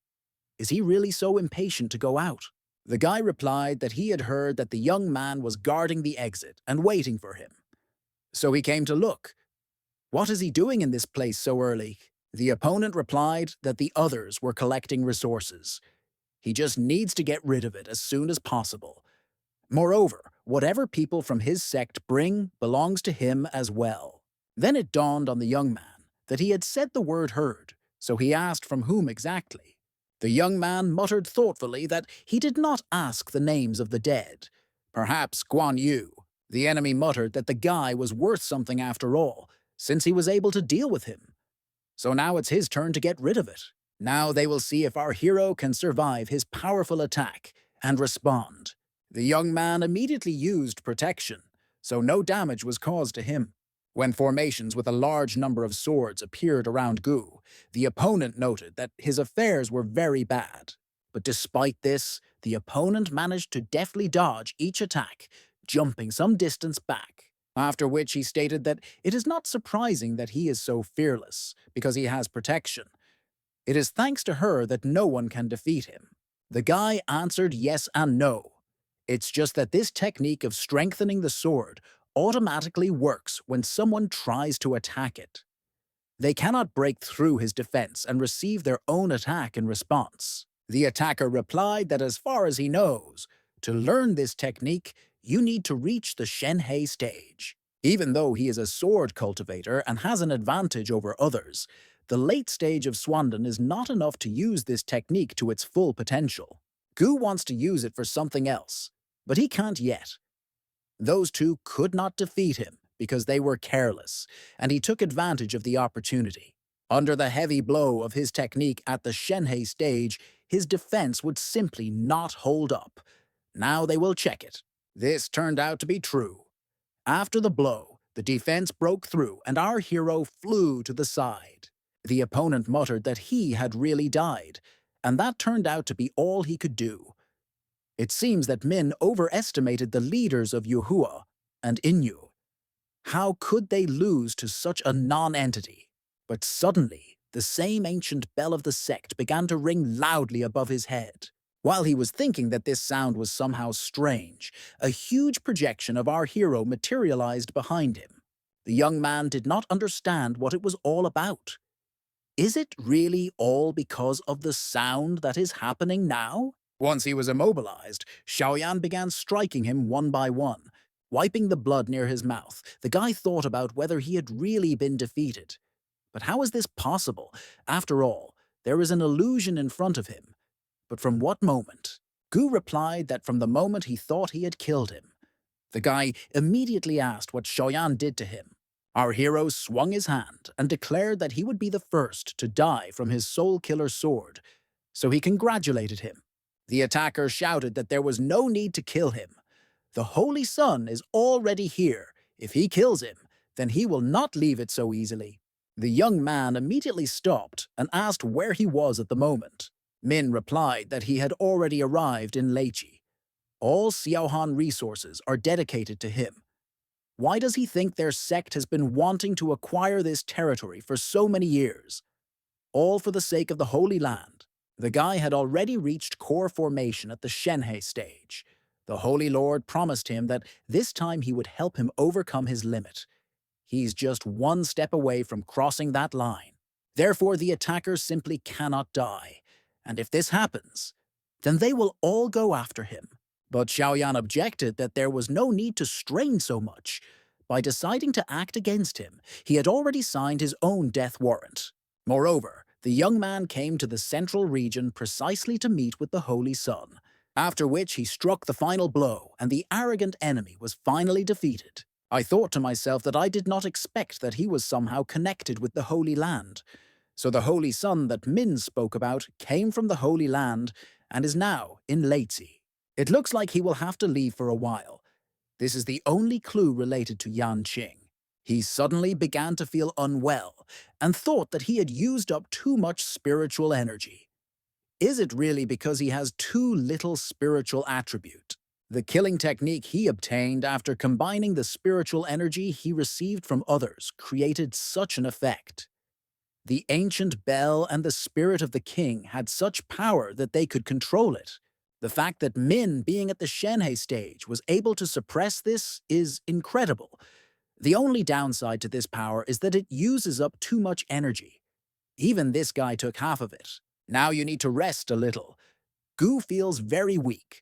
Is he really so impatient to go out? The guy replied that he had heard that the young man was guarding the exit and waiting for him. So he came to look. What is he doing in this place so early? The opponent replied that the others were collecting resources. He just needs to get rid of it as soon as possible. Moreover, whatever people from his sect bring belongs to him as well. Then it dawned on the young man that he had said the word heard, so he asked from whom exactly. The young man muttered thoughtfully that he did not ask the names of the dead. Perhaps Guan Yu. The enemy muttered that the guy was worth something after all, since he was able to deal with him. So now it's his turn to get rid of it. Now they will see if our hero can survive his powerful attack and respond. The young man immediately used protection, so no damage was caused to him. When formations with a large number of swords appeared around Gu, the opponent noted that his affairs were very bad. But despite this, the opponent managed to deftly dodge each attack, jumping some distance back. After which he stated that it is not surprising that he is so fearless, because he has protection. It is thanks to her that no one can defeat him. The guy answered yes and no. It's just that this technique of strengthening the sword automatically works when someone tries to attack it. They cannot break through his defense and receive their own attack in response. The attacker replied that as far as he knows, to learn this technique, you need to reach the Shenhei stage. Even though he is a sword cultivator and has an advantage over others, the late stage of Swandan is not enough to use this technique to its full potential. Gu wants to use it for something else, but he can't yet. Those two could not defeat him because they were careless, and he took advantage of the opportunity. Under the heavy blow of his technique at the Shenhei stage, his defense would simply not hold up. Now they will check it. This turned out to be true. After the blow, the defense broke through and our hero flew to the side. The opponent muttered that he had really died, and that turned out to be all he could do. It seems that Min overestimated the leaders of Yuhua and Inyu. How could they lose to such a non-entity? But suddenly, the same ancient bell of the sect began to ring loudly above his head. While he was thinking that this sound was somehow strange, a huge projection of our hero materialized behind him. The young man did not understand what it was all about. Is it really all because of the sound that is happening now? Once he was immobilized, Xiaoyan began striking him one by one. Wiping the blood near his mouth, the guy thought about whether he had really been defeated. But how is this possible? After all, there is an illusion in front of him. But from what moment? Gu replied that from the moment he thought he had killed him. The guy immediately asked what Xiaoyan did to him. Our hero swung his hand and declared that he would be the first to die from his soul-killer sword, so he congratulated him. The attacker shouted that there was no need to kill him. The Holy Sun is already here. If he kills him, then he will not leave it so easily. The young man immediately stopped and asked where he was at the moment. Min replied that he had already arrived in Leichi. All Xiaohan resources are dedicated to him. Why does he think their sect has been wanting to acquire this territory for so many years? All for the sake of the Holy Land. The guy had already reached core formation at the Shenhe stage. The Holy Lord promised him that this time he would help him overcome his limit. He's just one step away from crossing that line. Therefore, the attackers simply cannot die. And if this happens, then they will all go after him. But Xiaoyan objected that there was no need to strain so much. By deciding to act against him, he had already signed his own death warrant. Moreover, the young man came to the central region precisely to meet with the Holy Sun, after which he struck the final blow and the arrogant enemy was finally defeated. I thought to myself that I did not expect that he was somehow connected with the Holy Land. So the Holy Sun that Min spoke about came from the Holy Land and is now in Leizi. It looks like he will have to leave for a while. This is the only clue related to Yan Qing. He suddenly began to feel unwell and thought that he had used up too much spiritual energy. Is it really because he has too little spiritual attribute? The killing technique he obtained after combining the spiritual energy he received from others created such an effect. The ancient bell and the spirit of the king had such power that they could control it. The fact that Min, being at the Shenhe stage, was able to suppress this is incredible. The only downside to this power is that it uses up too much energy. Even this guy took half of it. Now you need to rest a little. Gu feels very weak.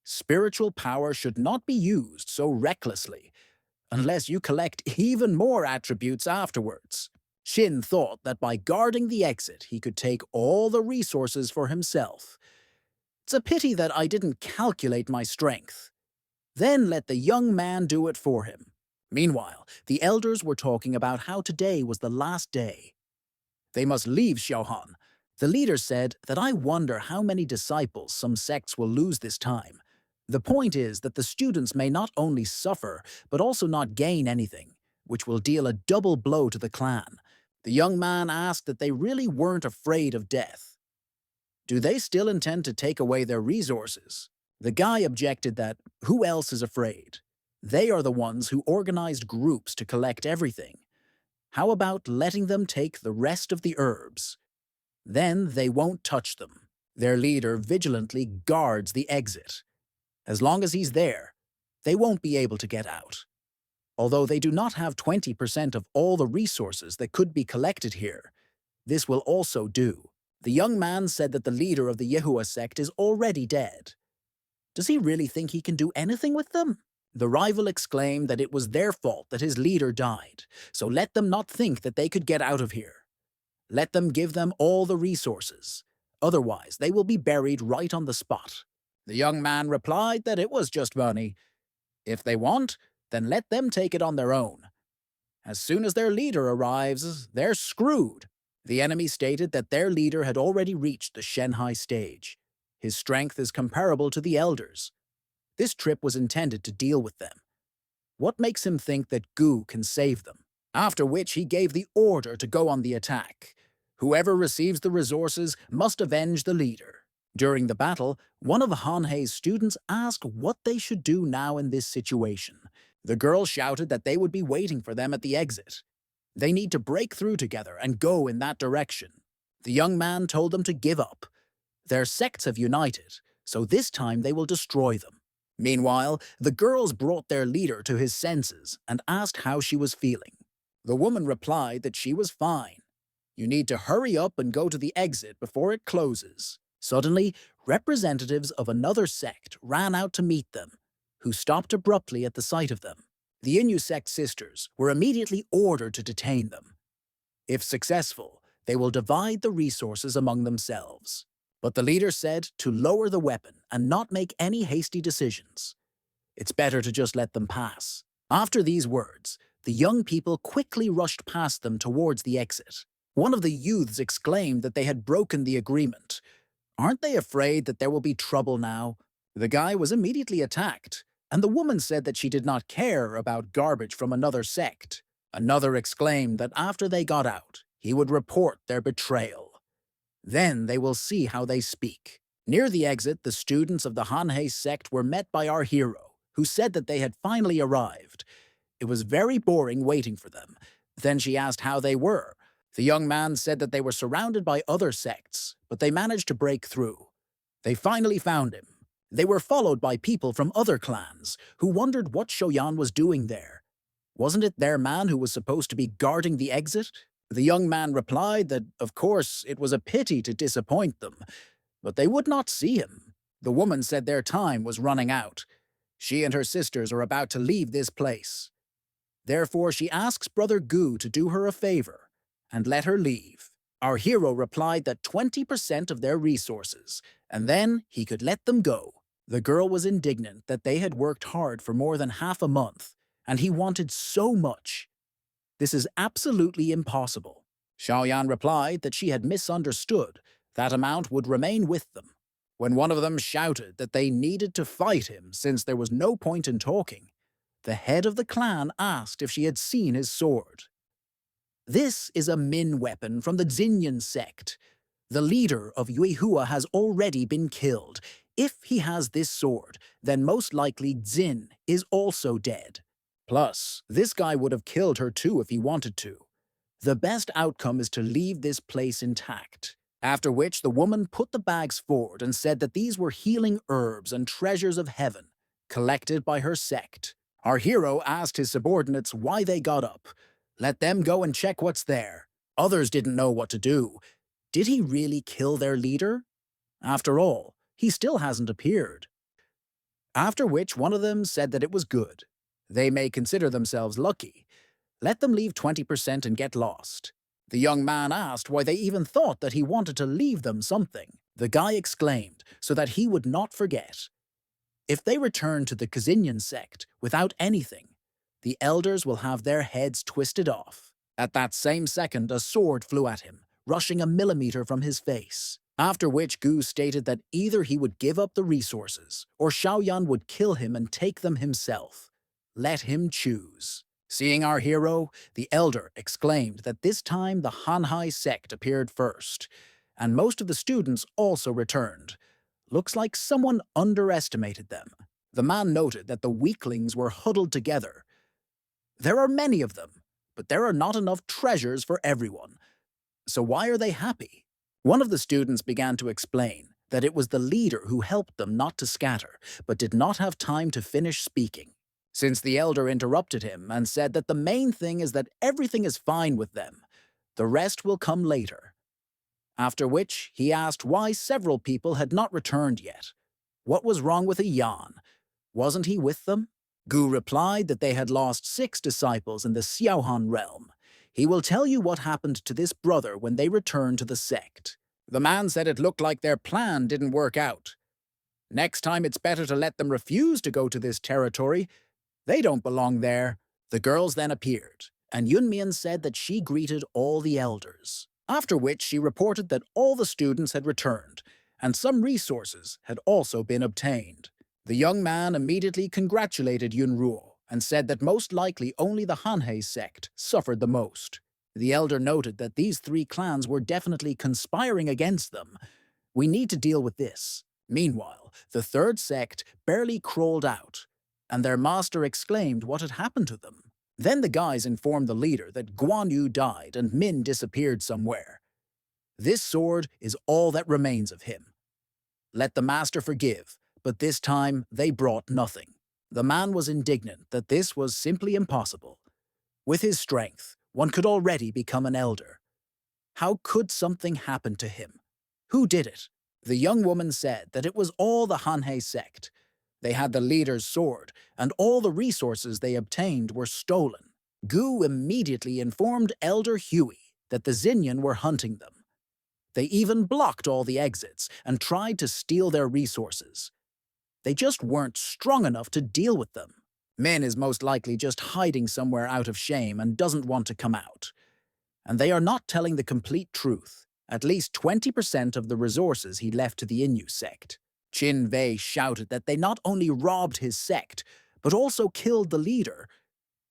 Spiritual power should not be used so recklessly, unless you collect even more attributes afterwards. Shin thought that by guarding the exit, he could take all the resources for himself. It's a pity that I didn't calculate my strength. Then let the young man do it for him. Meanwhile, the elders were talking about how today was the last day. They must leave Xiaohan. The leader said that I wonder how many disciples some sects will lose this time. The point is that the students may not only suffer, but also not gain anything, which will deal a double blow to the clan. The young man asked that they really weren't afraid of death. Do they still intend to take away their resources? The guy objected that, who else is afraid? They are the ones who organized groups to collect everything. How about letting them take the rest of the herbs? Then they won't touch them. Their leader vigilantly guards the exit. As long as he's there, they won't be able to get out. Although they do not have 20% of all the resources that could be collected here, this will also do. The young man said that the leader of the Yehua sect is already dead. Does he really think he can do anything with them? The rival exclaimed that it was their fault that his leader died, so let them not think that they could get out of here. Let them give them all the resources. Otherwise, they will be buried right on the spot. The young man replied that it was just money. If they want, then let them take it on their own. As soon as their leader arrives, they're screwed. The enemy stated that their leader had already reached the Shenhai stage. His strength is comparable to the elders. This trip was intended to deal with them. What makes him think that Gu can save them? After which he gave the order to go on the attack. Whoever receives the resources must avenge the leader. During the battle, one of Hanhei's students asked what they should do now in this situation. The girl shouted that they would be waiting for them at the exit. They need to break through together and go in that direction. The young man told them to give up. Their sects have united, so this time they will destroy them. Meanwhile, the girls brought their leader to his senses and asked how she was feeling. The woman replied that she was fine. You need to hurry up and go to the exit before it closes. Suddenly, representatives of another sect ran out to meet them, who stopped abruptly at the sight of them. The Innu sect sisters were immediately ordered to detain them. If successful, they will divide the resources among themselves. But the leader said to lower the weapon and not make any hasty decisions. It's better to just let them pass. After these words, the young people quickly rushed past them towards the exit. One of the youths exclaimed that they had broken the agreement. Aren't they afraid that there will be trouble now? The guy was immediately attacked, and the woman said that she did not care about garbage from another sect. Another exclaimed that after they got out, he would report their betrayal. Then they will see how they speak. Near the exit, the students of the Hanhei sect were met by our hero, who said that they had finally arrived. It was very boring waiting for them. Then she asked how they were. The young man said that they were surrounded by other sects, but they managed to break through. They finally found him. They were followed by people from other clans, who wondered what Shoyan was doing there. Wasn't it their man who was supposed to be guarding the exit? The young man replied that, of course, it was a pity to disappoint them, but they would not see him. The woman said their time was running out. She and her sisters are about to leave this place. Therefore, she asks Brother Gu to do her a favor and let her leave. Our hero replied that 20% of their resources, and then he could let them go. The girl was indignant that they had worked hard for more than half a month, and he wanted so much. This is absolutely impossible. Xiaoyan replied that she had misunderstood. That amount would remain with them. When one of them shouted that they needed to fight him since there was no point in talking, the head of the clan asked if she had seen his sword. This is a Min weapon from the Xinyan sect. The leader of Yuehua has already been killed. If he has this sword, then most likely Xin is also dead. Plus, this guy would have killed her too if he wanted to. The best outcome is to leave this place intact. After which the woman put the bags forward and said that these were healing herbs and treasures of heaven, collected by her sect. Our hero asked his subordinates why they got up. Let them go and check what's there. Others didn't know what to do. Did he really kill their leader? After all, he still hasn't appeared. After which one of them said that it was good. They may consider themselves lucky. Let them leave 20% and get lost. The young man asked why they even thought that he wanted to leave them something. The guy exclaimed so that he would not forget. If they return to the Xinyan sect without anything, the elders will have their heads twisted off. At that same second, a sword flew at him, rushing a millimeter from his face. After which Gu stated that either he would give up the resources, or Xiaoyan would kill him and take them himself. Let him choose. Seeing our hero, the elder exclaimed that this time the Hanhai sect appeared first, and most of the students also returned. Looks like someone underestimated them. The man noted that the weaklings were huddled together. There are many of them, but there are not enough treasures for everyone. So why are they happy? One of the students began to explain that it was the leader who helped them not to scatter, but did not have time to finish speaking. Since the elder interrupted him and said that the main thing is that everything is fine with them, the rest will come later. After which, he asked why several people had not returned yet. What was wrong with a Yan? Wasn't he with them? Gu replied that they had lost 6 disciples in the Xiaohan realm. He will tell you what happened to this brother when they return to the sect. The man said it looked like their plan didn't work out. Next time it's better to let them refuse to go to this territory. They don't belong there. The girls then appeared, and Yunmian said that she greeted all the elders. After which she reported that all the students had returned, and some resources had also been obtained. The young man immediately congratulated Yunruo and said that most likely only the Hanhei sect suffered the most. The elder noted that these 3 clans were definitely conspiring against them. We need to deal with this. Meanwhile, the 3rd sect barely crawled out, and their master exclaimed what had happened to them. Then the guys informed the leader that Guan Yu died and Min disappeared somewhere. This sword is all that remains of him. Let the master forgive, but this time they brought nothing. The man was indignant that this was simply impossible. With his strength, one could already become an elder. How could something happen to him? Who did it? The young woman said that it was all the Hanhei sect. They had the leader's sword, and all the resources they obtained were stolen. Gu immediately informed Elder Huey that the Xinyan were hunting them. They even blocked all the exits and tried to steal their resources. They just weren't strong enough to deal with them. Min is most likely just hiding somewhere out of shame and doesn't want to come out. And they are not telling the complete truth. At least 20% of the resources he left to the Innu sect. Qin Wei shouted that they not only robbed his sect, but also killed the leader.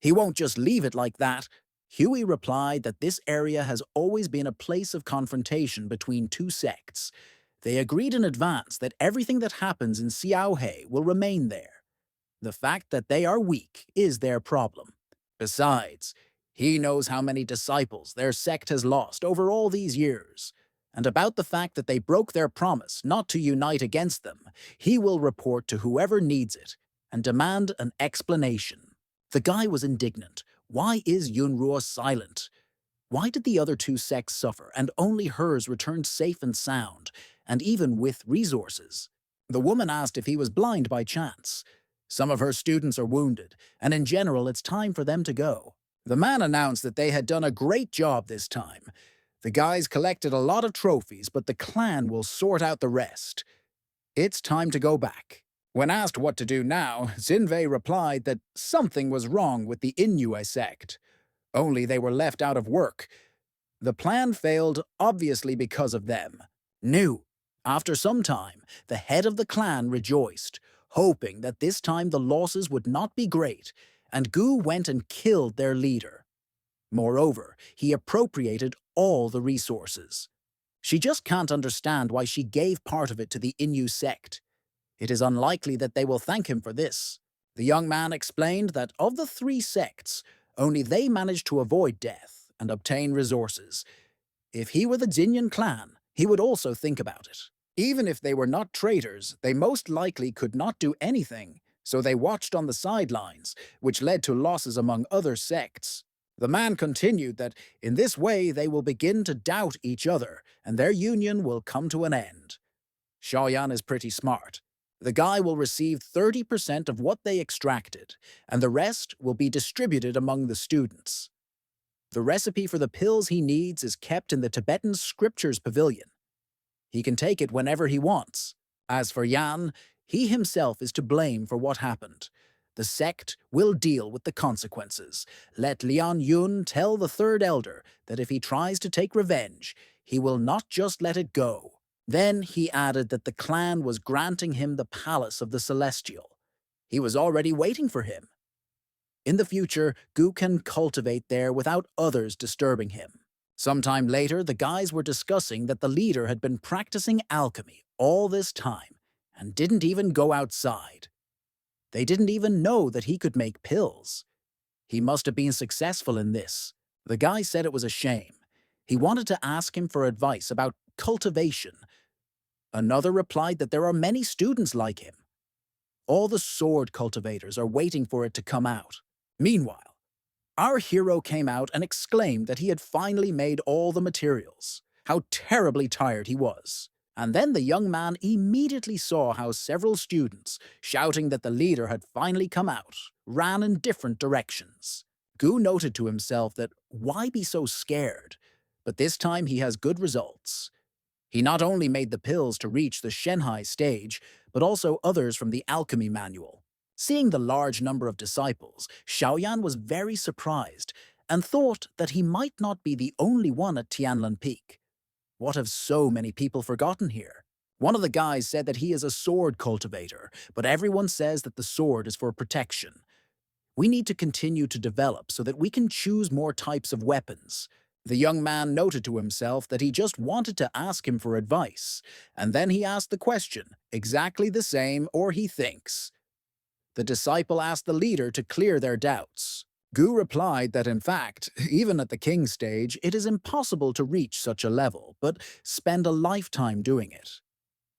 He won't just leave it like that. Huey replied that this area has always been a place of confrontation between two sects. They agreed in advance that everything that happens in Xiaohe will remain there. The fact that they are weak is their problem. Besides, he knows how many disciples their sect has lost over all these years. And about the fact that they broke their promise not to unite against them, he will report to whoever needs it and demand an explanation. The guy was indignant. Why is Yunruo silent? Why did the other two sects suffer and only hers returned safe and sound, and even with resources? The woman asked if he was blind by chance. Some of her students are wounded, and in general it's time for them to go. The man announced that they had done a great job this time. The guys collected a lot of trophies, but the clan will sort out the rest. It's time to go back. When asked what to do now, Zinvei replied that something was wrong with the Inue sect. Only they were left out of work. The plan failed, obviously because of them. New. After some time, the head of the clan rejoiced, hoping that this time the losses would not be great, and Gu went and killed their leader. Moreover, he appropriated all the resources. She just can't understand why she gave part of it to the Innu sect. It is unlikely that they will thank him for this. The young man explained that of the three sects, only they managed to avoid death and obtain resources. If he were the Xinyan clan, he would also think about it. Even if they were not traitors, they most likely could not do anything, so they watched on the sidelines, which led to losses among other sects. The man continued that in this way they will begin to doubt each other, and their union will come to an end. Xiaoyan is pretty smart. The guy will receive 30% of what they extracted, and the rest will be distributed among the students. The recipe for the pills he needs is kept in the Tibetan Scriptures Pavilion. He can take it whenever he wants. As for Yan, he himself is to blame for what happened. The sect will deal with the consequences. Let Lian Yun tell the third elder that if he tries to take revenge, he will not just let it go. Then he added that the clan was granting him the palace of the Celestial. He was already waiting for him. In the future, Gu can cultivate there without others disturbing him. Sometime later, the guys were discussing that the leader had been practicing alchemy all this time and didn't even go outside. They didn't even know that he could make pills. He must have been successful in this. The guy said it was a shame. He wanted to ask him for advice about cultivation. Another replied that there are many students like him. All the sword cultivators are waiting for it to come out. Meanwhile, our hero came out and exclaimed that he had finally made all the materials. How terribly tired he was. And then the young man immediately saw how several students, shouting that the leader had finally come out, ran in different directions. Gu noted to himself that why be so scared? But this time he has good results. He not only made the pills to reach the Shenhai stage, but also others from the alchemy manual. Seeing the large number of disciples, Xiaoyan was very surprised and thought that he might not be the only one at Tianlan Peak. What have so many people forgotten here? One of the guys said that he is a sword cultivator, but everyone says that the sword is for protection. We need to continue to develop so that we can choose more types of weapons. The young man noted to himself that he just wanted to ask him for advice, and then he asked the question, exactly the same, or he thinks. The disciple asked the leader to clear their doubts. Gu replied that in fact, even at the king stage, it is impossible to reach such a level, but spend a lifetime doing it.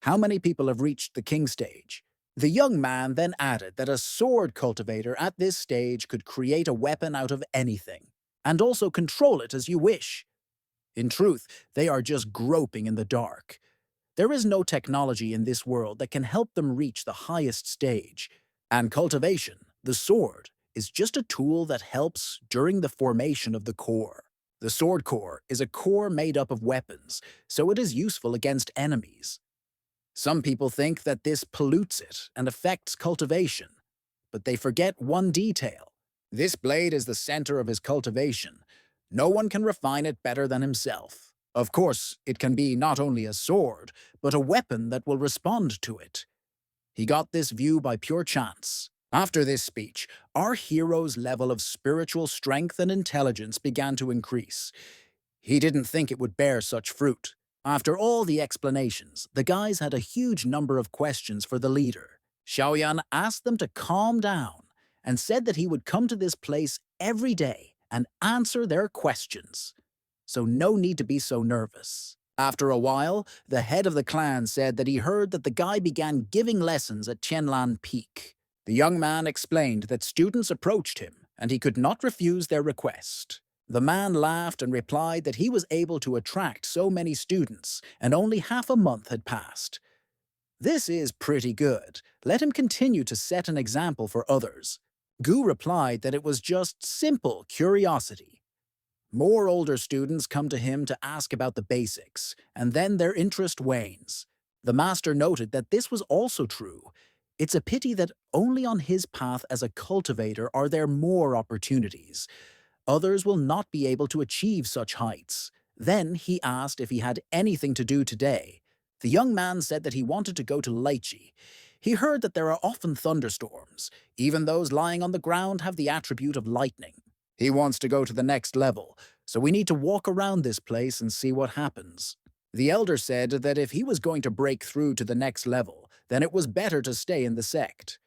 How many people have reached the king stage? The young man then added that a sword cultivator at this stage could create a weapon out of anything, and also control it as you wish. In truth, they are just groping in the dark. There is no technology in this world that can help them reach the highest stage. And cultivation, the sword, is just a tool that helps during the formation of the core. The sword core is a core made up of weapons, so it is useful against enemies. Some people think that this pollutes it and affects cultivation, but they forget one detail. This blade is the center of his cultivation. No one can refine it better than himself. Of course, it can be not only a sword, but a weapon that will respond to it. He got this view by pure chance. After this speech, our hero's level of spiritual strength and intelligence began to increase. He didn't think it would bear such fruit. After all the explanations, the guys had a huge number of questions for the leader. Xiaoyan asked them to calm down and said that he would come to this place every day and answer their questions. So no need to be so nervous. After a while, the head of the clan said that he heard that the guy began giving lessons at Qianlan Peak. The young man explained that students approached him and he could not refuse their request. The man laughed and replied that he was able to attract so many students, and only half a month had passed. This is pretty good. Let him continue to set an example for others. Gu replied that it was just simple curiosity. More older students come to him to ask about the basics, and then their interest wanes. The master noted that this was also true. It's a pity that only on his path as a cultivator are there more opportunities. Others will not be able to achieve such heights. Then he asked if he had anything to do today. The young man said that he wanted to go to Lychee. He heard that there are often thunderstorms. Even those lying on the ground have the attribute of lightning. He wants to go to the next level, so we need to walk around this place and see what happens. The elder said that if he was going to break through to the next level, then it was better to stay in the sect.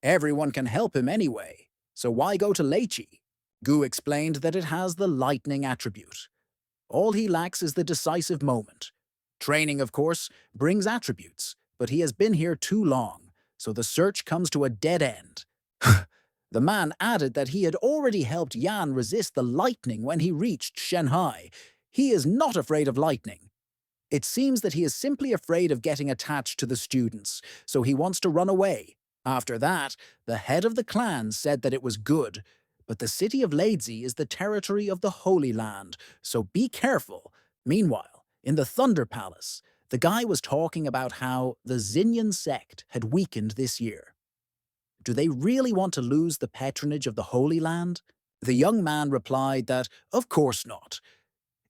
Everyone can help him anyway, so why go to Lychee? Gu explained that it has the lightning attribute. All he lacks is the decisive moment. Training, of course, brings attributes, but he has been here too long, so the search comes to a dead end. The man added that he had already helped Yan resist the lightning when he reached Shanghai. He is not afraid of lightning. It seems that he is simply afraid of getting attached to the students, so he wants to run away. After that, the head of the clan said that it was good, but the city of Lychee is the territory of the Holy Land, so be careful. Meanwhile, in the Thunder Palace, the guy was talking about how the Xinyan sect had weakened this year. Do they really want to lose the patronage of the Holy Land? The young man replied that, of course not.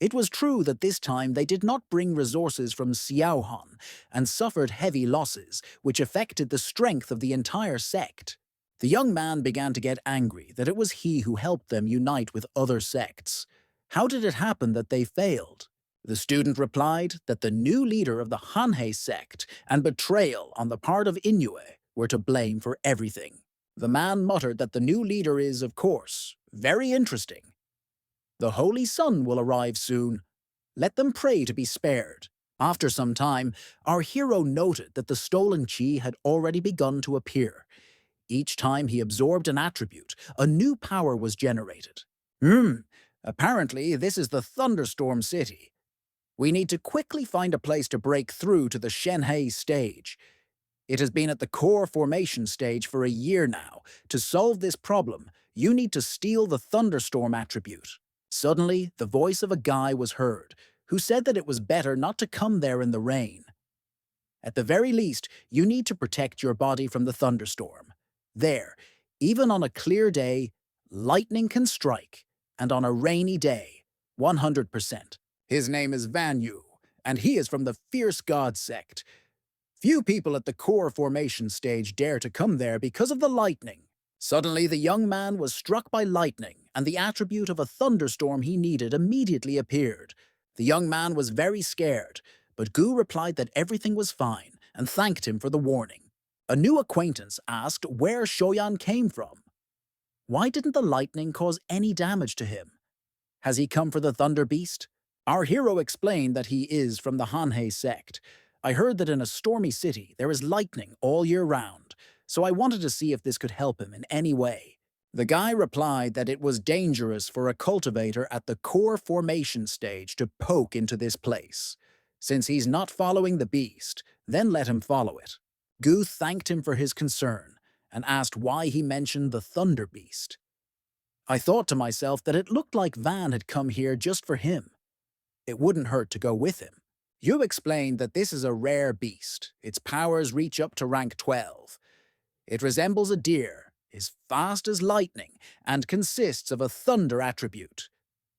It was true that this time they did not bring resources from Xiaohan and suffered heavy losses, which affected the strength of the entire sect. The young man began to get angry that it was he who helped them unite with other sects. How did it happen that they failed? The student replied that the new leader of the Hanhei sect and betrayal on the part of Inoue were to blame for everything. The man muttered that the new leader is, of course, very interesting. The Holy Sun will arrive soon. Let them pray to be spared. After some time, our hero noted that the stolen chi had already begun to appear. Each time he absorbed an attribute, a new power was generated. Apparently this is the Thunderstorm City. We need to quickly find a place to break through to the Shenhei stage. It has been at the core formation stage for a year now. To solve this problem, you need to steal the Thunderstorm attribute. Suddenly, the voice of a guy was heard, who said that it was better not to come there in the rain. At the very least, you need to protect your body from the thunderstorm. There, even on a clear day, lightning can strike, and on a rainy day, 100%. His name is Van Yu, and he is from the Fierce God sect. Few people at the core formation stage dare to come there because of the lightning. Suddenly, the young man was struck by lightning, and the attribute of a thunderstorm he needed immediately appeared. The young man was very scared, but Gu replied that everything was fine and thanked him for the warning. A new acquaintance asked where Shoyan came from. Why didn't the lightning cause any damage to him? Has he come for the Thunder Beast? Our hero explained that he is from the Hanhei sect. I heard that in a stormy city there is lightning all year round, so I wanted to see if this could help him in any way. The guy replied that it was dangerous for a cultivator at the core formation stage to poke into this place. Since he's not following the beast, then let him follow it. Gu thanked him for his concern and asked why he mentioned the Thunder Beast. I thought to myself that it looked like Van had come here just for him. It wouldn't hurt to go with him. You explained that this is a rare beast. Its powers reach up to rank 12. It resembles a deer, is fast as lightning, and consists of a thunder attribute.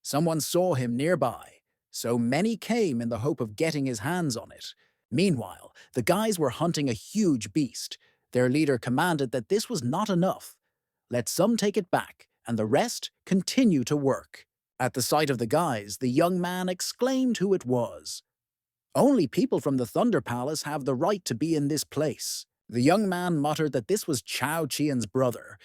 Someone saw him nearby, so many came in the hope of getting his hands on it. Meanwhile, the guys were hunting a huge beast. Their leader commanded that this was not enough. Let some take it back, and the rest continue to work. At the sight of the guys, the young man exclaimed who it was. Only people from the Thunder Palace have the right to be in this place. The young man muttered that this was Chao Qian's brother.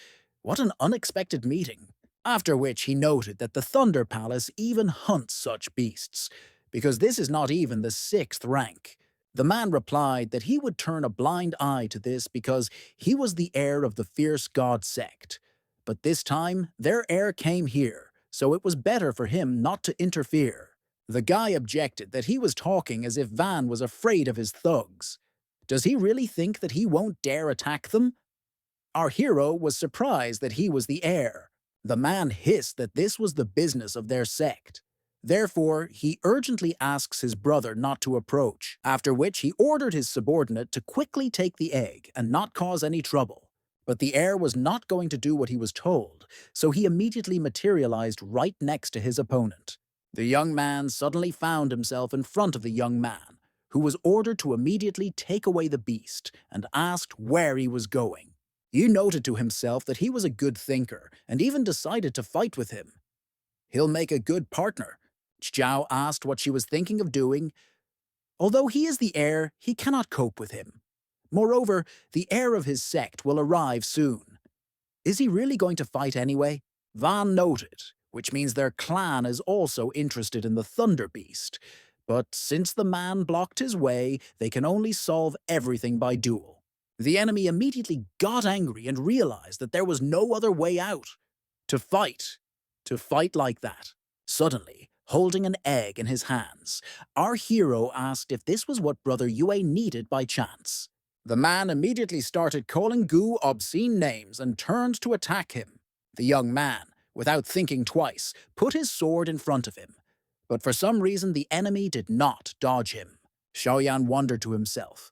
What an unexpected meeting. After which he noted that the Thunder Palace even hunts such beasts, because this is not even the 6th rank. The man replied that he would turn a blind eye to this because he was the heir of the fierce god sect. But this time, their heir came here, so it was better for him not to interfere. The guy objected that he was talking as if Van was afraid of his thugs. Does he really think that he won't dare attack them? Our hero was surprised that he was the heir. The man hissed that this was the business of their sect. Therefore, he urgently asks his brother not to approach, after which he ordered his subordinate to quickly take the egg and not cause any trouble. But the heir was not going to do what he was told, so he immediately materialized right next to his opponent. The young man suddenly found himself in front of the young man, who was ordered to immediately take away the beast and asked where he was going. He noted to himself that he was a good thinker and even decided to fight with him. He'll make a good partner. Zhao asked what she was thinking of doing. Although he is the heir, he cannot cope with him. Moreover, the heir of his sect will arrive soon. Is he really going to fight anyway? Van noted, which means their clan is also interested in the Thunder Beast. But since the man blocked his way, they can only solve everything by duel. The enemy immediately got angry and realized that there was no other way out. To fight like that. Suddenly, holding an egg in his hands, our hero asked if this was what Brother Yue needed by chance. The man immediately started calling Gu obscene names and turned to attack him. The young man, without thinking twice, put his sword in front of him. But for some reason the enemy did not dodge him. Xiaoyan wondered to himself.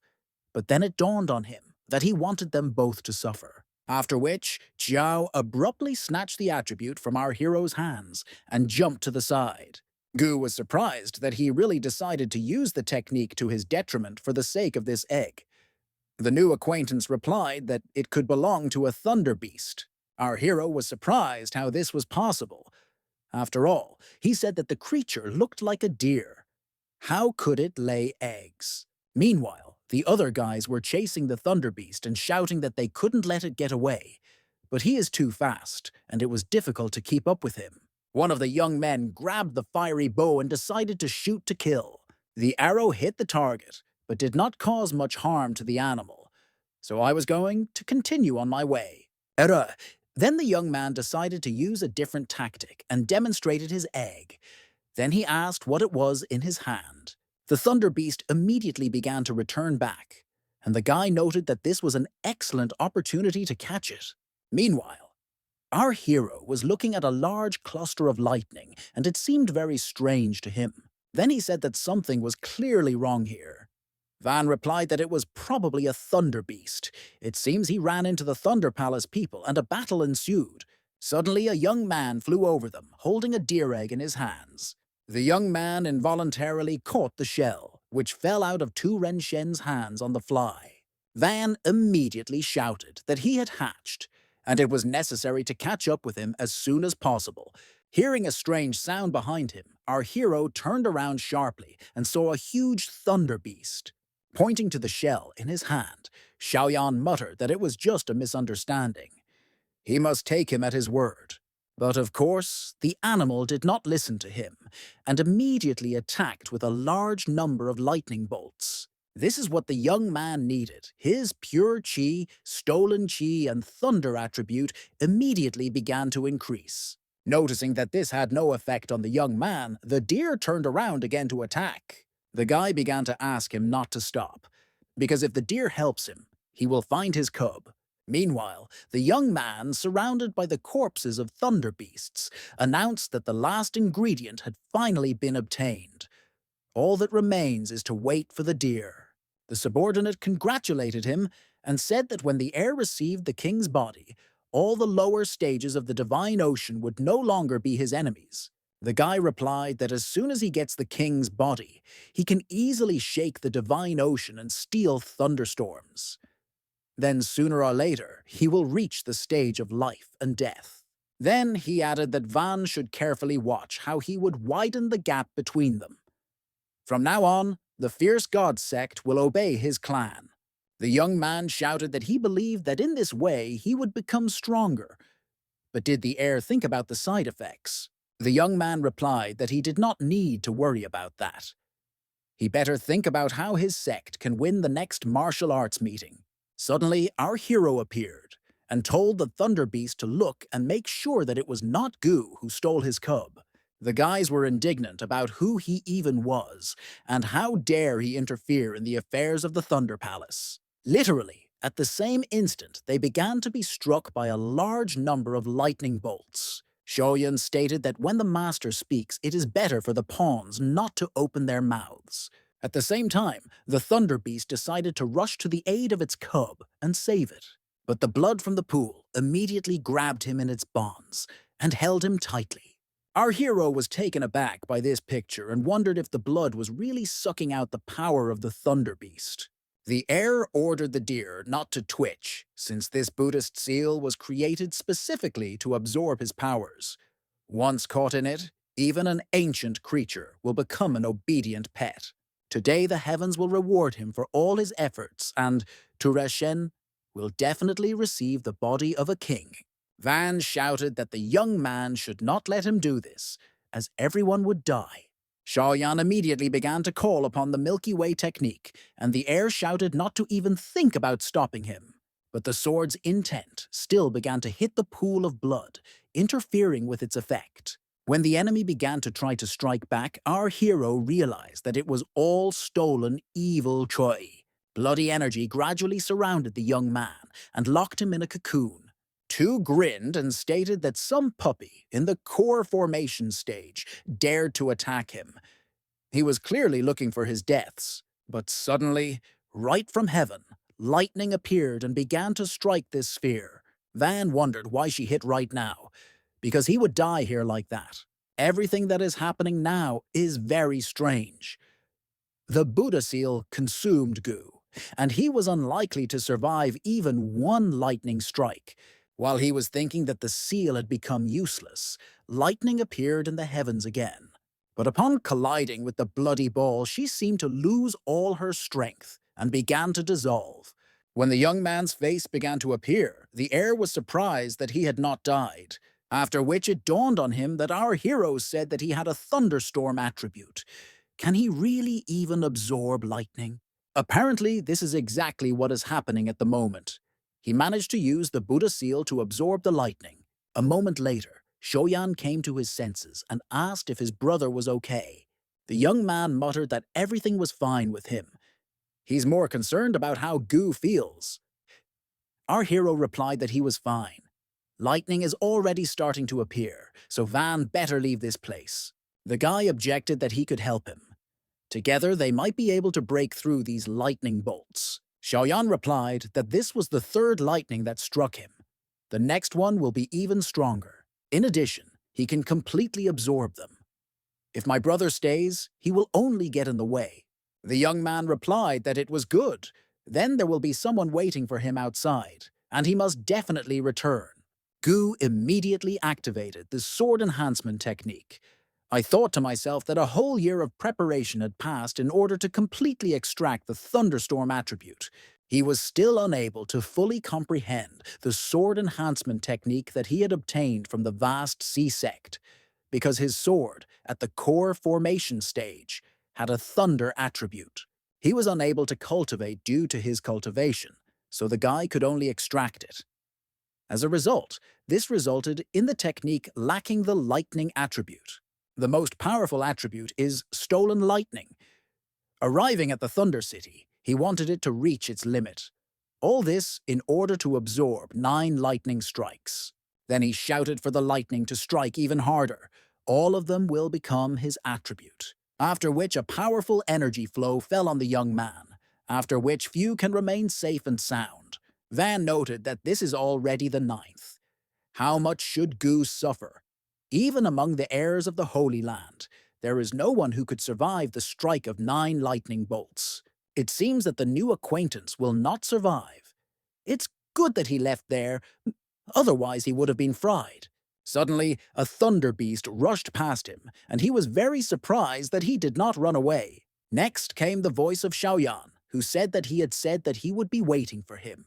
But then it dawned on him that he wanted them both to suffer. After which, Zhao abruptly snatched the attribute from our hero's hands and jumped to the side. Gu was surprised that he really decided to use the technique to his detriment for the sake of this egg. The new acquaintance replied that it could belong to a thunder beast. Our hero was surprised how this was possible. After all, he said that the creature looked like a deer. How could it lay eggs? Meanwhile, the other guys were chasing the thunder beast and shouting that they couldn't let it get away. But he is too fast, and it was difficult to keep up with him. One of the young men grabbed the fiery bow and decided to shoot to kill. The arrow hit the target, but did not cause much harm to the animal. So I was going to continue on my way. Then the young man decided to use a different tactic and demonstrated his egg. Then he asked what it was in his hand. The thunder beast immediately began to return back, and the guy noted that this was an excellent opportunity to catch it. Meanwhile, our hero was looking at a large cluster of lightning, and it seemed very strange to him. Then he said that something was clearly wrong here. Van replied that it was probably a thunder beast. It seems he ran into the Thunder Palace people, and a battle ensued. Suddenly, a young man flew over them, holding a deer egg in his hands. The young man involuntarily caught the shell, which fell out of Tu Renshen's hands on the fly. Van immediately shouted that he had hatched, and it was necessary to catch up with him as soon as possible. Hearing a strange sound behind him, our hero turned around sharply and saw a huge thunder beast. Pointing to the shell in his hand, Xiaoyan muttered that it was just a misunderstanding. He must take him at his word. But of course, the animal did not listen to him, and immediately attacked with a large number of lightning bolts. This is what the young man needed. His pure qi, stolen qi, and thunder attribute immediately began to increase. Noticing that this had no effect on the young man, the deer turned around again to attack. The guy began to ask him not to stop, because if the deer helps him, he will find his cub. Meanwhile, the young man, surrounded by the corpses of thunder beasts, announced that the last ingredient had finally been obtained. All that remains is to wait for the deer. The subordinate congratulated him and said that when the heir received the king's body, all the lower stages of the divine ocean would no longer be his enemies. The guy replied that as soon as he gets the king's body, he can easily shake the divine ocean and steal thunderstorms. Then sooner or later, he will reach the stage of life and death. Then he added that Van should carefully watch how he would widen the gap between them. From now on, the fierce god sect will obey his clan. The young man shouted that he believed that in this way he would become stronger. But did the heir think about the side effects? The young man replied that he did not need to worry about that. He better think about how his sect can win the next martial arts meeting. Suddenly, our hero appeared and told the Thunder Beast to look and make sure that it was not Gu who stole his cub. The guys were indignant about who he even was, and how dare he interfere in the affairs of the Thunder Palace. Literally, at the same instant, they began to be struck by a large number of lightning bolts. Shoyan stated that when the master speaks, it is better for the pawns not to open their mouths. At the same time, the Thunder Beast decided to rush to the aid of its cub and save it. But the blood from the pool immediately grabbed him in its bonds and held him tightly. Our hero was taken aback by this picture and wondered if the blood was really sucking out the power of the Thunder Beast. The heir ordered the deer not to twitch, since this Buddhist seal was created specifically to absorb his powers. Once caught in it, even an ancient creature will become an obedient pet. Today the heavens will reward him for all his efforts, and Tureshen will definitely receive the body of a king. Van shouted that the young man should not let him do this, as everyone would die. Shaoyan immediately began to call upon the Milky Way technique, and the heir shouted not to even think about stopping him. But the sword's intent still began to hit the pool of blood, interfering with its effect. When the enemy began to try to strike back, our hero realized that it was all stolen evil Choi. Bloody energy gradually surrounded the young man and locked him in a cocoon. Tu grinned and stated that some puppy in the core formation stage dared to attack him. He was clearly looking for his deaths, but suddenly, right from heaven, lightning appeared and began to strike this sphere. Van wondered why she hit right now, because he would die here like that. Everything that is happening now is very strange. The Buddha seal consumed Gu, and he was unlikely to survive even one lightning strike. While he was thinking that the seal had become useless, lightning appeared in the heavens again. But upon colliding with the bloody ball, she seemed to lose all her strength and began to dissolve. When the young man's face began to appear, the heir was surprised that he had not died, after which it dawned on him that our hero said that he had a thunderstorm attribute. Can he really even absorb lightning? Apparently, this is exactly what is happening at the moment. He managed to use the Buddha seal to absorb the lightning. A moment later, Shoyan came to his senses and asked if his brother was okay. The young man muttered that everything was fine with him. He's more concerned about how Gu feels. Our hero replied that he was fine. Lightning is already starting to appear, so Van better leave this place. The guy objected that he could help him. Together, they might be able to break through these lightning bolts. Xiaoyan replied that this was the third lightning that struck him. The next one will be even stronger. In addition, he can completely absorb them. If my brother stays, he will only get in the way. The young man replied that it was good. Then there will be someone waiting for him outside, and he must definitely return. Gu immediately activated the sword enhancement technique. I thought to myself that a whole year of preparation had passed in order to completely extract the thunderstorm attribute. He was still unable to fully comprehend the sword enhancement technique that he had obtained from the vast sea sect, because his sword, at the core formation stage, had a thunder attribute. He was unable to cultivate due to his cultivation, so the guy could only extract it. As a result, this resulted in the technique lacking the lightning attribute. The most powerful attribute is stolen lightning. Arriving at the Thunder City, he wanted it to reach its limit. All this in order to absorb 9 lightning strikes. Then he shouted for the lightning to strike even harder. All of them will become his attribute. After which a powerful energy flow fell on the young man, after which few can remain safe and sound. Van noted that this is already the 9th. How much should Gu suffer? Even among the heirs of the Holy Land, there is no one who could survive the strike of 9 lightning bolts. It seems that the new acquaintance will not survive. It's good that he left there, otherwise he would have been fried. Suddenly, a thunder beast rushed past him, and he was very surprised that he did not run away. Next came the voice of Xiaoyan, who said that he had said that he would be waiting for him.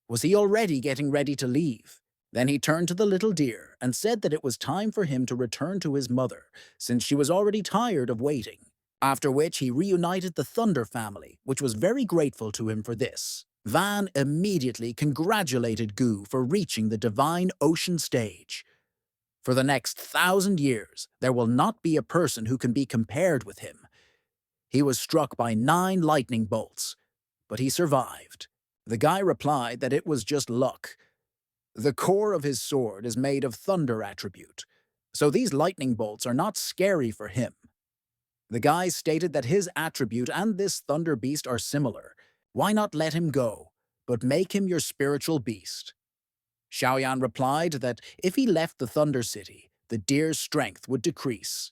Was he already getting ready to leave? Then he turned to the little deer and said that it was time for him to return to his mother, since she was already tired of waiting. After which he reunited the Thunder family, which was very grateful to him for this. Van immediately congratulated Gu for reaching the divine ocean stage. For the next 1,000 years, there will not be a person who can be compared with him. He was struck by 9 lightning bolts, but he survived. The guy replied that it was just luck. The core of his sword is made of thunder attribute, so these lightning bolts are not scary for him. The guy stated that his attribute and this thunder beast are similar. Why not let him go, but make him your spiritual beast? Xiaoyan replied that if he left the Thunder City, the deer's strength would decrease.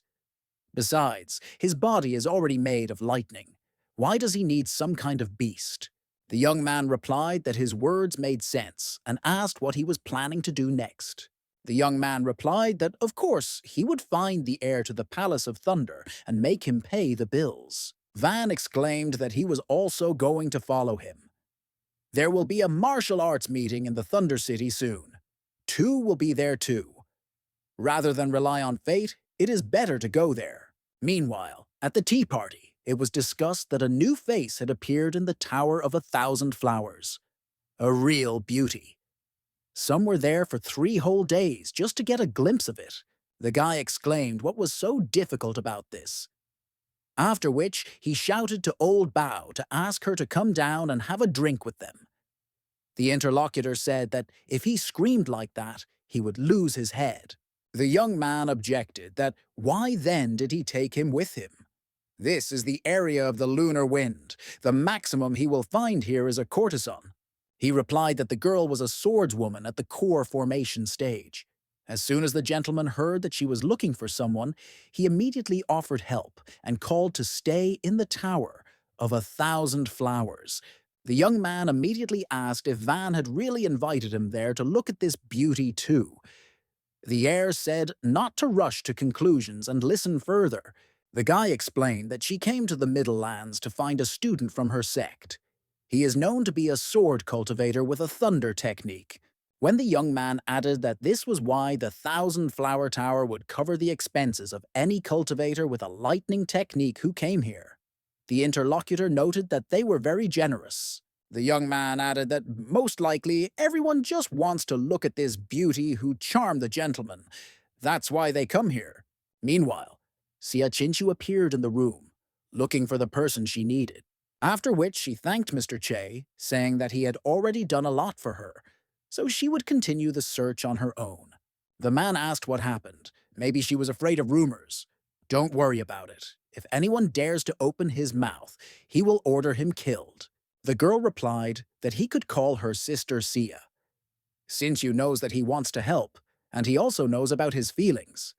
Besides, his body is already made of lightning. Why does he need some kind of beast? The young man replied that his words made sense and asked what he was planning to do next. The young man replied that, of course, he would find the heir to the Palace of Thunder and make him pay the bills. Van exclaimed that he was also going to follow him. There will be a martial arts meeting in the Thunder City soon. 2 will be there too. Rather than rely on fate, it is better to go there. Meanwhile, at the tea party, it was discussed that a new face had appeared in the Tower of 1,000 Flowers. A real beauty. Some were there for 3 whole days just to get a glimpse of it. The guy exclaimed what was so difficult about this. After which, he shouted to Old Bao to ask her to come down and have a drink with them. The interlocutor said that if he screamed like that, he would lose his head. The young man objected that why then did he take him with him? This is the area of the lunar wind. The maximum he will find here is a courtesan. He replied that the girl was a swordswoman at the core formation stage. As soon as the gentleman heard that she was looking for someone, he immediately offered help and called to stay in the Tower of 1,000 Flowers. The young man immediately asked if Van had really invited him there to look at this beauty too. The heir said not to rush to conclusions and listen further. The guy explained that she came to the Middle Lands to find a student from her sect. He is known to be a sword cultivator with a thunder technique. When the young man added that this was why the 1,000-flower tower would cover the expenses of any cultivator with a lightning technique who came here, the interlocutor noted that they were very generous. The young man added that most likely everyone just wants to look at this beauty who charmed the gentleman. That's why they come here. Meanwhile, Xia Qinchu appeared in the room, looking for the person she needed. After which she thanked Mr. Che, saying that he had already done a lot for her, so she would continue the search on her own. The man asked what happened. Maybe she was afraid of rumors. Don't worry about it. If anyone dares to open his mouth, he will order him killed. The girl replied that he could call her sister Xia. Xinqiu knows that he wants to help, and he also knows about his feelings.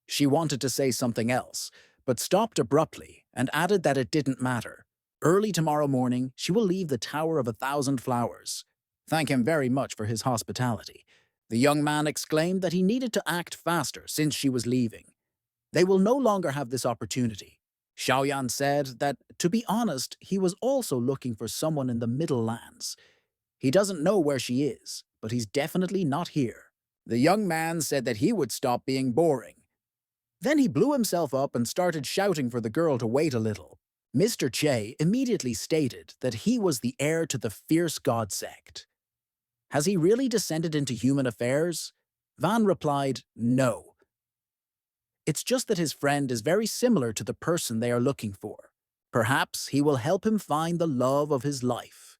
She wanted to say something else, but stopped abruptly and added that it didn't matter. Early tomorrow morning, she will leave the Tower of 1,000 Flowers. Thank him very much for his hospitality. The young man exclaimed that he needed to act faster since she was leaving. They will no longer have this opportunity. Xiaoyan said that, to be honest, he was also looking for someone in the Middle Lands. He doesn't know where she is, but he's definitely not here. The young man said that he would stop being boring. Then he blew himself up and started shouting for the girl to wait a little. Mr. Che immediately stated that he was the heir to the fierce god sect. Has he really descended into human affairs? Van replied, no. It's just that his friend is very similar to the person they are looking for. Perhaps he will help him find the love of his life.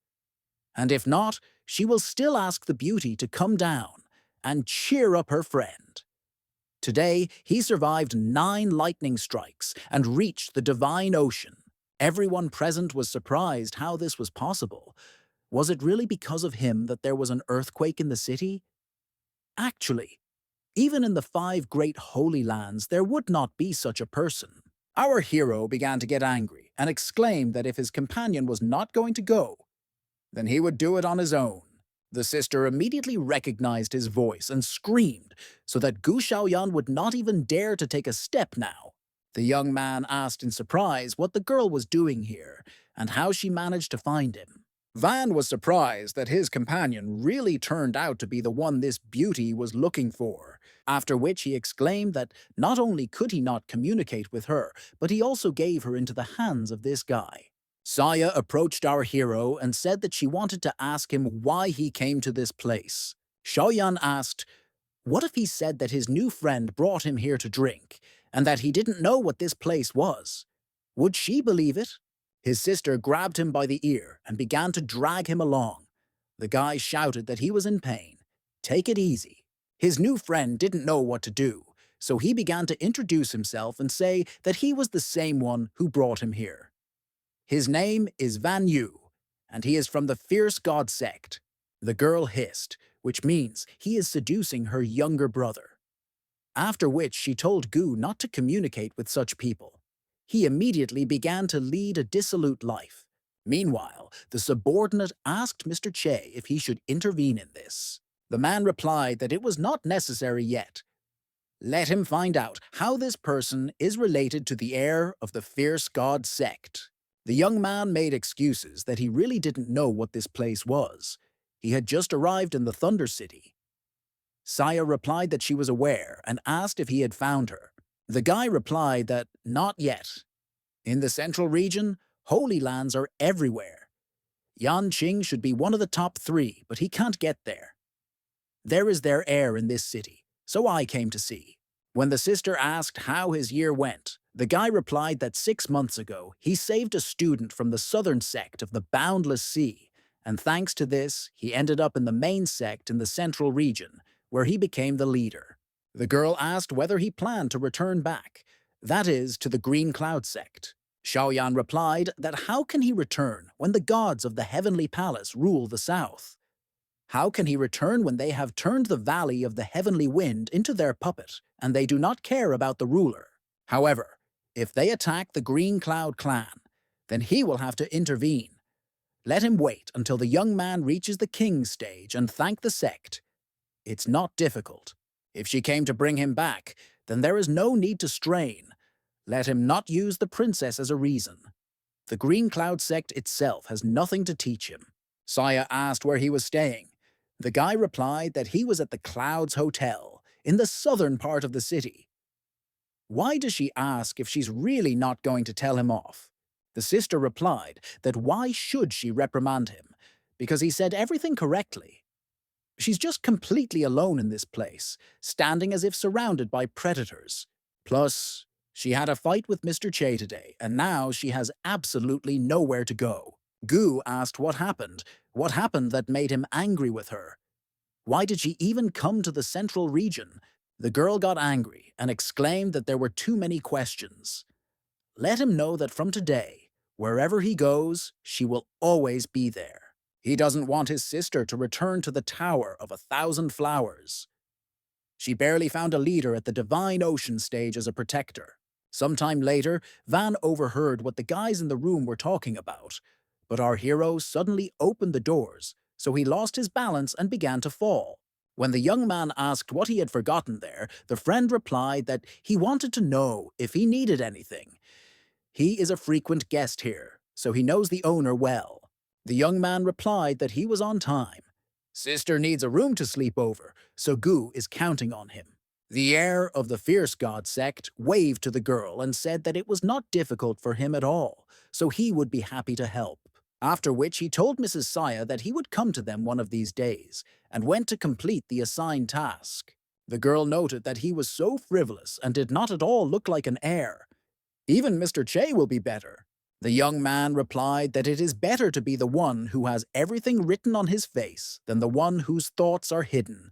And if not, she will still ask the beauty to come down and cheer up her friend. Today, he survived 9 lightning strikes and reached the divine ocean. Everyone present was surprised how this was possible. Was it really because of him that there was an earthquake in the city? Actually, even in the 5 great holy lands, there would not be such a person. Our hero began to get angry and exclaimed that if his companion was not going to go, then he would do it on his own. The sister immediately recognized his voice and screamed so that Gu Xiaoyan would not even dare to take a step now. The young man asked in surprise what the girl was doing here and how she managed to find him. Van was surprised that his companion really turned out to be the one this beauty was looking for, after which he exclaimed that not only could he not communicate with her, but he also gave her into the hands of this guy. Saya approached our hero and said that she wanted to ask him why he came to this place. Xiaoyan asked, what if he said that his new friend brought him here to drink, and that he didn't know what this place was? Would she believe it? His sister grabbed him by the ear and began to drag him along. The guy shouted that he was in pain. Take it easy. His new friend didn't know what to do, so he began to introduce himself and say that he was the same one who brought him here. His name is Van Yu, and he is from the Fierce God sect. The girl hissed, which means he is seducing her younger brother. After which she told Gu not to communicate with such people. He immediately began to lead a dissolute life. Meanwhile, the subordinate asked Mr. Che if he should intervene in this. The man replied that it was not necessary yet. Let him find out how this person is related to the heir of the Fierce God sect. The young man made excuses that he really didn't know what this place was. He had just arrived in the Thunder City. Saya replied that she was aware and asked if he had found her. The guy replied that not yet. In the central region, holy lands are everywhere. Yan Qing should be one of the top 3, but he can't get there. There is their heir in this city, so I came to see. When the sister asked how his year went, the guy replied that 6 months ago he saved a student from the southern sect of the Boundless Sea, and thanks to this, he ended up in the main sect in the central region, where he became the leader. The girl asked whether he planned to return back, that is, to the Green Cloud sect. Xiaoyan replied that how can he return when the gods of the Heavenly Palace rule the south? How can he return when they have turned the Valley of the Heavenly Wind into their puppet, and they do not care about the ruler? However, if they attack the Green Cloud clan, then he will have to intervene. Let him wait until the young man reaches the king's stage and thank the sect. It's not difficult. If she came to bring him back, then there is no need to strain. Let him not use the princess as a reason. The Green Cloud sect itself has nothing to teach him. Saya asked where he was staying. The guy replied that he was at the Clouds Hotel, in the southern part of the city. Why does she ask if she's really not going to tell him off? The sister replied that why should she reprimand him, because he said everything correctly. She's just completely alone in this place, standing as if surrounded by predators. Plus, she had a fight with Mr. Che today, and now she has absolutely nowhere to go. Gu asked what happened that made him angry with her. Why did she even come to the central region? The girl got angry and exclaimed that there were too many questions. Let him know that from today, wherever he goes, she will always be there. He doesn't want his sister to return to the Tower of 1,000 Flowers. She barely found a leader at the Divine Ocean stage as a protector. Sometime later, Van overheard what the guys in the room were talking about, but our hero suddenly opened the doors, so he lost his balance and began to fall. When the young man asked what he had forgotten there, the friend replied that he wanted to know if he needed anything. He is a frequent guest here, so he knows the owner well. The young man replied that he was on time. Sister needs a room to sleep over, so Gu is counting on him. The heir of the Fierce God sect waved to the girl and said that it was not difficult for him at all, so he would be happy to help. After which he told Mrs. Saya that he would come to them one of these days, and went to complete the assigned task. The girl noted that he was so frivolous and did not at all look like an heir. Even Mr. Che will be better. The young man replied that it is better to be the one who has everything written on his face than the one whose thoughts are hidden.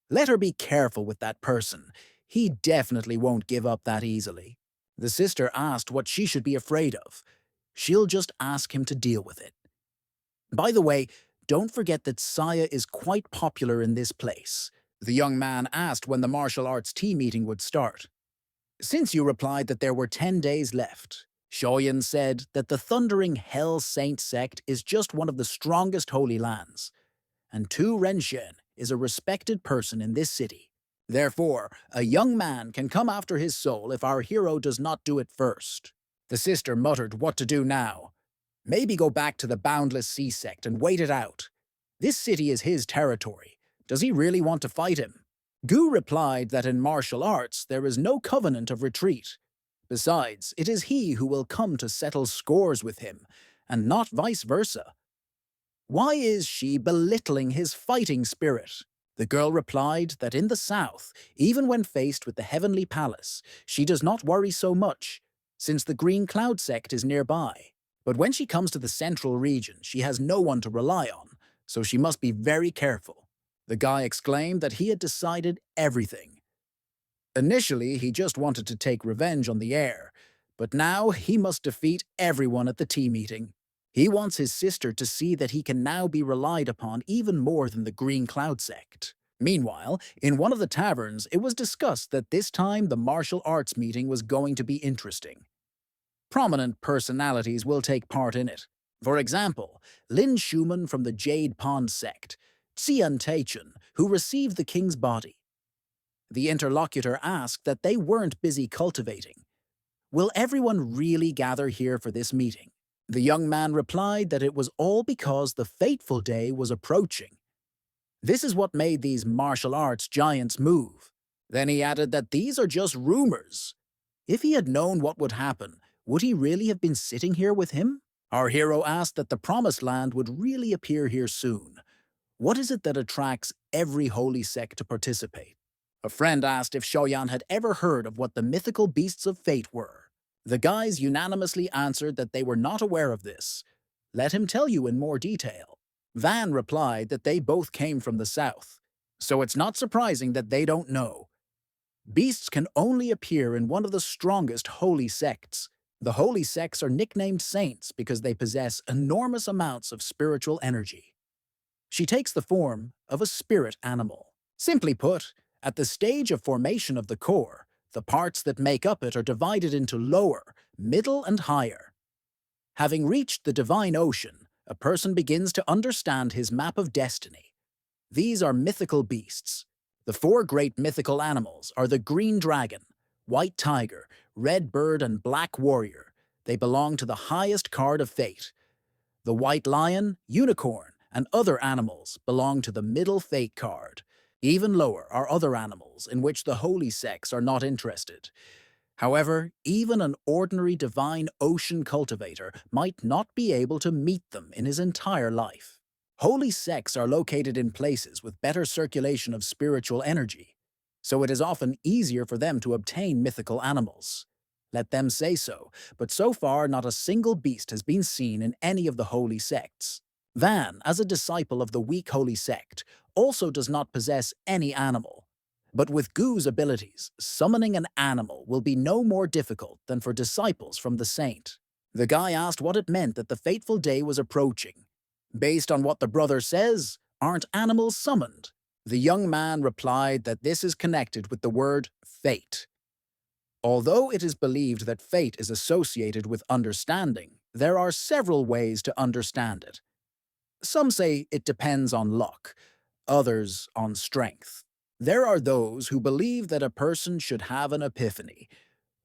Let her be careful with that person. He definitely won't give up that easily. The sister asked what she should be afraid of. She'll just ask him to deal with it. By the way, don't forget that Saya is quite popular in this place. The young man asked when the martial arts tea meeting would start. Since you replied that there were 10 days left, Shoyan said that the Thundering Hell Saint sect is just one of the strongest holy lands, and Tu Renshin is a respected person in this city. Therefore, a young man can come after his soul if our hero does not do it first. The sister muttered what to do now. Maybe go back to the Boundless Sea sect and wait it out. This city is his territory. Does he really want to fight him? Gu replied that in martial arts there is no covenant of retreat. Besides, it is he who will come to settle scores with him, and not vice versa. Why is she belittling his fighting spirit? The girl replied that in the south, even when faced with the heavenly palace, she does not worry so much, since the Green Cloud sect is nearby. But when she comes to the central region, she has no one to rely on, so she must be very careful. The guy exclaimed that he had decided everything. Initially, he just wanted to take revenge on the heir, but now he must defeat everyone at the tea meeting. He wants his sister to see that he can now be relied upon even more than the Green Cloud sect. Meanwhile, in one of the taverns, it was discussed that this time the martial arts meeting was going to be interesting. Prominent personalities will take part in it. For example, Lin Schumann from the Jade Pond sect, Xian Taichun, who received the king's body. The interlocutor asked that they weren't busy cultivating. Will everyone really gather here for this meeting? The young man replied that it was all because the fateful day was approaching. This is what made these martial arts giants move. Then he added that these are just rumors. If he had known what would happen, would he really have been sitting here with him? Our hero asked that the Promised Land would really appear here soon. What is it that attracts every holy sect to participate? A friend asked if Shoyan had ever heard of what the mythical beasts of fate were. The guys unanimously answered that they were not aware of this. Let him tell you in more detail. Van replied that they both came from the south, so it's not surprising that they don't know. Beasts can only appear in one of the strongest holy sects. The holy sects are nicknamed saints because they possess enormous amounts of spiritual energy. She takes the form of a spirit animal. Simply put, at the stage of formation of the core, the parts that make up it are divided into lower, middle, and higher. Having reached the divine ocean, a person begins to understand his map of destiny. These are mythical beasts. The four great mythical animals are the green dragon, white tiger, red bird, and black warrior. They belong to the highest card of fate. The white lion, unicorn, and other animals belong to the middle fate card. Even lower are other animals in which the holy sects are not interested. However, even an ordinary divine ocean cultivator might not be able to meet them in his entire life. Holy sects are located in places with better circulation of spiritual energy, so it is often easier for them to obtain mythical animals. Let them say so, but so far not a single beast has been seen in any of the holy sects. Van, as a disciple of the weak holy sect, also does not possess any animal. But with Gu's abilities, summoning an animal will be no more difficult than for disciples from the saint. The guy asked what it meant that the fateful day was approaching. Based on what the brother says, aren't animals summoned? The young man replied that this is connected with the word fate. Although it is believed that fate is associated with understanding, there are several ways to understand it. Some say it depends on luck, others on strength. There are those who believe that a person should have an epiphany.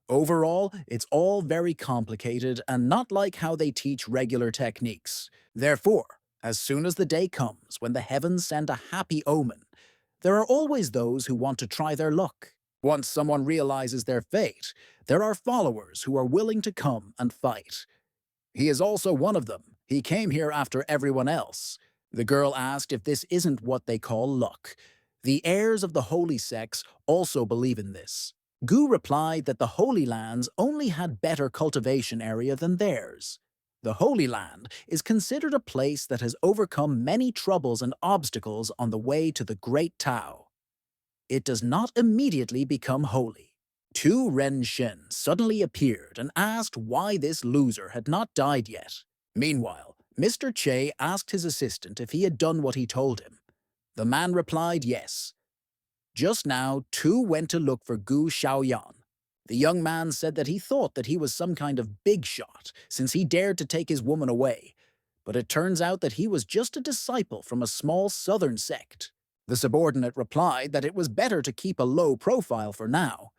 Overall, it's all very complicated and not like how they teach regular techniques. Therefore, as soon as the day comes when the heavens send a happy omen, there are always those who want to try their luck. Once someone realizes their fate, there are followers who are willing to come and fight. He is also one of them. He came here after everyone else. The girl asked if this isn't what they call luck. The heirs of the holy sects also believe in this. Gu replied that the Holy Lands only had better cultivation area than theirs. The Holy Land is considered a place that has overcome many troubles and obstacles on the way to the Great Tao. It does not immediately become holy. Tu Renshin suddenly appeared and asked why this loser had not died yet. Meanwhile, Mr. Che asked his assistant if he had done what he told him. The man replied yes. Just now, Tu went to look for Gu Xiaoyan. The young man said that he thought that he was some kind of big shot since he dared to take his woman away. but it turns out that he was just a disciple from a small southern sect. The subordinate replied that it was better to keep a low profile for now.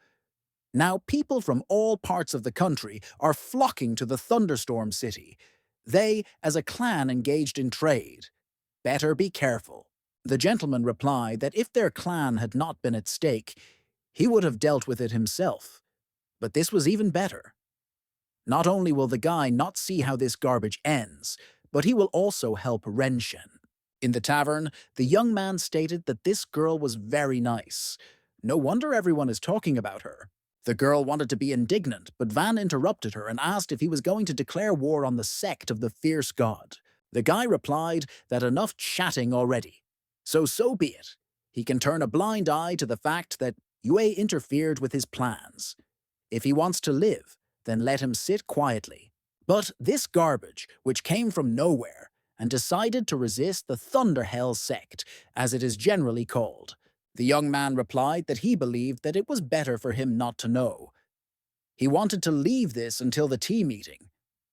Now, people from all parts of the country are flocking to the Thunderstorm City. They, as a clan engaged in trade, better be careful. The gentleman replied that if their clan had not been at stake, he would have dealt with it himself. But this was even better. Not only will the guy not see how this garbage ends, but he will also help Renshen. In the tavern, the young man stated that this girl was very nice. No wonder everyone is talking about her. The girl wanted to be indignant, but Van interrupted her and asked if he was going to declare war on the sect of the fierce god. The guy replied that enough chatting already. So be it. He can turn a blind eye to the fact that Yue interfered with his plans. If he wants to live, then let him sit quietly. But this garbage, which came from nowhere, and decided to resist the Thunderhell sect, as it is generally called. The young man replied that he believed that it was better for him not to know. He wanted to leave this until the tea meeting,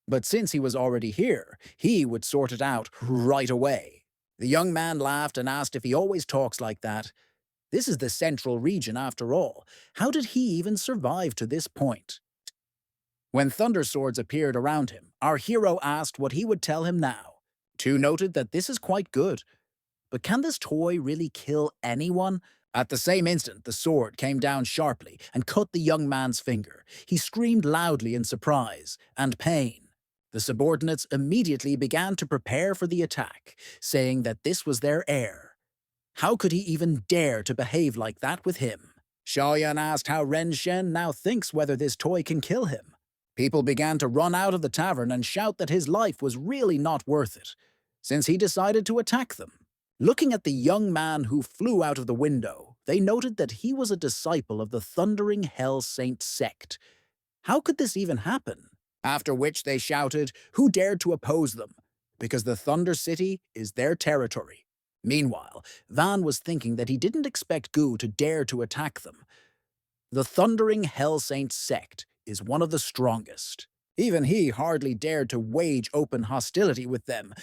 but since he was already here, he would sort it out right away. The young man laughed and asked if he always talks like that. This is the central region after all. How did he even survive to this point? When Thunder Swords appeared around him, our hero asked what he would tell him now. Two noted that this is quite good. But can this toy really kill anyone? At the same instant, the sword came down sharply and cut the young man's finger. He screamed loudly in surprise and pain. The subordinates immediately began to prepare for the attack, saying that this was their heir. How could he even dare to behave like that with him? Xiaoyan asked how Ren Shen now thinks whether this toy can kill him. People began to run out of the tavern and shout that his life was really not worth it, since he decided to attack them. Looking at the young man who flew out of the window, they noted that he was a disciple of the Thundering Hell Saint sect. How could this even happen? After which they shouted, who dared to oppose them? Because the Thunder City is their territory. Meanwhile, Van was thinking that he didn't expect Gu to dare to attack them. The Thundering Hell Saint sect is one of the strongest. Even he hardly dared to wage open hostility with them.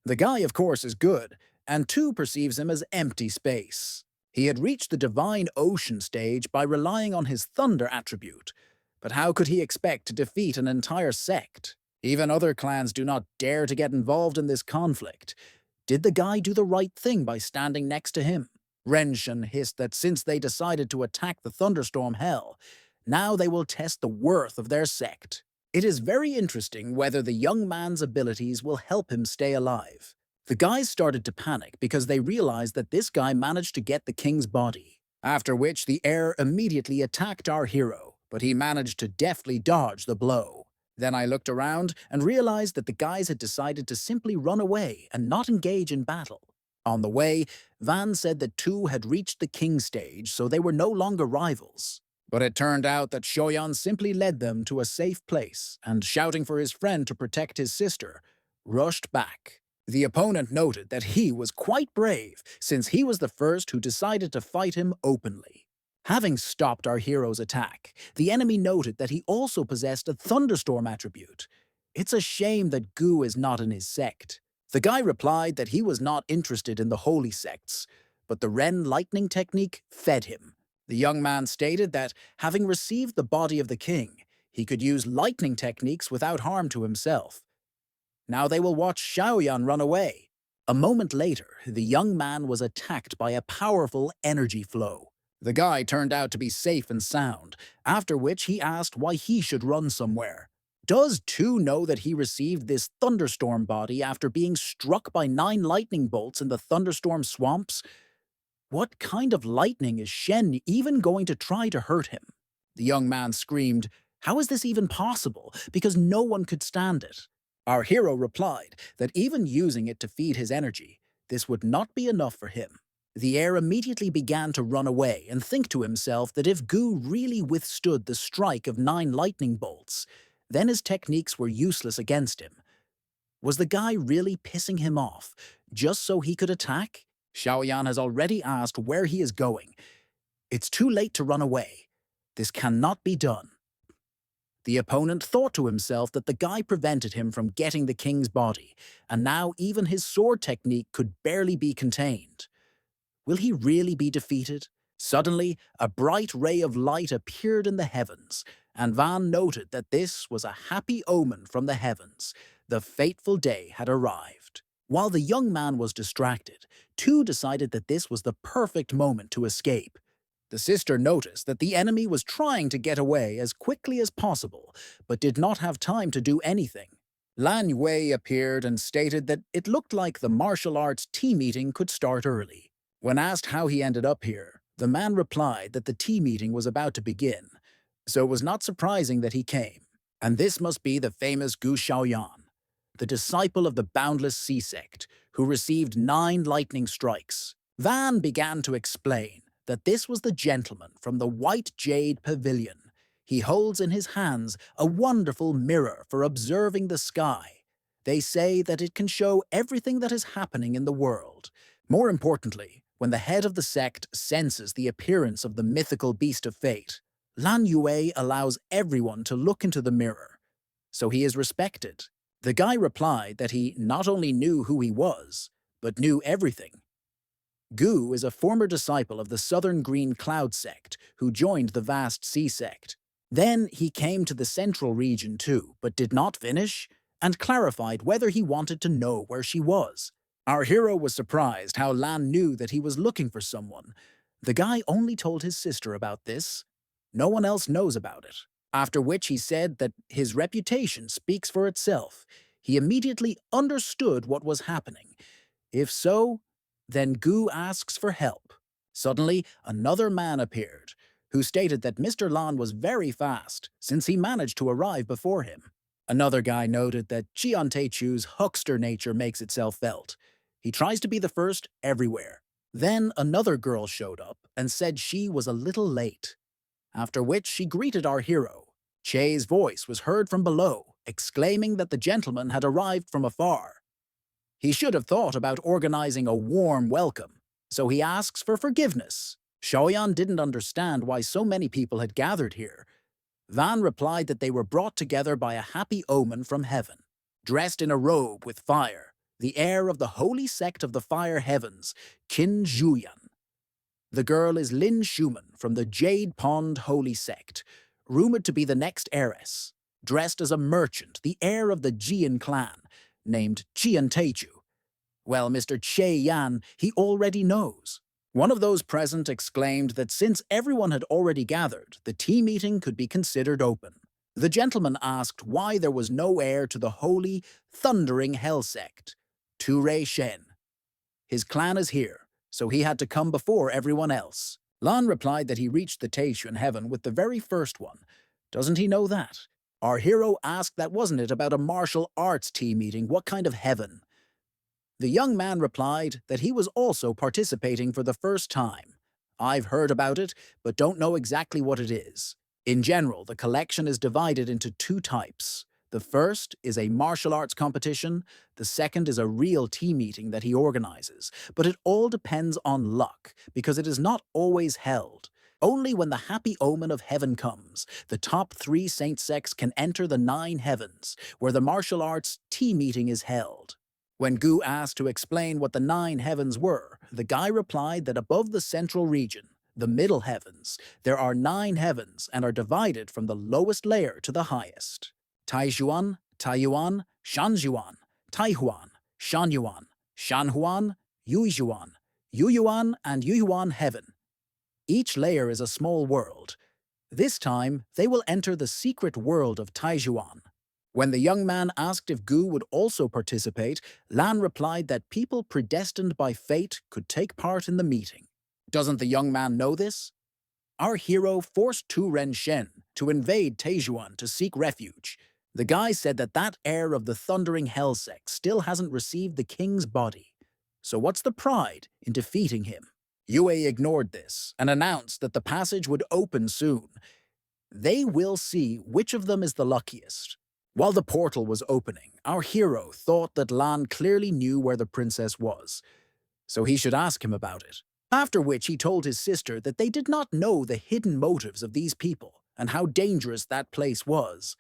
The guy, of course, is good, and Tu perceives him as empty space. He had reached the divine ocean stage by relying on his thunder attribute. But how could he expect to defeat an entire sect? Even other clans do not dare to get involved in this conflict. Did the guy do the right thing by standing next to him? Renshen hissed that since they decided to attack the Thunderstorm Hell, now they will test the worth of their sect. It is very interesting whether the young man's abilities will help him stay alive. The guys started to panic because they realized that this guy managed to get the king's body, after which the heir immediately attacked our hero, but he managed to deftly dodge the blow. Then I looked around and realized that the guys had decided to simply run away and not engage in battle. On the way, Van said that Tu had reached the king stage, so they were no longer rivals. But it turned out that Shoyan simply led them to a safe place and, shouting for his friend to protect his sister, rushed back. The opponent noted that he was quite brave, since he was the first who decided to fight him openly. Having stopped our hero's attack, the enemy noted that he also possessed a thunderstorm attribute. It's a shame that Gu is not in his sect. The guy replied that he was not interested in the holy sects, but the Ren lightning technique fed him. The young man stated that, having received the body of the king, he could use lightning techniques without harm to himself. Now they will watch Xiaoyan run away. A moment later, the young man was attacked by a powerful energy flow. The guy turned out to be safe and sound, after which he asked why he should run somewhere. Does Tu know that he received this thunderstorm body after being struck by 9 lightning bolts in the thunderstorm swamps? What kind of lightning is Shen even going to try to hurt him? The young man screamed, how is this even possible? Because no one could stand it. Our hero replied that even using it to feed his energy, this would not be enough for him. The heir immediately began to run away and think to himself that if Gu really withstood the strike of 9 lightning bolts, then his techniques were useless against him. Was the guy really pissing him off, just so he could attack? Xiaoyan has already asked where he is going. It's too late to run away. This cannot be done. The opponent thought to himself that the guy prevented him from getting the king's body, and now even his sword technique could barely be contained. Will he really be defeated? Suddenly, a bright ray of light appeared in the heavens, and Van noted that this was a happy omen from the heavens. The fateful day had arrived. While the young man was distracted, two decided that this was the perfect moment to escape. The sister noticed that the enemy was trying to get away as quickly as possible, but did not have time to do anything. Lan Yue appeared and stated that it looked like the martial arts tea meeting could start early. When asked how he ended up here, the man replied that the tea meeting was about to begin, so it was not surprising that he came. And this must be the famous Gu Xiaoyan, the disciple of the Boundless Sea sect, who received 9 lightning strikes. Van began to explain that this was the gentleman from the White Jade Pavilion. He holds in his hands a wonderful mirror for observing the sky. They say that it can show everything that is happening in the world. More importantly, when the head of the sect senses the appearance of the mythical beast of fate, Lan Yue allows everyone to look into the mirror, so he is respected. The guy replied that he not only knew who he was, but knew everything. Gu is a former disciple of the Southern Green Cloud sect who joined the Vast Sea sect. Then he came to the central region too, but did not finish, and clarified whether he wanted to know where she was. Our hero was surprised how Lan knew that he was looking for someone. The guy only told his sister about this. No one else knows about it. After which he said that his reputation speaks for itself. He immediately understood what was happening. If so, then Gu asks for help. Suddenly, another man appeared, who stated that Mr. Lan was very fast, since he managed to arrive before him. Another guy noted that Chian Teichu's huckster nature makes itself felt. He tries to be the first everywhere. Then another girl showed up and said she was a little late. After which she greeted our hero. Che's voice was heard from below, exclaiming that the gentleman had arrived from afar. He should have thought about organizing a warm welcome, so he asks for forgiveness. Xiaoyan didn't understand why so many people had gathered here. Van replied that they were brought together by a happy omen from heaven. Dressed in a robe with fire, the heir of the holy sect of the fire heavens, Qin Zhuyan. The girl is Lin Schumann from the Jade Pond Holy Sect, rumored to be the next heiress. Dressed as a merchant, the heir of the Jian clan, named Chian Teichu. Well, Mr. Che Yan, he already knows. One of those present exclaimed that since everyone had already gathered, the tea meeting could be considered open. The gentleman asked why there was no heir to the holy, thundering hell sect, Tu Rei Shen. His clan is here, so he had to come before everyone else. Lan replied that he reached the Teishu in heaven with the very first one. Doesn't he know that? Our hero asked that wasn't it about a martial arts tea meeting, what kind of heaven? The young man replied that he was also participating for the first time. I've heard about it, but don't know exactly what it is. In general, the collection is divided into 2 types. The first is a martial arts competition, the second is a real tea meeting that he organizes, but it all depends on luck, because it is not always held. Only when the happy omen of heaven comes, the top 3 saint sects can enter the 9 heavens, where the martial arts tea meeting is held. When Gu asked to explain what the 9 heavens were, the guy replied that above the central region, the middle heavens, there are 9 heavens and are divided from the lowest layer to the highest. Taizhuan, Taiyuan, Shanzhuan, Taihuan, Shanyuan, Shanhuan, Yuizhuan, Yuyuan, and Yuyuan heaven. Each layer is a small world. This time, they will enter the secret world of Taizhuan. When the young man asked if Gu would also participate, Lan replied that people predestined by fate could take part in the meeting. Doesn't the young man know this? Our hero forced Tu Ren Shen to invade Teijuan to seek refuge. The guy said that that heir of the Thundering Hell sect still hasn't received the king's body. So what's the pride in defeating him? Yue ignored this and announced that the passage would open soon. They will see which of them is the luckiest. While the portal was opening, our hero thought that Lan clearly knew where the princess was, so he should ask him about it. After which he told his sister that they did not know the hidden motives of these people. and how dangerous that place was.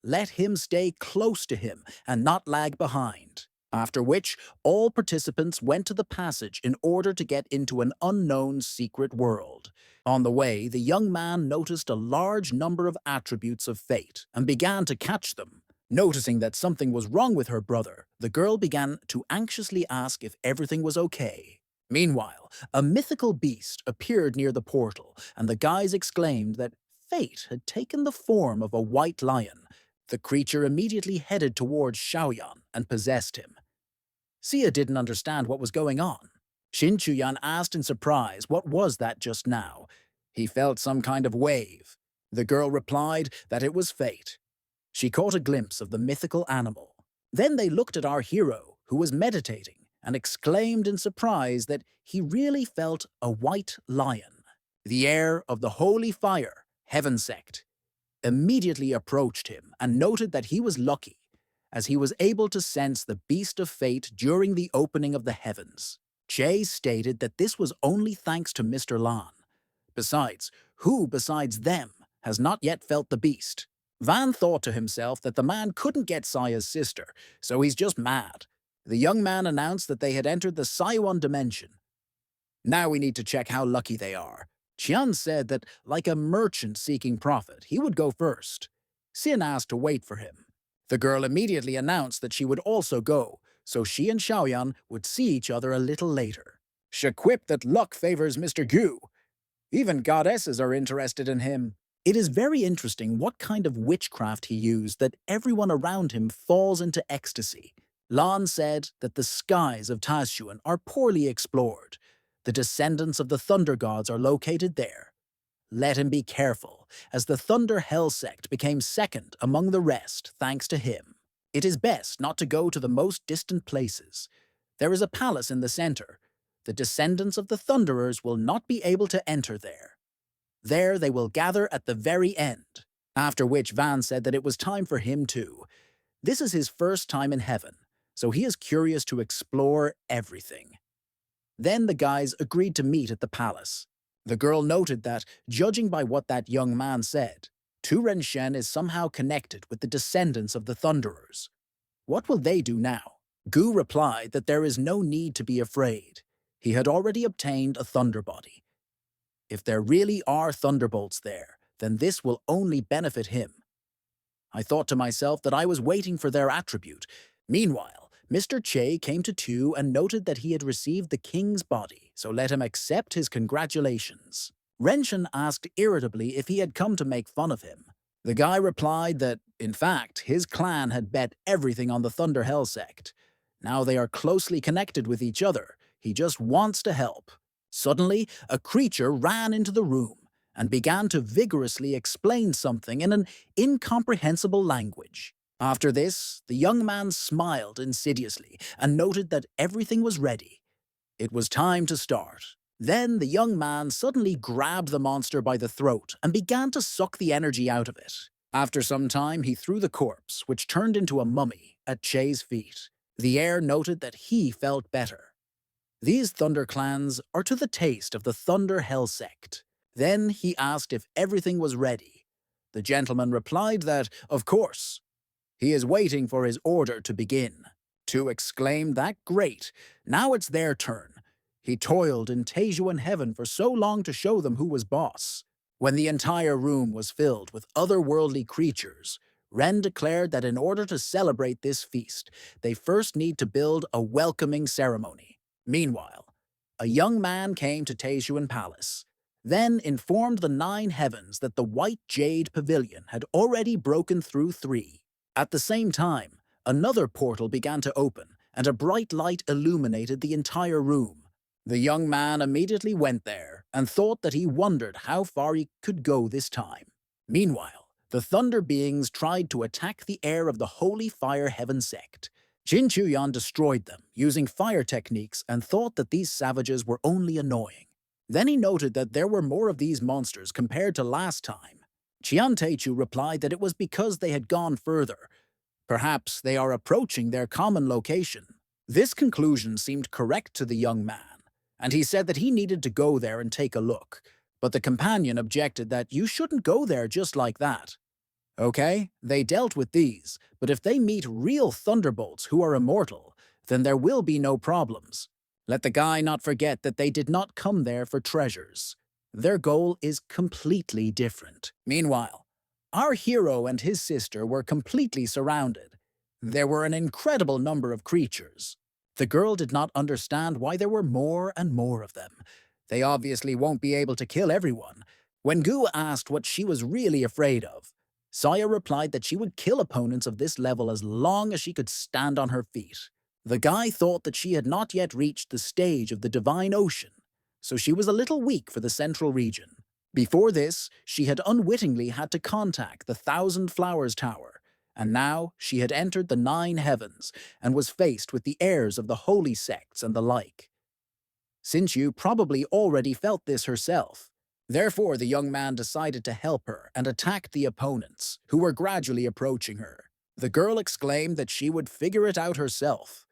Let him stay close to him and not lag behind. After which, all participants went to the passage in order to get into an unknown secret world. On the way, the young man noticed a large number of attributes of fate and began to catch them. Noticing that something was wrong with her brother, the girl began to anxiously ask if everything was okay. Meanwhile, a mythical beast appeared near the portal, and the guys exclaimed that fate had taken the form of a white lion. The creature immediately headed towards Xiaoyan and possessed him. Sia didn't understand what was going on. Shin Chuyan asked in surprise what was that just now. He felt some kind of wave. The girl replied that it was fate. She caught a glimpse of the mythical animal. Then they looked at our hero, who was meditating, and exclaimed in surprise that he really felt a white lion. The heir of the holy fire, Heaven Sect, immediately approached him and noted that he was lucky, as he was able to sense the beast of fate during the opening of the heavens. Che stated that this was only thanks to Mr. Lan. Besides, who besides them has not yet felt the beast? Van thought to himself that the man couldn't get Saya's sister, so he's just mad. The young man announced that they had entered the Saiwan dimension. Now we need to check how lucky they are. Qian said that, like a merchant seeking profit, he would go first. Xin asked to wait for him. The girl immediately announced that she would also go, so she and Xiaoyan would see each other a little later. She quipped that luck favors Mr. Gu. Even goddesses are interested in him. It is very interesting what kind of witchcraft he used that everyone around him falls into ecstasy. Lan said that the skies of Taxuan are poorly explored. The descendants of the Thunder Gods are located there. Let him be careful, as the Thunder Hell Sect became second among the rest thanks to him. It is best not to go to the most distant places. There is a palace in the center. The descendants of the Thunderers will not be able to enter there. There they will gather at the very end, after which Van said that it was time for him too. This is his first time in heaven, so he is curious to explore everything. Then the guys agreed to meet at the palace. The girl noted that, judging by what that young man said, Tu Renshen is somehow connected with the descendants of the Thunderers. What will they do now? Gu replied that there is no need to be afraid. He had already obtained a thunder body. If there really are thunderbolts there, then this will only benefit him. I thought to myself that I was waiting for their attribute. Meanwhile, Mr. Che came to Tu and noted that he had received the king's body, so let him accept his congratulations. Renshin asked irritably if he had come to make fun of him. The guy replied that, in fact, his clan had bet everything on the Thunder Hell Sect. Now they are closely connected with each other. He just wants to help. Suddenly, a creature ran into the room and began to vigorously explain something in an incomprehensible language. After this, the young man smiled insidiously and noted that everything was ready. It was time to start. Then the young man suddenly grabbed the monster by the throat and began to suck the energy out of it. After some time, he threw the corpse, which turned into a mummy, at Che's feet. The heir noted that he felt better. These Thunder clans are to the taste of the Thunder Hell Sect. Then he asked if everything was ready. The gentleman replied that, of course. He is waiting for his order to begin. Tu exclaimed that great, now it's their turn. He toiled in Taejuan heaven for so long to show them who was boss. When the entire room was filled with otherworldly creatures, Ren declared that in order to celebrate this feast, they first need to build a welcoming ceremony. Meanwhile, a young man came to Taejuan Palace, then informed the 9 heavens that the White Jade Pavilion had already broken through 3. At the same time, another portal began to open, and a bright light illuminated the entire room. The young man immediately went there and thought that he wondered how far he could go this time. Meanwhile, the Thunder Beings tried to attack the heir of the Holy Fire Heaven Sect. Jin Chuyan destroyed them using fire techniques and thought that these savages were only annoying. Then he noted that there were more of these monsters compared to last time. Qian Teichu replied that it was because they had gone further. Perhaps they are approaching their common location. This conclusion seemed correct to the young man, and he said that he needed to go there and take a look. But the companion objected that you shouldn't go there just like that. Okay, they dealt with these, but if they meet real thunderbolts who are immortal, then there will be no problems. Let the guy not forget that they did not come there for treasures. Their goal is completely different. Meanwhile, our hero and his sister were completely surrounded. There were an incredible number of creatures. The girl did not understand why there were more and more of them. They obviously won't be able to kill everyone. When Gu asked what she was really afraid of, Saya replied that she would kill opponents of this level as long as she could stand on her feet. The guy thought that she had not yet reached the stage of the divine ocean, so she was a little weak for the central region. Before this, she had unwittingly had to contact the Thousand Flowers Tower, and now she had entered the Nine Heavens and was faced with the heirs of the holy sects and the like. Sinchu probably already felt this herself. Therefore, the young man decided to help her and attacked the opponents, who were gradually approaching her. The girl exclaimed that she would figure it out herself.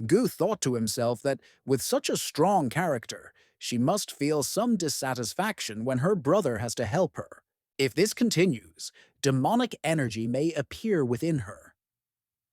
Gu thought to himself that, with such a strong character, she must feel some dissatisfaction when her brother has to help her. If this continues, demonic energy may appear within her.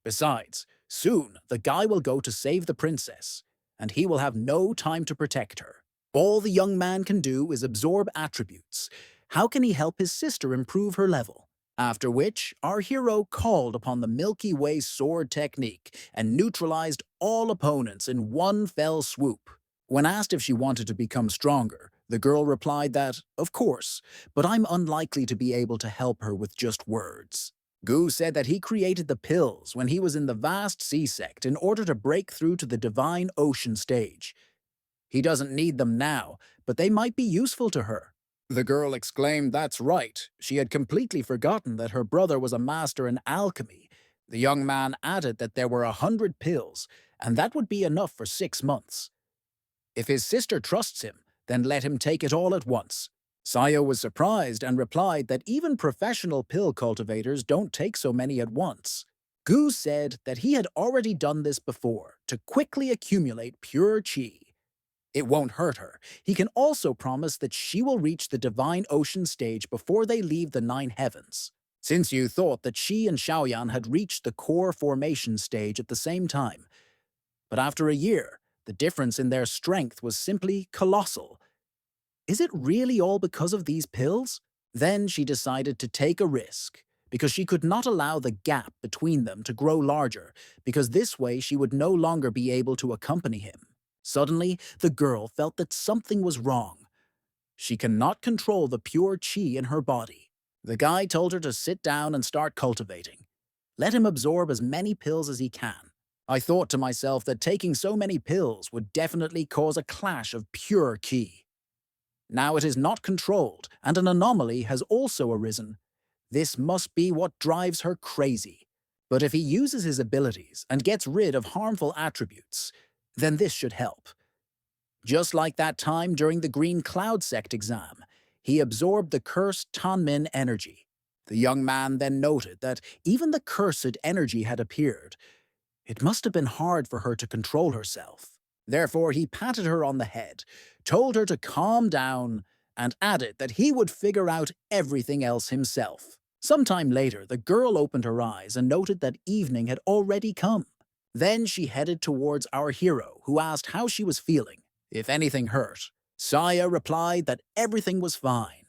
Besides, soon the guy will go to save the princess, and he will have no time to protect her. All the young man can do is absorb attributes. How can he help his sister improve her level? After which, our hero called upon the Milky Way sword technique and neutralized all opponents in one fell swoop. When asked if she wanted to become stronger, the girl replied that, of course, but I'm unlikely to be able to help her with just words. Gu said that he created the pills when he was in the vast sea sect in order to break through to the divine ocean stage. He doesn't need them now, but they might be useful to her. The girl exclaimed that's right. She had completely forgotten that her brother was a master in alchemy. The young man added that there were 100 pills, and that would be enough for 6 months. If his sister trusts him, then let him take it all at once. Saya was surprised and replied that even professional pill cultivators don't take so many at once. Gu said that he had already done this before to quickly accumulate pure qi. It won't hurt her. He can also promise that she will reach the divine ocean stage before they leave the Nine Heavens. Since you thought that she and Xiaoyan had reached the core formation stage at the same time. But after a year, the difference in their strength was simply colossal. Is it really all because of these pills? Then she decided to take a risk, because she could not allow the gap between them to grow larger, because this way she would no longer be able to accompany him. Suddenly, the girl felt that something was wrong. She cannot control the pure qi in her body. The guy told her to sit down and start cultivating. Let him absorb as many pills as he can. I thought to myself that taking so many pills would definitely cause a clash of pure qi. Now it is not controlled, and an anomaly has also arisen. This must be what drives her crazy. But if he uses his abilities and gets rid of harmful attributes, then this should help. Just like that time during the Green Cloud Sect exam, he absorbed the cursed Tanmin energy. The young man then noted that even the cursed energy had appeared. It must have been hard for her to control herself. Therefore, he patted her on the head, told her to calm down, and added that he would figure out everything else himself. Sometime later, the girl opened her eyes and noted that evening had already come. Then she headed towards our hero, who asked how she was feeling, if anything hurt. Saya replied that everything was fine.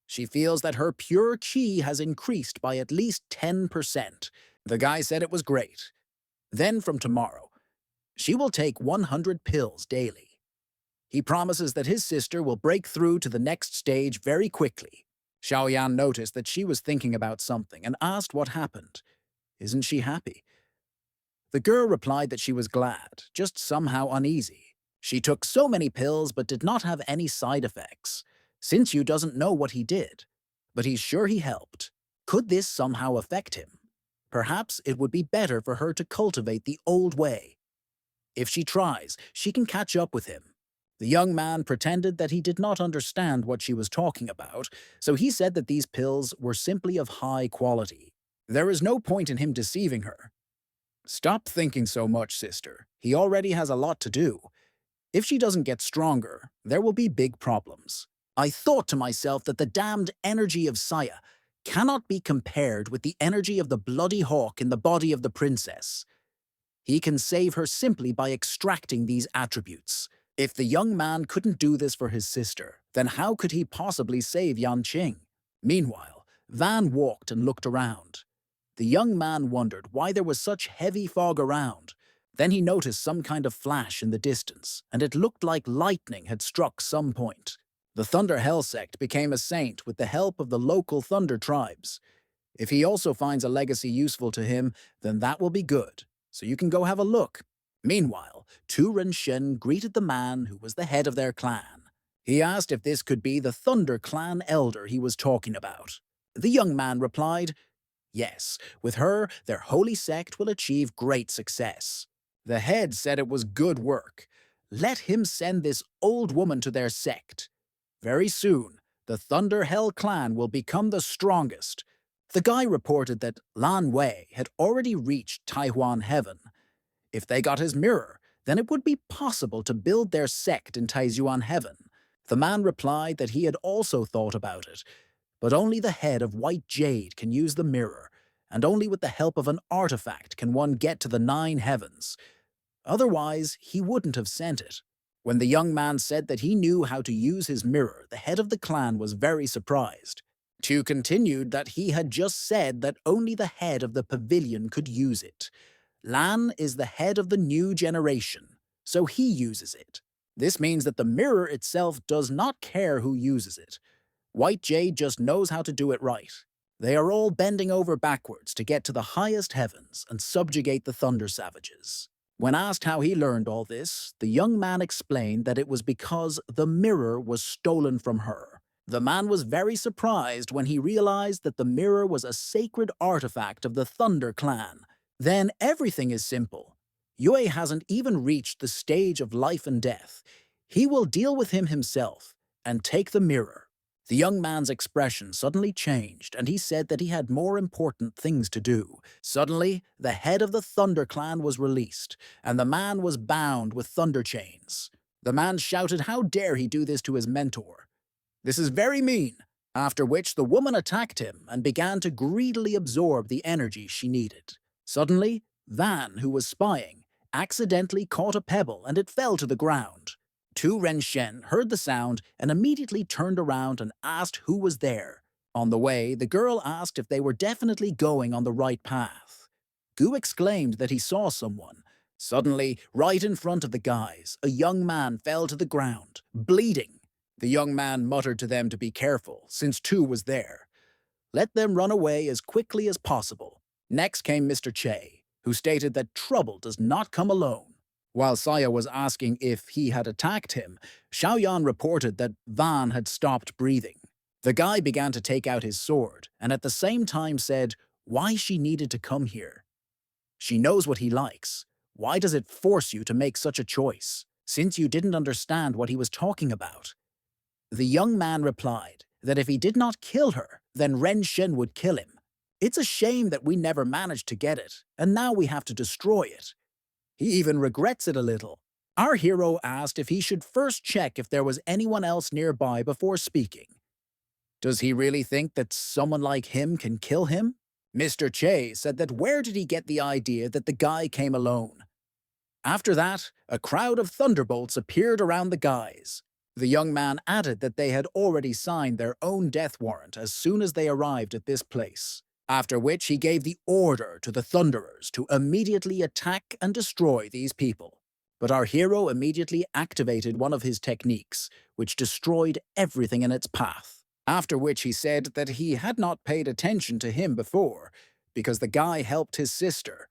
She feels that her pure qi has increased by at least 10%. The guy said it was great. Then from tomorrow, she will take 100 pills daily. He promises that his sister will break through to the next stage very quickly. Xiaoyan noticed that she was thinking about something and asked what happened. Isn't she happy? The girl replied that she was glad, just somehow uneasy. She took so many pills but did not have any side effects. Sinchu doesn't know what he did, but he's sure he helped. Could this somehow affect him? Perhaps it would be better for her to cultivate the old way. If she tries, she can catch up with him. The young man pretended that he did not understand what she was talking about, so he said that these pills were simply of high quality. There is no point in him deceiving her. Stop thinking so much, sister. He already has a lot to do. If she doesn't get stronger, there will be big problems. I thought to myself that the damned energy of Saya cannot be compared with the energy of the bloody hawk in the body of the princess. He can save her simply by extracting these attributes. If the young man couldn't do this for his sister, then how could he possibly save Yanqing? Meanwhile, Van walked and looked around. The young man wondered why there was such heavy fog around. Then he noticed some kind of flash in the distance, and it looked like lightning had struck some point. The Thunder Hell sect became a saint with the help of the local Thunder tribes. If he also finds a legacy useful to him, then that will be good, so you can go have a look. Meanwhile, Tu Renshen greeted the man who was the head of their clan. He asked if this could be the Thunder Clan elder he was talking about. The young man replied, yes, with her, their holy sect will achieve great success. The head said it was good work. Let him send this old woman to their sect. Very soon, the Thunder Hell clan will become the strongest. The guy reported that Lan Wei had already reached Taihuan Heaven. If they got his mirror, then it would be possible to build their sect in Taizuan Heaven. The man replied that he had also thought about it, but only the head of White Jade can use the mirror, and only with the help of an artifact can one get to the 9 heavens. Otherwise, he wouldn't have sent it. When the young man said that he knew how to use his mirror, the head of the clan was very surprised. Chu continued that he had just said that only the head of the pavilion could use it. Lan is the head of the new generation, so he uses it. This means that the mirror itself does not care who uses it. White Jade just knows how to do it right. They are all bending over backwards to get to the highest heavens and subjugate the Thunder Savages. When asked how he learned all this, the young man explained that it was because the mirror was stolen from her. The man was very surprised when he realized that the mirror was a sacred artifact of the Thunder Clan. Then everything is simple. Yue hasn't even reached the stage of life and death. He will deal with him himself and take the mirror. The young man's expression suddenly changed, and he said that he had more important things to do. Suddenly, the head of the Thunder Clan was released, and the man was bound with thunder chains. The man shouted how dare he do this to his mentor. This is very mean. After which the woman attacked him and began to greedily absorb the energy she needed. Suddenly, Van, who was spying, accidentally caught a pebble and it fell to the ground. Tu Renshen heard the sound and immediately turned around and asked who was there. On the way, the girl asked if they were definitely going on the right path. Gu exclaimed that he saw someone. Suddenly, right in front of the guys, a young man fell to the ground, bleeding. The young man muttered to them to be careful, since Tu was there. Let them run away as quickly as possible. Next came Mr. Che, who stated that trouble does not come alone. While Saya was asking if he had attacked him, Xiaoyan reported that Van had stopped breathing. The guy began to take out his sword, and at the same time said why she needed to come here. She knows what he likes. Why does it force you to make such a choice, since you didn't understand what he was talking about? The young man replied that if he did not kill her, then Ren Shen would kill him. It's a shame that we never managed to get it, and now we have to destroy it. He even regrets it a little. Our hero asked if he should first check if there was anyone else nearby before speaking. Does he really think that someone like him can kill him? Mr. Che said that where did he get the idea that the guy came alone? After that, a crowd of thunderbolts appeared around the guys. The young man added that they had already signed their own death warrant as soon as they arrived at this place. After which he gave the order to the Thunderers to immediately attack and destroy these people. But our hero immediately activated one of his techniques, which destroyed everything in its path. After which he said that he had not paid attention to him before, because the guy helped his sister.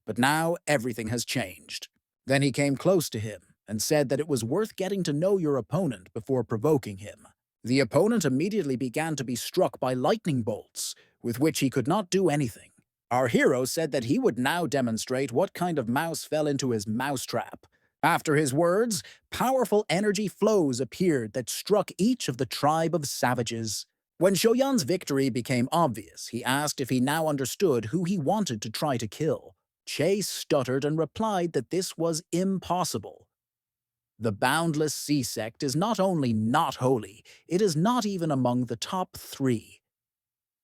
But now everything has changed. Then he came close to him and said that it was worth getting to know your opponent before provoking him. The opponent immediately began to be struck by lightning bolts, with which he could not do anything. Our hero said that he would now demonstrate what kind of mouse fell into his mousetrap. After his words, powerful energy flows appeared that struck each of the tribe of savages. When Shoyan's victory became obvious, he asked if he now understood who he wanted to try to kill. Che stuttered and replied that this was impossible. The Boundless Sea sect is not only not holy, it is not even among the top 3.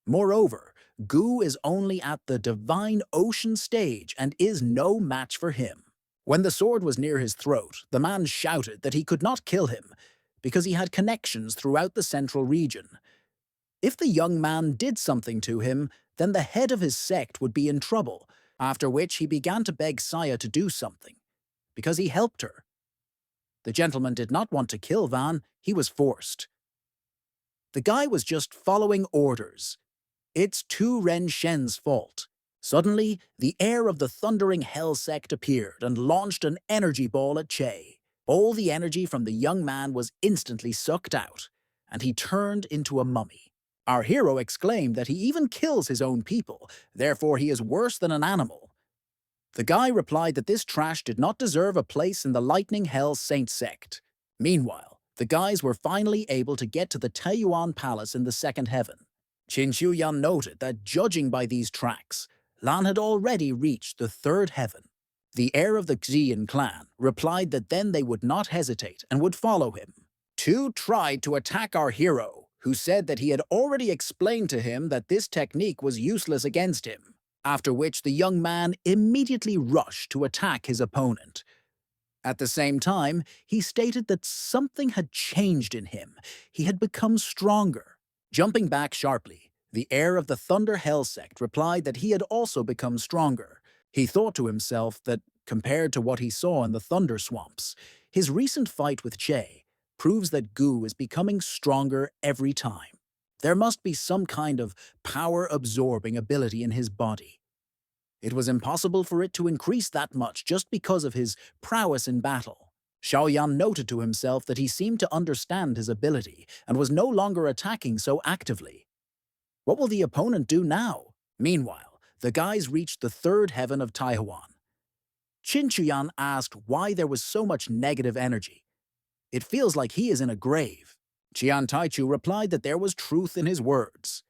Moreover, Gu is only at the divine ocean stage and is no match for him. When the sword was near his throat, the man shouted that he could not kill him because he had connections throughout the central region. If the young man did something to him, then the head of his sect would be in trouble, after which he began to beg Saya to do something, because he helped her. The gentleman did not want to kill Van, he was forced. The guy was just following orders. It's Tu Ren Shen's fault. Suddenly, the heir of the thundering hell sect appeared and launched an energy ball at Che. All the energy from the young man was instantly sucked out, and he turned into a mummy. Our hero exclaimed that he even kills his own people, therefore he is worse than an animal. The guy replied that this trash did not deserve a place in the Lightning Hell Saint sect. Meanwhile, the guys were finally able to get to the Taiyuan Palace in the second heaven. Qin Shuyan noted that judging by these tracks, Lan had already reached the third heaven. The heir of the Xian clan replied that then they would not hesitate and would follow him. Tu tried to attack our hero, who said that he had already explained to him that this technique was useless against him, after which the young man immediately rushed to attack his opponent. At the same time, he stated that something had changed in him. He had become stronger. Jumping back sharply, the heir of the Thunder Hell sect replied that he had also become stronger. He thought to himself that, compared to what he saw in the Thunder Swamps, his recent fight with Che proves that Gu is becoming stronger every time. There must be some kind of power-absorbing ability in his body. It was impossible for it to increase that much just because of his prowess in battle. Xiaoyan noted to himself that he seemed to understand his ability and was no longer attacking so actively. What will the opponent do now? Meanwhile, the guys reached the third heaven of Taiwan. Qin Chuyan asked why there was so much negative energy. It feels like he is in a grave. Qian Taichu replied that there was truth in his words.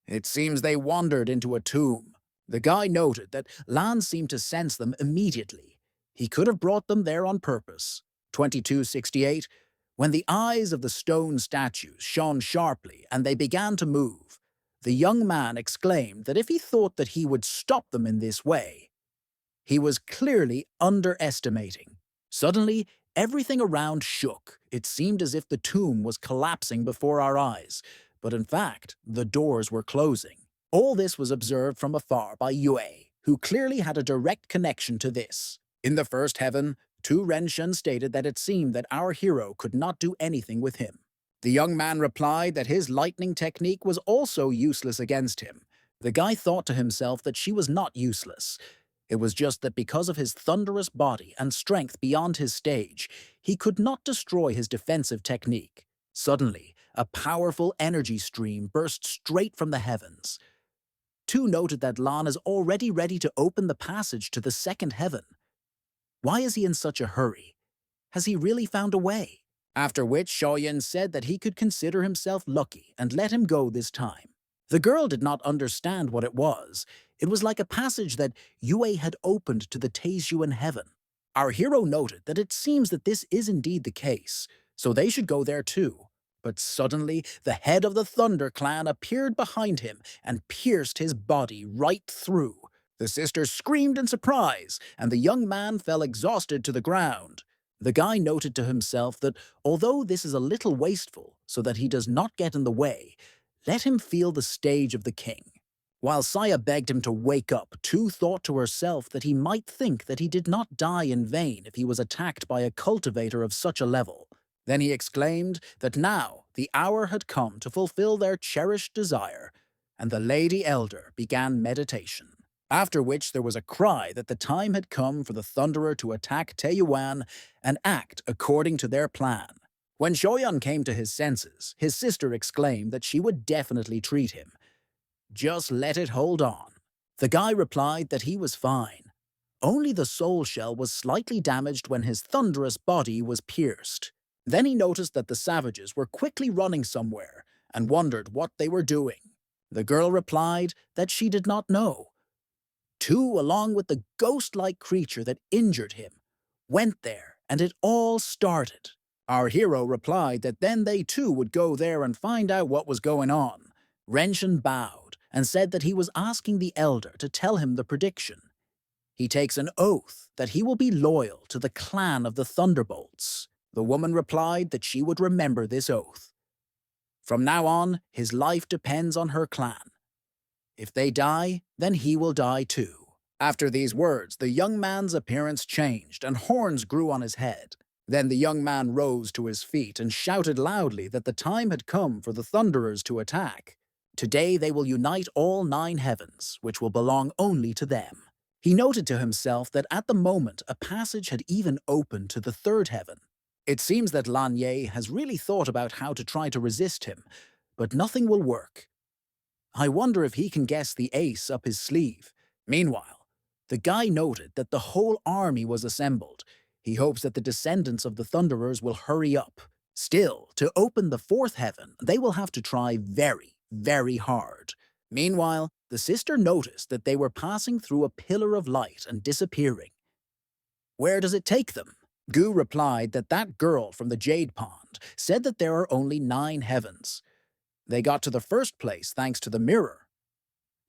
It seems they wandered into a tomb. The guy noted that Lan seemed to sense them immediately. He could have brought them there on purpose. 2268, when the eyes of the stone statues shone sharply and they began to move, the young man exclaimed that if he thought that he would stop them in this way, he was clearly underestimating. Suddenly, everything around shook. It seemed as if the tomb was collapsing before our eyes, but in fact, the doors were closing. All this was observed from afar by Yue, who clearly had a direct connection to this. In the first heaven, Tu Renshen stated that it seemed that our hero could not do anything with him. The young man replied that his lightning technique was also useless against him. The guy thought to himself that she was not useless. It was just that because of his thunderous body and strength beyond his stage, he could not destroy his defensive technique. Suddenly, a powerful energy stream burst straight from the heavens. Tu noted that Lan is already ready to open the passage to the second heaven. Why is he in such a hurry? Has he really found a way? After which Xiaoyan said that he could consider himself lucky and let him go this time. The girl did not understand what it was. It was like a passage that Yue had opened to the Taizhuan heaven. Our hero noted that it seems that this is indeed the case, so they should go there too. But suddenly, the head of the Thunder clan appeared behind him and pierced his body right through. The sisters screamed in surprise, and the young man fell exhausted to the ground. The guy noted to himself that although this is a little wasteful so that he does not get in the way, let him feel the stage of the king. While Saya begged him to wake up, Tu thought to herself that he might think that he did not die in vain if he was attacked by a cultivator of such a level. Then he exclaimed that now the hour had come to fulfill their cherished desire, and the Lady Elder began meditation. After which there was a cry that the time had come for the Thunderer to attack Taiyuan and act according to their plan. When Shoyan came to his senses, his sister exclaimed that she would definitely treat him. Just let it hold on. The guy replied that he was fine. Only the soul shell was slightly damaged when his thunderous body was pierced. Then he noticed that the savages were quickly running somewhere and wondered what they were doing. The girl replied that she did not know. Tu, along with the ghost-like creature that injured him, went there and it all started. Our hero replied that then they too would go there and find out what was going on. Renshin bowed and said that he was asking the elder to tell him the prediction. He takes an oath that he will be loyal to the clan of the Thunderbolts. The woman replied that she would remember this oath. From now on, his life depends on her clan. If they die, then he will die too. After these words, the young man's appearance changed and horns grew on his head. Then the young man rose to his feet and shouted loudly that the time had come for the Thunderers to attack. Today they will unite all 9 heavens, which will belong only to them. He noted to himself that at the moment a passage had even opened to the 3rd heaven. It seems that Lan Ye has really thought about how to try to resist him, but nothing will work. I wonder if he can guess the ace up his sleeve. Meanwhile, the guy noted that the whole army was assembled. He hopes that the descendants of the Thunderers will hurry up. Still, to open the 4th heaven, they will have to try very, very hard. Meanwhile, the sister noticed that they were passing through a pillar of light and disappearing. Where does it take them? Gu replied that that girl from the Jade Pond said that there are only 9 heavens. They got to the first place thanks to the mirror.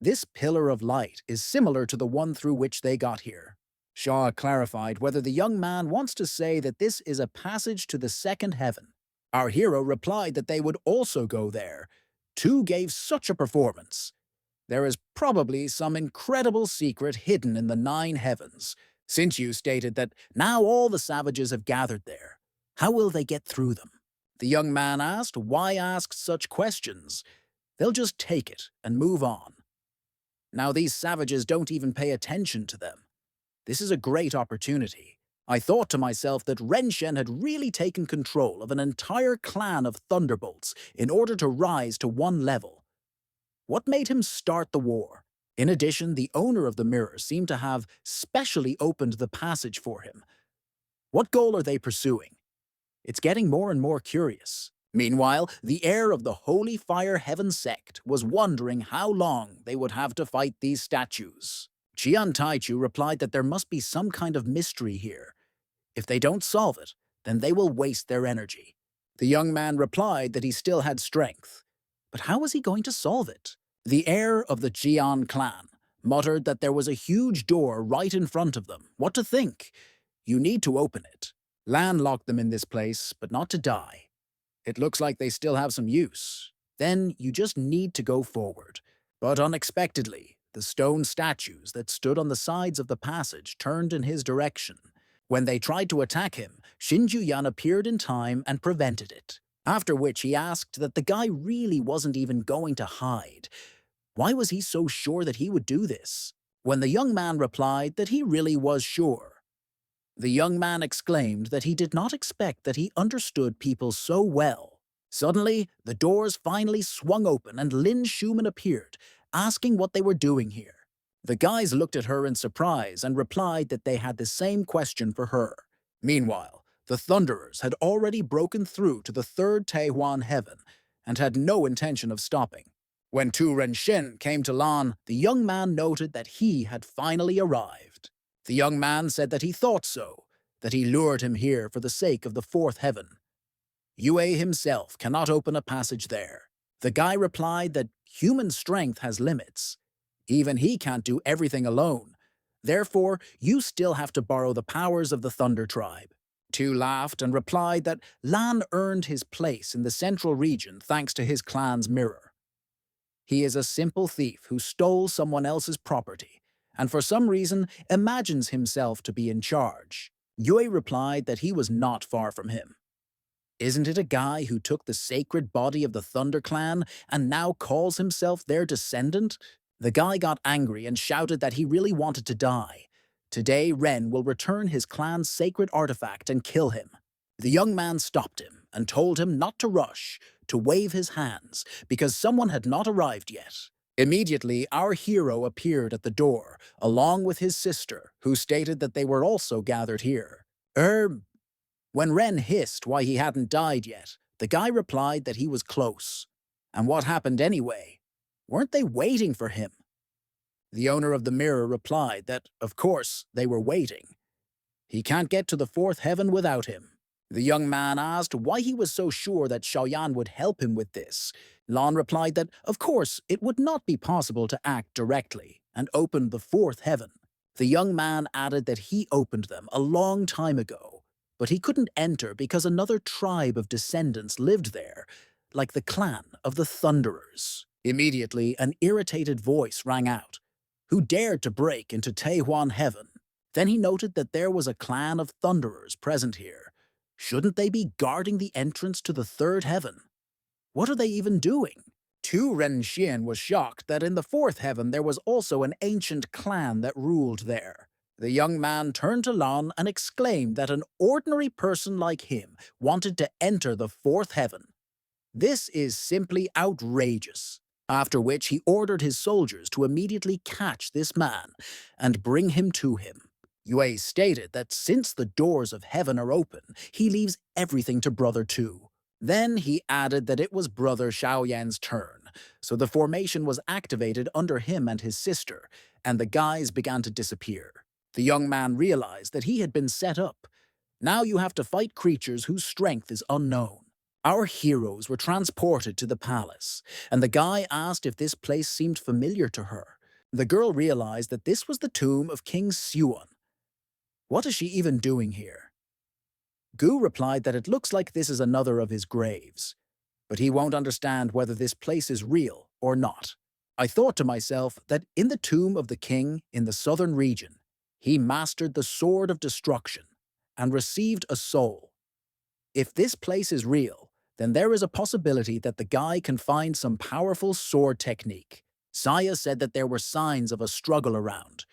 This pillar of light is similar to the one through which they got here. Shaw clarified whether the young man wants to say that this is a passage to the 2nd heaven. Our hero replied that they would also go there. Two gave such a performance. There is probably some incredible secret hidden in the 9 heavens. Sinchu stated that now all the savages have gathered there. How will they get through them? The young man asked why ask such questions. They'll just take it and move on. Now these savages don't even pay attention to them. This is a great opportunity. I thought to myself that Renshin had really taken control of an entire clan of Thunderbolts in order to rise to 1 level. What made him start the war? In addition, the owner of the mirror seemed to have specially opened the passage for him. What goal are they pursuing? It's getting more and more curious. Meanwhile, the heir of the Holy Fire Heaven sect was wondering how long they would have to fight these statues. Qian Taichu replied that there must be some kind of mystery here. If they don't solve it, then they will waste their energy. The young man replied that he still had strength. But how was he going to solve it? The heir of the Jian clan muttered that there was a huge door right in front of them. What to think? You need to open it. Lan locked them in this place, but not to die. It looks like they still have some use. Then you just need to go forward. But unexpectedly, the stone statues that stood on the sides of the passage turned in his direction. When they tried to attack him, Shinju Yan appeared in time and prevented it. After which he asked that the guy really wasn't even going to hide. Why was he so sure that he would do this? When the young man replied that he really was sure. The young man exclaimed that he did not expect that he understood people so well. Suddenly, the doors finally swung open and Lin Schumann appeared, asking what they were doing here. The guys looked at her in surprise and replied that they had the same question for her. Meanwhile, the Thunderers had already broken through to the 3rd Taehuan heaven and had no intention of stopping. When Tu Renshin came to Lan, the young man noted that he had finally arrived. The young man said that he thought so, that he lured him here for the sake of the 4th heaven. Yue himself cannot open a passage there. The guy replied that human strength has limits. Even he can't do everything alone. Therefore, you still have to borrow the powers of the Thunder Tribe. Tu laughed and replied that Lan earned his place in the central region thanks to his clan's mirror. He is a simple thief who stole someone else's property, and for some reason imagines himself to be in charge. Yue replied that he was not far from him. Isn't it a guy who took the sacred body of the Thunder Clan and now calls himself their descendant? The guy got angry and shouted that he really wanted to die. Today, Ren will return his clan's sacred artifact and kill him. The young man stopped him and told him not to rush, to wave his hands, because someone had not arrived yet. Immediately, our hero appeared at the door, along with his sister, who stated that they were also gathered here. When Ren hissed why he hadn't died yet, the guy replied that he was close. And what happened anyway? Weren't they waiting for him? The owner of the mirror replied that, of course, they were waiting. He can't get to the fourth heaven without him. The young man asked why he was so sure that Xiaoyan would help him with this. Lan replied that, of course, it would not be possible to act directly, and opened the fourth heaven. The young man added that he opened them a long time ago, but he couldn't enter because another tribe of descendants lived there, like the clan of the Thunderers. Immediately, an irritated voice rang out. Who dared to break into Taehuan heaven? Then he noted that there was a clan of Thunderers present here. Shouldn't they be guarding the entrance to the third heaven? What are they even doing? Tu Renxian was shocked that in the fourth heaven there was also an ancient clan that ruled there. The young man turned to Lan and exclaimed that an ordinary person like him wanted to enter the fourth heaven. This is simply outrageous. After which he ordered his soldiers to immediately catch this man and bring him to him. Yue stated that since the doors of heaven are open, he leaves everything to Brother Tu. Then he added that it was Brother Xiaoyan's turn, so the formation was activated under him and his sister, and the guys began to disappear. The young man realized that he had been set up. Now you have to fight creatures whose strength is unknown. Our heroes were transported to the palace, and the guy asked if this place seemed familiar to her. The girl realized that this was the tomb of King Xuan. What is she even doing here? Gu replied that it looks like this is another of his graves, but he won't understand whether this place is real or not. I thought to myself that in the tomb of the king in the southern region, he mastered the sword of destruction and received a soul. If this place is real, then there is a possibility that the guy can find some powerful sword technique. Saya said that there were signs of a struggle around.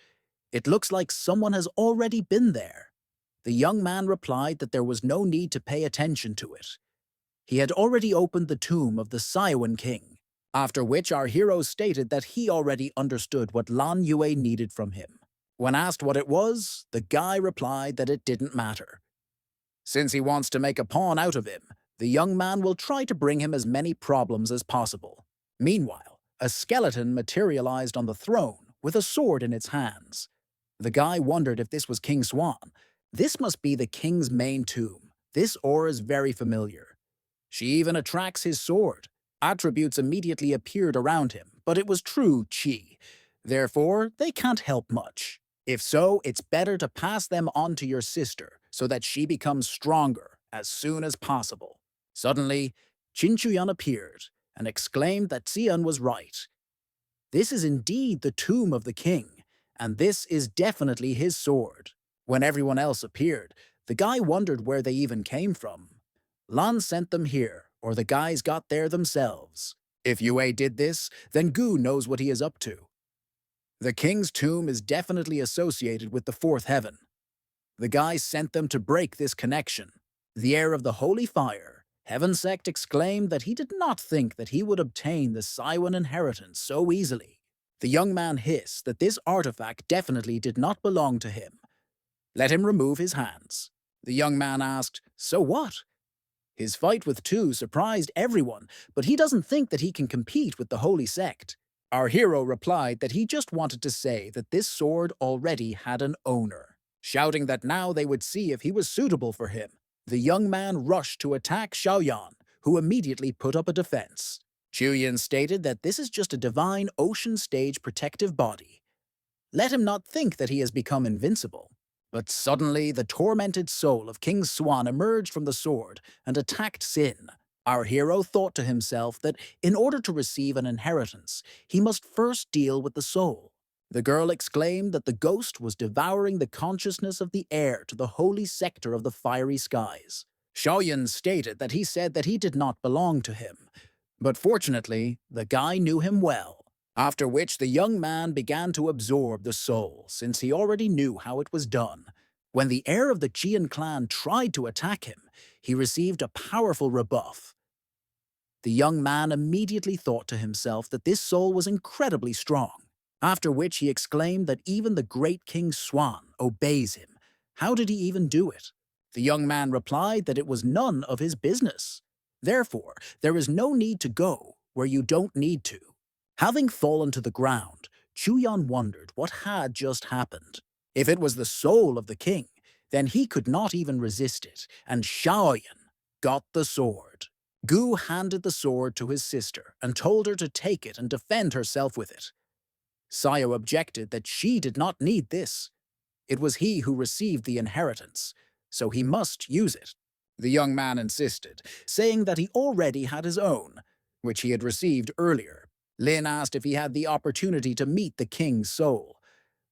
It looks like someone has already been there. The young man replied that there was no need to pay attention to it. He had already opened the tomb of the Saiwan king, after which our hero stated that he already understood what Lan Yue needed from him. When asked what it was, the guy replied that it didn't matter. Since he wants to make a pawn out of him, the young man will try to bring him as many problems as possible. Meanwhile, a skeleton materialized on the throne with a sword in its hands. The guy wondered if this was King Swan. This must be the king's main tomb. This aura is very familiar. She even attracts his sword. Attributes immediately appeared around him, but it was true qi. Therefore, they can't help much. If so, it's better to pass them on to your sister so that she becomes stronger as soon as possible. Suddenly, Qin Chuyan appeared and exclaimed that Xian was right. This is indeed the tomb of the king, and this is definitely his sword. When everyone else appeared, the guy wondered where they even came from. Lan sent them here, or the guys got there themselves. If Yue did this, then Gu knows what he is up to. The king's tomb is definitely associated with the fourth heaven. The guy sent them to break this connection. The heir of the holy fire, Heaven Sect, exclaimed that he did not think that he would obtain the Saiwan inheritance so easily. The young man hissed that this artifact definitely did not belong to him. Let him remove his hands. The young man asked, so what? His fight with Tu surprised everyone, but he doesn't think that he can compete with the Holy Sect. Our hero replied that he just wanted to say that this sword already had an owner, shouting that now they would see if he was suitable for him. The young man rushed to attack Xiaoyan, who immediately put up a defense. Chuyan stated that this is just a divine ocean stage protective body. Let him not think that he has become invincible. But suddenly, the tormented soul of King Swan emerged from the sword and attacked Sin. Our hero thought to himself that in order to receive an inheritance, he must first deal with the soul. The girl exclaimed that the ghost was devouring the consciousness of the heir to the holy sector of the fiery skies. Xiaoyan stated that he said that he did not belong to him, but fortunately, the guy knew him well. After which the young man began to absorb the soul, since he already knew how it was done. When the heir of the Qian clan tried to attack him, he received a powerful rebuff. The young man immediately thought to himself that this soul was incredibly strong, after which he exclaimed that even the great King Swan obeys him. How did he even do it? The young man replied that it was none of his business. Therefore, there is no need to go where you don't need to. Having fallen to the ground, Chuyan wondered what had just happened. If it was the soul of the king, Then he could not even resist it, and Shaoyan got the sword. Gu handed the sword to his sister and told her to take it and defend herself with it. Sayo objected that she did not need this. It was he who received the inheritance, so he must use it. The young man insisted, saying that he already had his own, which he had received earlier. Lin asked if he had the opportunity to meet the king's soul.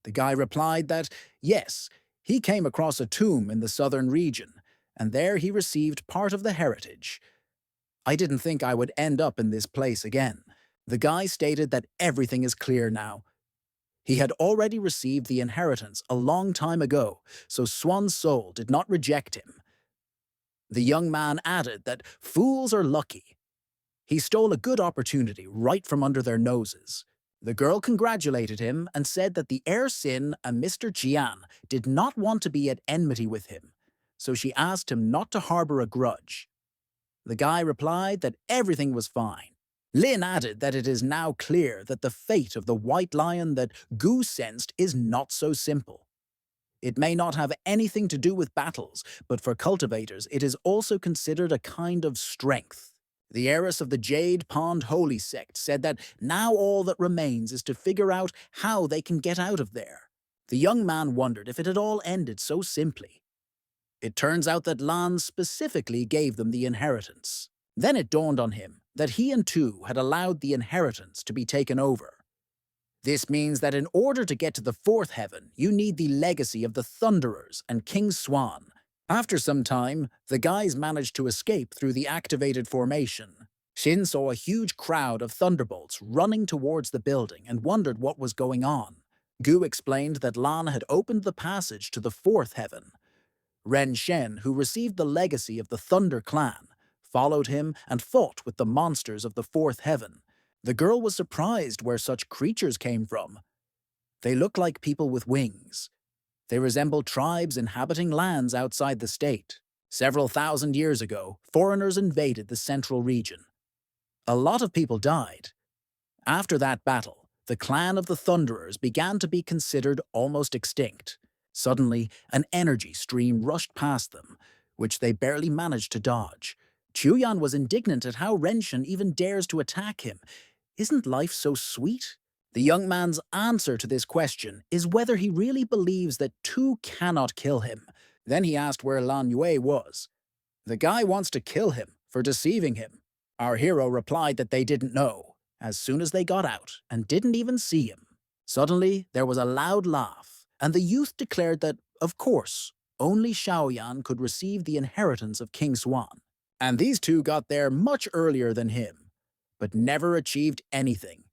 The guy replied that, yes, he came across a tomb in the southern region, and there he received part of the heritage. I didn't think I would end up in this place again. The guy stated that everything is clear now. He had already received the inheritance a long time ago, so Swan's soul did not reject him. The young man added that fools are lucky. He stole a good opportunity right from under their noses. The girl congratulated him and said that the heir Sin and Mr. Jian did not want to be at enmity with him, so she asked him not to harbor a grudge. The guy replied that everything was fine. Lin added that it is now clear that the fate of the white lion that Gu sensed is not so simple. It may not have anything to do with battles, but for cultivators it is also considered a kind of strength. The heiress of the Jade Pond Holy Sect said that now all that remains is to figure out how they can get out of there. The young man wondered if it had all ended so simply. It turns out that Lan specifically gave them the inheritance. Then it dawned on him that he and Tu had allowed the inheritance to be taken over. This means that in order to get to the fourth heaven, you need the legacy of the Thunderers and King Swan. After some time, the guys managed to escape through the activated formation. Shin saw a huge crowd of thunderbolts running towards the building and wondered what was going on. Gu explained that Lan had opened the passage to the fourth heaven. Ren Shen, who received the legacy of the Thunder Clan, followed him and fought with the monsters of the fourth heaven. The girl was surprised where such creatures came from. They look like people with wings. They resemble tribes inhabiting lands outside the state. Several thousand years ago, foreigners invaded the central region. A lot of people died. After that battle, the clan of the Thunderers began to be considered almost extinct. Suddenly, an energy stream rushed past them, which they barely managed to dodge. Chuyan was indignant at how Renshin even dares to attack him. Isn't life so sweet? The young man's answer to this question is whether he really believes that Tu cannot kill him. Then he asked where Lan Yue was. The guy wants to kill him for deceiving him. Our hero replied that they didn't know, as soon as they got out, and didn't even see him. Suddenly, there was a loud laugh, and the youth declared that, of course, only Shaoyan could receive the inheritance of King Swan. And these two got there much earlier than him, but never achieved anything.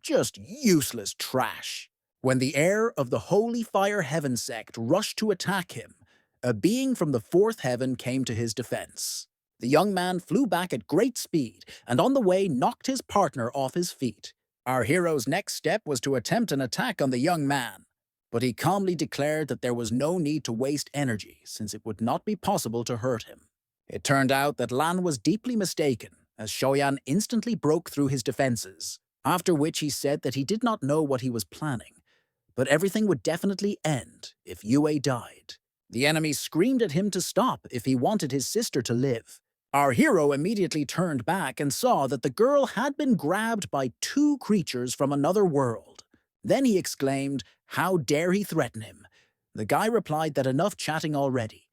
Just useless trash. When the heir of the Holy Fire Heaven sect rushed to attack him, a being from the fourth heaven came to his defense. The young man flew back at great speed, and on the way knocked his partner off his feet. Our hero's next step was to attempt an attack on the young man, but he calmly declared that there was no need to waste energy, since it would not be possible to hurt him. It turned out that Lan was deeply mistaken, as Shoyan instantly broke through his defenses, after which he said that he did not know what he was planning, but everything would definitely end if Yue died. The enemy screamed at him to stop if he wanted his sister to live. Our hero immediately turned back and saw that the girl had been grabbed by two creatures from another world. Then he exclaimed, "How dare he threaten him?" The guy replied that enough chatting already.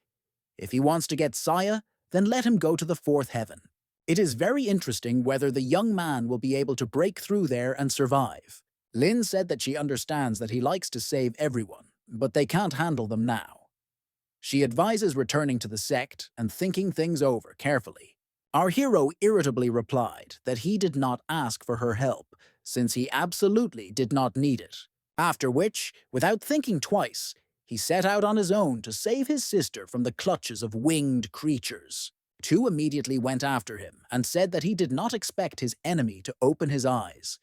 If he wants to get Saya, then let him go to the fourth heaven. It is very interesting whether the young man will be able to break through there and survive. Lin said that she understands that he likes to save everyone, but they can't handle them now. She advises returning to the sect and thinking things over carefully. Our hero irritably replied that he did not ask for her help, since he absolutely did not need it. After which, without thinking twice, he set out on his own to save his sister from the clutches of winged creatures. Tu immediately went after him and said that he did not expect his enemy to open his eyes.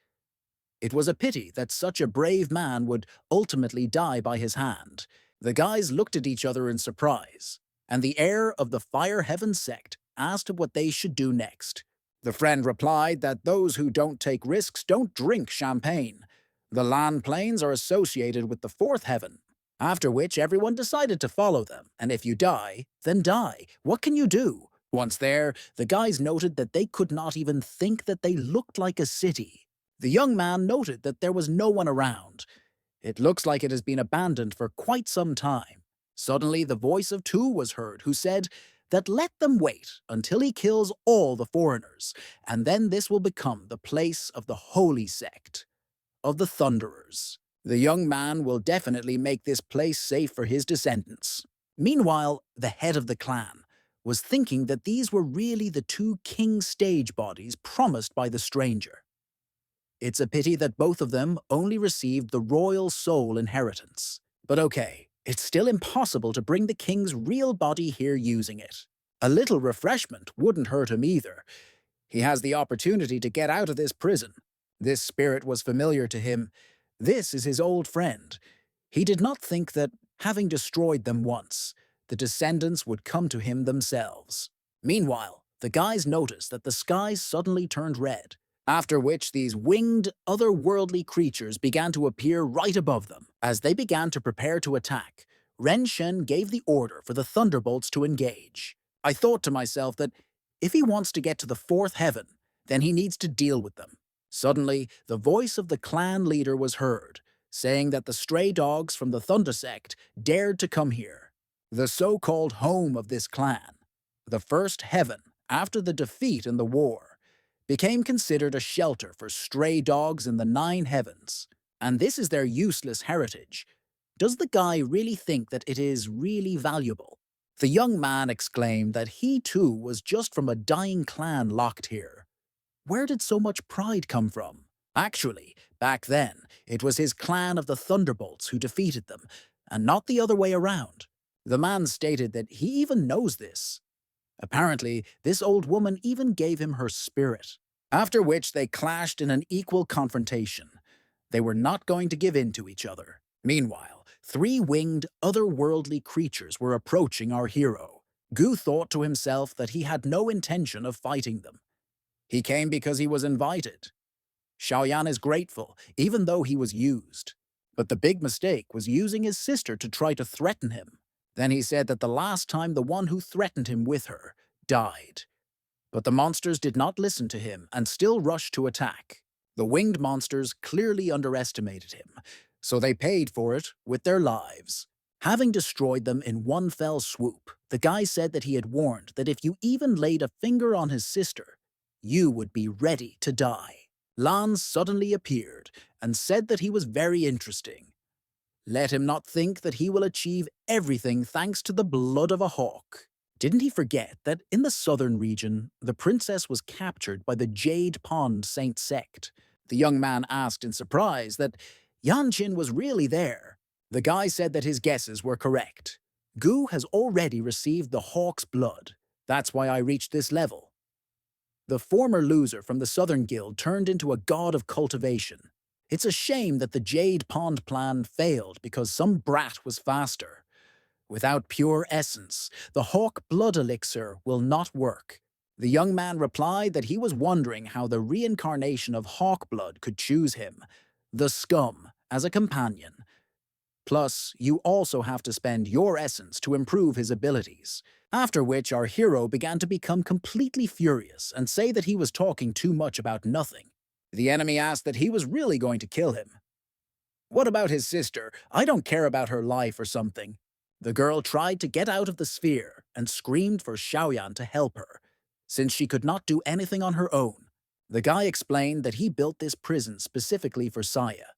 It was a pity that such a brave man would ultimately die by his hand. The guys looked at each other in surprise, and the heir of the Fire Heaven sect asked what they should do next. The friend replied that those who don't take risks don't drink champagne. The land plains are associated with the fourth heaven. After which everyone decided to follow them, and if you die, then die. What can you do? Once there, the guys noted that they could not even think that they looked like a city. The young man noted that there was no one around. It looks like it has been abandoned for quite some time. Suddenly, the voice of Tu was heard, who said that let them wait until he kills all the foreigners, and then this will become the place of the holy sect of the Thunderers. The young man will definitely make this place safe for his descendants. Meanwhile, the head of the clan was thinking that these were really the two king stage bodies promised by the stranger. It's a pity that both of them only received the royal soul inheritance. But okay, it's still impossible to bring the king's real body here using it. A little refreshment wouldn't hurt him either. He has the opportunity to get out of this prison. This spirit was familiar to him. This is his old friend. He did not think that, having destroyed them once, the descendants would come to him themselves. Meanwhile, the guys noticed that the sky suddenly turned red, after which these winged, otherworldly creatures began to appear right above them. As they began to prepare to attack, Ren Shen gave the order for the thunderbolts to engage. I thought to myself that if he wants to get to the fourth heaven, then he needs to deal with them. Suddenly, the voice of the clan leader was heard, saying that the stray dogs from the Thunder sect dared to come here, the so-called home of this clan. The first heaven, after the defeat in the war, became considered a shelter for stray dogs in the 9 heavens. And this is their useless heritage. Does the guy really think that it is really valuable? The young man exclaimed that he too was just from a dying clan locked here. Where did so much pride come from? Actually, back then, it was his clan of the Thunderbolts who defeated them, and not the other way around. The man stated that he even knows this. Apparently, this old woman even gave him her spirit. After which they clashed in an equal confrontation. They were not going to give in to each other. Meanwhile, 3 winged, otherworldly creatures were approaching our hero. Gu thought to himself that he had no intention of fighting them. He came because he was invited. Xiaoyan is grateful, even though he was used. But the big mistake was using his sister to try to threaten him. Then he said that the last time the one who threatened him with her died. But the monsters did not listen to him and still rushed to attack. The winged monsters clearly underestimated him, so they paid for it with their lives. Having destroyed them in one fell swoop, the guy said that he had warned that if you even laid a finger on his sister, you would be ready to die. Lan suddenly appeared and said that he was very interesting. Let him not think that he will achieve everything thanks to the blood of a hawk. Didn't he forget that in the southern region, the princess was captured by the Jade Pond Saint sect? The young man asked in surprise that Yanqin was really there. The guy said that his guesses were correct. Gu has already received the hawk's blood. That's why I reached this level. The former loser from the Southern Guild turned into a god of cultivation. It's a shame that the Jade Pond plan failed because some brat was faster. Without pure essence, the hawk blood elixir will not work. The young man replied that he was wondering how the reincarnation of hawk blood could choose him, the scum, as a companion. Plus, you also have to spend your essence to improve his abilities. After which our hero began to become completely furious and say that he was talking too much about nothing. The enemy asked that he was really going to kill him. What about his sister? I don't care about her life or something. The girl tried to get out of the sphere and screamed for Xiaoyan to help her, since she could not do anything on her own. The guy explained that he built this prison specifically for Saya.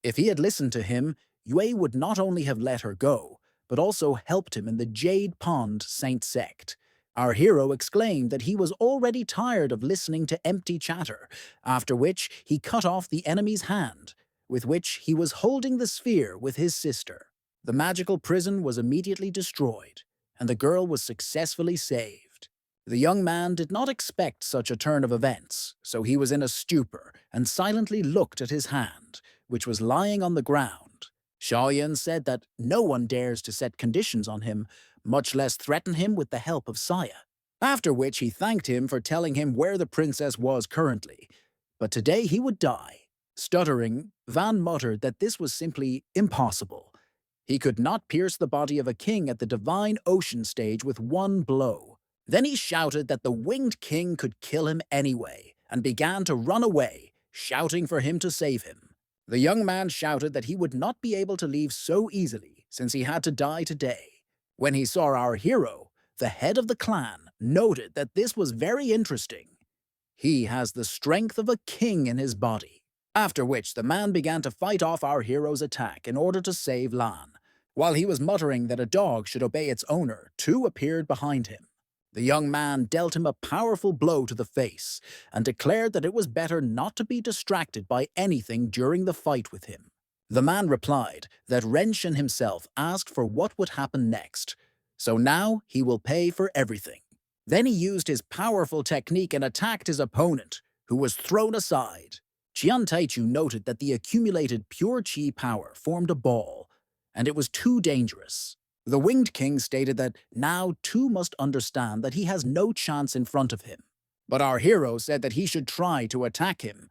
If he had listened to him, Yue would not only have let her go, but also helped him in the Jade Pond Saint sect. Our hero exclaimed that he was already tired of listening to empty chatter, after which he cut off the enemy's hand, with which he was holding the sphere with his sister. The magical prison was immediately destroyed, and the girl was successfully saved. The young man did not expect such a turn of events, so he was in a stupor and silently looked at his hand, which was lying on the ground. Xiaoyan said that no one dares to set conditions on him, much less threaten him with the help of Saya. After which he thanked him for telling him where the princess was currently. But today he would die. Stuttering, Van muttered that this was simply impossible. He could not pierce the body of a king at the divine ocean stage with one blow. Then he shouted that the winged king could kill him anyway, and began to run away, shouting for him to save him. The young man shouted that he would not be able to leave so easily, since he had to die today. When he saw our hero, the head of the clan noted that this was very interesting. He has the strength of a king in his body. After which the man began to fight off our hero's attack in order to save Lan. While he was muttering that a dog should obey its owner, two appeared behind him. The young man dealt him a powerful blow to the face and declared that it was better not to be distracted by anything during the fight with him. The man replied that Renshin himself asked for what would happen next, so now he will pay for everything. Then he used his powerful technique and attacked his opponent, who was thrown aside. Qian Taichu noted that the accumulated pure qi power formed a ball, and it was too dangerous. The Winged King stated that now Tu must understand that he has no chance in front of him. But our hero said that he should try to attack him.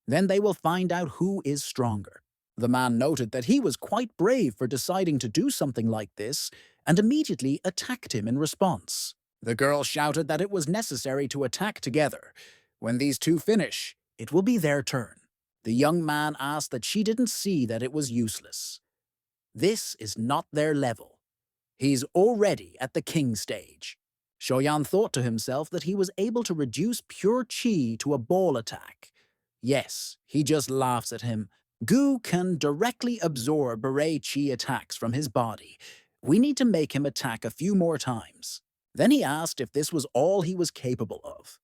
Then they will find out who is stronger. The man noted that he was quite brave for deciding to do something like this, and immediately attacked him in response. The girl shouted that it was necessary to attack together. When these two finish, it will be their turn. The young man asked that she didn't see that it was useless. This is not their level. He's already at the king stage. Shoyan thought to himself that he was able to reduce pure qi to a ball attack. Yes, he just laughs at him. Gu can directly absorb beret qi attacks from his body. We need to make him attack a few more times. Then he asked if this was all he was capable of.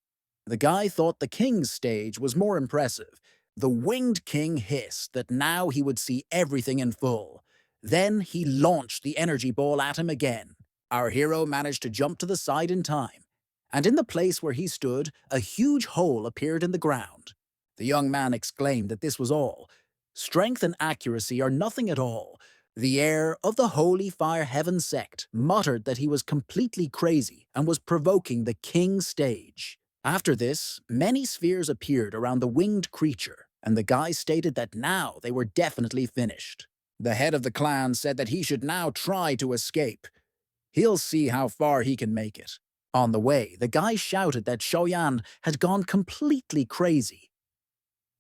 The guy thought the king's stage was more impressive. The winged king hissed that now he would see everything in full. Then he launched the energy ball at him again. Our hero managed to jump to the side in time, and in the place where he stood, a huge hole appeared in the ground. The young man exclaimed that this was all. Strength and accuracy are nothing at all. The heir of the Holy Fire Heaven sect muttered that he was completely crazy and was provoking the king stage. After this, many spheres appeared around the winged creature, and the guy stated that now they were definitely finished. The head of the clan said that he should now try to escape. He'll see how far he can make it. On the way, the guy shouted that Shoyan had gone completely crazy.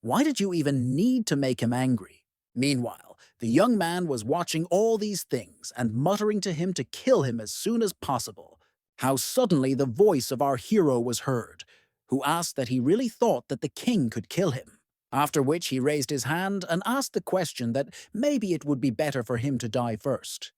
Why did you even need to make him angry? Meanwhile, the young man was watching all these things and muttering to him to kill him as soon as possible. How suddenly the voice of our hero was heard, who asked that he really thought that the king could kill him. After which he raised his hand and asked the question that maybe it would be better for him to die first.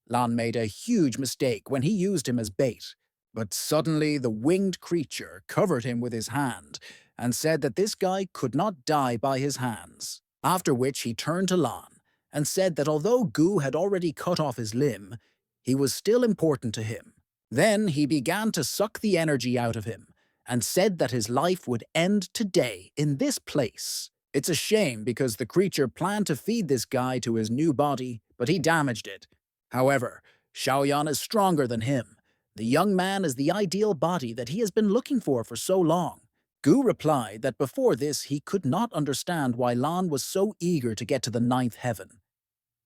Lan made a huge mistake when he used him as bait, but suddenly the winged creature covered him with his hand and said that this guy could not die by his hands. After which he turned to Lan and said that although Gu had already cut off his limb, he was still important to him. Then he began to suck the energy out of him and said that his life would end today in this place. It's a shame because the creature planned to feed this guy to his new body, but he damaged it. However, Xiaoyan is stronger than him. The young man is the ideal body that he has been looking for so long. Gu replied that before this he could not understand why Lan was so eager to get to the 9th heaven.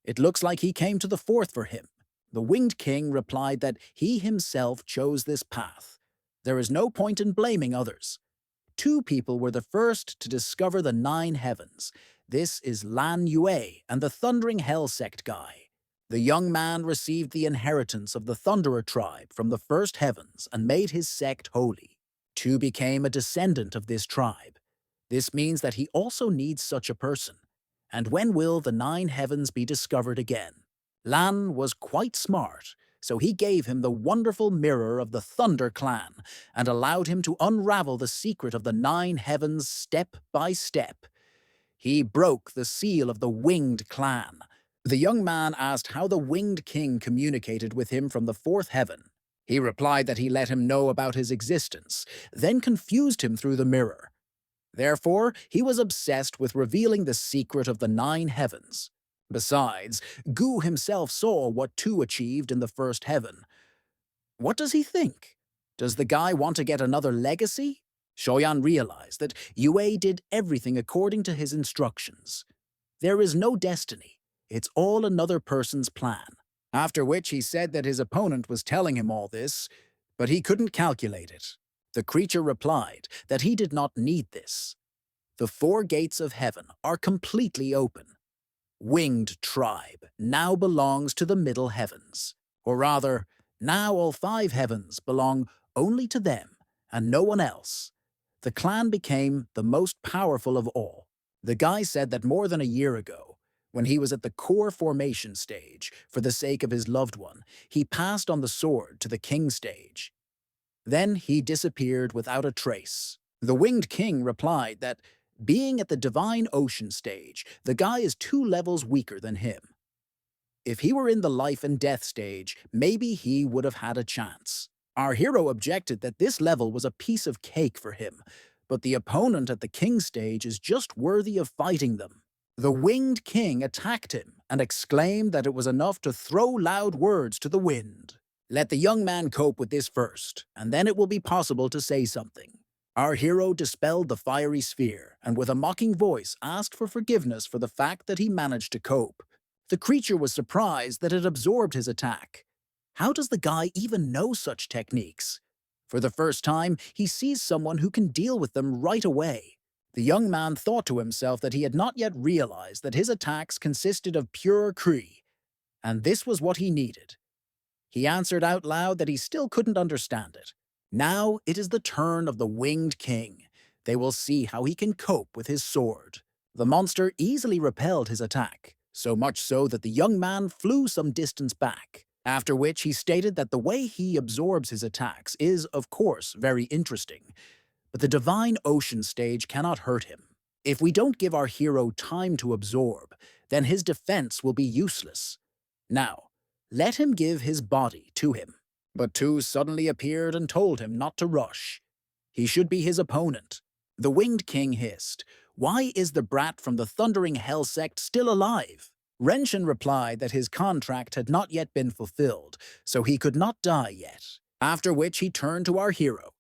It looks like he came to the 4th for him. The Winged King replied that he himself chose this path. There is no point in blaming others. 2 people were the first to discover the 9 heavens. This is Lan Yue and the Thundering Hell sect guy. The young man received the inheritance of the Thunderer tribe from the first heavens and made his sect holy. Tu became a descendant of this tribe. This means that he also needs such a person. And when will the 9 heavens be discovered again? Lan was quite smart, so he gave him the wonderful mirror of the Thunder clan and allowed him to unravel the secret of the 9 heavens step by step. He broke the seal of the Winged clan. The young man asked how the Winged King communicated with him from the 4th heaven. He replied that he let him know about his existence, then confused him through the mirror. Therefore, he was obsessed with revealing the secret of the 9 heavens. Besides, Gu himself saw what Tu achieved in the 1st heaven. What does he think? Does the guy want to get another legacy? Shoyan realized that Yue did everything according to his instructions. There is no destiny. It's all another person's plan. After which he said that his opponent was telling him all this, but he couldn't calculate it. The creature replied that he did not need this. The four gates of heaven are completely open. Winged tribe now belongs to the middle heavens. Or rather, now all five heavens belong only to them and no one else. The clan became the most powerful of all. The guy said that more than a year ago, when he was at the core formation stage for the sake of his loved one, he passed on the sword to the king stage. Then he disappeared without a trace. The winged king replied that, being at the divine ocean stage, the guy is 2 levels weaker than him. If he were in the life and death stage, maybe he would have had a chance. Our hero objected that this level was a piece of cake for him, but the opponent at the king stage is just worthy of fighting them. The winged king attacked him and exclaimed that it was enough to throw loud words to the wind. Let the young man cope with this first, and then it will be possible to say something. Our hero dispelled the fiery sphere and with a mocking voice asked for forgiveness for the fact that he managed to cope. The creature was surprised that it absorbed his attack. How does the guy even know such techniques? For the first time, he sees someone who can deal with them right away. The young man thought to himself that he had not yet realized that his attacks consisted of pure Kree, and this was what he needed. He answered out loud that he still couldn't understand it. Now it is the turn of the Winged King. They will see how he can cope with his sword. The monster easily repelled his attack, so much so that the young man flew some distance back, after which he stated that the way he absorbs his attacks is, of course, very interesting, but the divine ocean stage cannot hurt him. If we don't give our hero time to absorb, then his defense will be useless. Now, let him give his body to him. But two suddenly appeared and told him not to rush. He should be his opponent. The Winged King hissed, "Why is the brat from the Thundering Hell sect still alive?" Renshin replied that his contract had not yet been fulfilled, so he could not die yet. After which he turned to our hero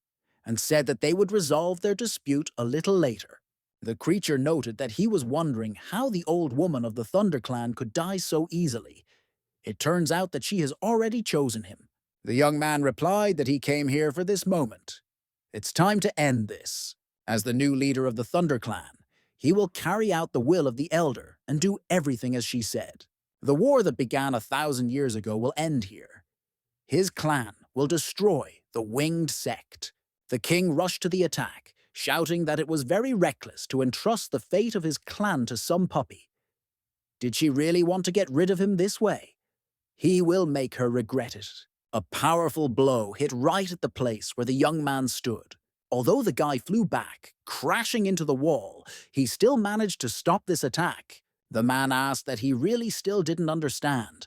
and said that they would resolve their dispute a little later. The creature noted that he was wondering how the old woman of the Thunder Clan could die so easily. It turns out that she has already chosen him. The young man replied that he came here for this moment. It's time to end this. As the new leader of the Thunder Clan, he will carry out the will of the Elder and do everything as she said. The war that began 1,000 years ago will end here. His clan will destroy the Winged Sect. The king rushed to the attack, shouting that it was very reckless to entrust the fate of his clan to some puppy. Did she really want to get rid of him this way? He will make her regret it. A powerful blow hit right at the place where the young man stood. Although the guy flew back, crashing into the wall, he still managed to stop this attack. The man asked that he really still didn't understand.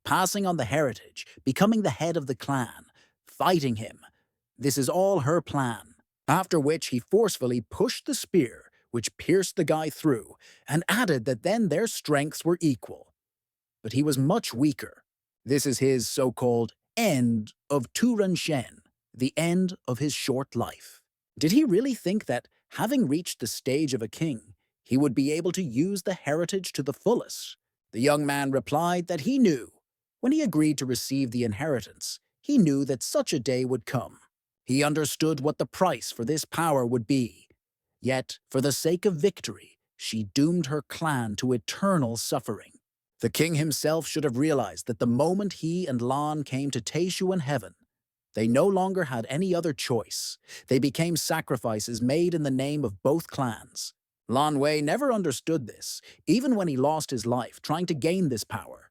Passing on the heritage, becoming the head of the clan, fighting him. This is all her plan. After which he forcefully pushed the spear, which pierced the guy through, and added that then their strengths were equal. But he was much weaker. This is his so-called end of Turan Shen, the end of his short life. Did he really think that, having reached the stage of a king, he would be able to use the heritage to the fullest? The young man replied that he knew. When he agreed to receive the inheritance, he knew that such a day would come. He understood what the price for this power would be. Yet, for the sake of victory, she doomed her clan to eternal suffering. The king himself should have realized that the moment he and Lan came to Teishu in heaven, they no longer had any other choice. They became sacrifices made in the name of both clans. Lan Wei never understood this, even when he lost his life trying to gain this power.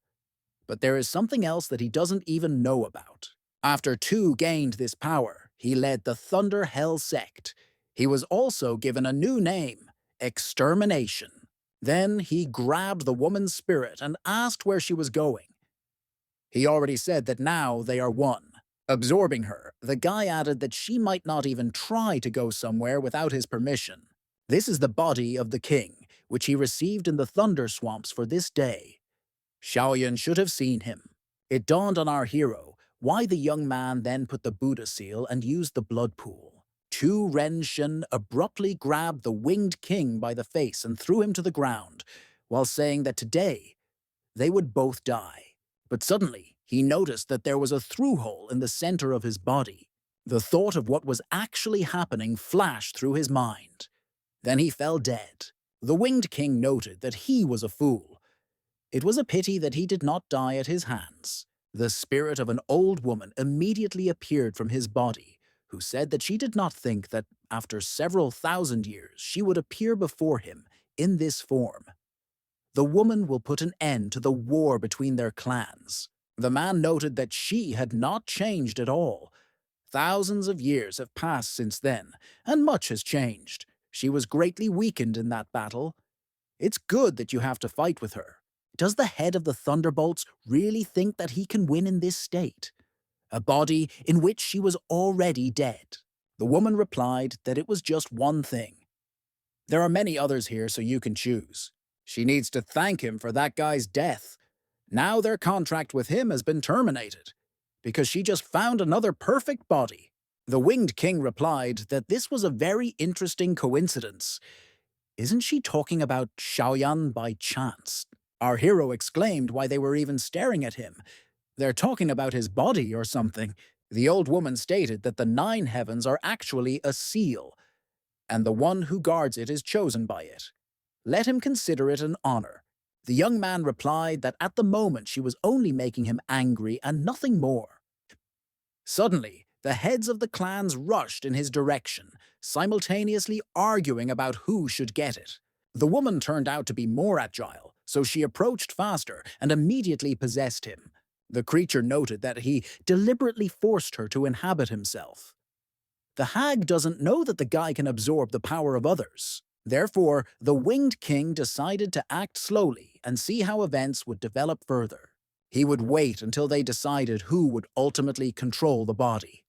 But there is something else that he doesn't even know about. After Tu gained this power, he led the Thunder Hell sect. He was also given a new name, Extermination. Then he grabbed the woman's spirit and asked where she was going. He already said that now they are one. Absorbing her, the guy added that she might not even try to go somewhere without his permission. This is the body of the king, which he received in the Thunder Swamps for this day. Xiaoyan should have seen him. It dawned on our hero why the young man then put the Buddha seal and used the blood pool. Tu Renshin abruptly grabbed the Winged King by the face and threw him to the ground, while saying that today, they would both die. But suddenly, he noticed that there was a through-hole in the center of his body. The thought of what was actually happening flashed through his mind. Then he fell dead. The Winged King noted that he was a fool. It was a pity that he did not die at his hands. The spirit of an old woman immediately appeared from his body, who said that she did not think that, after several thousand years, she would appear before him in this form. The woman will put an end to the war between their clans. The man noted that she had not changed at all. Thousands of years have passed since then, and much has changed. She was greatly weakened in that battle. It's good that you have to fight with her. Does the head of the Thunderbolts really think that he can win in this state? A body in which she was already dead. The woman replied that it was just one thing. There are many others here, so you can choose. She needs to thank him for that guy's death. Now their contract with him has been terminated, because she just found another perfect body. The Winged King replied that this was a very interesting coincidence. Isn't she talking about Xiaoyan by chance? Our hero exclaimed why they were even staring at him. They're talking about his body or something. The old woman stated that the 9 heavens are actually a seal, and the one who guards it is chosen by it. Let him consider it an honor. The young man replied that at the moment she was only making him angry and nothing more. Suddenly, the heads of the clans rushed in his direction, simultaneously arguing about who should get it. The woman turned out to be more agile, so she approached faster and immediately possessed him. The creature noted that he deliberately forced her to inhabit himself. The hag doesn't know that the guy can absorb the power of others. Therefore, the Winged King decided to act slowly and see how events would develop further. He would wait until they decided who would ultimately control the body.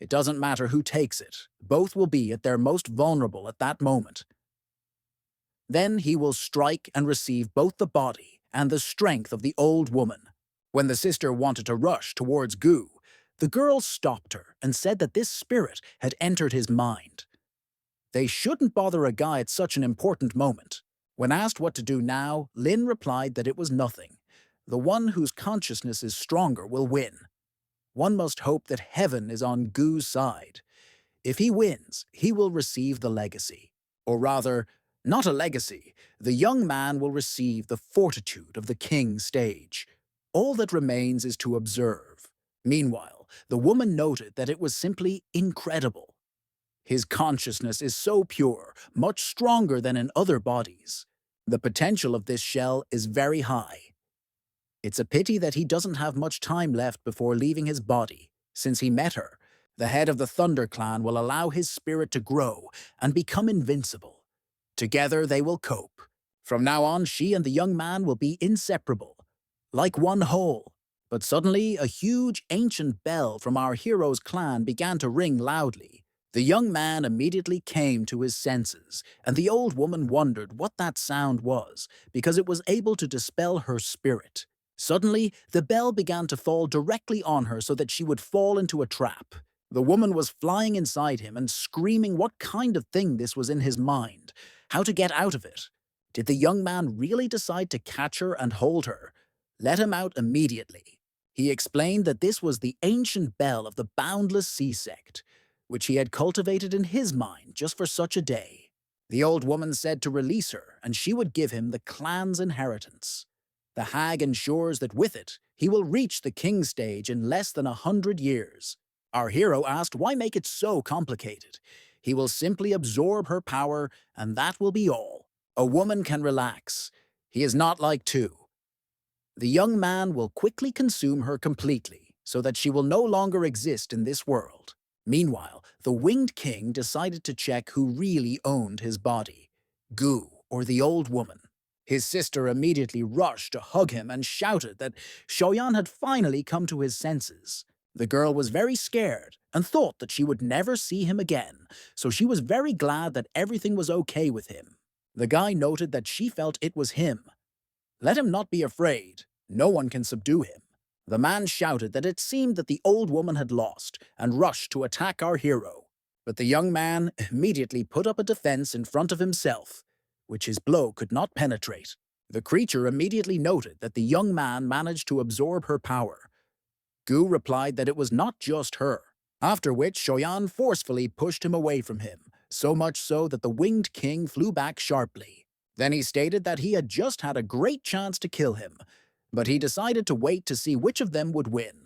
It doesn't matter who takes it, both will be at their most vulnerable at that moment. Then he will strike and receive both the body and the strength of the old woman. When the sister wanted to rush towards Gu, the girl stopped her and said that this spirit had entered his mind. They shouldn't bother a guy at such an important moment. When asked what to do now, Lin replied that it was nothing. The one whose consciousness is stronger will win. One must hope that heaven is on Gu's side. If he wins, he will receive the legacy. Or rather, not a legacy. The young man will receive the fortitude of the king's stage. All that remains is to observe. Meanwhile, the woman noted that it was simply incredible. His consciousness is so pure, much stronger than in other bodies. The potential of this shell is very high. It's a pity that he doesn't have much time left before leaving his body. Since he met her, the head of the Thunder Clan will allow his spirit to grow and become invincible. Together they will cope. From now on, she and the young man will be inseparable, like one whole. But suddenly, a huge ancient bell from our hero's clan began to ring loudly. The young man immediately came to his senses, and the old woman wondered what that sound was, because it was able to dispel her spirit. Suddenly, the bell began to fall directly on her so that she would fall into a trap. The woman was flying inside him and screaming what kind of thing this was in his mind, how to get out of it. Did the young man really decide to catch her and hold her? Let him out immediately. He explained that this was the ancient bell of the Boundless Sea sect, which he had cultivated in his mind just for such a day. The old woman said to release her, and she would give him the clan's inheritance. The hag ensures that with it, he will reach the king stage in less than 100 years. Our hero asked why make it so complicated. He will simply absorb her power, and that will be all. A woman can relax. He is not like two. The young man will quickly consume her completely, so that she will no longer exist in this world. Meanwhile, the Winged King decided to check who really owned his body, Gu or the old woman. His sister immediately rushed to hug him and shouted that Xiaoyan had finally come to his senses. The girl was very scared and thought that she would never see him again, so she was very glad that everything was okay with him. The guy noted that she felt it was him. Let him not be afraid. No one can subdue him. The man shouted that it seemed that the old woman had lost and rushed to attack our hero. But the young man immediately put up a defense in front of himself, which his blow could not penetrate. The creature immediately noted that the young man managed to absorb her power. Gu replied that it was not just her, after which Shoyan forcefully pushed him away from him, so much so that the winged king flew back sharply. Then he stated that he had just had a great chance to kill him, but he decided to wait to see which of them would win.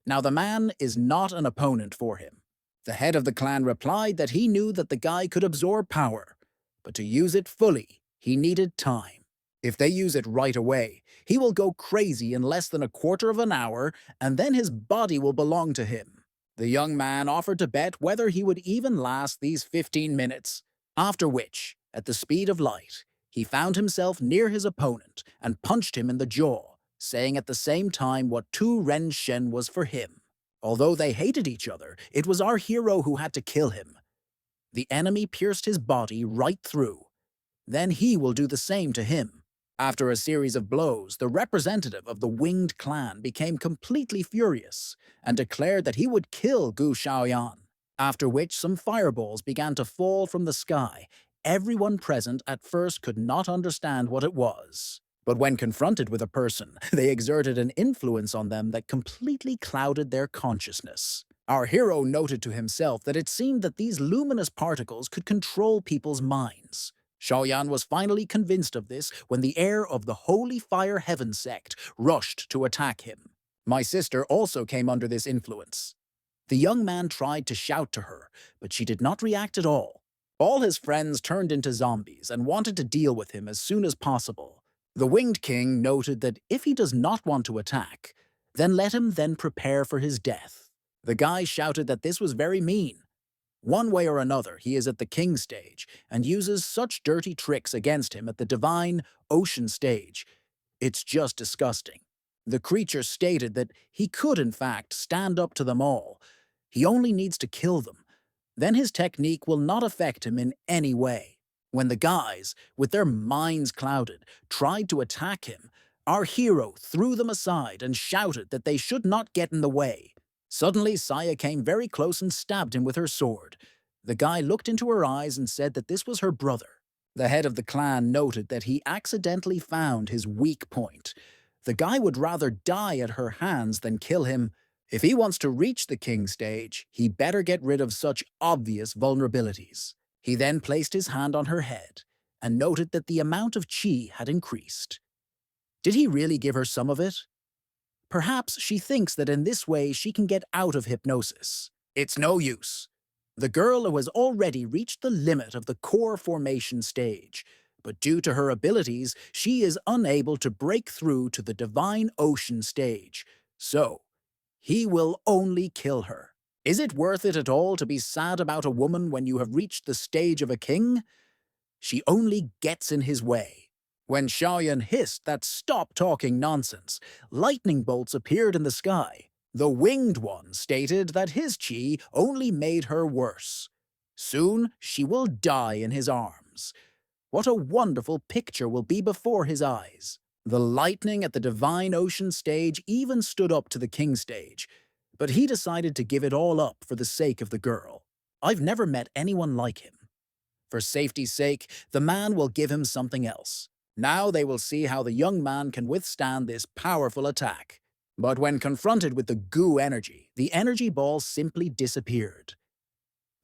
Now the man is not an opponent for him. The head of the clan replied that he knew that the guy could absorb power, but to use it fully, he needed time. If they use it right away, he will go crazy in less than a quarter of an hour, and then his body will belong to him. The young man offered to bet whether he would even last these 15 minutes, after which, at the speed of light, he found himself near his opponent and punched him in the jaw, saying at the same time what Tu Ren Shen was for him. Although they hated each other, it was our hero who had to kill him. The enemy pierced his body right through. Then he will do the same to him. After a series of blows, the representative of the winged clan became completely furious and declared that he would kill Gu Shaoyan, after which some fireballs began to fall from the sky. Everyone present at first could not understand what it was. But when confronted with a person, they exerted an influence on them that completely clouded their consciousness. Our hero noted to himself that it seemed that these luminous particles could control people's minds. Shaoyan was finally convinced of this when the heir of the Holy Fire Heaven sect rushed to attack him. My sister also came under this influence. The young man tried to shout to her, but she did not react at all. All his friends turned into zombies and wanted to deal with him as soon as possible. The Winged King noted that if he does not want to attack, then let him then prepare for his death. The guy shouted that this was very mean. One way or another, he is at the king stage and uses such dirty tricks against him at the divine ocean stage. It's just disgusting. The creature stated that he could, in fact, stand up to them all. He only needs to kill them. Then his technique will not affect him in any way. When the guys, with their minds clouded, tried to attack him, our hero threw them aside and shouted that they should not get in the way. Suddenly, Saya came very close and stabbed him with her sword. The guy looked into her eyes and said that this was her brother. The head of the clan noted that he accidentally found his weak point. The guy would rather die at her hands than kill him. If he wants to reach the king stage, he better get rid of such obvious vulnerabilities. He then placed his hand on her head and noted that the amount of qi had increased. Did he really give her some of it? Perhaps she thinks that in this way she can get out of hypnosis. It's no use. The girl has already reached the limit of the core formation stage, but due to her abilities, she is unable to break through to the divine ocean stage. So, he will only kill her. Is it worth it at all to be sad about a woman when you have reached the stage of a king? She only gets in his way. When Shaoyan hissed that stop talking nonsense, lightning bolts appeared in the sky. The winged one stated that his qi only made her worse. Soon she will die in his arms. What a wonderful picture will be before his eyes. The lightning at the divine ocean stage even stood up to the king stage, but he decided to give it all up for the sake of the girl. I've never met anyone like him. For safety's sake, the man will give him something else. Now they will see how the young man can withstand this powerful attack. But when confronted with the goo energy, the energy ball simply disappeared.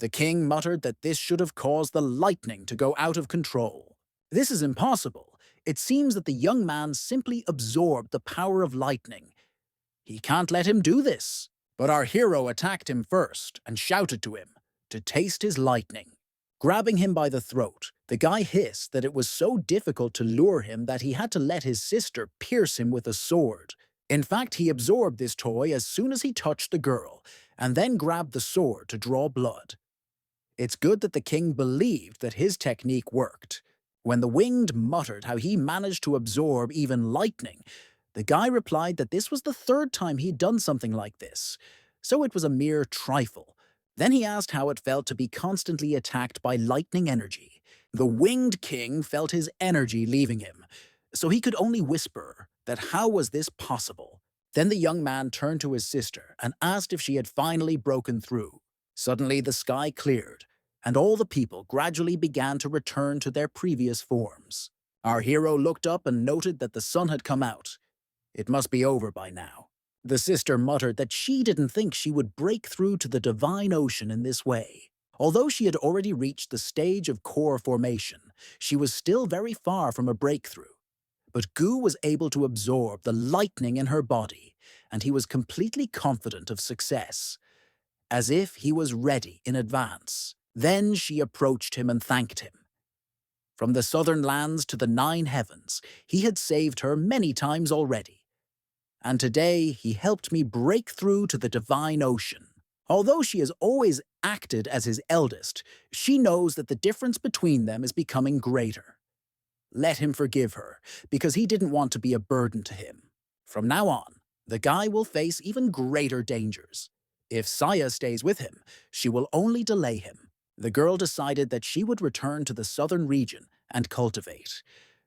The king muttered that this should have caused the lightning to go out of control. This is impossible. It seems that the young man simply absorbed the power of lightning. He can't let him do this. But our hero attacked him first and shouted to him to taste his lightning. Grabbing him by the throat, the guy hissed that it was so difficult to lure him that he had to let his sister pierce him with a sword. In fact, he absorbed this toy as soon as he touched the girl, and then grabbed the sword to draw blood. It's good that the king believed that his technique worked. When the winged muttered how he managed to absorb even lightning, the guy replied that this was the third time he'd done something like this, so it was a mere trifle. Then he asked how it felt to be constantly attacked by lightning energy. The winged king felt his energy leaving him, so he could only whisper that how was this possible. Then the young man turned to his sister and asked if she had finally broken through. Suddenly the sky cleared, and all the people gradually began to return to their previous forms. Our hero looked up and noted that the sun had come out. It must be over by now. The sister muttered that she didn't think she would break through to the divine ocean in this way. Although she had already reached the stage of core formation, she was still very far from a breakthrough. But Gu was able to absorb the lightning in her body, and he was completely confident of success, as if he was ready in advance. Then she approached him and thanked him. From the southern lands to the 9 heavens, he had saved her many times already. And today he helped me break through to the divine ocean. Although she has always acted as his eldest, she knows that the difference between them is becoming greater. Let him forgive her, because he didn't want to be a burden to him. From now on, the guy will face even greater dangers. If Saya stays with him, she will only delay him. The girl decided that she would return to the southern region and cultivate.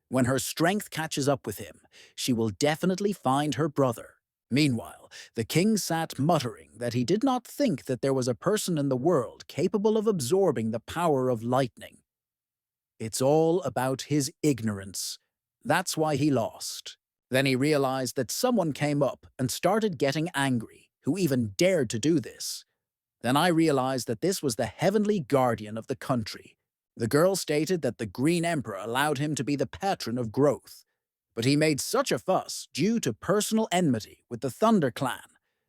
When her strength catches up with him, she will definitely find her brother. Meanwhile, the king sat muttering that he did not think that there was a person in the world capable of absorbing the power of lightning. It's all about his ignorance. That's why he lost. Then he realized that someone came up and started getting angry, who even dared to do this. Then I realized that this was the heavenly guardian of the country. The girl stated that the Green Emperor allowed him to be the patron of growth, but he made such a fuss due to personal enmity with the Thunder Clan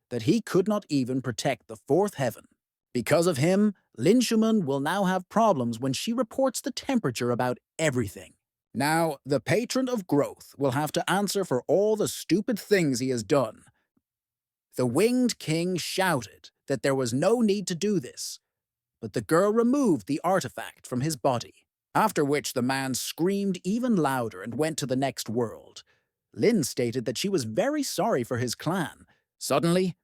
that he could not even protect the fourth heaven. Because of him, Lin Shuman will now have problems when she reports the temperature about everything. Now, the patron of growth will have to answer for all the stupid things he has done. The Winged King shouted that there was no need to do this, but the girl removed the artifact from his body, after which the man screamed even louder and went to the next world. Lin stated that she was very sorry for his clan. Suddenly,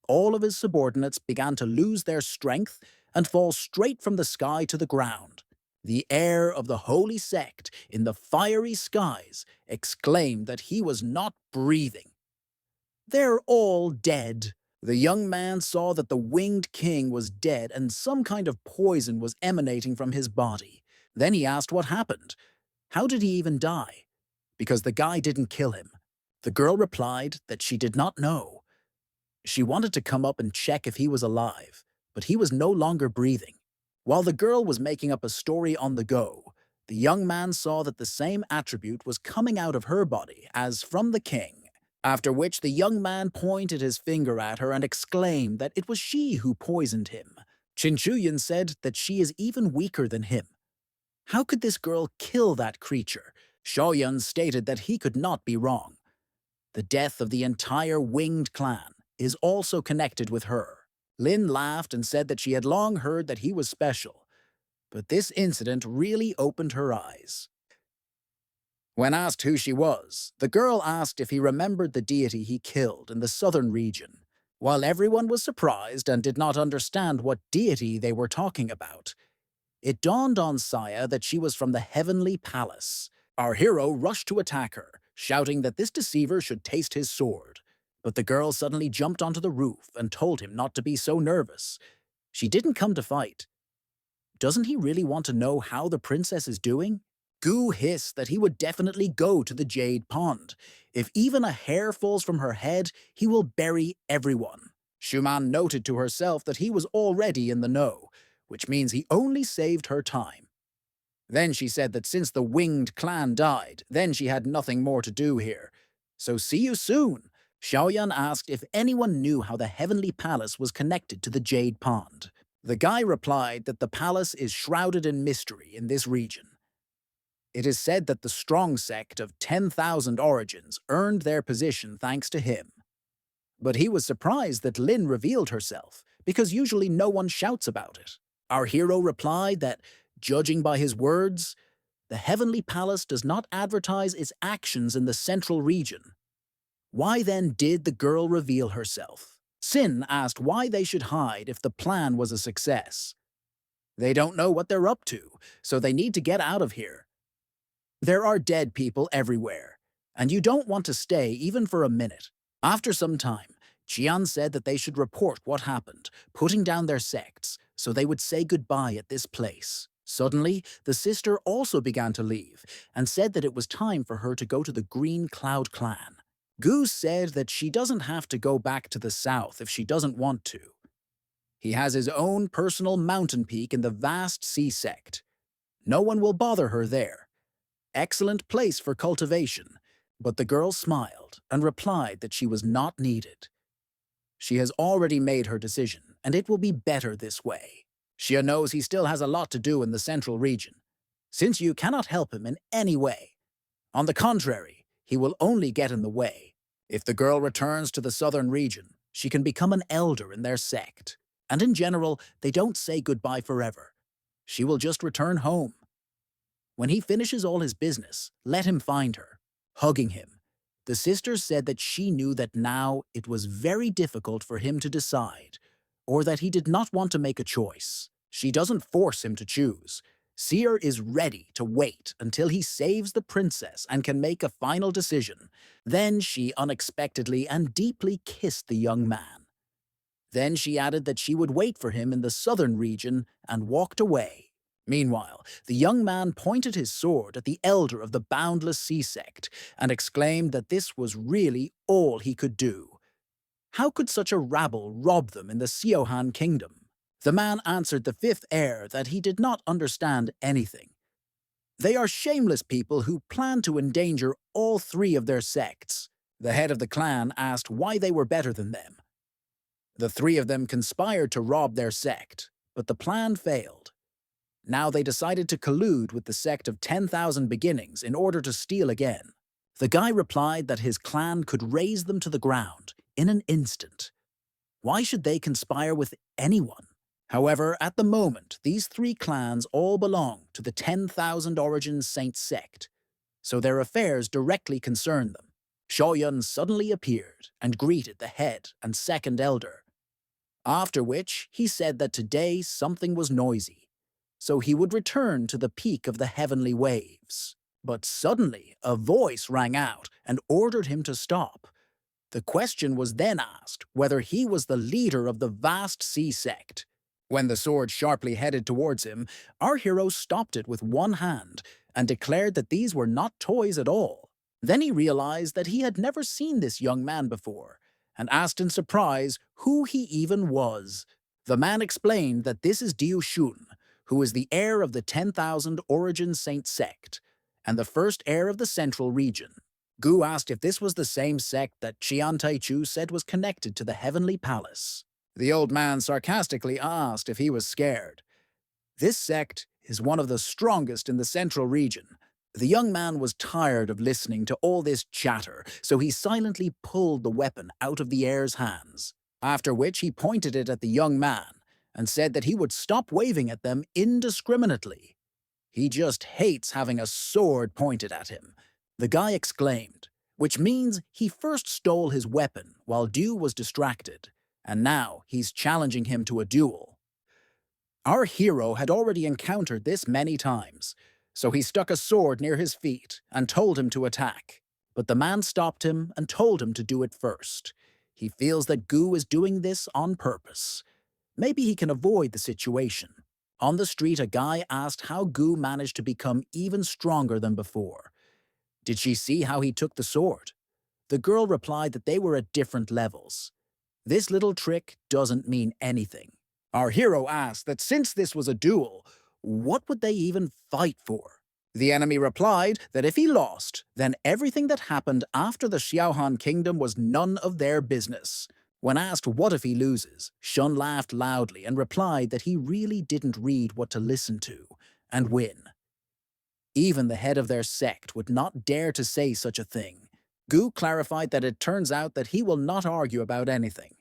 all of his subordinates began to lose their strength and fall straight from the sky to the ground. The heir of the holy sect in the fiery skies exclaimed that he was not breathing. They're all dead. The young man saw that the Winged King was dead and some kind of poison was emanating from his body. Then he asked what happened. How did he even die? Because the guy didn't kill him. The girl replied that she did not know. She wanted to come up and check if he was alive, but he was no longer breathing. While the girl was making up a story on the go, the young man saw that the same attribute was coming out of her body as from the king. After which the young man pointed his finger at her and exclaimed that it was she who poisoned him. Chinchuyan said that she is even weaker than him. How could this girl kill that creature? Shaoyun stated that he could not be wrong. The death of the entire winged clan is also connected with her. Lin laughed and said that she had long heard that he was special, but this incident really opened her eyes. When asked who she was, the girl asked if he remembered the deity he killed in the southern region. While everyone was surprised and did not understand what deity they were talking about, it dawned on Saya that she was from the heavenly palace. Our hero rushed to attack her, shouting that this deceiver should taste his sword. But the girl suddenly jumped onto the roof and told him not to be so nervous. She didn't come to fight. Doesn't he really want to know how the princess is doing? Gu hissed that he would definitely go to the Jade Pond. If even a hair falls from her head, he will bury everyone. Shuman noted to herself that he was already in the know, which means he only saved her time. Then she said that since the Winged Clan died, then she had nothing more to do here. So see you soon. Xiaoyan asked if anyone knew how the Heavenly Palace was connected to the Jade Pond. The guy replied that the palace is shrouded in mystery in this region. It is said that the strong sect of 10,000 origins earned their position thanks to him. But he was surprised that Lin revealed herself, because usually no one shouts about it. Our hero replied that, judging by his words, the Heavenly Palace does not advertise its actions in the central region. Why then did the girl reveal herself? Sin asked why they should hide if the plan was a success. They don't know what they're up to, so they need to get out of here. There are dead people everywhere, and you don't want to stay even for a minute. After some time, Jian said that they should report what happened, putting down their sects, so they would say goodbye at this place. Suddenly, the sister also began to leave and said that it was time for her to go to the Green Cloud clan. Gu said that she doesn't have to go back to the south if she doesn't want to. He has his own personal mountain peak in the vast sea sect. No one will bother her there. Excellent place for cultivation. But the girl smiled and replied that she was not needed. She has already made her decision, and it will be better this way. Xia knows he still has a lot to do in the central region, since you cannot help him in any way. On the contrary, he will only get in the way. If the girl returns to the southern region, she can become an elder in their sect. And in general, they don't say goodbye forever. She will just return home. When he finishes all his business, let him find her, hugging him. The sister said that she knew that now it was very difficult for him to decide, or that he did not want to make a choice. She doesn't force him to choose. Seer is ready to wait until he saves the princess and can make a final decision. Then she unexpectedly and deeply kissed the young man. Then she added that she would wait for him in the southern region and walked away. Meanwhile, the young man pointed his sword at the elder of the Boundless Sea sect and exclaimed that this was really all he could do. How could such a rabble rob them in the Siohan kingdom? The man answered the fifth heir that he did not understand anything. They are shameless people who plan to endanger all three of their sects. The head of the clan asked why they were better than them. The three of them conspired to rob their sect, but the plan failed. Now they decided to collude with the sect of 10,000 Beginnings in order to steal again. The guy replied that his clan could raze them to the ground in an instant. Why should they conspire with anyone? However, at the moment, these three clans all belong to the 10,000 Origins Saint sect, so their affairs directly concern them. Shaoyun suddenly appeared and greeted the head and second elder. After which, he said that today something was noisy, so he would return to the peak of the heavenly waves. But suddenly, a voice rang out and ordered him to stop. The question was then asked whether he was the leader of the vast sea sect. When the sword sharply headed towards him, our hero stopped it with one hand and declared that these were not toys at all. Then he realized that he had never seen this young man before, and asked in surprise who he even was. The man explained that this is Diu Shun, who is the heir of the 10,000 Origin Saint sect, and the first heir of the central region. Gu asked if this was the same sect that Qian Taichu said was connected to the heavenly palace. The old man sarcastically asked if he was scared. This sect is one of the strongest in the central region. The young man was tired of listening to all this chatter, so he silently pulled the weapon out of the heir's hands, after which he pointed it at the young man and said that he would stop waving at them indiscriminately. He just hates having a sword pointed at him, the guy exclaimed, which means he first stole his weapon while Dew was distracted, and now he's challenging him to a duel. Our hero had already encountered this many times, so he stuck a sword near his feet and told him to attack. But the man stopped him and told him to do it first. He feels that Gu is doing this on purpose. Maybe he can avoid the situation. On the street, a guy asked how Gu managed to become even stronger than before. Did she see how he took the sword? The girl replied that they were at different levels. This little trick doesn't mean anything. Our hero asked that since this was a duel, what would they even fight for? The enemy replied that if he lost, then everything that happened after the Xiaohan kingdom was none of their business. When asked what if he loses, Shun laughed loudly and replied that he really didn't read what to listen to and win. Even the head of their sect would not dare to say such a thing. Gu clarified that it turns out that he will not argue about anything.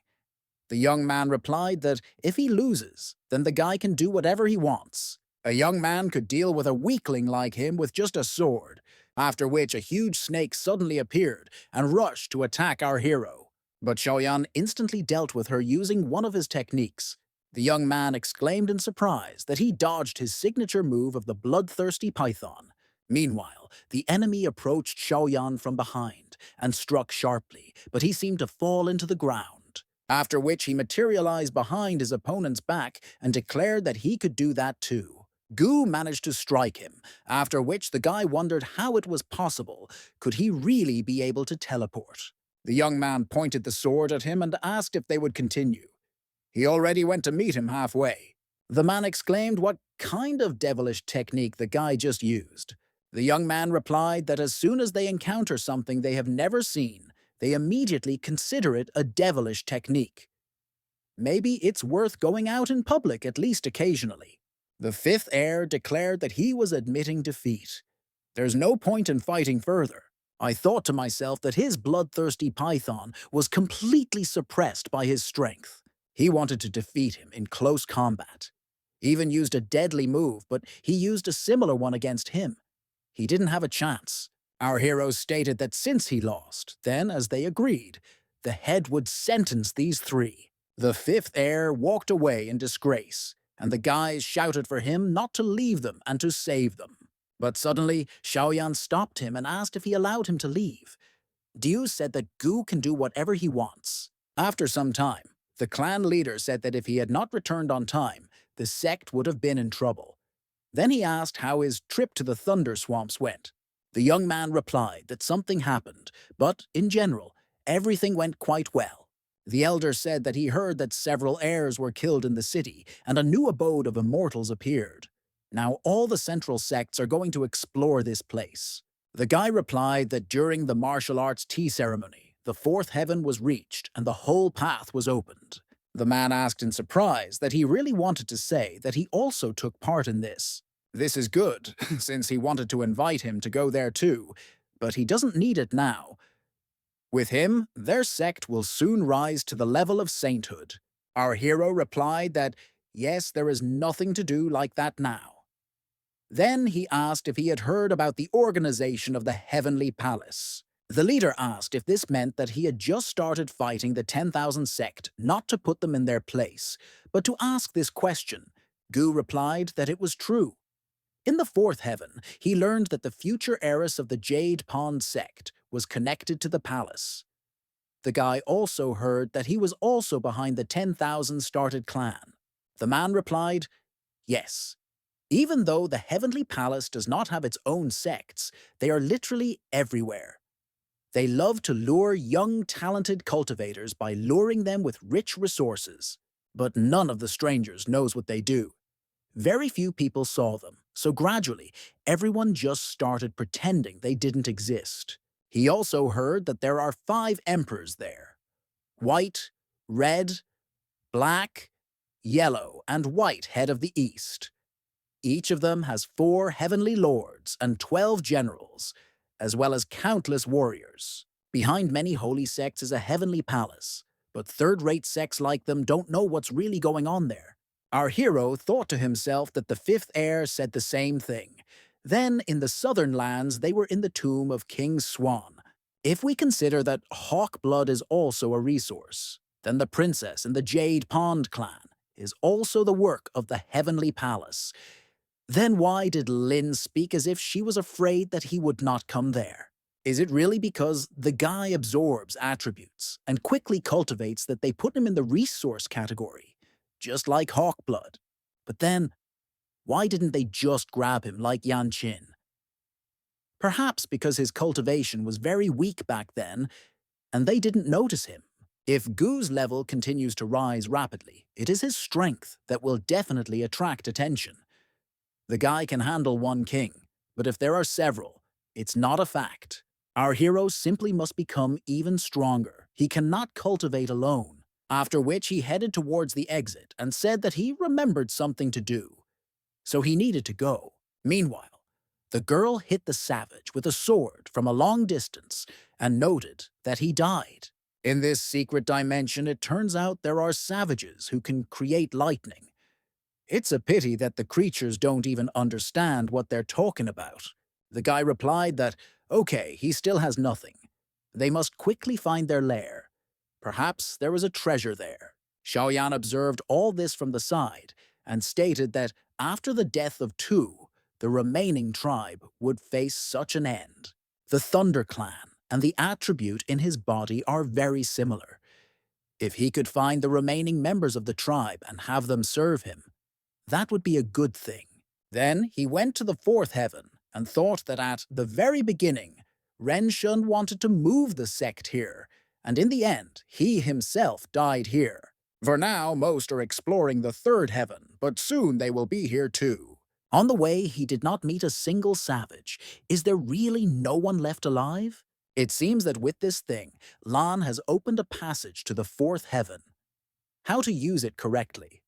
The young man replied that if he loses, then the guy can do whatever he wants. A young man could deal with a weakling like him with just a sword, after which a huge snake suddenly appeared and rushed to attack our hero. But Xiaoyan instantly dealt with her using one of his techniques. The young man exclaimed in surprise that he dodged his signature move of the bloodthirsty python. Meanwhile, the enemy approached Xiaoyan from behind and struck sharply, but he seemed to fall into the ground. After which he materialized behind his opponent's back and declared that he could do that too. Gu managed to strike him, after which the guy wondered how it was possible. Could he really be able to teleport? The young man pointed the sword at him and asked if they would continue. He already went to meet him halfway. The man exclaimed what kind of devilish technique the guy just used. The young man replied that as soon as they encounter something they have never seen, they immediately consider it a devilish technique. Maybe it's worth going out in public at least occasionally. The fifth heir declared that he was admitting defeat. There's no point in fighting further. I thought to myself that his bloodthirsty python was completely suppressed by his strength. He wanted to defeat him in close combat. He even used a deadly move, but he used a similar one against him. He didn't have a chance. Our heroes stated that since he lost, then, as they agreed, the head would sentence these three. The fifth heir walked away in disgrace, and the guys shouted for him not to leave them and to save them. But suddenly, Xiaoyan stopped him and asked if he allowed him to leave. Diu said that Gu can do whatever he wants. After some time, the clan leader said that if he had not returned on time, the sect would have been in trouble. Then he asked how his trip to the Thunder Swamps went. The young man replied that something happened, but, in general, everything went quite well. The elder said that he heard that several heirs were killed in the city, and a new abode of immortals appeared. Now all the central sects are going to explore this place. The guy replied that during the martial arts tea ceremony, the fourth heaven was reached and the whole path was opened. The man asked in surprise that he really wanted to say that he also took part in this. This is good, since he wanted to invite him to go there too, but he doesn't need it now. With him, their sect will soon rise to the level of sainthood. Our hero replied that, yes, there is nothing to do like that now. Then he asked if he had heard about the organization of the Heavenly Palace. The leader asked if this meant that he had just started fighting the 10,000 sect, not to put them in their place, but to ask this question. Gu replied that it was true. In the fourth heaven, he learned that the future heiress of the Jade Pond sect was connected to the palace. The guy also heard that he was also behind the 10,000 started clan. The man replied, yes. Even though the Heavenly Palace does not have its own sects, they are literally everywhere. They love to lure young, talented cultivators by luring them with rich resources. But none of the strangers knows what they do. Very few people saw them, so gradually, everyone just started pretending they didn't exist. He also heard that there are 5 emperors there: white, red, black, yellow, and white head of the East. Each of them has 4 heavenly lords and 12 generals, as well as countless warriors. Behind many holy sects is a heavenly palace, but third-rate sects like them don't know what's really going on there. Our hero thought to himself that the fifth heir said the same thing. Then, in the southern lands, they were in the tomb of King Swan. If we consider that hawk blood is also a resource, then the princess in the Jade Pond clan is also the work of the Heavenly Palace. Then why did Lin speak as if she was afraid that he would not come there? Is it really because the guy absorbs attributes and quickly cultivates that they put him in the resource category, just like Hawkblood? But then, why didn't they just grab him like Yan Qin? Perhaps because his cultivation was very weak back then, and they didn't notice him. If Gu's level continues to rise rapidly, it is his strength that will definitely attract attention. The guy can handle one king, but if there are several, it's not a fact. Our hero simply must become even stronger. He cannot cultivate alone. After which he headed towards the exit and said that he remembered something to do. So he needed to go. Meanwhile, the girl hit the savage with a sword from a long distance and noted that he died. In this secret dimension, it turns out there are savages who can create lightning. It's a pity that the creatures don't even understand what they're talking about. The guy replied that, okay, he still has nothing. They must quickly find their lair. Perhaps there was a treasure there. Xiaoyan observed all this from the side and stated that after the death of Tu, the remaining tribe would face such an end. The Thunder Clan and the attribute in his body are very similar. If he could find the remaining members of the tribe and have them serve him, that would be a good thing. Then he went to the fourth heaven and thought that at the very beginning, Ren Shun wanted to move the sect here, and in the end, he himself died here. For now, most are exploring the third heaven, but soon they will be here too. On the way, he did not meet a single savage. Is there really no one left alive? It seems that with this thing, Lan has opened a passage to the fourth heaven. How to use it correctly?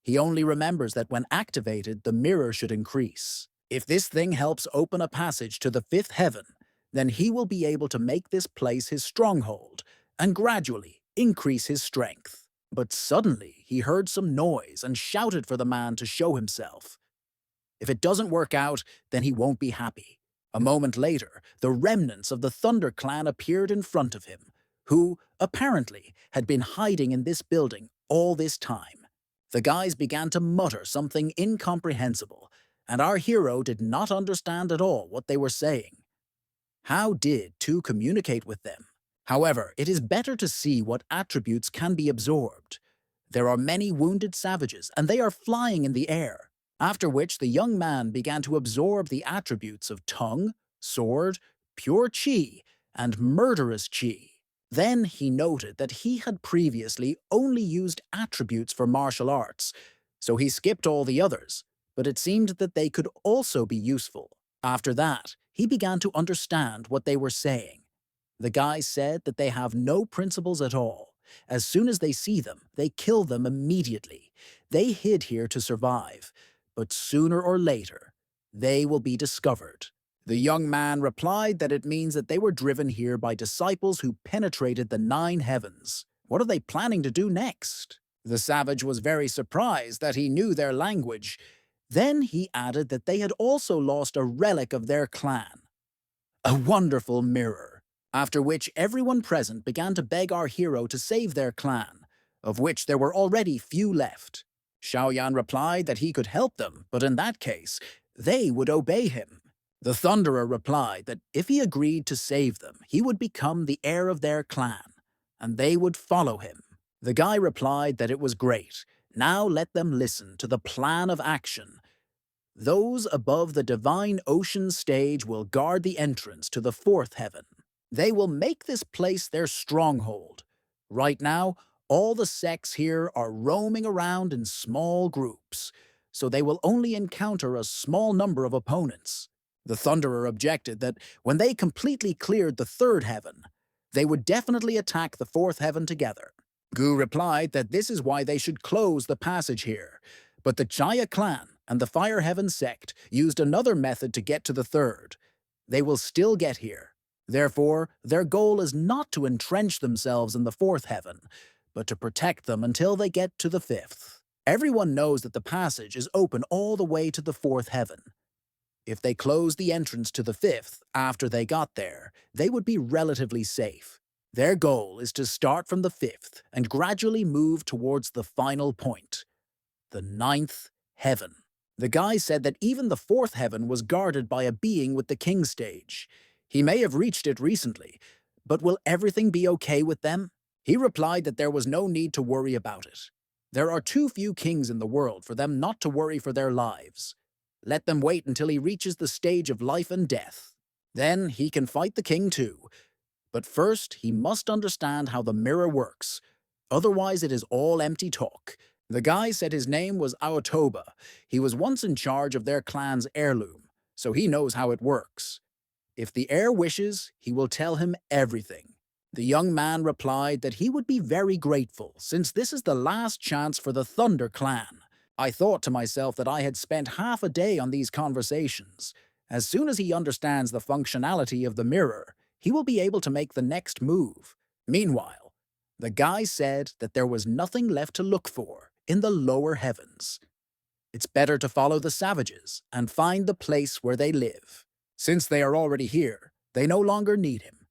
He only remembers that when activated, the mirror should increase. If this thing helps open a passage to the fifth heaven, then he will be able to make this place his stronghold and gradually increase his strength. But suddenly he heard some noise and shouted for the man to show himself. If it doesn't work out, then he won't be happy. A moment later, the remnants of the Thunder Clan appeared in front of him, who, apparently, had been hiding in this building all this time. The guys began to mutter something incomprehensible, and our hero did not understand at all what they were saying. How did two communicate with them? However, it is better to see what attributes can be absorbed. There are many wounded savages, and they are flying in the air, after which the young man began to absorb the attributes of tongue, sword, pure chi, and murderous chi. Then he noted that he had previously only used attributes for martial arts, so he skipped all the others, but it seemed that they could also be useful. After that, he began to understand what they were saying. The guys said that they have no principles at all. As soon as they see them, they kill them immediately. They hid here to survive, but sooner or later, they will be discovered. The young man replied that it means that they were driven here by disciples who penetrated the 9 heavens. What are they planning to do next? The savage was very surprised that he knew their language. Then he added that they had also lost a relic of their clan, a wonderful mirror, after which everyone present began to beg our hero to save their clan, of which there were already few left. Xiaoyan replied that he could help them, but in that case, they would obey him. The Thunderer replied that if he agreed to save them, he would become the heir of their clan, and they would follow him. The guy replied that it was great. Now let them listen to the plan of action. Those above the divine ocean stage will guard the entrance to the fourth heaven. They will make this place their stronghold. Right now, all the sects here are roaming around in small groups, so they will only encounter a small number of opponents. The Thunderer objected that when they completely cleared the third heaven, they would definitely attack the fourth heaven together. Gu replied that this is why they should close the passage here, but the Jaya clan and the Fire Heaven sect used another method to get to the third. They will still get here. Therefore, their goal is not to entrench themselves in the fourth heaven, but to protect them until they get to the fifth. Everyone knows that the passage is open all the way to the fourth heaven. If they closed the entrance to the fifth after they got there, they would be relatively safe. Their goal is to start from the fifth and gradually move towards the final point, the ninth heaven. The guy said that even the fourth heaven was guarded by a being with the king stage. He may have reached it recently, but will everything be okay with them? He replied that there was no need to worry about it. There are too few kings in the world for them not to worry for their lives. Let them wait until he reaches the stage of life and death. Then he can fight the king too. But first, he must understand how the mirror works. Otherwise, it is all empty talk. The guy said his name was Aotoba. He was once in charge of their clan's heirloom, so he knows how it works. If the heir wishes, he will tell him everything. The young man replied that he would be very grateful, since this is the last chance for the Thunder clan. I thought to myself that I had spent half a day on these conversations. As soon as he understands the functionality of the mirror, he will be able to make the next move. Meanwhile, the guy said that there was nothing left to look for in the lower heavens. It's better to follow the savages and find the place where they live. Since they are already here, they no longer need him.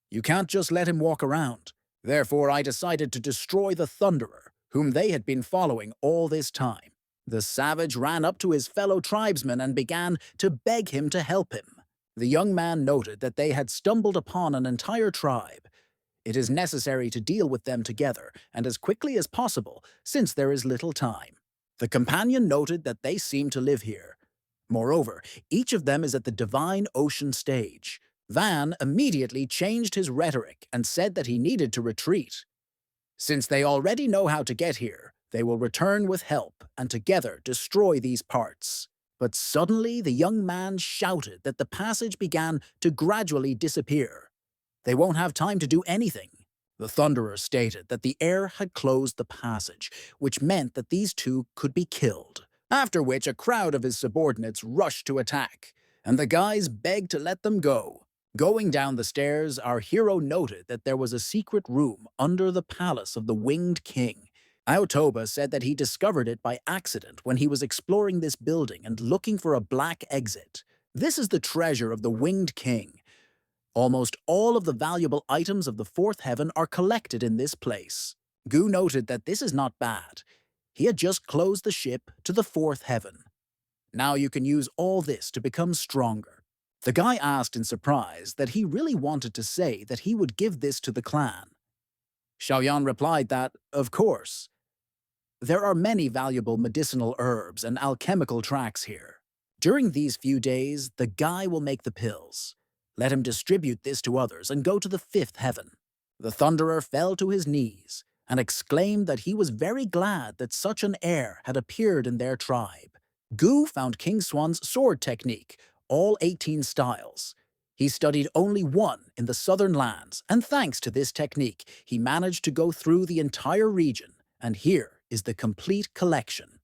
You can't just let him walk around. Therefore, I decided to destroy the Thunderer, whom they had been following all this time. The savage ran up to his fellow tribesman and began to beg him to help him. The young man noted that they had stumbled upon an entire tribe. It is necessary to deal with them together, and as quickly as possible, since there is little time. The companion noted that they seemed to live here. Moreover, each of them is at the divine ocean stage. Van immediately changed his rhetoric and said that he needed to retreat. Since they already know how to get here, they will return with help and together destroy these parts. But suddenly the young man shouted that the passage began to gradually disappear. They won't have time to do anything. The Thunderer stated that the air had closed the passage, which meant that these two could be killed. After which a crowd of his subordinates rushed to attack, and the guys begged to let them go. Going down the stairs, our hero noted that there was a secret room under the palace of the Winged King. Aotoba said that he discovered it by accident when he was exploring this building and looking for a black exit. This is the treasure of the Winged King. Almost all of the valuable items of the fourth heaven are collected in this place. Gu noted that this is not bad. He had just closed the ship to the fourth heaven. Now you can use all this to become stronger. The guy asked in surprise that he really wanted to say that he would give this to the clan. Xiaoyan replied that, of course. There are many valuable medicinal herbs and alchemical tracks here. During these few days, the guy will make the pills. Let him distribute this to others and go to the fifth heaven. The Thunderer fell to his knees and exclaimed that he was very glad that such an heir had appeared in their tribe. Gu found King Swan's sword technique, all 18 styles. He studied only one in the southern lands, and thanks to this technique, he managed to go through the entire region, and here is the complete collection.